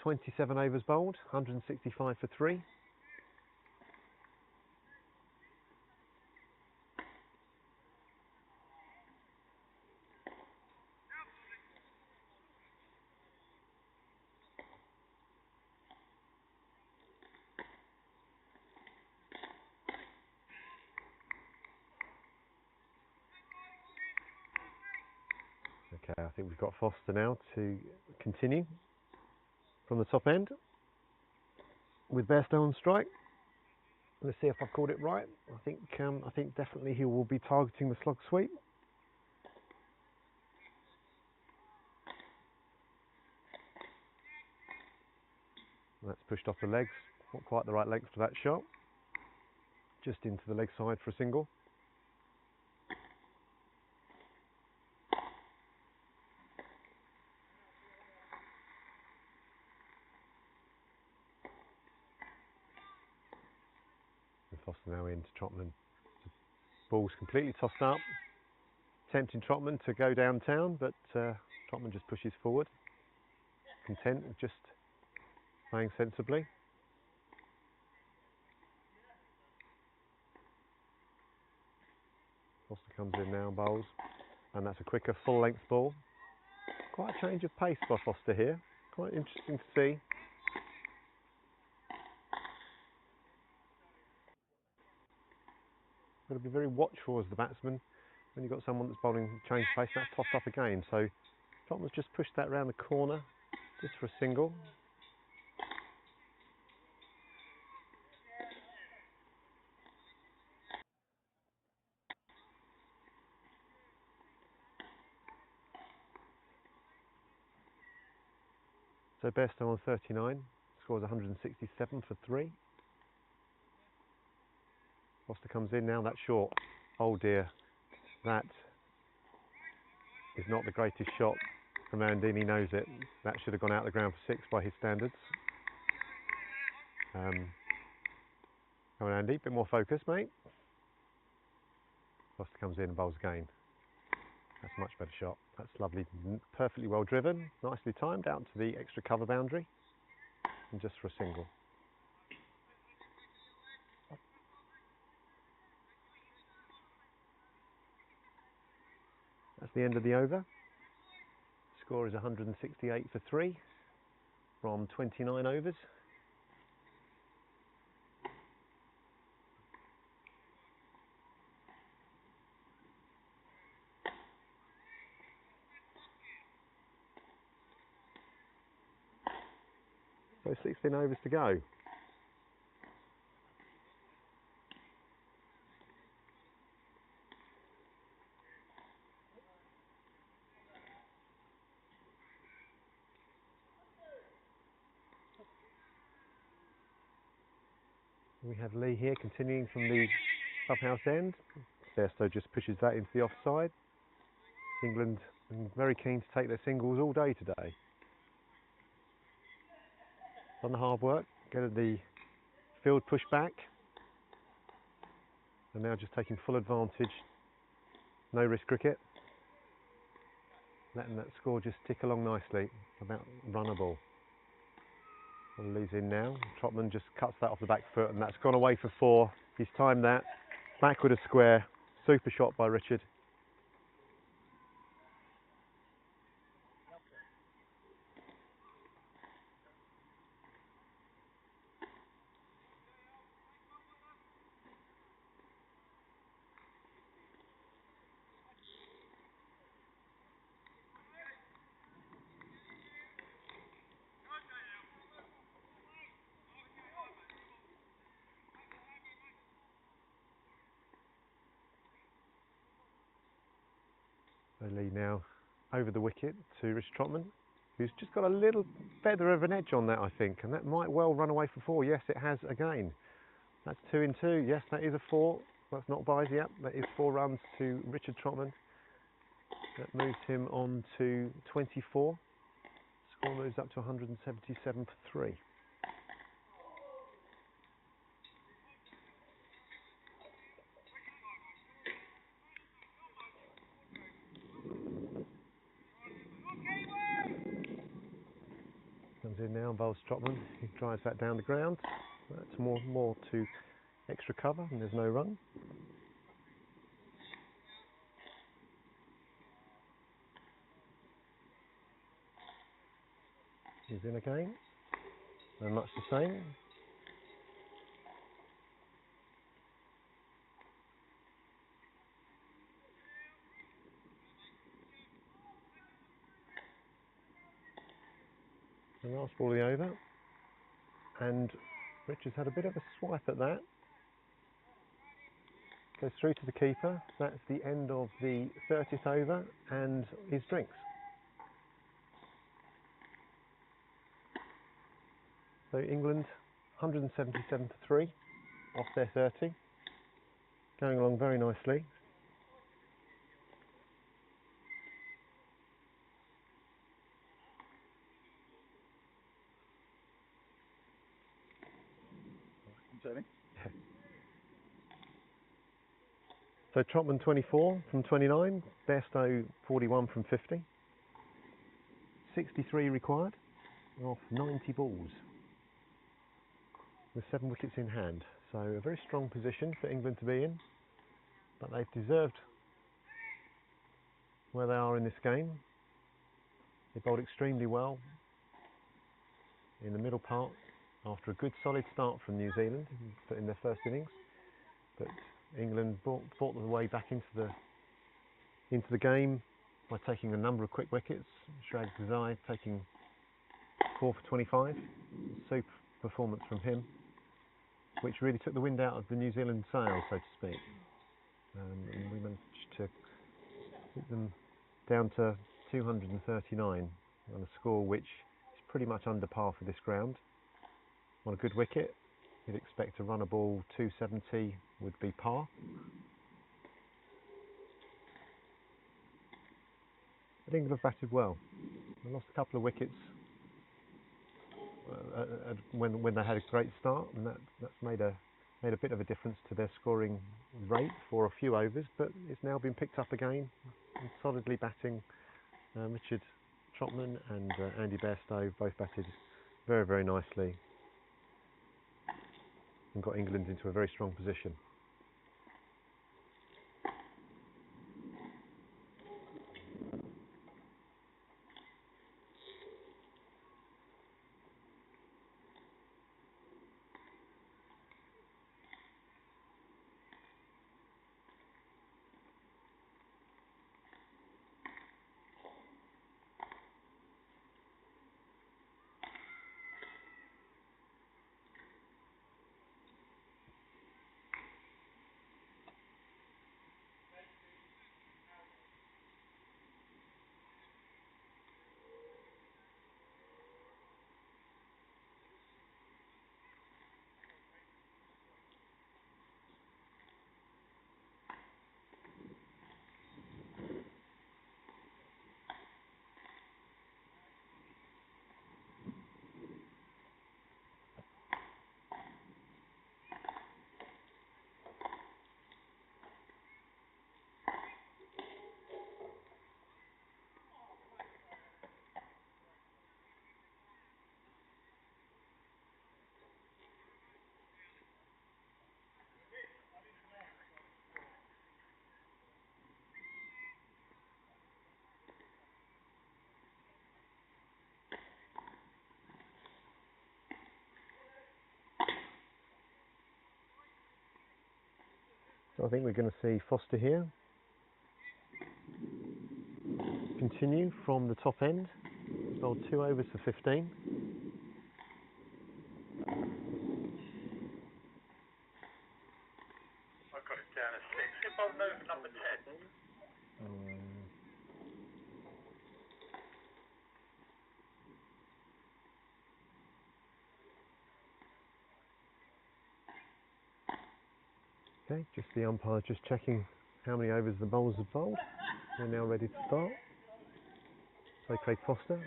27 overs bowled, 165 for 3. Okay, I think we've got Foster now to continue from the top end with Bairstow on strike. Let's see if I've called it right. I think definitely he will be targeting the slug sweep. That's pushed off the legs, not quite the right length for that shot. Just into the leg side for a single. Foster now into Trotman. Ball's completely tossed up. Tempting Trotman to go downtown, but Trotman just pushes forward. Content with just playing sensibly. Foster comes in now and bowls, and that's a quicker full length ball. Quite a change of pace by Foster here. Quite interesting to see. Got to be very watchful as the batsman when you've got someone that's bowling change pace. That's tossed up again, so Trotman's just pushed that round the corner just for a single. So Bairstow on 39, scores 167 for 3. Foster comes in now, that's short. Oh dear, that is not the greatest shot from Andy, he knows it. That should have gone out of the ground for 6 by his standards. Come on Andy, a bit more focus mate. Foster comes in and bowls again. That's a much better shot. That's lovely, perfectly well driven, nicely timed out to the extra cover boundary, and just for a single. That's the end of the over. Score is 168 for 3 from 29 overs. So 16 overs to go. We have Lee here continuing from the clubhouse end. Bairstow just pushes that into the offside. England very keen to take their singles all day today. Done the hard work, getting the field pushed back, and now just taking full advantage. No risk cricket. Letting that score just tick along nicely, about runnable. And Lee's in now. Trotman just cuts that off the back foot, and that's gone away for 4. He's timed that. Backward a square. Super shot by Richard. So Lee now over the wicket to Richard Trotman, who's just got a little feather of an edge on that, I think, and that might well run away for 4. Yes, it has again. That's 2 in 2. Yes, that is a 4. That's not buys. Yep, that is 4 runs to Richard Trotman. That moves him on to 24. Score moves up to 177 for 3. Comes in now, bowls Trotman. He drives that down the ground. That's more to extra cover, and there's no run. He's in again, and much the same. The last ball of the over, and Richard's had a bit of a swipe at that. Goes through to the keeper. That's the end of the 30th over and his drinks. So England 177 for 3 off their 30. Going along very nicely. So Trotman 24 from 29, Bairstow 41 from 50. 63 required off 90 balls with 7 wickets in hand. So a very strong position for England to be in, but they've deserved where they are in this game. They bowled extremely well in the middle part after a good solid start from New Zealand in their first innings, but England fought their way back into the game by taking a number of quick wickets. Shrag Desai taking 4 for 25. Super performance from him, which really took the wind out of the New Zealand sails, so to speak. And we managed to get them down to 239 on a score which is pretty much under par for this ground. On a good wicket, you'd expect to run a ball 270 would be par. But England have batted well. They lost a couple of wickets when they had a great start, and that's made a bit of a difference to their scoring rate for a few overs. But it's now been picked up again, and solidly batting. Richard Trotman and Andy Bairstow both batted very, very nicely and got England into a very strong position. So I think we're going to see Foster here continue from the top end. Bowled 2 overs for 15. I've got it down as 6. You bowled over number 10. Okay, just the umpire just checking how many overs the bowlers have bowled. We're now ready to start. So Craig Foster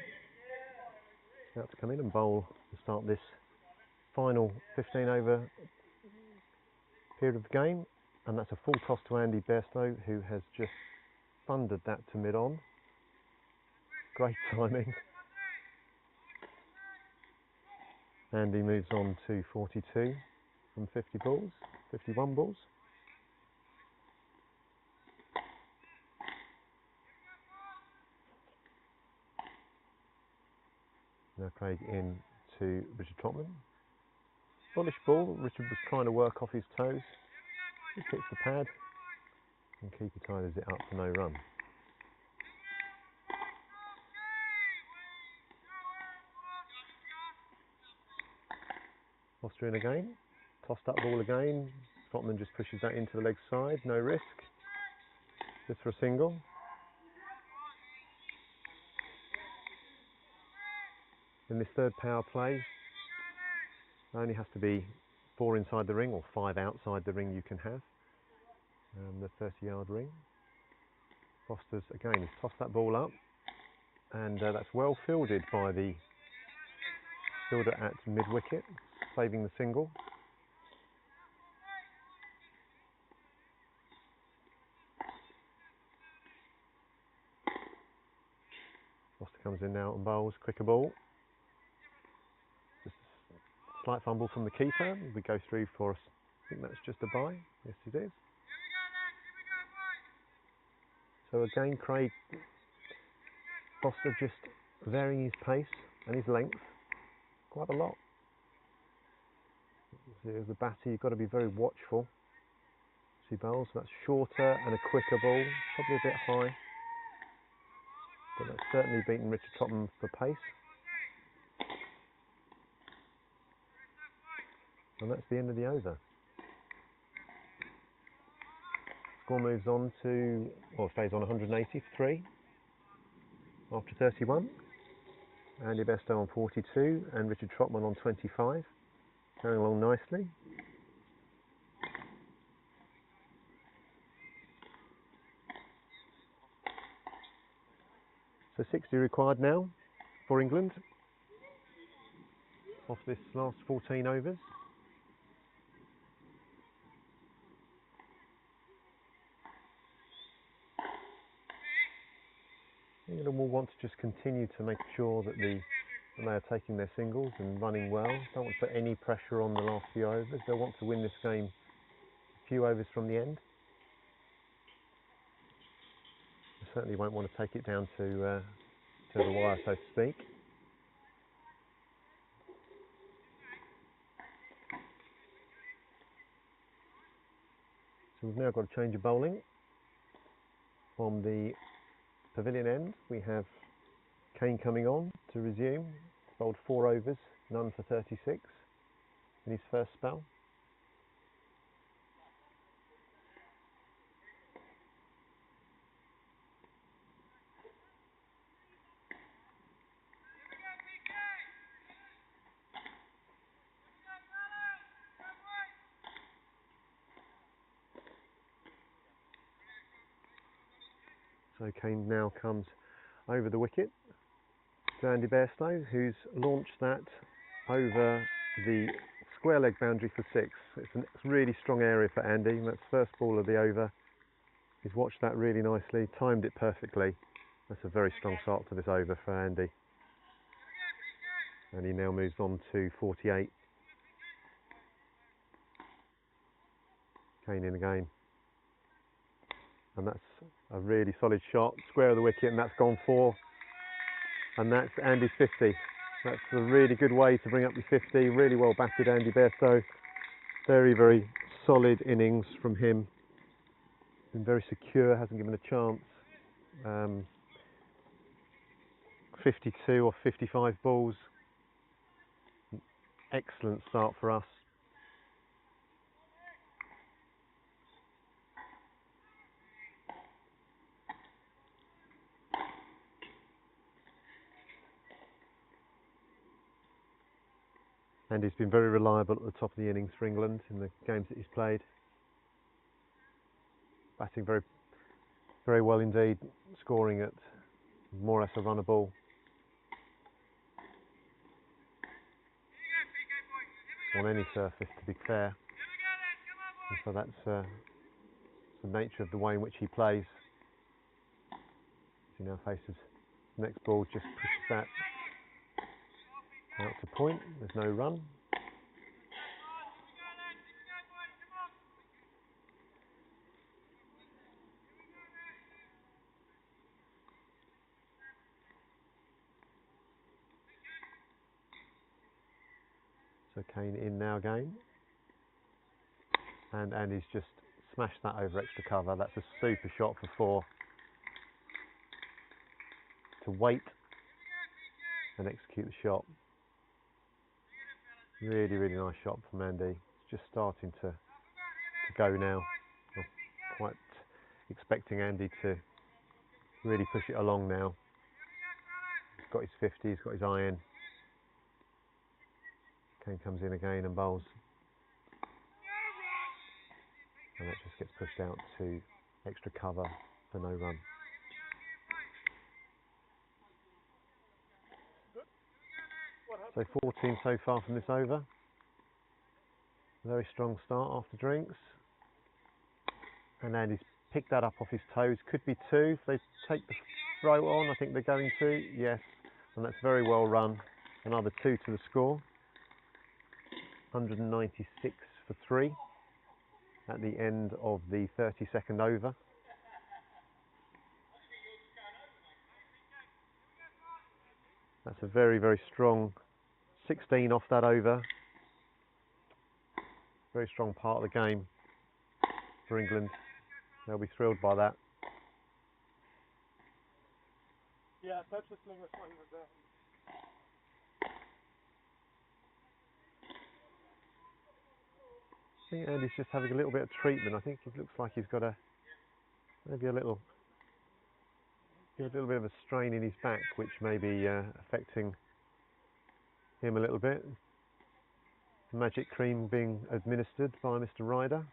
about to come in and bowl to start this final 15 over period of the game, and that's a full toss to Andy Bairstow, who has just thundered that to mid-on. Great timing. Andy moves on to 42 from 50 balls, 51 balls. Now Craig in to Richard Trotman. Bullish ball. Richard was trying to work off his toes. Just hits the pad and keeper tidies it up for no run. Foster in again. Tossed up ball again. Trotman just pushes that into the leg side. No risk. Just for a single. In this third power play, there only has to be 4 inside the ring or 5 outside the ring you can have. The 30-yard ring. Foster's again, he's tossed that ball up, and that's well fielded by the fielder at mid-wicket, saving the single. Foster comes in now and bowls, quicker ball. Just a slight fumble from the keeper. We go through for, I think that's just a bye. Yes, it is. So again, Craig Foster just varying his pace and his length quite a lot. So as a batter, you've got to be very watchful as he bowls. So that's shorter and a quicker ball, probably a bit high, but that's certainly beaten Richard Trotman for pace. And that's the end of the over. Score moves on to, or stays on 183 after 31. Andy Bairstow on 42 and Richard Trotman on 25. Going along nicely. So 60 required now for England off this last 14 overs. England will want to just continue to make sure that they are taking their singles and running well. Don't want to put any pressure on the last few overs. They'll want to win this game a few overs from the end. They certainly won't want to take it down to the wire, so to speak. So we've now got a change of bowling. From the pavilion end, we have Kane coming on to resume. He's bowled 4 overs, none for 36 in his first spell. So Kane now comes over the wicket to Andy Bairstow, who's launched that over the square leg boundary for 6. It's a really strong area for Andy. That's first ball of the over. He's watched that really nicely, timed it perfectly. That's a very strong start to this over for Andy. And he now moves on to 48. Kane in again. And that's a really solid shot, square of the wicket, and that's gone for. And that's Andy's 50. That's a really good way to bring up your 50. Really well batted, Andy Bairstow. Very, very solid innings from him. Been very secure, hasn't given a chance. 52 or 55 balls. Excellent start for us. And he's been very reliable at the top of the innings for England in the games that he's played. batting very, very well indeed, scoring at more or less a runner ball. On any surface, to be fair. And so that's the nature of the way in which he plays. He now faces the next ball, just pushes that out to point. There's no run. So Kane in now again. And Andy's just smashed that over extra cover. That's a super shot for 4. To wait and execute the shot. Really, really nice shot from Andy. It's just starting to go now. I'm quite expecting Andy to really push it along now. He's got his 50, he's got his iron. Kane comes in again and bowls. And that just gets pushed out to extra cover for no run. So 14 so far from this over. Very strong start after drinks. And Andy's picked that up off his toes. Could be 2 if they take the throw on. I think they're going to. Yes. And that's very well run. Another 2 to the score. 196 for 3 at the end of the 32nd over. That's a very, very strong 16 off that over. Very strong part of the game for England. They'll be thrilled by that. Yeah, perhaps the sling was not even there. I think Andy's just having a little bit of treatment. I think it looks like he's got maybe a little bit of a strain in his back, which may be affecting him a little bit. Magic cream being administered by Mr. Ryder.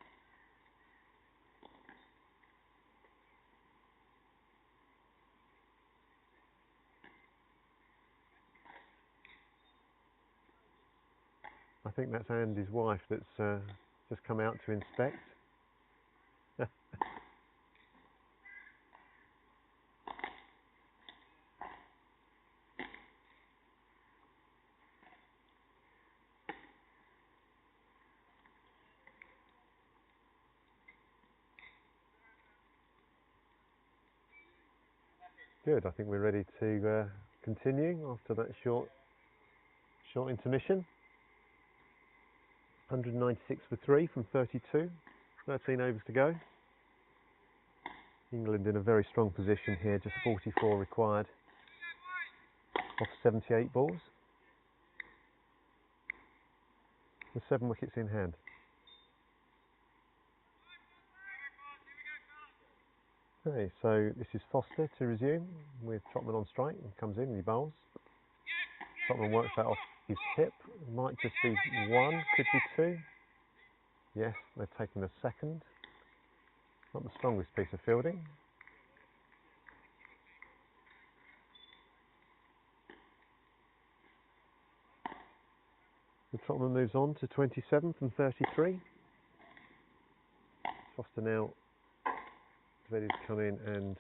I think that's Andy's wife that's just come out to inspect. Good, I think we're ready to continue after that short intermission. 196 for 3 from 32, 13 overs to go. England in a very strong position here, just 44 required off 78 balls. With 7 wickets in hand. Okay, so this is Foster to resume with Trotman on strike. He comes in and he bowls. Trotman works that off his hip. Might just be 1, could be 2. Yes, they've taken a second. Not the strongest piece of fielding. The Trotman moves on to 27 from 33. Foster now ready to come in and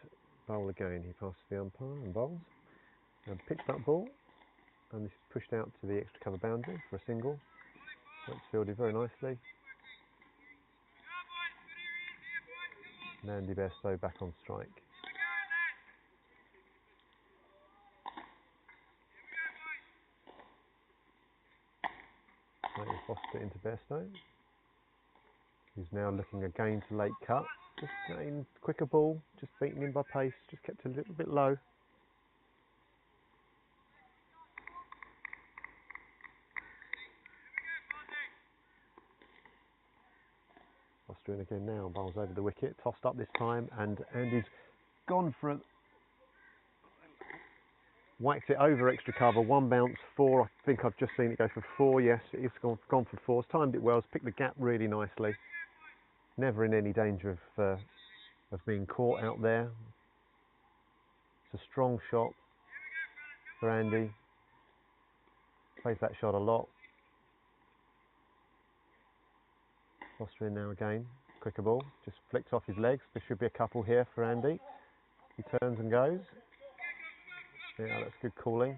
bowl again. He passes the umpire and bowls. And pitched that ball. And this is pushed out to the extra cover boundary for a single. That's fielded very nicely. And Andy Bairstow back on strike. That is Foster into Bairstow. He's now looking again to late cut. Just getting quicker ball, just beaten in by pace, just kept a little bit low. Foster in again now, bowls over the wicket, tossed up this time, and Andy's gone for it. Whacked it over extra cover, 1 bounce, 4. I think I've just seen it go for 4. Yes, it's gone for 4. It's timed it well, it's picked the gap really nicely. Never in any danger of of being caught out there. It's a strong shot for Andy. Plays that shot a lot. Foster in now again. Quicker ball. Just flicked off his legs. There should be a couple here for Andy. He turns and goes. Yeah, that's good calling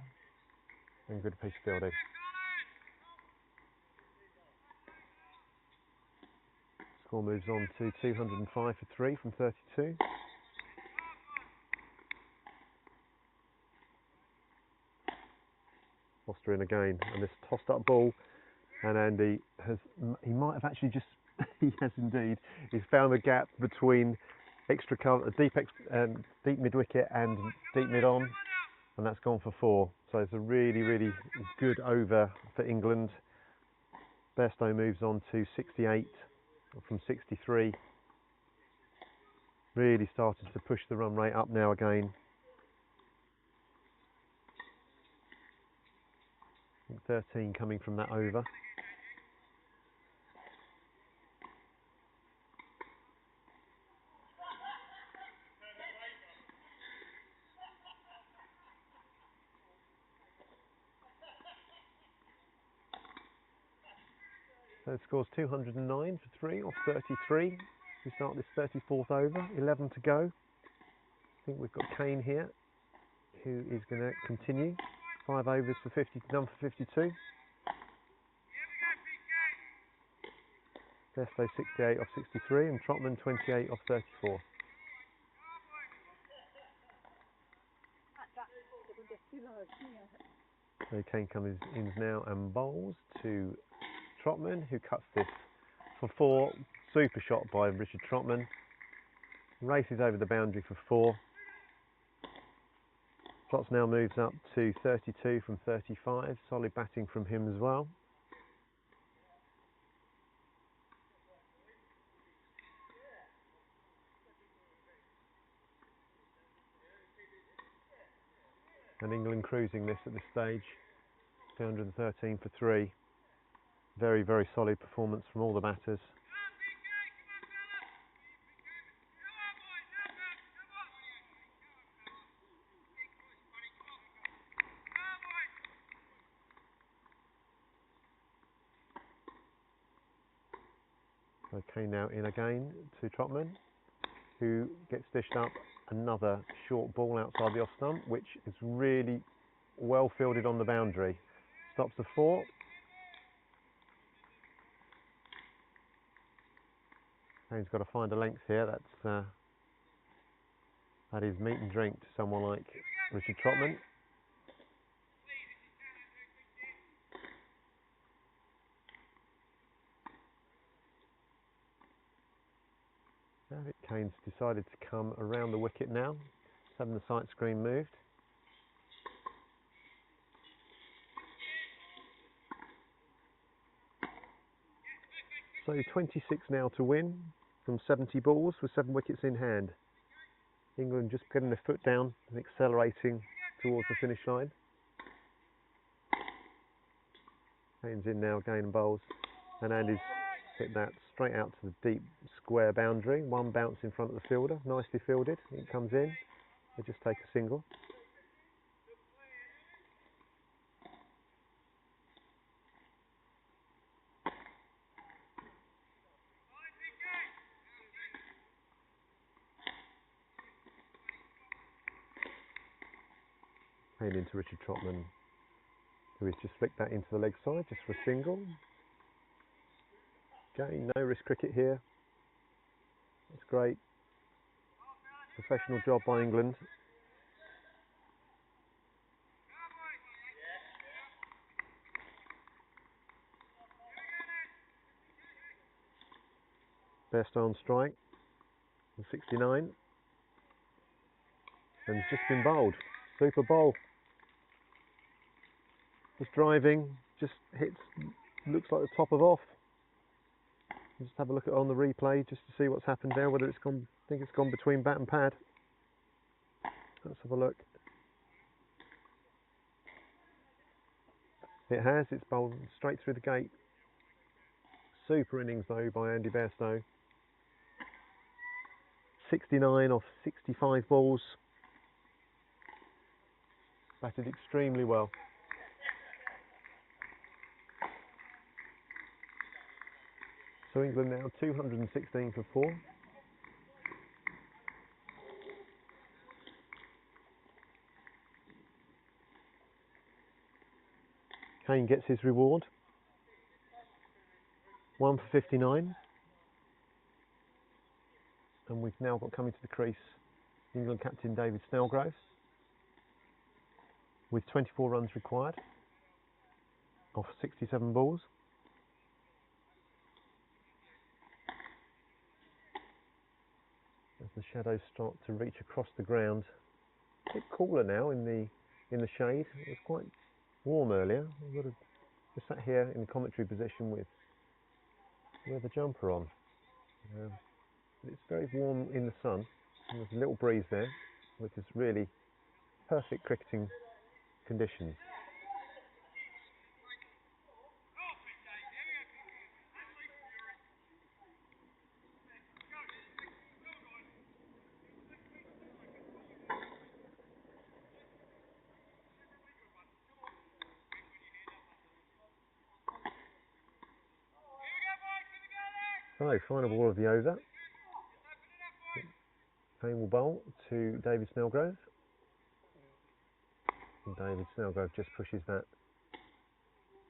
and good piece of fielding. Score moves on to 205 for 3 from 32. Foster in again, and this tossed up ball, and Andy he might have actually just, he has indeed, he's found the gap between deep mid wicket and deep mid on, and that's gone for 4. So it's a really, really good over for England. Bairstow moves on to 68 from 63. Really started to push the run rate up now again. 13 coming from that over. So it scores 209 for 3 off 33. We start this 34th over, 11 to go. I think we've got Kane here, who is going to continue. 5 overs for 50, done for 52. Bairstow 68 off 63 and Trotman 28 off 34. So Kane comes in now and bowls to Trotman, who cuts this for 4. Super shot by Richard Trotman. Races over the boundary for 4. Trots now moves up to 32 from 35. Solid batting from him as well. And England cruising this at this stage. 213 for 3. Very, very solid performance from all the batters. Okay, now in again to Trotman, who gets dished up another short ball outside the off stump, which is really well fielded on the boundary. Stops the 4. Kane's got to find a length here. That is meat and drink to someone like Richard Trotman. Kane's decided to come around the wicket now. He's having the sight screen moved. So 26 now to win from 70 balls with 7 wickets in hand. England just getting their foot down and accelerating towards the finish line. Kane's in now again and bowls, and Andy's hit that straight out to the deep square boundary. 1 bounce in front of the fielder, nicely fielded. It comes in, they just take a single. Kane into Richard Trotman, who has just flicked that into the leg side just for a single. Again, no risk cricket here. That's great. Professional job by England. Bairstow on strike, 69. And it's just been bowled. Super bowl. Just driving, just hits, looks like the top of off. Just have a look at it on the replay just to see what's happened there, whether it's gone, I think it's gone between bat and pad. Let's have a look. It has, it's bowled straight through the gate. Super innings though by Andy Bairstow. 69 off 65 balls. Batted extremely well. So England now 216 for 4. Kane gets his reward. 1 for 59. And we've now got coming to the crease England captain David Snellgrove with 24 runs required off 67 balls. As the shadows start to reach across the ground, a bit cooler now in the shade. It was quite warm earlier. We would have just sat here in the commentary position with a jumper on. It's very warm in the sun. And there's a little breeze there, which is really perfect cricketing conditions. So, final ball of the over. Kane will bowl to David Snellgrove. And David Snellgrove just pushes that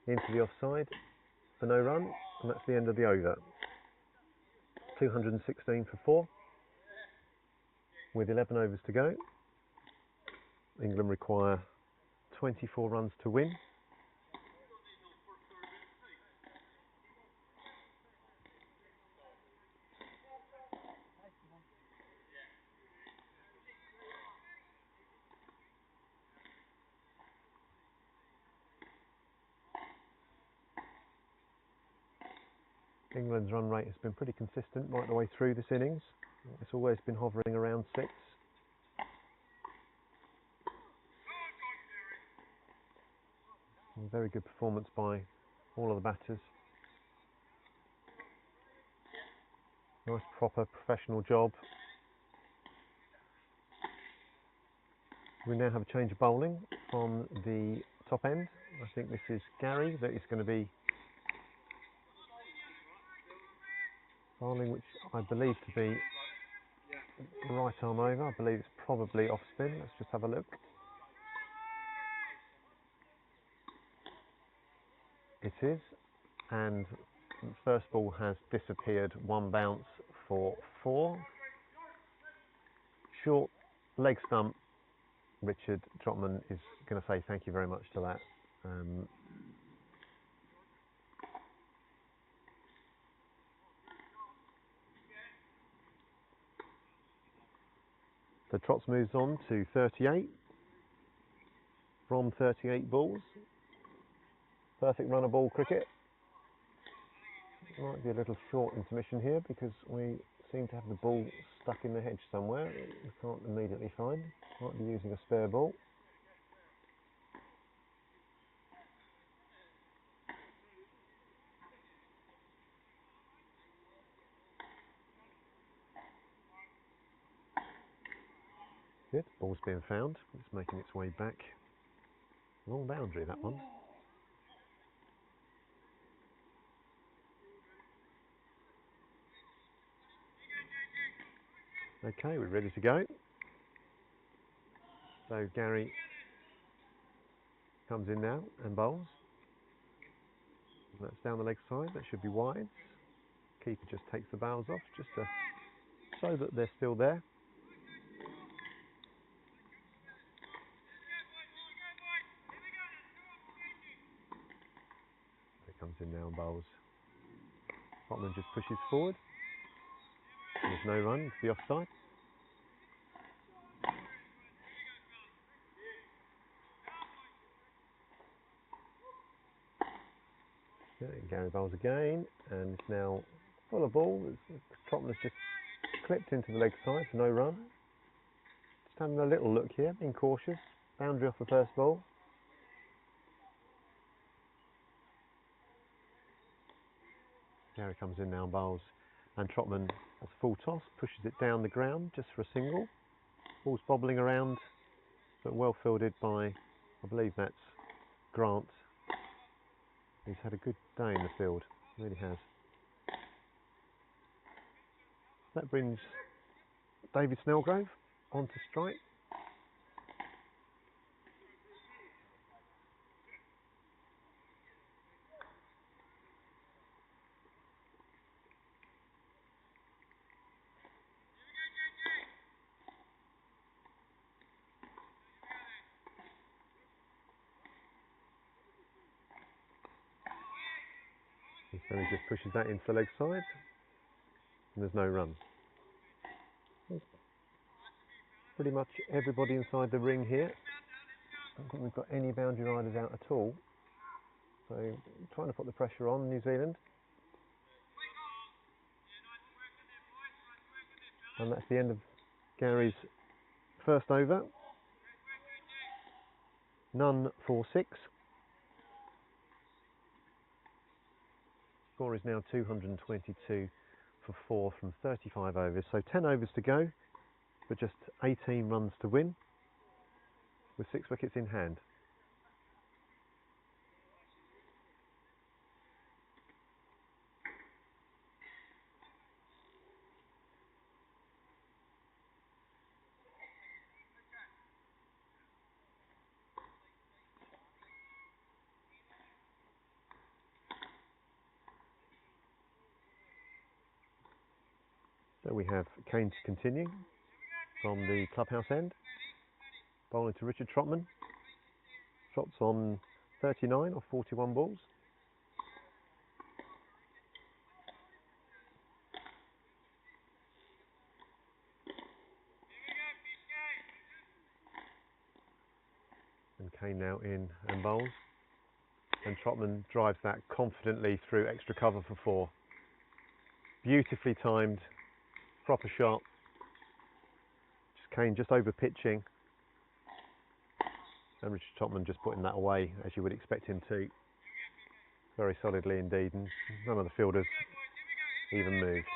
into the offside for no run, and that's the end of the over. 216 for 4, with 11 overs to go. England require 24 runs to win. England's run rate has been pretty consistent right the way through this innings. It's always been hovering around 6. A very good performance by all of the batters. Nice proper professional job. We now have a change of bowling from the top end. I think this is Gary that is going to be bowling, which I believe to be right arm over. I believe it's probably off spin. Let's just have a look. It is, and the first ball has disappeared. 1 bounce for 4. Short leg stump. Richard Trotman is going to say thank you very much to that. So Trots moves on to 38 from 38 balls. Perfect run of ball cricket. Might be a little short intermission here because we seem to have the ball stuck in the hedge somewhere. We can't immediately find. Might be using a spare ball. Good, ball's being found. It's making its way back. Long boundary, that one. Okay, we're ready to go. So Gary comes in now and bowls. That's down the leg side, that should be wide. Keeper just takes the bails off just to show that they're still there. He comes in now and bowls. Trotman just pushes forward. There's no run, it's the offside. Gary bowls again, and it's now full of ball. Trotman has just clipped into the leg side for no run. Just having a little look here, being cautious. Boundary off the first ball. Gary comes in now and bowls And Trotman has a full toss, pushes it down the ground just for a single. Ball's bobbling around, but well fielded by, I believe that's Grant. He's had a good day in the field, really has. That brings David Snellgrove onto strike. So he just pushes that into the leg side, and there's no run. Pretty much everybody inside the ring here. I don't think we've got any boundary riders out at all. So trying to put the pressure on New Zealand. And that's the end of Gary's first over. None for 6. Score is now 222 for 4 from 35 overs. So 10 overs to go, but just 18 runs to win, with 6 wickets in hand. So we have Kane to continue from the clubhouse end. Bowling to Richard Trotman. Trots on 39 or 41 balls. And Kane now in and bowls. And Trotman drives that confidently through extra cover for 4. Beautifully timed, proper shot. Just Kane just over pitching. And Richard Trotman just putting that away as you would expect him to. Very solidly indeed, and none of the fielders even moved.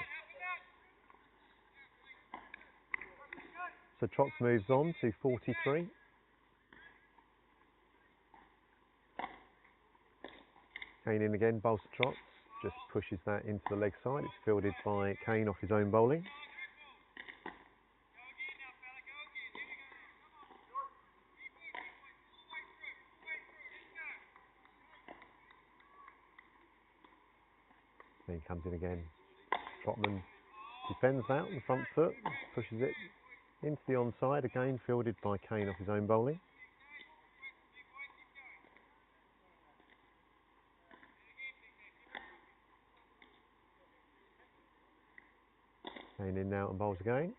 So Trots moves on to 43. Kane in again, bowls to Trots, just pushes that into the leg side. It's fielded by Kane off his own bowling. Then comes in again. Trotman defends that on the front foot, pushes it into the onside, again fielded by Kane off his own bowling. Kane in now and bowls again.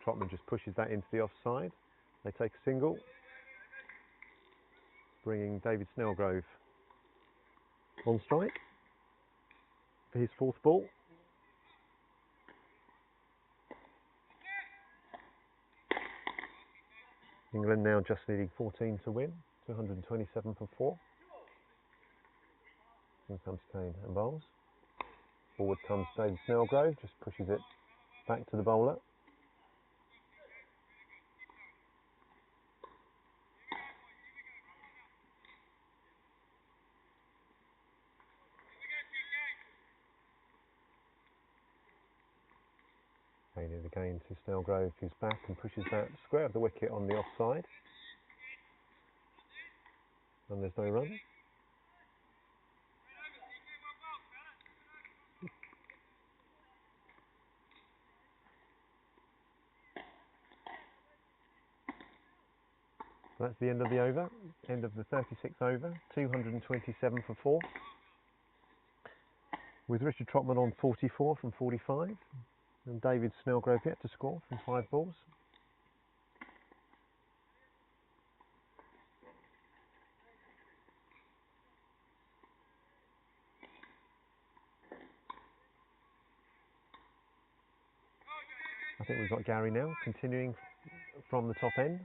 Trotman just pushes that into the offside. They take a single, bringing David Snellgrove on strike for his 4th ball. England now just needing 14 to win, 227 for 4. Here comes Kane and bowls. Forward comes David Snellgrove, just pushes it back to the bowler. Kane in again to Snellgrove, who's back and pushes that square of the wicket on the offside. And there's no run. So that's the end of the over, end of the 36th over, 227 for 4. With Richard Trotman on 44 from 45. And David Snellgrove yet to score from 5 balls. I think we've got Gary now, continuing from the top end.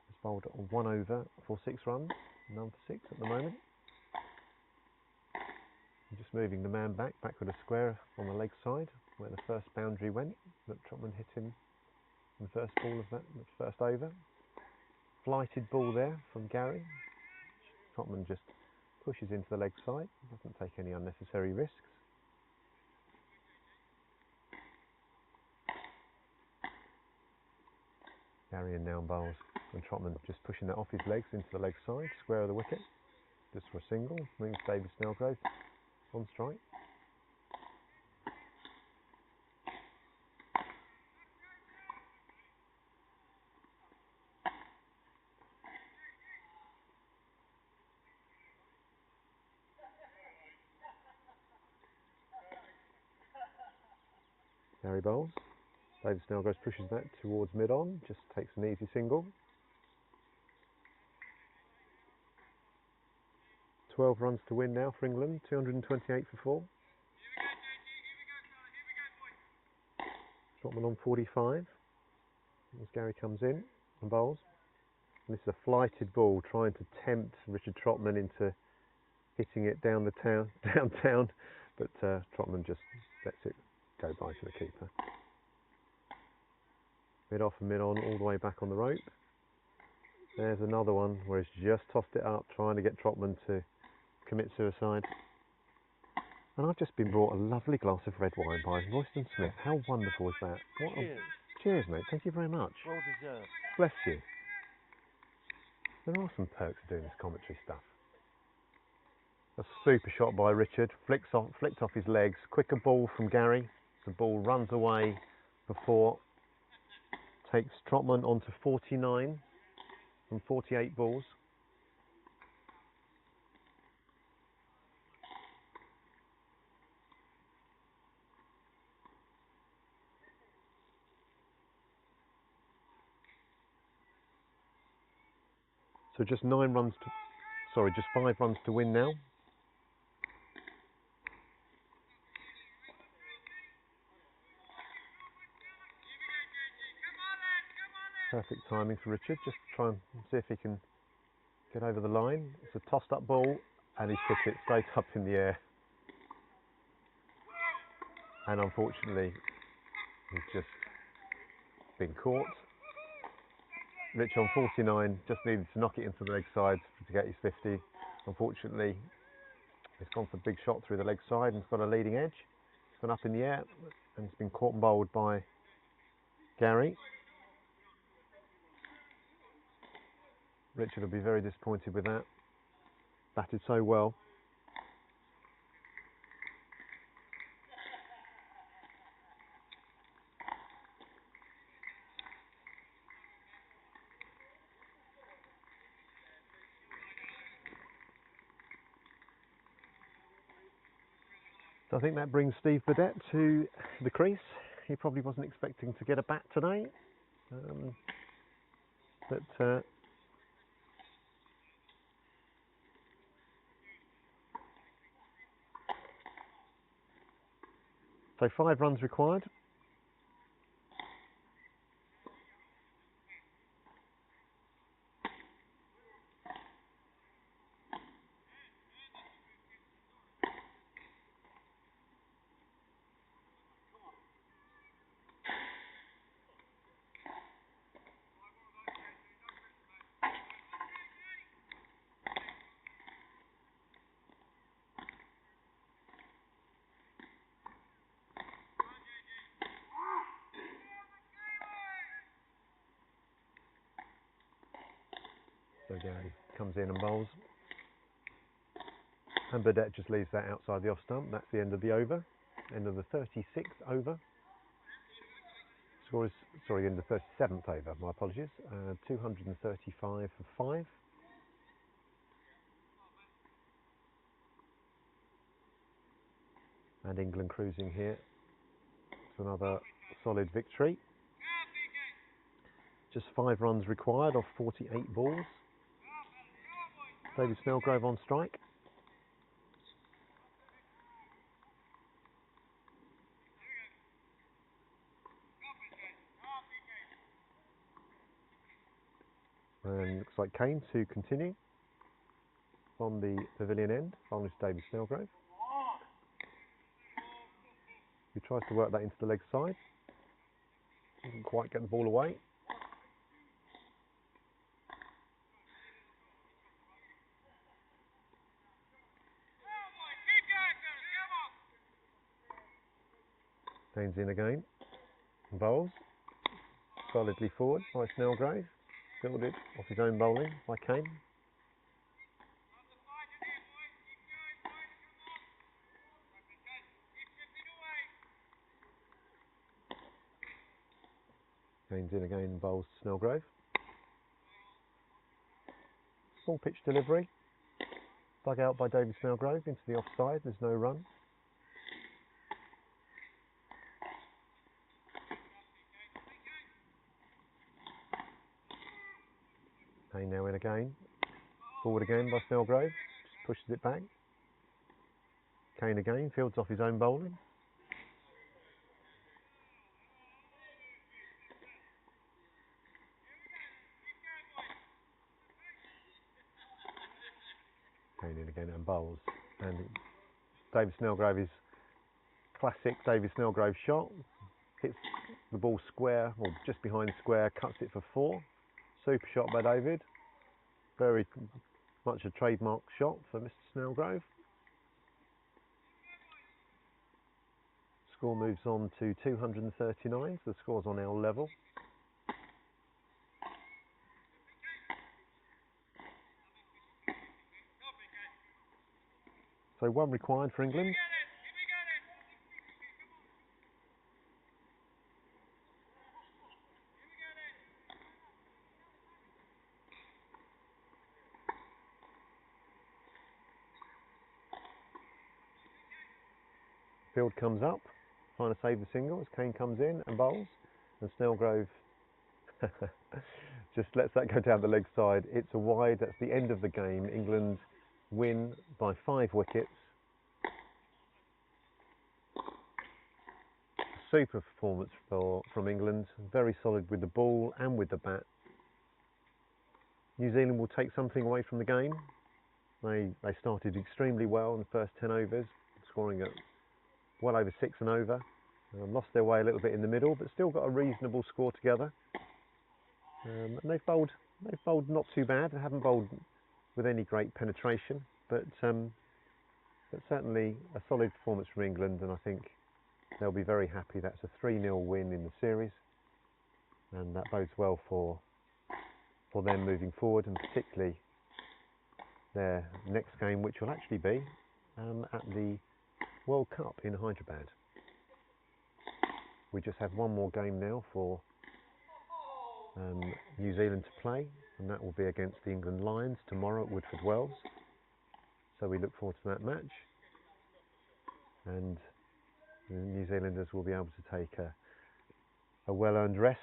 He's bowled 1 over for 6 runs, none for 6 at the moment. Just moving the man back with a square on the leg side where the first boundary went that Trotman hit him in the first ball of that first over. Flighted ball there from Gary. Trotman just pushes into the leg side, doesn't take any unnecessary risks. Gary and now bowls, and Trotman just pushing that off his legs into the leg side, square of the wicket, just for a single. Moves David Snellgrove on strike. Gary bowls. David Snellgrove pushes that towards mid-on, just takes an easy single. 12 runs to win now for England, 228 for 4. Trotman on 45 as Gary comes in and bowls. And this is a flighted ball trying to tempt Richard Trotman into hitting it downtown, but Trotman just lets it go by to the keeper. Mid off and mid on, all the way back on the rope. There's another one where he's just tossed it up, trying to get Trotman to commit suicide. And I've just been brought a lovely glass of red wine by Royston Smith. How wonderful is that? Cheers, mate. Thank you very much. Well deserved. Bless you. There are some perks of doing this commentary stuff. A super shot by Richard. Flicked off his legs. Quicker ball from Gary. The ball runs away before. Takes Trotman on to 49 from 48 balls. So just 5 runs to win now. Perfect timing for Richard. Just try and see if he can get over the line. It's a tossed up ball and he's hit it straight up in the air. And unfortunately, he's just been caught. Rich on 49 just needed to knock it into the leg side to get his 50. Unfortunately, he's gone for a big shot through the leg side and it's got a leading edge. It's gone up in the air and it's been caught and bowled by Gary. Richard will be very disappointed with that. Batted so well. So I think that brings Steve Burdett to the crease. He probably wasn't expecting to get a bat today. So 5 runs required. So Gary comes in and bowls. And Burdett just leaves that outside the off stump. That's the end of the over. End of the 36th over. Score is, sorry, end of the 37th over, my apologies. 235 for 5. And England cruising here to another solid victory. Just 5 runs required off 48 balls. David Snellgrove on strike. And looks like Kane to continue from the pavilion end, on with David Snellgrove. He tries to work that into the leg side. Doesn't quite get the ball away. Kane's in again. Bowls. Solidly forward by Snellgrove. Fielded off his own bowling by Kane. Kane's in again and bowls to Snellgrove. Small pitch delivery. Dug out by David Snellgrove into the offside. There's no run. Kane now in again. Forward again by Snellgrove. Just pushes it back. Kane again. Fields off his own bowling. Kane in again and bowls. And David Snellgrove is classic David Snellgrove shot. Hits the ball square, or just behind square, cuts it for 4. Super shot by David. Very much a trademark shot for Mr. Snellgrove. Score moves on to 239, so the score's on our level. So 1 required for England. Field comes up, trying to save the single as Kane comes in and bowls, and Snellgrove just lets that go down the leg side. It's a wide. That's the end of the game. England win by 5 wickets. Super performance from England. Very solid with the ball and with the bat. New Zealand will take something away from the game. They started extremely well in the first 10 overs, scoring at well over 6 and over. Lost their way a little bit in the middle, but still got a reasonable score together. And they've bowled not too bad. They haven't bowled with any great penetration, but certainly a solid performance from England, and I think they'll be very happy. That's a 3-0 win in the series, and that bodes well for them moving forward, and particularly their next game, which will actually be at the World Cup in Hyderabad. We just have one more game now for New Zealand to play, and that will be against the England Lions tomorrow at Woodford Wells. So we look forward to that match, and the New Zealanders will be able to take a well-earned rest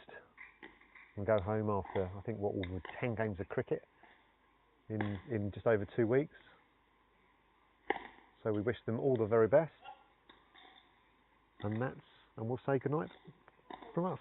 and go home after, I think, what will be 10 games of cricket in just over 2 weeks. So we wish them all the very best, and we'll say goodnight from us.